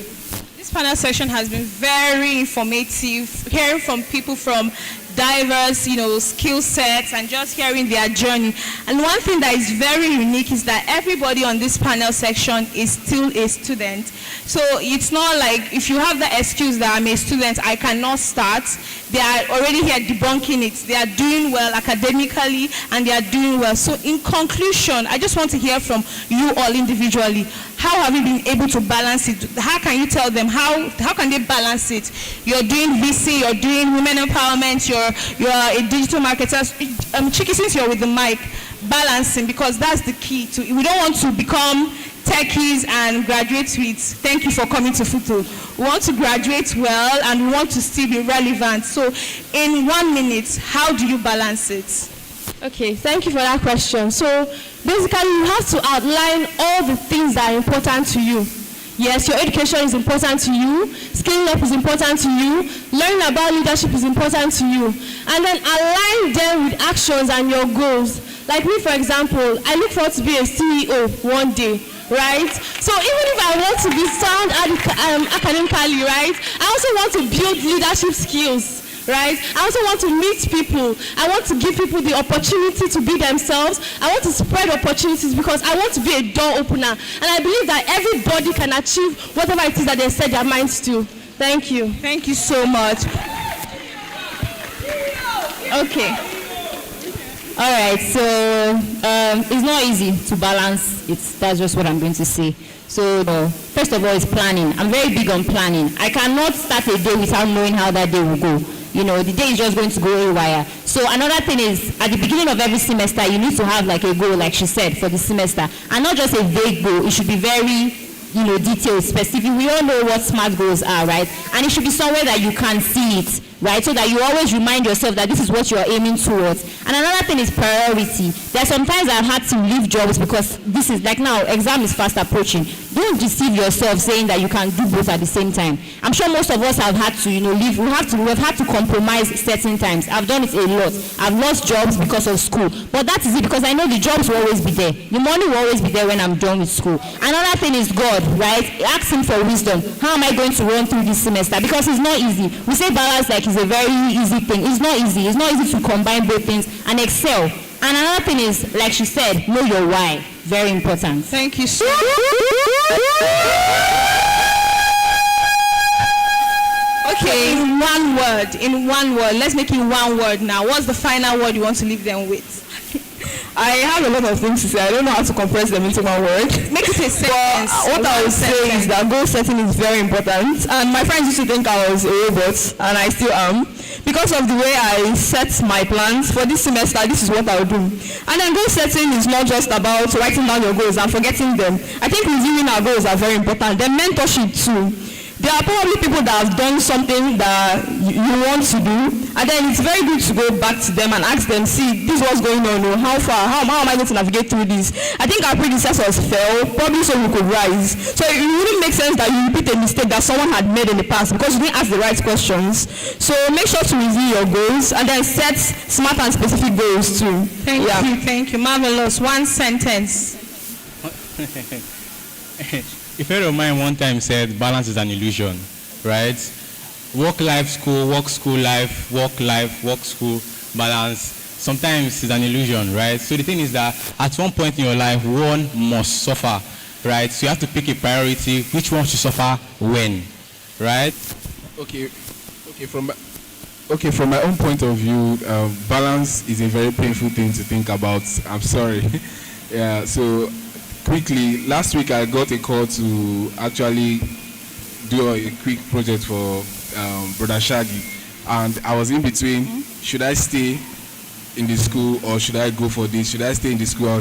This panel session has been very informative, hearing from people from diverse, skill sets and just hearing their journey. And one thing that is very unique is that everybody on this panel section is still a student. So it's not like if you have the excuse that I'm a student, I cannot start. They are already here debunking it. They are doing well academically and they are doing well. So in conclusion, I just want to hear from you all individually. How have you been able to balance it? How can you tell them how can they balance it? You're doing VC, you're doing women empowerment, you're a digital marketer. Chiki, since you're with the mic, balancing, because that's the key to it. We don't want to become techies and graduate with thank you for coming to Futo. We want to graduate well and we want to still be relevant. So in 1 minute, how do you balance it? Okay, thank you for that question. So basically you have to outline all the things that are important to you. Yes, your education is important to you, scaling up is important to you, learning about leadership is important to you, and then align them with actions and your goals. Like me, for example, I look forward to be a CEO one day, right? So even if I want to be sound academically, right, I also want to build leadership skills. Right? I also want to meet people. I want to give people the opportunity to be themselves. I want to spread opportunities because I want to be a door opener. And I believe that everybody can achieve whatever it is that they set their minds to. Thank you. Thank you so much. Okay. All right. So it's not easy to balance. That's just what I'm going to say. So first of all, it's planning. I'm very big on planning. I cannot start a day without knowing how that day will go. The day is just going to go haywire. So another thing is, at the beginning of every semester, you need to have like a goal, like she said, for the semester. And not just a vague goal. It should be very, detailed, specific. We all know what SMART goals are, right? And it should be somewhere that you can see it, right? So that you always remind yourself that this is what you're aiming towards. And another thing is priority. There are sometimes I've had to leave jobs because this is like now, exam is fast approaching. Don't deceive yourself saying that you can do both at the same time. I'm sure most of us have had to, leave. We've had to compromise certain times. I've done it a lot. I've lost jobs because of school. But that is it, because I know the jobs will always be there. The money will always be there when I'm done with school. Another thing is God, right? Ask him for wisdom. How am I going to run through this semester? Because it's not easy. We say balance like it's a very easy thing. It's not easy. It's not easy to combine both things and excel. And another thing is, like she said, know your why. Very important. Thank you so much. Okay, in one word, let's make it one word now. What's the final word you want to leave them with? I have a lot of things to say. I don't know how to compress them into one word. Make it a sentence. What I would say is that goal setting is very important. And my friends used to think I was a robot, and I still am. Because of the way I set my plans for this semester, this is what I will do. And then goal setting is not just about writing down your goals and forgetting them. I think reviewing our goals are very important. Then mentorship too. There are probably people that have done something that you want to do, and then it's very good to go back to them and ask them, see, this is what's going on, how far, how am I going to navigate through this? I think our predecessors fell, probably so we could rise. So it wouldn't make sense that you repeat a mistake that someone had made in the past because you didn't ask the right questions. So make sure to review your goals and then set smart and specific goals too. Thank you. Marvelous. One sentence. A friend of mine one time said balance is an illusion, right? Work life, school life, work school, balance. Sometimes it's an illusion, right? So the thing is that at one point in your life, one must suffer, right? So you have to pick a priority, which one should suffer when, right? Okay, from my own point of view, balance is a very painful thing to think about. I'm sorry. Yeah, so quickly, last week I got a call to actually do a quick project for Brother Shaggy, and I was in between, should I stay in the school or should I go for this? Should I stay in the school?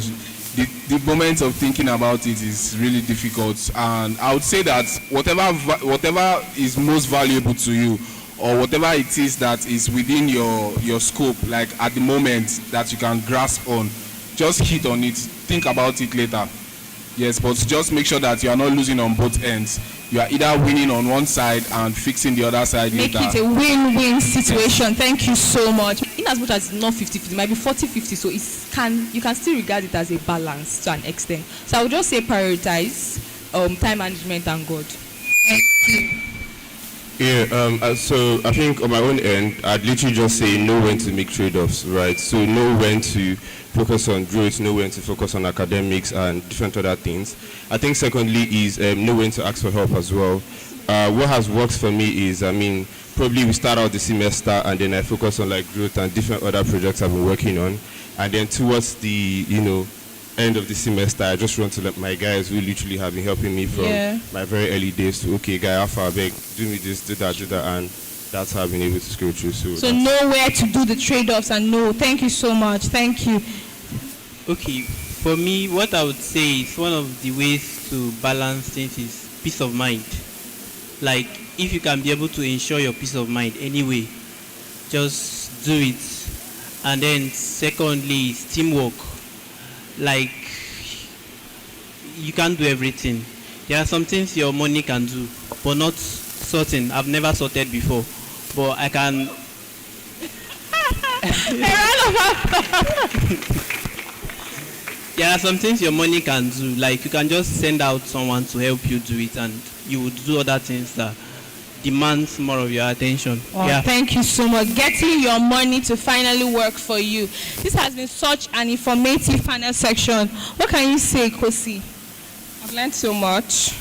the moment of thinking about it is really difficult. And I would say that whatever is most valuable to you, or whatever it is that is within your scope, like at the moment that you can grasp on, just hit on it. Think about it later. Yes, but just make sure that you are not losing on both ends. You are either winning on one side and fixing the other side Make later. it a win-win situation. Yes. Thank you so much. In as much as it's not 50-50, it might be 40-50, so you can still regard it as a balance to an extent. So I would just say prioritize time management and God. Thank you. Yeah, so I think on my own end, I'd literally just say know when to make trade-offs, right? So know when to focus on growth, know when to focus on academics and different other things. I think secondly is know when to ask for help as well. What has worked for me is, probably we start out the semester and then I focus on like growth and different other projects I've been working on. And then towards the, end of the semester, I just run to my guys who literally have been helping me from my very early days to, okay, guy, Alpha, beg, do me this, do that, and that's how I've been able to scale through. So know where to do the trade-offs and know. Thank you so much. Thank you. Okay, for me, what I would say is one of the ways to balance things is peace of mind. Like, if you can be able to ensure your peace of mind anyway, just do it. And then secondly is teamwork. Like, you can't do everything. There are some things your money can do, but not sorting. I've never sorted before, but I can. There are some things your money can do, like you can just send out someone to help you do it, and you would do other things that demands more of your attention. Oh, thank you so much. Getting your money to finally work for you. This has been such an informative panel section. What can you say, Kosi? I've learned so much.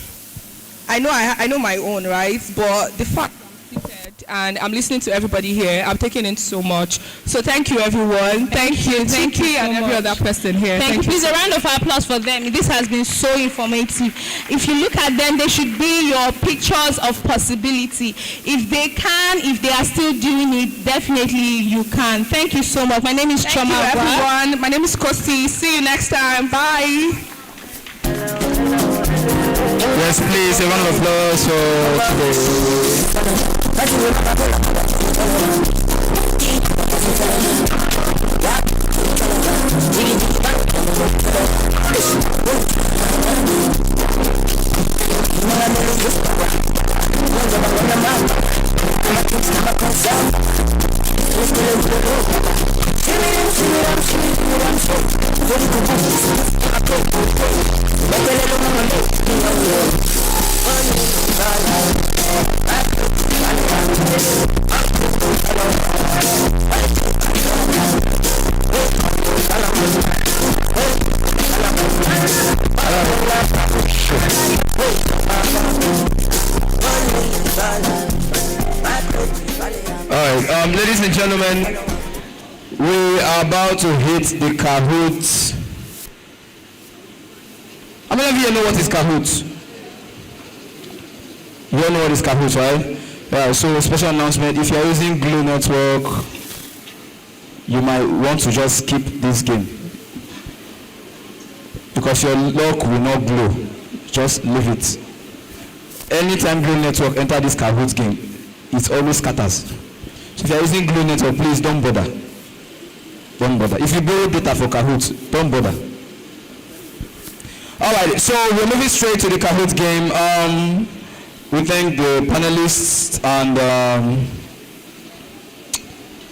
I know my own, right? But the fact I'm seated and I'm listening to everybody here, I'm taking in so much. So thank you, everyone. Thank you, Tiki, and every other person here. Thank you. Please, a round of applause for them. This has been so informative. If you look at them, they should be your pictures of possibility. If they can, if they are still doing it, definitely you can. Thank you so much. My name is Choma. Thank you, everyone. My name is Kosi. See you next time. Bye. Yes, please, a round of applause for ladies and gentlemen, we are about to hit the Kahoot. How many of you know what is Kahoot? You all know what is Kahoot, right? Yeah, so special announcement, if you're using Glue Network, you might want to just skip this game. Because your lock will not blow. Just leave it. Anytime Glue Network enter this Kahoot game, it always scatters. So if you're using Glue Network, please don't bother. Don't bother. If you borrow data for Kahoot, don't bother. Alright, so we're moving straight to the Kahoot game. We thank the panelists and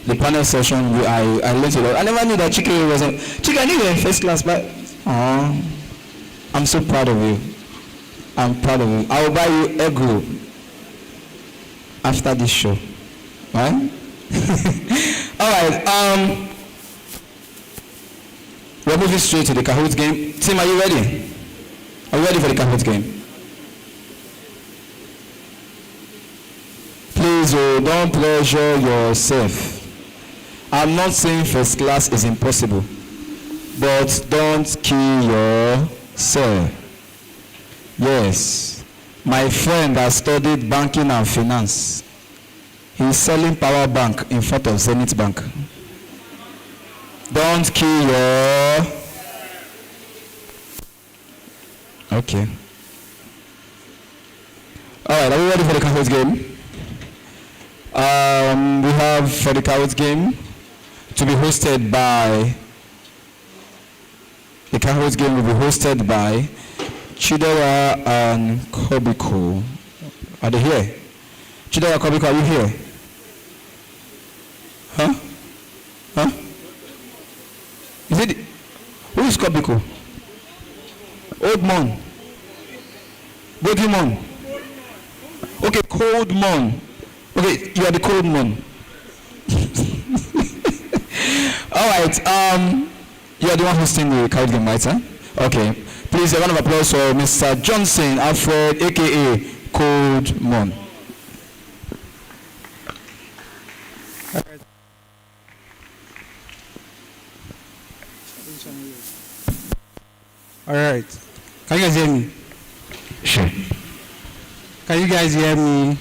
the panel session. I learned a lot. I never knew that Chike was on. Chike, I knew you were in first class, but I'm so proud of you. I'm proud of you. I will buy you egg roll after this show. Right? Alright, we're moving straight to the Kahoot game. Tim, are you ready? Are you ready for the Kahoot game? Please, don't pressure yourself. I'm not saying first class is impossible, but don't kill yourself. Yes, my friend has studied banking and finance. He's selling power bank in front of Zenith Bank. Don't kill your... Okay. All right, are we ready for the Kahoot game? We have for the Kahoot game to be hosted by. The Kahoot game will be hosted by Chidawa and Kobiko. Are they here? Chidawa, Kobiko, are you here? Huh? Huh? Is it? Who is Kobiko? Old man. Body man. Okay, cold man. Okay, you are the cold man. All right. You are the one hosting the card game, right, sir? Okay. Please, a round of applause for Mr. Johnson Alfred, aka Cold Man. All right. Can you guys hear me? Sure. Can you guys hear me?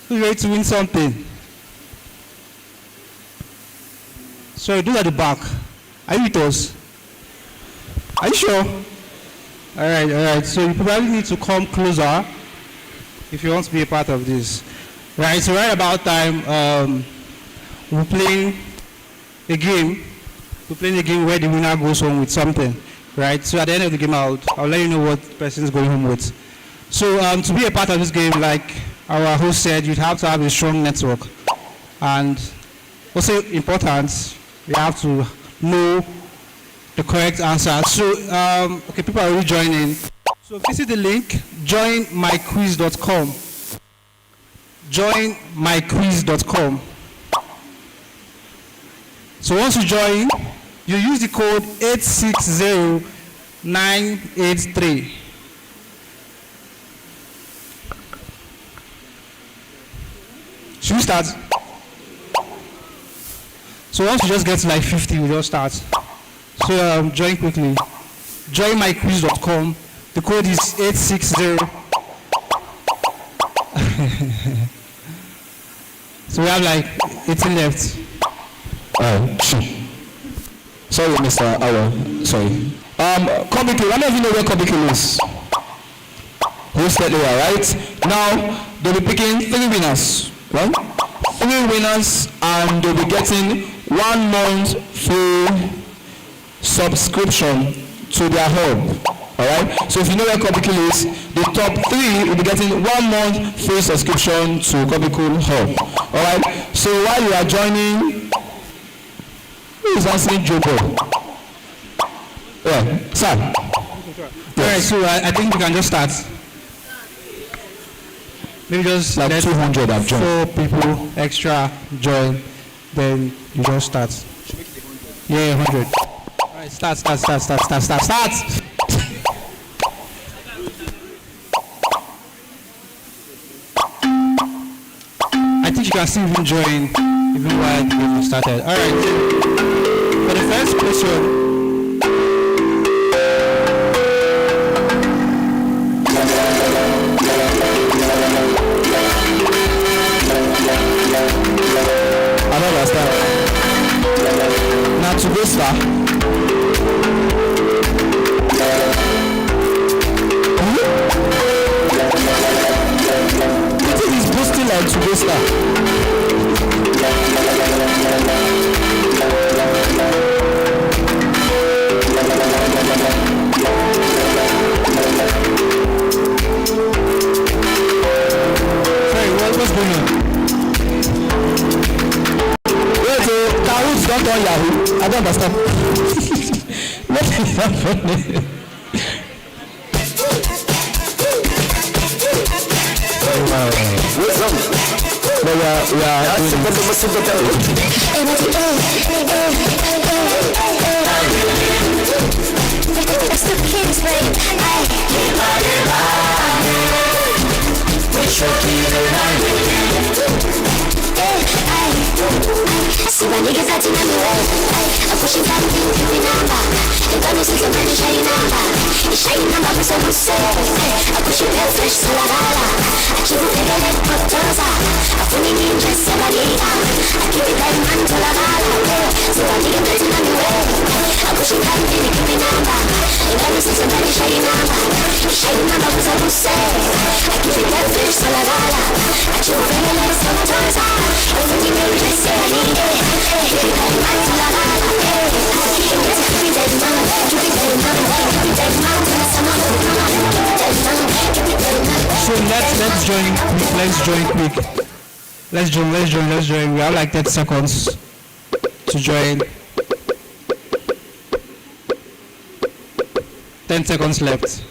Who's ready to win something? Sorry, those at the back. Are you with us? Are you sure? All right. So you probably need to come closer if you want to be a part of this. Right, so right about time, we're playing a game. We're playing a game where the winner goes home with something. Right, so at the end of the game, I'll let you know what person is going home with. So to be a part of this game, like our host said, you'd have to have a strong network. And also important, you have to know the correct answer. So, okay, people are already joining. So visit the link, joinmyquiz.com. Joinmyquiz.com. So once you join, you use the code 860983. Should we start? So once you just get to like 50, we just start. So join quickly. Joinmyquiz.com. The code is 860. So we have like 18 left. Sorry, Mr. Awa. Sorry. Kobiko, I don't even know where Kobiko is. Hosted there, right? Now, they'll be picking 3 winners, right? 3 winners, and they'll be getting 1 month free subscription to their hub. Alright? So if you know where Kobiko is, the top 3 will be getting 1 month free subscription to Kobiko Hub. Alright? So while you are joining, who is answering Jogo? Yeah, sir. Alright, so I think we can just start. Maybe just like 200 have joined. 4 people extra join, then you just start. Yeah, 100. Alright, start. I think you can still even join even while the game started. Alright. For the first question. I don't understand. Now to go star. I think he's boosting like to go star. Sorry, what's going on? Don't on Yahoo. I don't understand. What is happening? We are See my niggas acting on the way. I'm pushing down the every number. The diamonds is a man, the shiny number. The shiny number for someone to say. I push you real fresh to la gala. I keep it bigger than Portosa. I'm feeling in just a barriga. I keep it like man to la gala. So my niggas acting on the way. I'm pushing down the every number. The Então me sinto bem, cheio na bagunça do céu. Aqui fica feliz, toda gala. Aqui o vermelho é só uma dança. Eu vou dinheiro de ser a ninguém. Fica mais toda gala. Eu penso que fizer de mão, que fizer de mão, que fizer de mão, essa mão, que fizer de mão. So let's join quick. Let's join. We have like 30 seconds to join. 10 seconds left.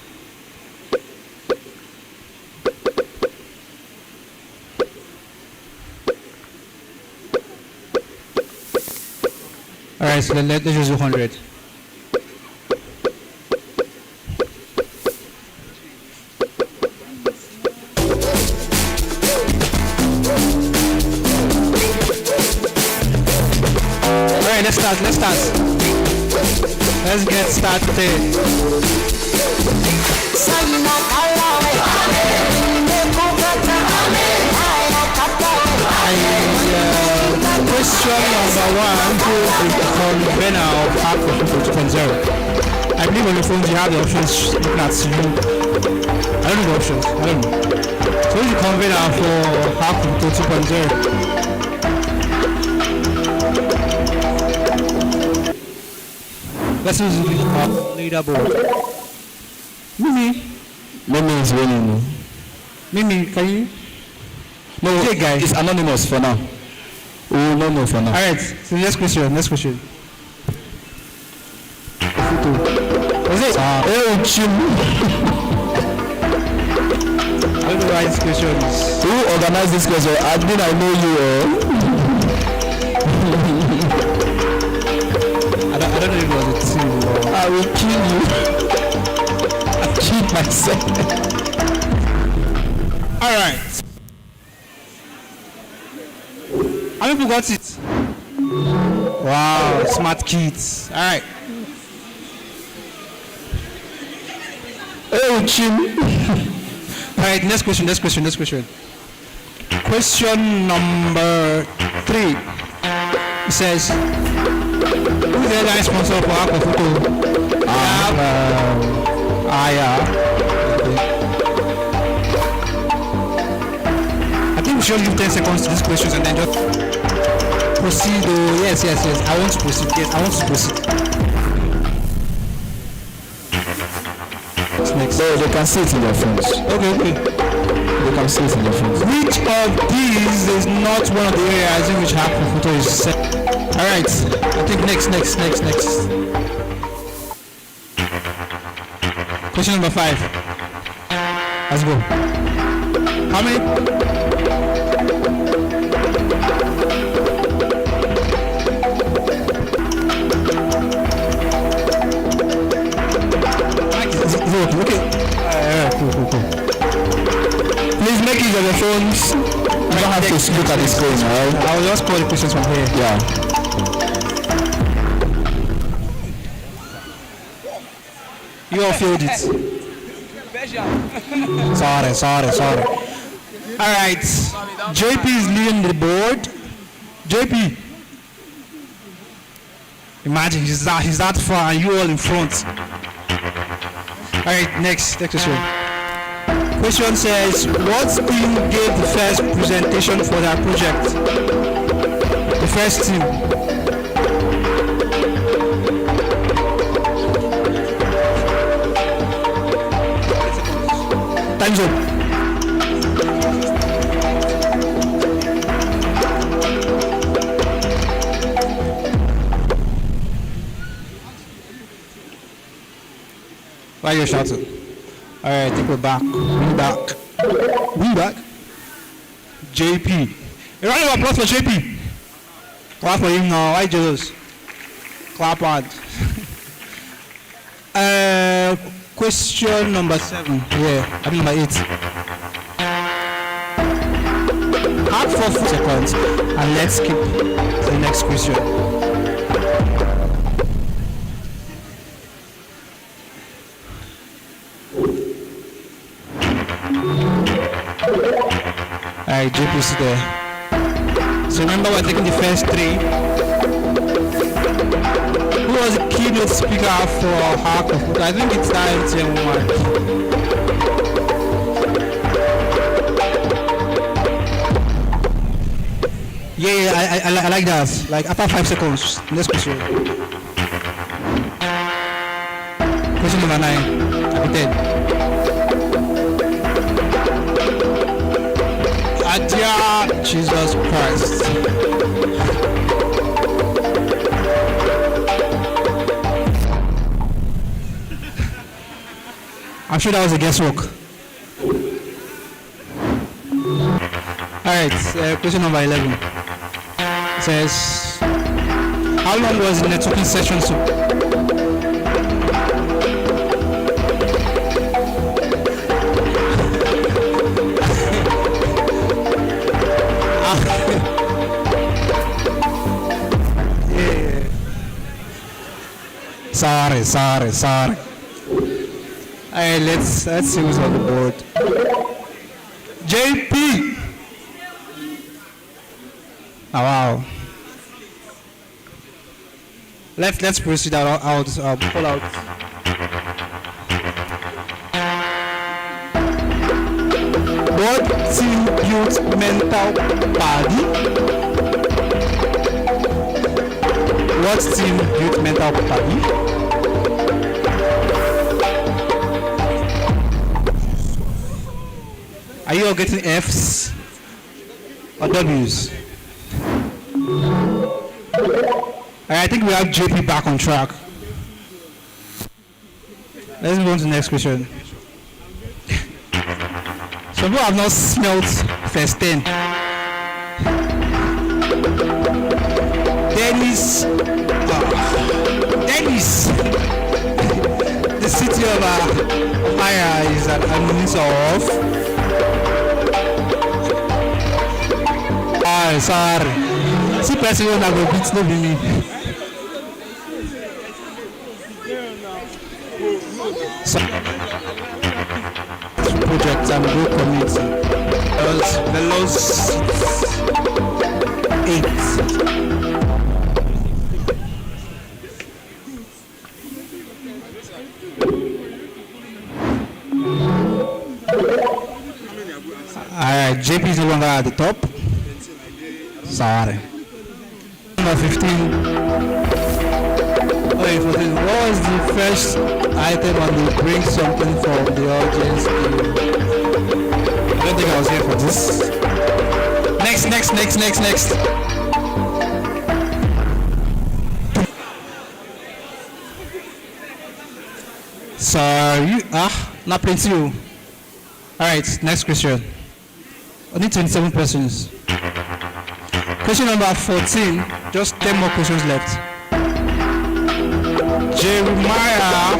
Alright, so let's just do 100. Alright, let's start. Let's get started. Question number 1, who is the convener of Hack for Futo 2.0? I believe on the phones you have the options looking at you. I don't know the options. So who's the convener for Hack for Futo 2.0? Let's use the leaderboard. Mimi is winning. Mimi, can you? No, hey guys, it's anonymous for now. Oh, no, for now. Alright, so next question. Was it? Oh, Chim. I don't know why this question is. Who organized this question? I know you. I don't know if it was a team. I will kill you. I killed myself. Alright. How many people got it? Wow, smart kids. Alright. Oh, Chim. Alright, next question. Question number 3. It says, who is the other sponsor for Aqua Futo? I think we should give 10 seconds to these questions and then just proceed. Oh, yes. I want to proceed. What's next? So they can see it in their phones. Okay. They can see it in their phones. Which of these is not one of the areas in which Hack for Futo is set? Alright. I think next. Question number 5. Let's go. How many? Okay. Cool. Please make use of your phones. You don't have to look at the screen, alright? I will just call the questions from here. Yeah. You all failed it. Sorry. Alright. JP is leading the board. JP. Imagine he's that far and you all in front. Alright, next question. Question says, what team gave the first presentation for their project? The first team. Time's up. Why are you shouting? Alright, I think we're back. We back. JP. A round of applause for JP. Clap for him now. Why jealous? Clap hard. Question number 7. Yeah, I mean number 8. Hard for 4 seconds. And let's skip the next question. Alright, JP is there. So remember we're taking the first 3. Who Who was the keynote speaker for Hack of Futo? I think it's that MTN woman. Yeah, I like that. Like after 5 seconds. Next question. Question number 9. I'll be 10. Adia Jesus Christ. I'm sure that was a guesswork. Alright, question number 11. It says, how long was the networking session? Sorry. Alright, let's see who's on the board. JP. Oh, wow. Let's proceed out. Pull out. What team builds mental body? What team builds mental body? Are you all getting F's or W's? I think we have JP back on track. Let's move on to the next question. Some people have not smelt first 10. Dennis. The city of Maya is an administrator of. Sorry. See, person will not go beat no be me. So, project and go community. The loss 8. Alright, JP is no longer at the top. Sorry. Number 15. Okay, 14. What was the first item on the bring something from the audience? I don't think I was here for this. Next. Sorry. Not plenty. Alright, next question. Only 27 persons. Question number 14. Just 10 more questions left. Jeremiah.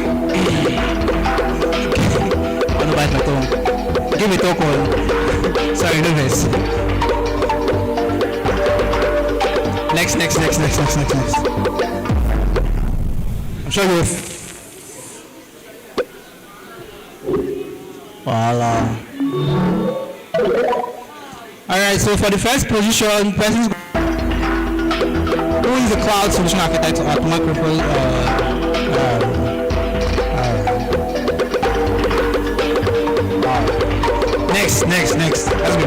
I don't bite my tongue. Give me talk on. Sorry, no this. Next. I'm sure you'll. Voila. Alright, so for the first position, persons. Who is the cloud solution architect at microphone? Next. Let's go.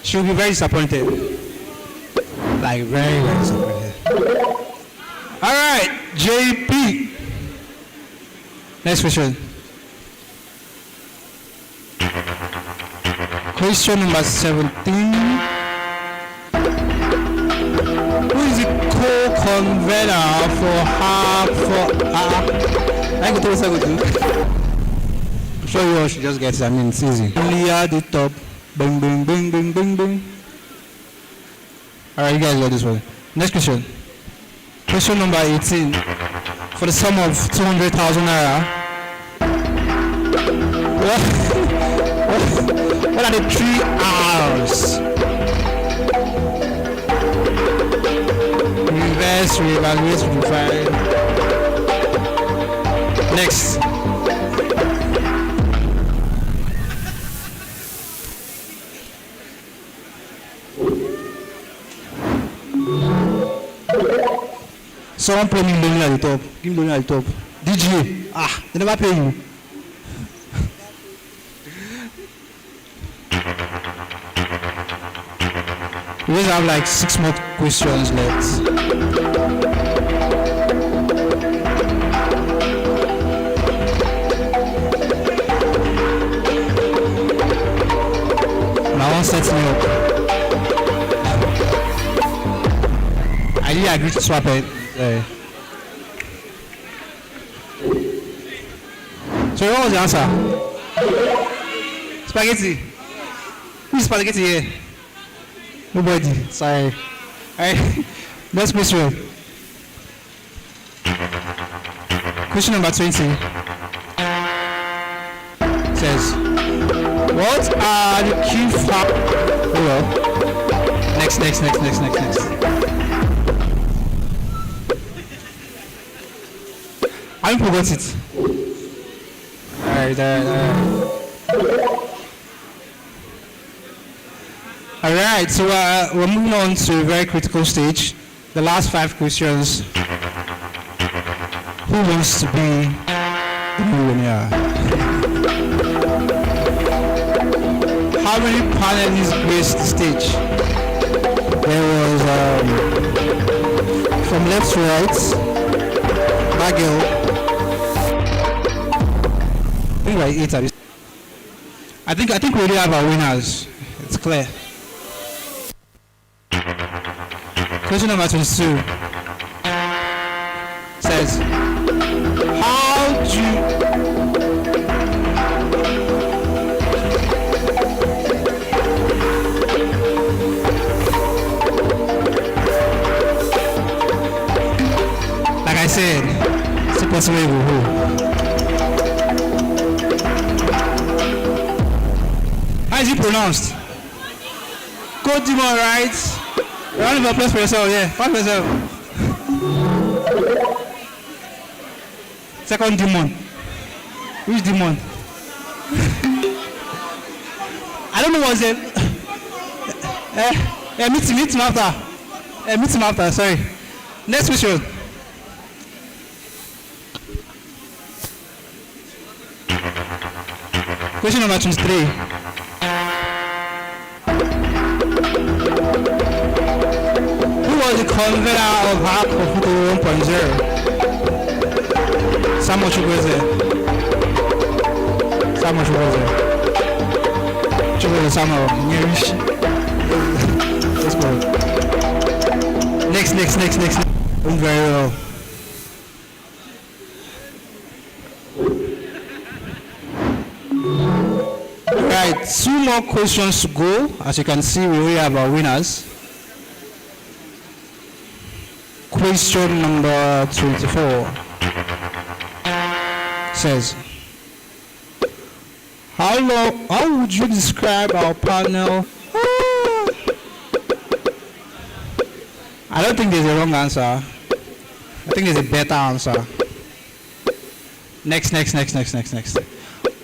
She'll be very disappointed. Like very disappointed. Alright, JP. Next question. Question number 17. Who is the co-convener for I can tell what I do. I'm sure you all should just get it. I mean, it's easy. Only at the top. Bing. Alright, you guys got this one. Next question. Question number 18. For the sum of 200,000 naira. What are the 3 R's? Reverse, reevaluate, refine. Next. Someone play me lonely at the top. Give me lonely at the top. DJ. They never pay you. We just have like 6 more questions left. Now one sets me up. I didn't agree to swap it. So what was the answer? Spaghetti. Who's spaghetti here? Nobody. Sorry. Alright. Next question. Question number 20 says, what are the key factors? Hold on. Next. I forgot it. Alright, so we're moving on to a very critical stage. The last 5 questions. Who wants to be the millionaire? How many panelists graced the stage? There was, from left to right, that girl. I think we already have our winners. It's clear. Question number 22 says, how do you like I said, it's possible. How is it pronounced? Code Demon, right? Round of applause for yourself, yeah. Clap for yourself. Second demon. Which demon? I don't know what's it. Meet him after. Meet him after, sorry. Next question. Question number 23. The convener of hack of Futo 1.0. Samuel Chukwueze. Samuel. Let's go. Next. Doing very well. Alright, 2 more questions to go. As you can see, we already have our winners. Question number 24 says, how would you describe our panel? I don't think there's a wrong answer. I think there's a better answer. Next.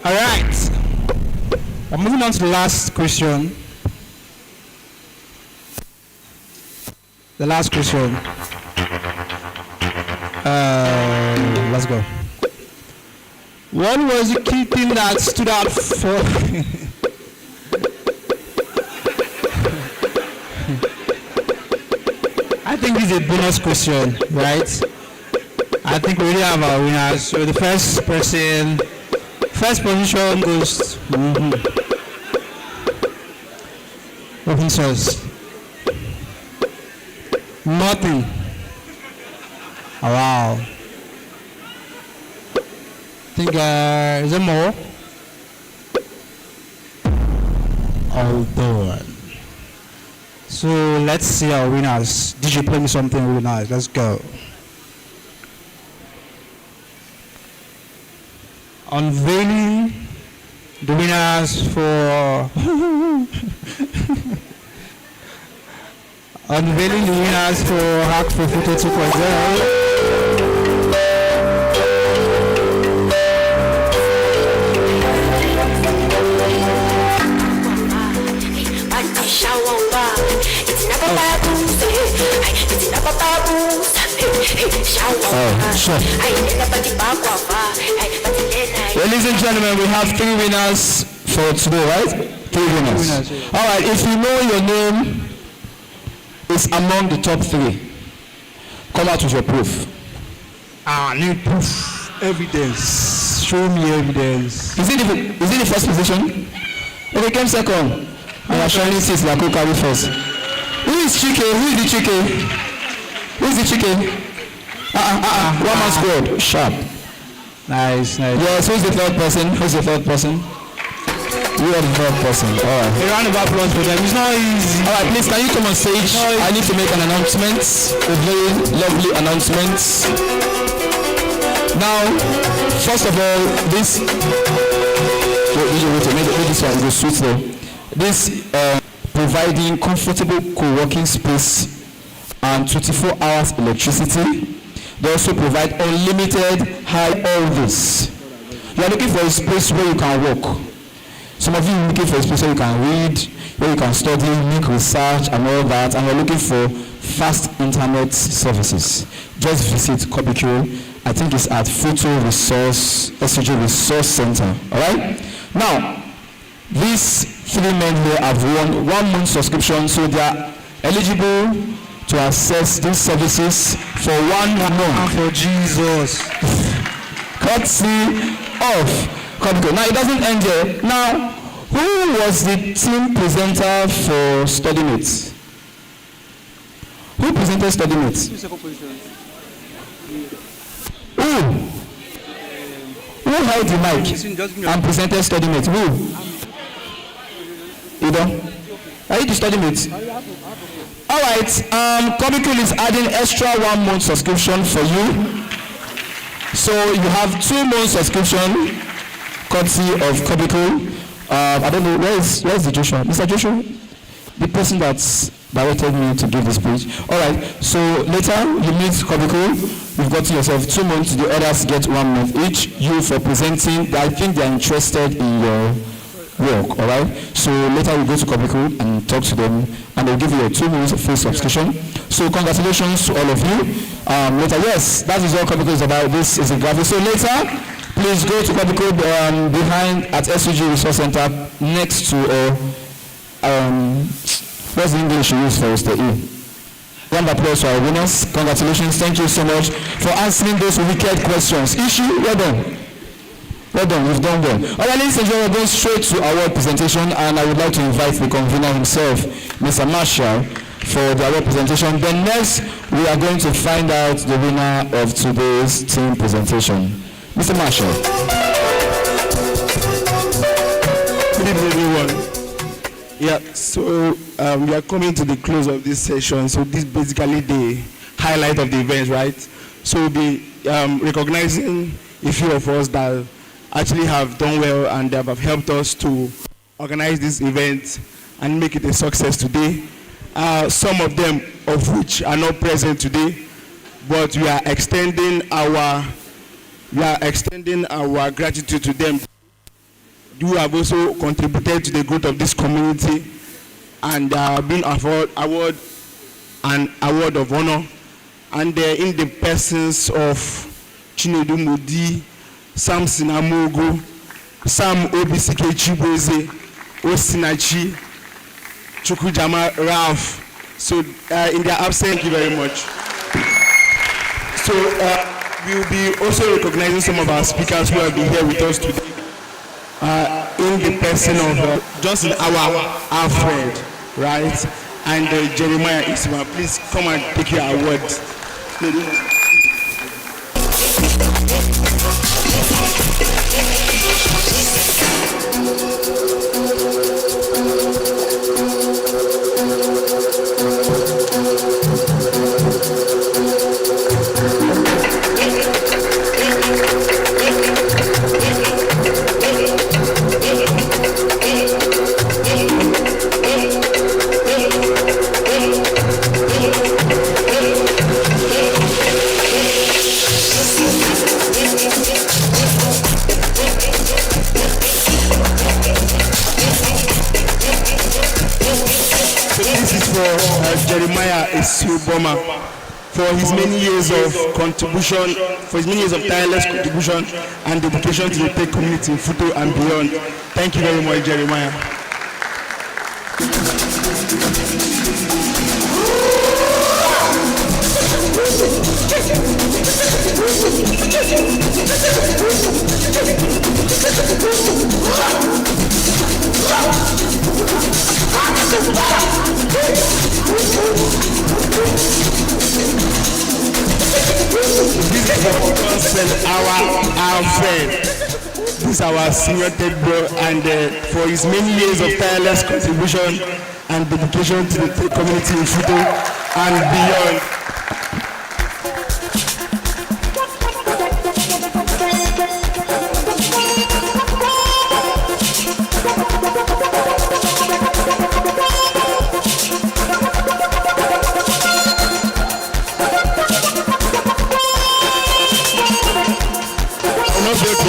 Alright. I'm moving on to the last question. Let's go. What was the key thing that stood out for? I think this is a bonus question, right? I think we already have our winners. So the first position goes open source. Nothing. Oh, wow. I think, is there more? All done. So let's see our winners. DJ, play me something really nice. Let's go. Unveiling the winners for unveiling the winners for Hack for Futo 2.0. Sure. Ladies and gentlemen, we have 3 winners for today, right? 3 winners. All right, if you know your name is among the top 3, come out with your proof. Need proof. Evidence. Show me evidence. Is it the first position? Okay, came second. I am showing this like who carry first. Who is Chike? Who is the Chike? Who is the Chike? One man scored. Sharp. Nice. Yes, who's the third person? You are the third person. All right. A round of applause for them. It's not easy. All right, please, can you come on stage? I need to make an announcement. A very lovely announcement. Now, first of all, this one is sweet though. This providing comfortable co-working space and 24 hours electricity. They also provide unlimited high always. You are looking for a space where you can work. Some of you are looking for a space where you can read, where you can study, make research and all that, and you're looking for fast internet services. Just visit Kubicule. I think it's at Futo SUG Resource Center. Alright? Now, these 3 men here have won 1 month subscription, so they are eligible to access these services for 1 month. For Jesus. Courtesy of Kubicule. Now, it doesn't end there. Now, who was the team presenter for StudyMate? Who presented StudyMate? Who held the mic and presented StudyMate? Who? You don't? Are you the StudyMate? Alright, Kubicule is adding extra 1 month subscription for you. So you have 2 months subscription courtesy of Kubicule. I don't know, where's the Joshua? Mr. Joshua? The person that's directed me to give this speech. Alright, so later you meet Kubicule. You've got yourself 2 months, the others get 1 month each. You for presenting, I think they're interested in your work, alright? So later you go to Kubicule and talk to them, and they'll give you a 2 months free subscription. So congratulations to all of you. Later, yes, that is what Kubicule is about. This is a graphic. So later, please go to Kubicule behind at SUG Resource Center next to what's the English you use for us? The E. Round of applause for our winners. Congratulations. Thank you so much for answering those wicked questions. Issue, well done. Well done, you've done well. All right, ladies and gentlemen, we're going straight to our award presentation, and I would like to invite the convener himself, Mr. Marshall, for the award presentation. Then next, we are going to find out the winner of today's team presentation. Mr. Marshall. Good evening, everyone. Yeah, so we are coming to the close of this session. So this is basically the highlight of the event, right? So we'll be recognizing a few of us that actually have done well and they have helped us to organize this event and make it a success today. Some of them of which are not present today, but we are extending our gratitude to them. You have also contributed to the growth of this community and been award of honor. And in the persons of Chinedu Modi, Samson Amogo, Sam Obisike Chibweze, Osinachi, Chukujama Ralph. So in their absence, thank you very much. So we will be also recognizing some of our speakers who have been here with us today. In the person of Johnson, our friend, right? And Jeremiah Isma, please come and take your award. Jeremiah Isuboma for his many years of contribution, for his many years of tireless contribution and dedication to the tech community in Futo and beyond. Thank you very much, Jeremiah. This is our friend. This is our senior tech bro, and for his many years of tireless contribution and dedication to the tech community in Futo and beyond.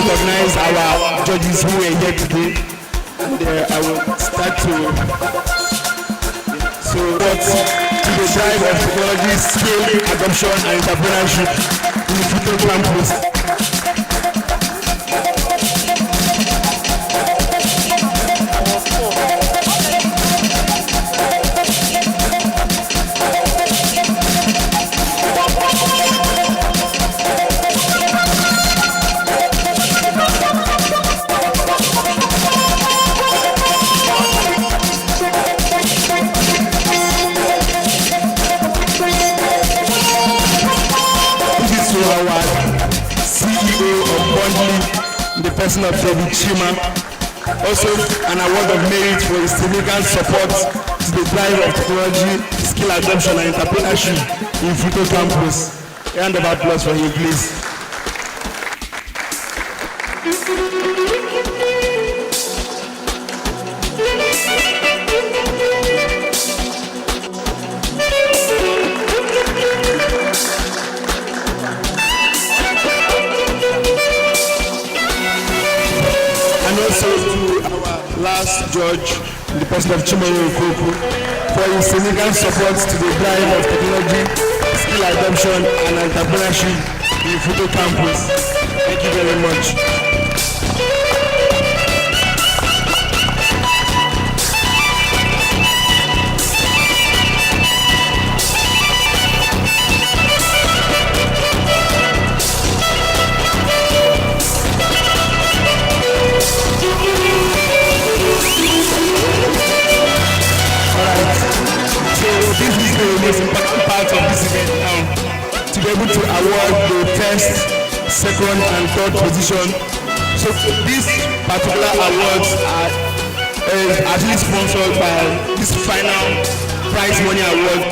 Recognize our judges who are here today, and I will start to the drive of technology, skill, adoption, and entrepreneurship in the Futo campus. The person of David Chima, also an award of merit for his significant support to the drive of technology, skill adoption and entrepreneurship in Futo campus. A round of applause for him, please. Last judge, the person of Chimere Okoku, for his significant support to the drive of technology, skill adoption, and entrepreneurship in the Futo campus. Thank you very much. This is the most important part of this event now, to be able to award the first, second, and third position. So these particular awards are actually sponsored by this final prize money award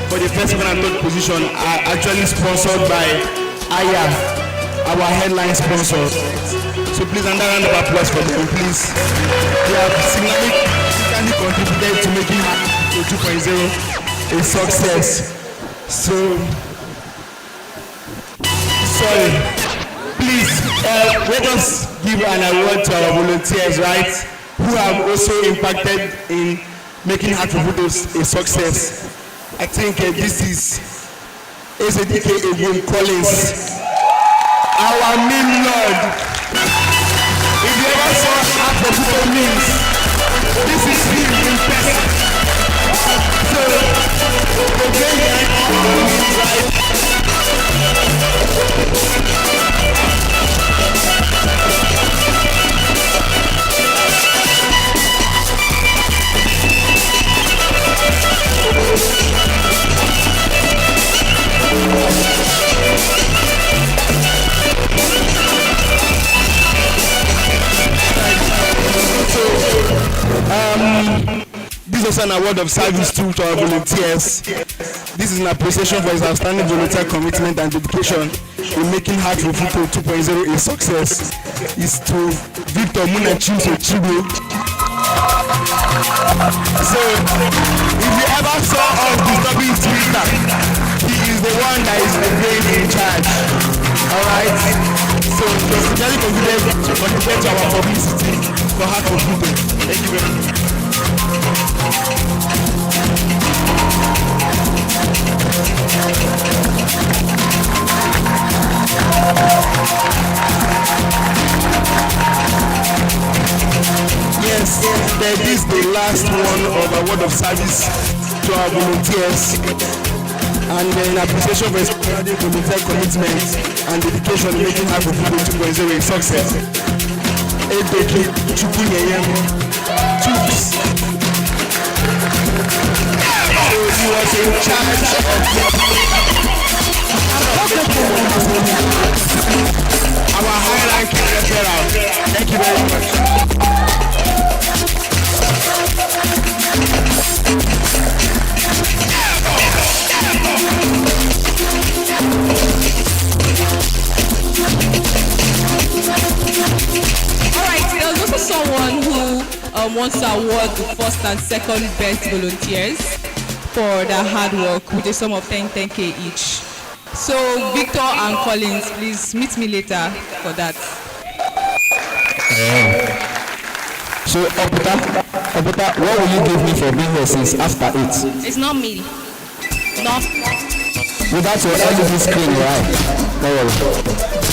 for the first, second, and third position are actually sponsored by AYA, our headline sponsor. So please, another round of applause for them, please. They have significantly contributed to making Futo 2.0 a success. So, sorry, please let us give an award to our volunteers, right, who have also impacted in making Heart for Futo a success. I think this is SADK Edwin Collins, our meme lord. If you ever saw Heart for Futo memes, this is him in person. So, the game behind all the memes, right? This is also an award of service to our volunteers. This is an appreciation for his outstanding volunteer commitment and dedication in making Heart for Futo 2.0 a success. Is to Victor Munachimso Chibu. So, if you ever saw us disturbing Twitter, he is the one that is the brain in charge. Alright? So, specifically contribute to our publicity for Heart for Futo. Thank you very much. Yes, then this is the last one of a word of service to our volunteers. And in appreciation for his volunteer commitment and dedication in making Hyper Futo 2.0 a success. Edeki Chukwunyeyem Chuks. So he was in charge of our high-ranking referral. Thank you very much. Alright, there's also someone who wants to award the first and second best volunteers for their hard work with a sum of 10k each. So Victor and Collins, please meet me later for that. So Oputa, what will you give me for being here since after 8? It's not me. No. Without your LED screen, right? No worries.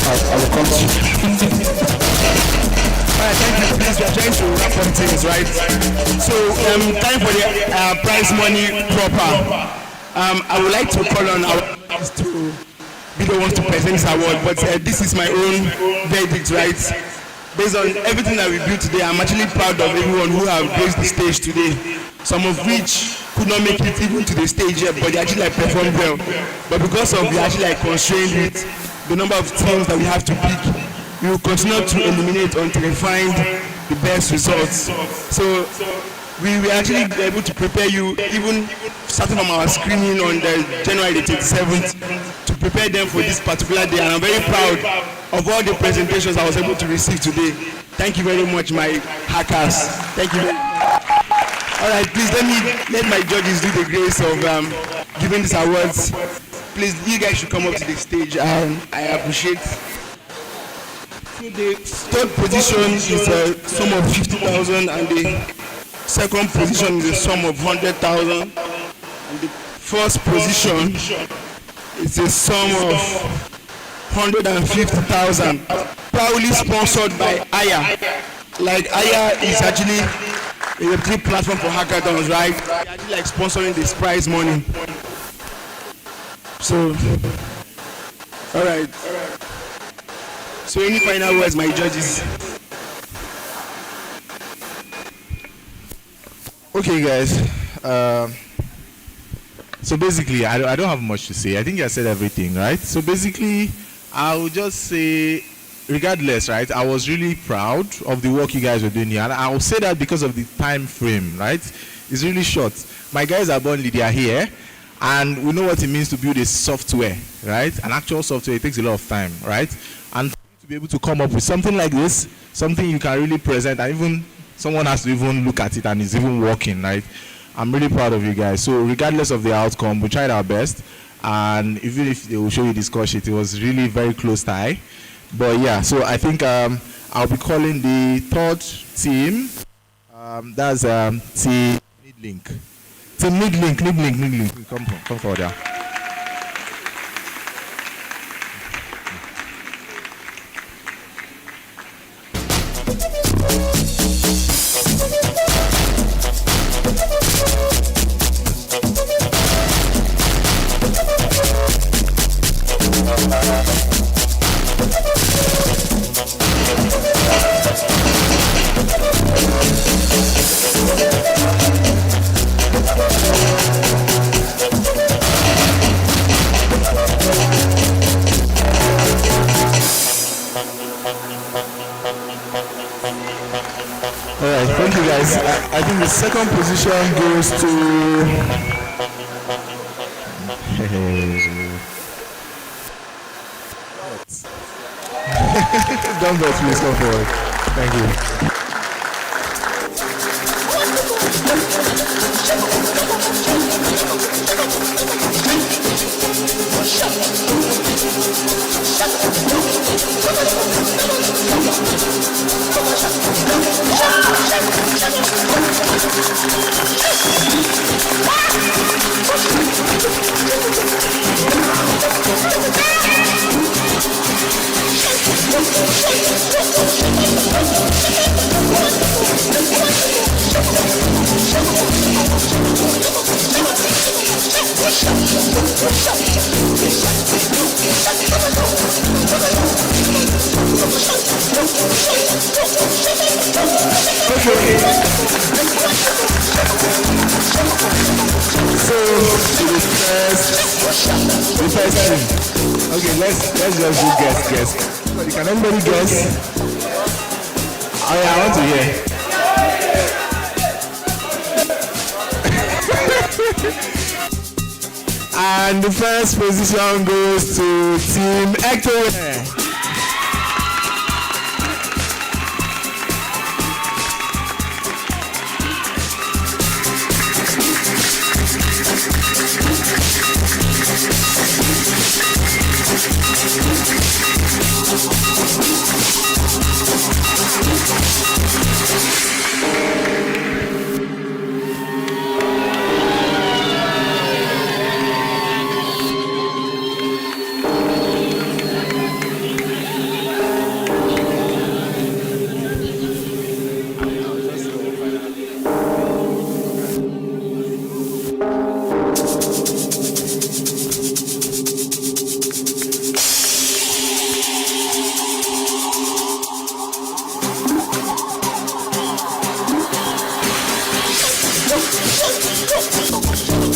I will come to you. Alright, thank you. Please, we are trying to wrap up things, right? So, time for the prize money proper. I would like to call on our guests to be the ones to present this award, but this is my own verdict, right? Based on everything that we built today, I'm actually proud of everyone who have graced the stage today. Some of which could not make it even to the stage yet, but they actually performed well. But because of we actually constrained with the number of teams that we have to pick, we will continue to eliminate until we find the best results. So we were actually able to prepare you, even starting from our screening on the January 27th, to prepare them for this particular day. And I'm very proud of all the presentations I was able to receive today. Thank you very much, my hackers. Thank you very much. All right, please let my judges do the grace of giving these awards. Please, you guys should come up to the stage, and I appreciate. So the third position is a sum of 50,000, and the second position is a sum of 100,000, and the first position is a sum of 150,000. Proudly sponsored by Aya. Like Aya is actually a big platform for hackathons, right? They're actually like sponsoring this prize money. So, all right. So any final words, my judges? Okay, guys. So basically, I don't have much to say. I think I said everything, right? So basically, I would just say, regardless, right? I was really proud of the work you guys were doing here, and I will say that because of the time frame, right? It's really short. My guys are born, they are here, and we know what it means to build a software, right? An actual software, it takes a lot of time, right? And to be able to come up with something like this, something you can really present, and even someone has to even look at it and it's even working, right? I'm really proud of you guys. So regardless of the outcome, we tried our best, and even if they will show you the score sheet, it was really very close tie. But yeah, so I think I'll be calling the third team. That's Team Midlink. Team Midlink. Come forward there. Alright, thank you guys. I think the second position goes to Don't vote, please come forward. Thank you. What? So the first thing. Okay, let's just do guess. Can anybody guess? Oh yeah, I want to hear. And the first position goes to Team Hector.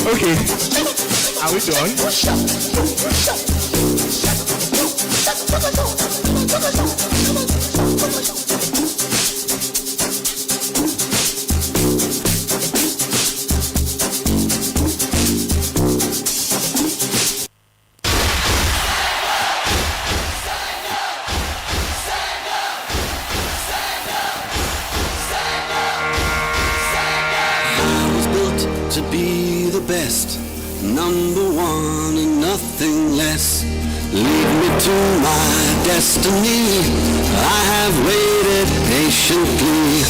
Okay, are we done? To be the best, number one and nothing less. Lead me to my destiny. I have waited patiently.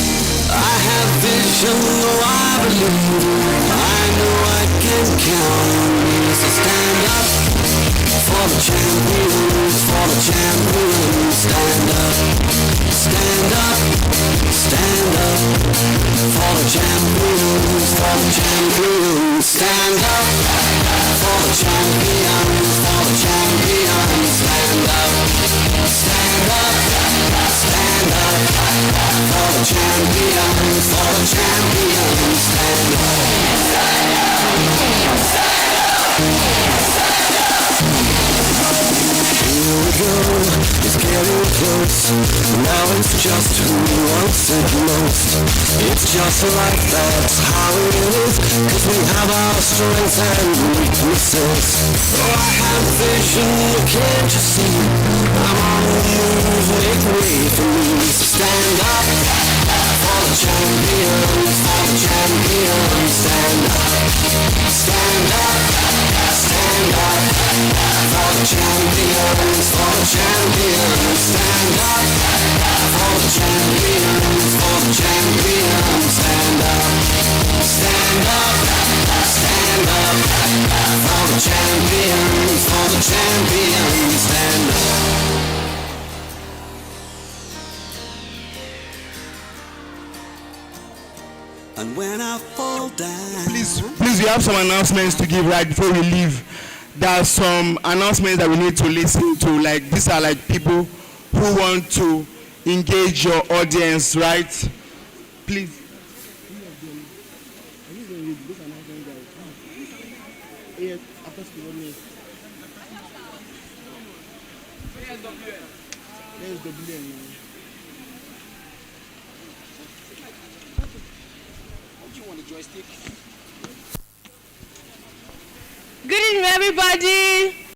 I have vision, though I believe. I know I can count on me. So stand up for the champions, for the champions. Stand up, stand up, stand up for the champions, for the champions. Stand up for the champions, for the champions. Stand up, stand up, stand up for the champions, for the champions. Stand up, stand up, stand up. Here we go, it's getting close. Now it's just who wants it most. It's just like that's how it is. Cause we have our strengths and weaknesses. Oh, I have vision, can't you see? I'm on the move, make way for me. So stand up for the champions, for the champions. Stand up, stand up, stand up for the champions, for the champions. Stand up for the champions, for the champions. Stand up, stand up, stand up for the champions, for the champions. Stand up. And when I fall down. Please, we have some announcements to give right before we leave. There are some announcements that we need to listen to. Like these are like people who want to engage your audience, right? Please. Good evening, everybody.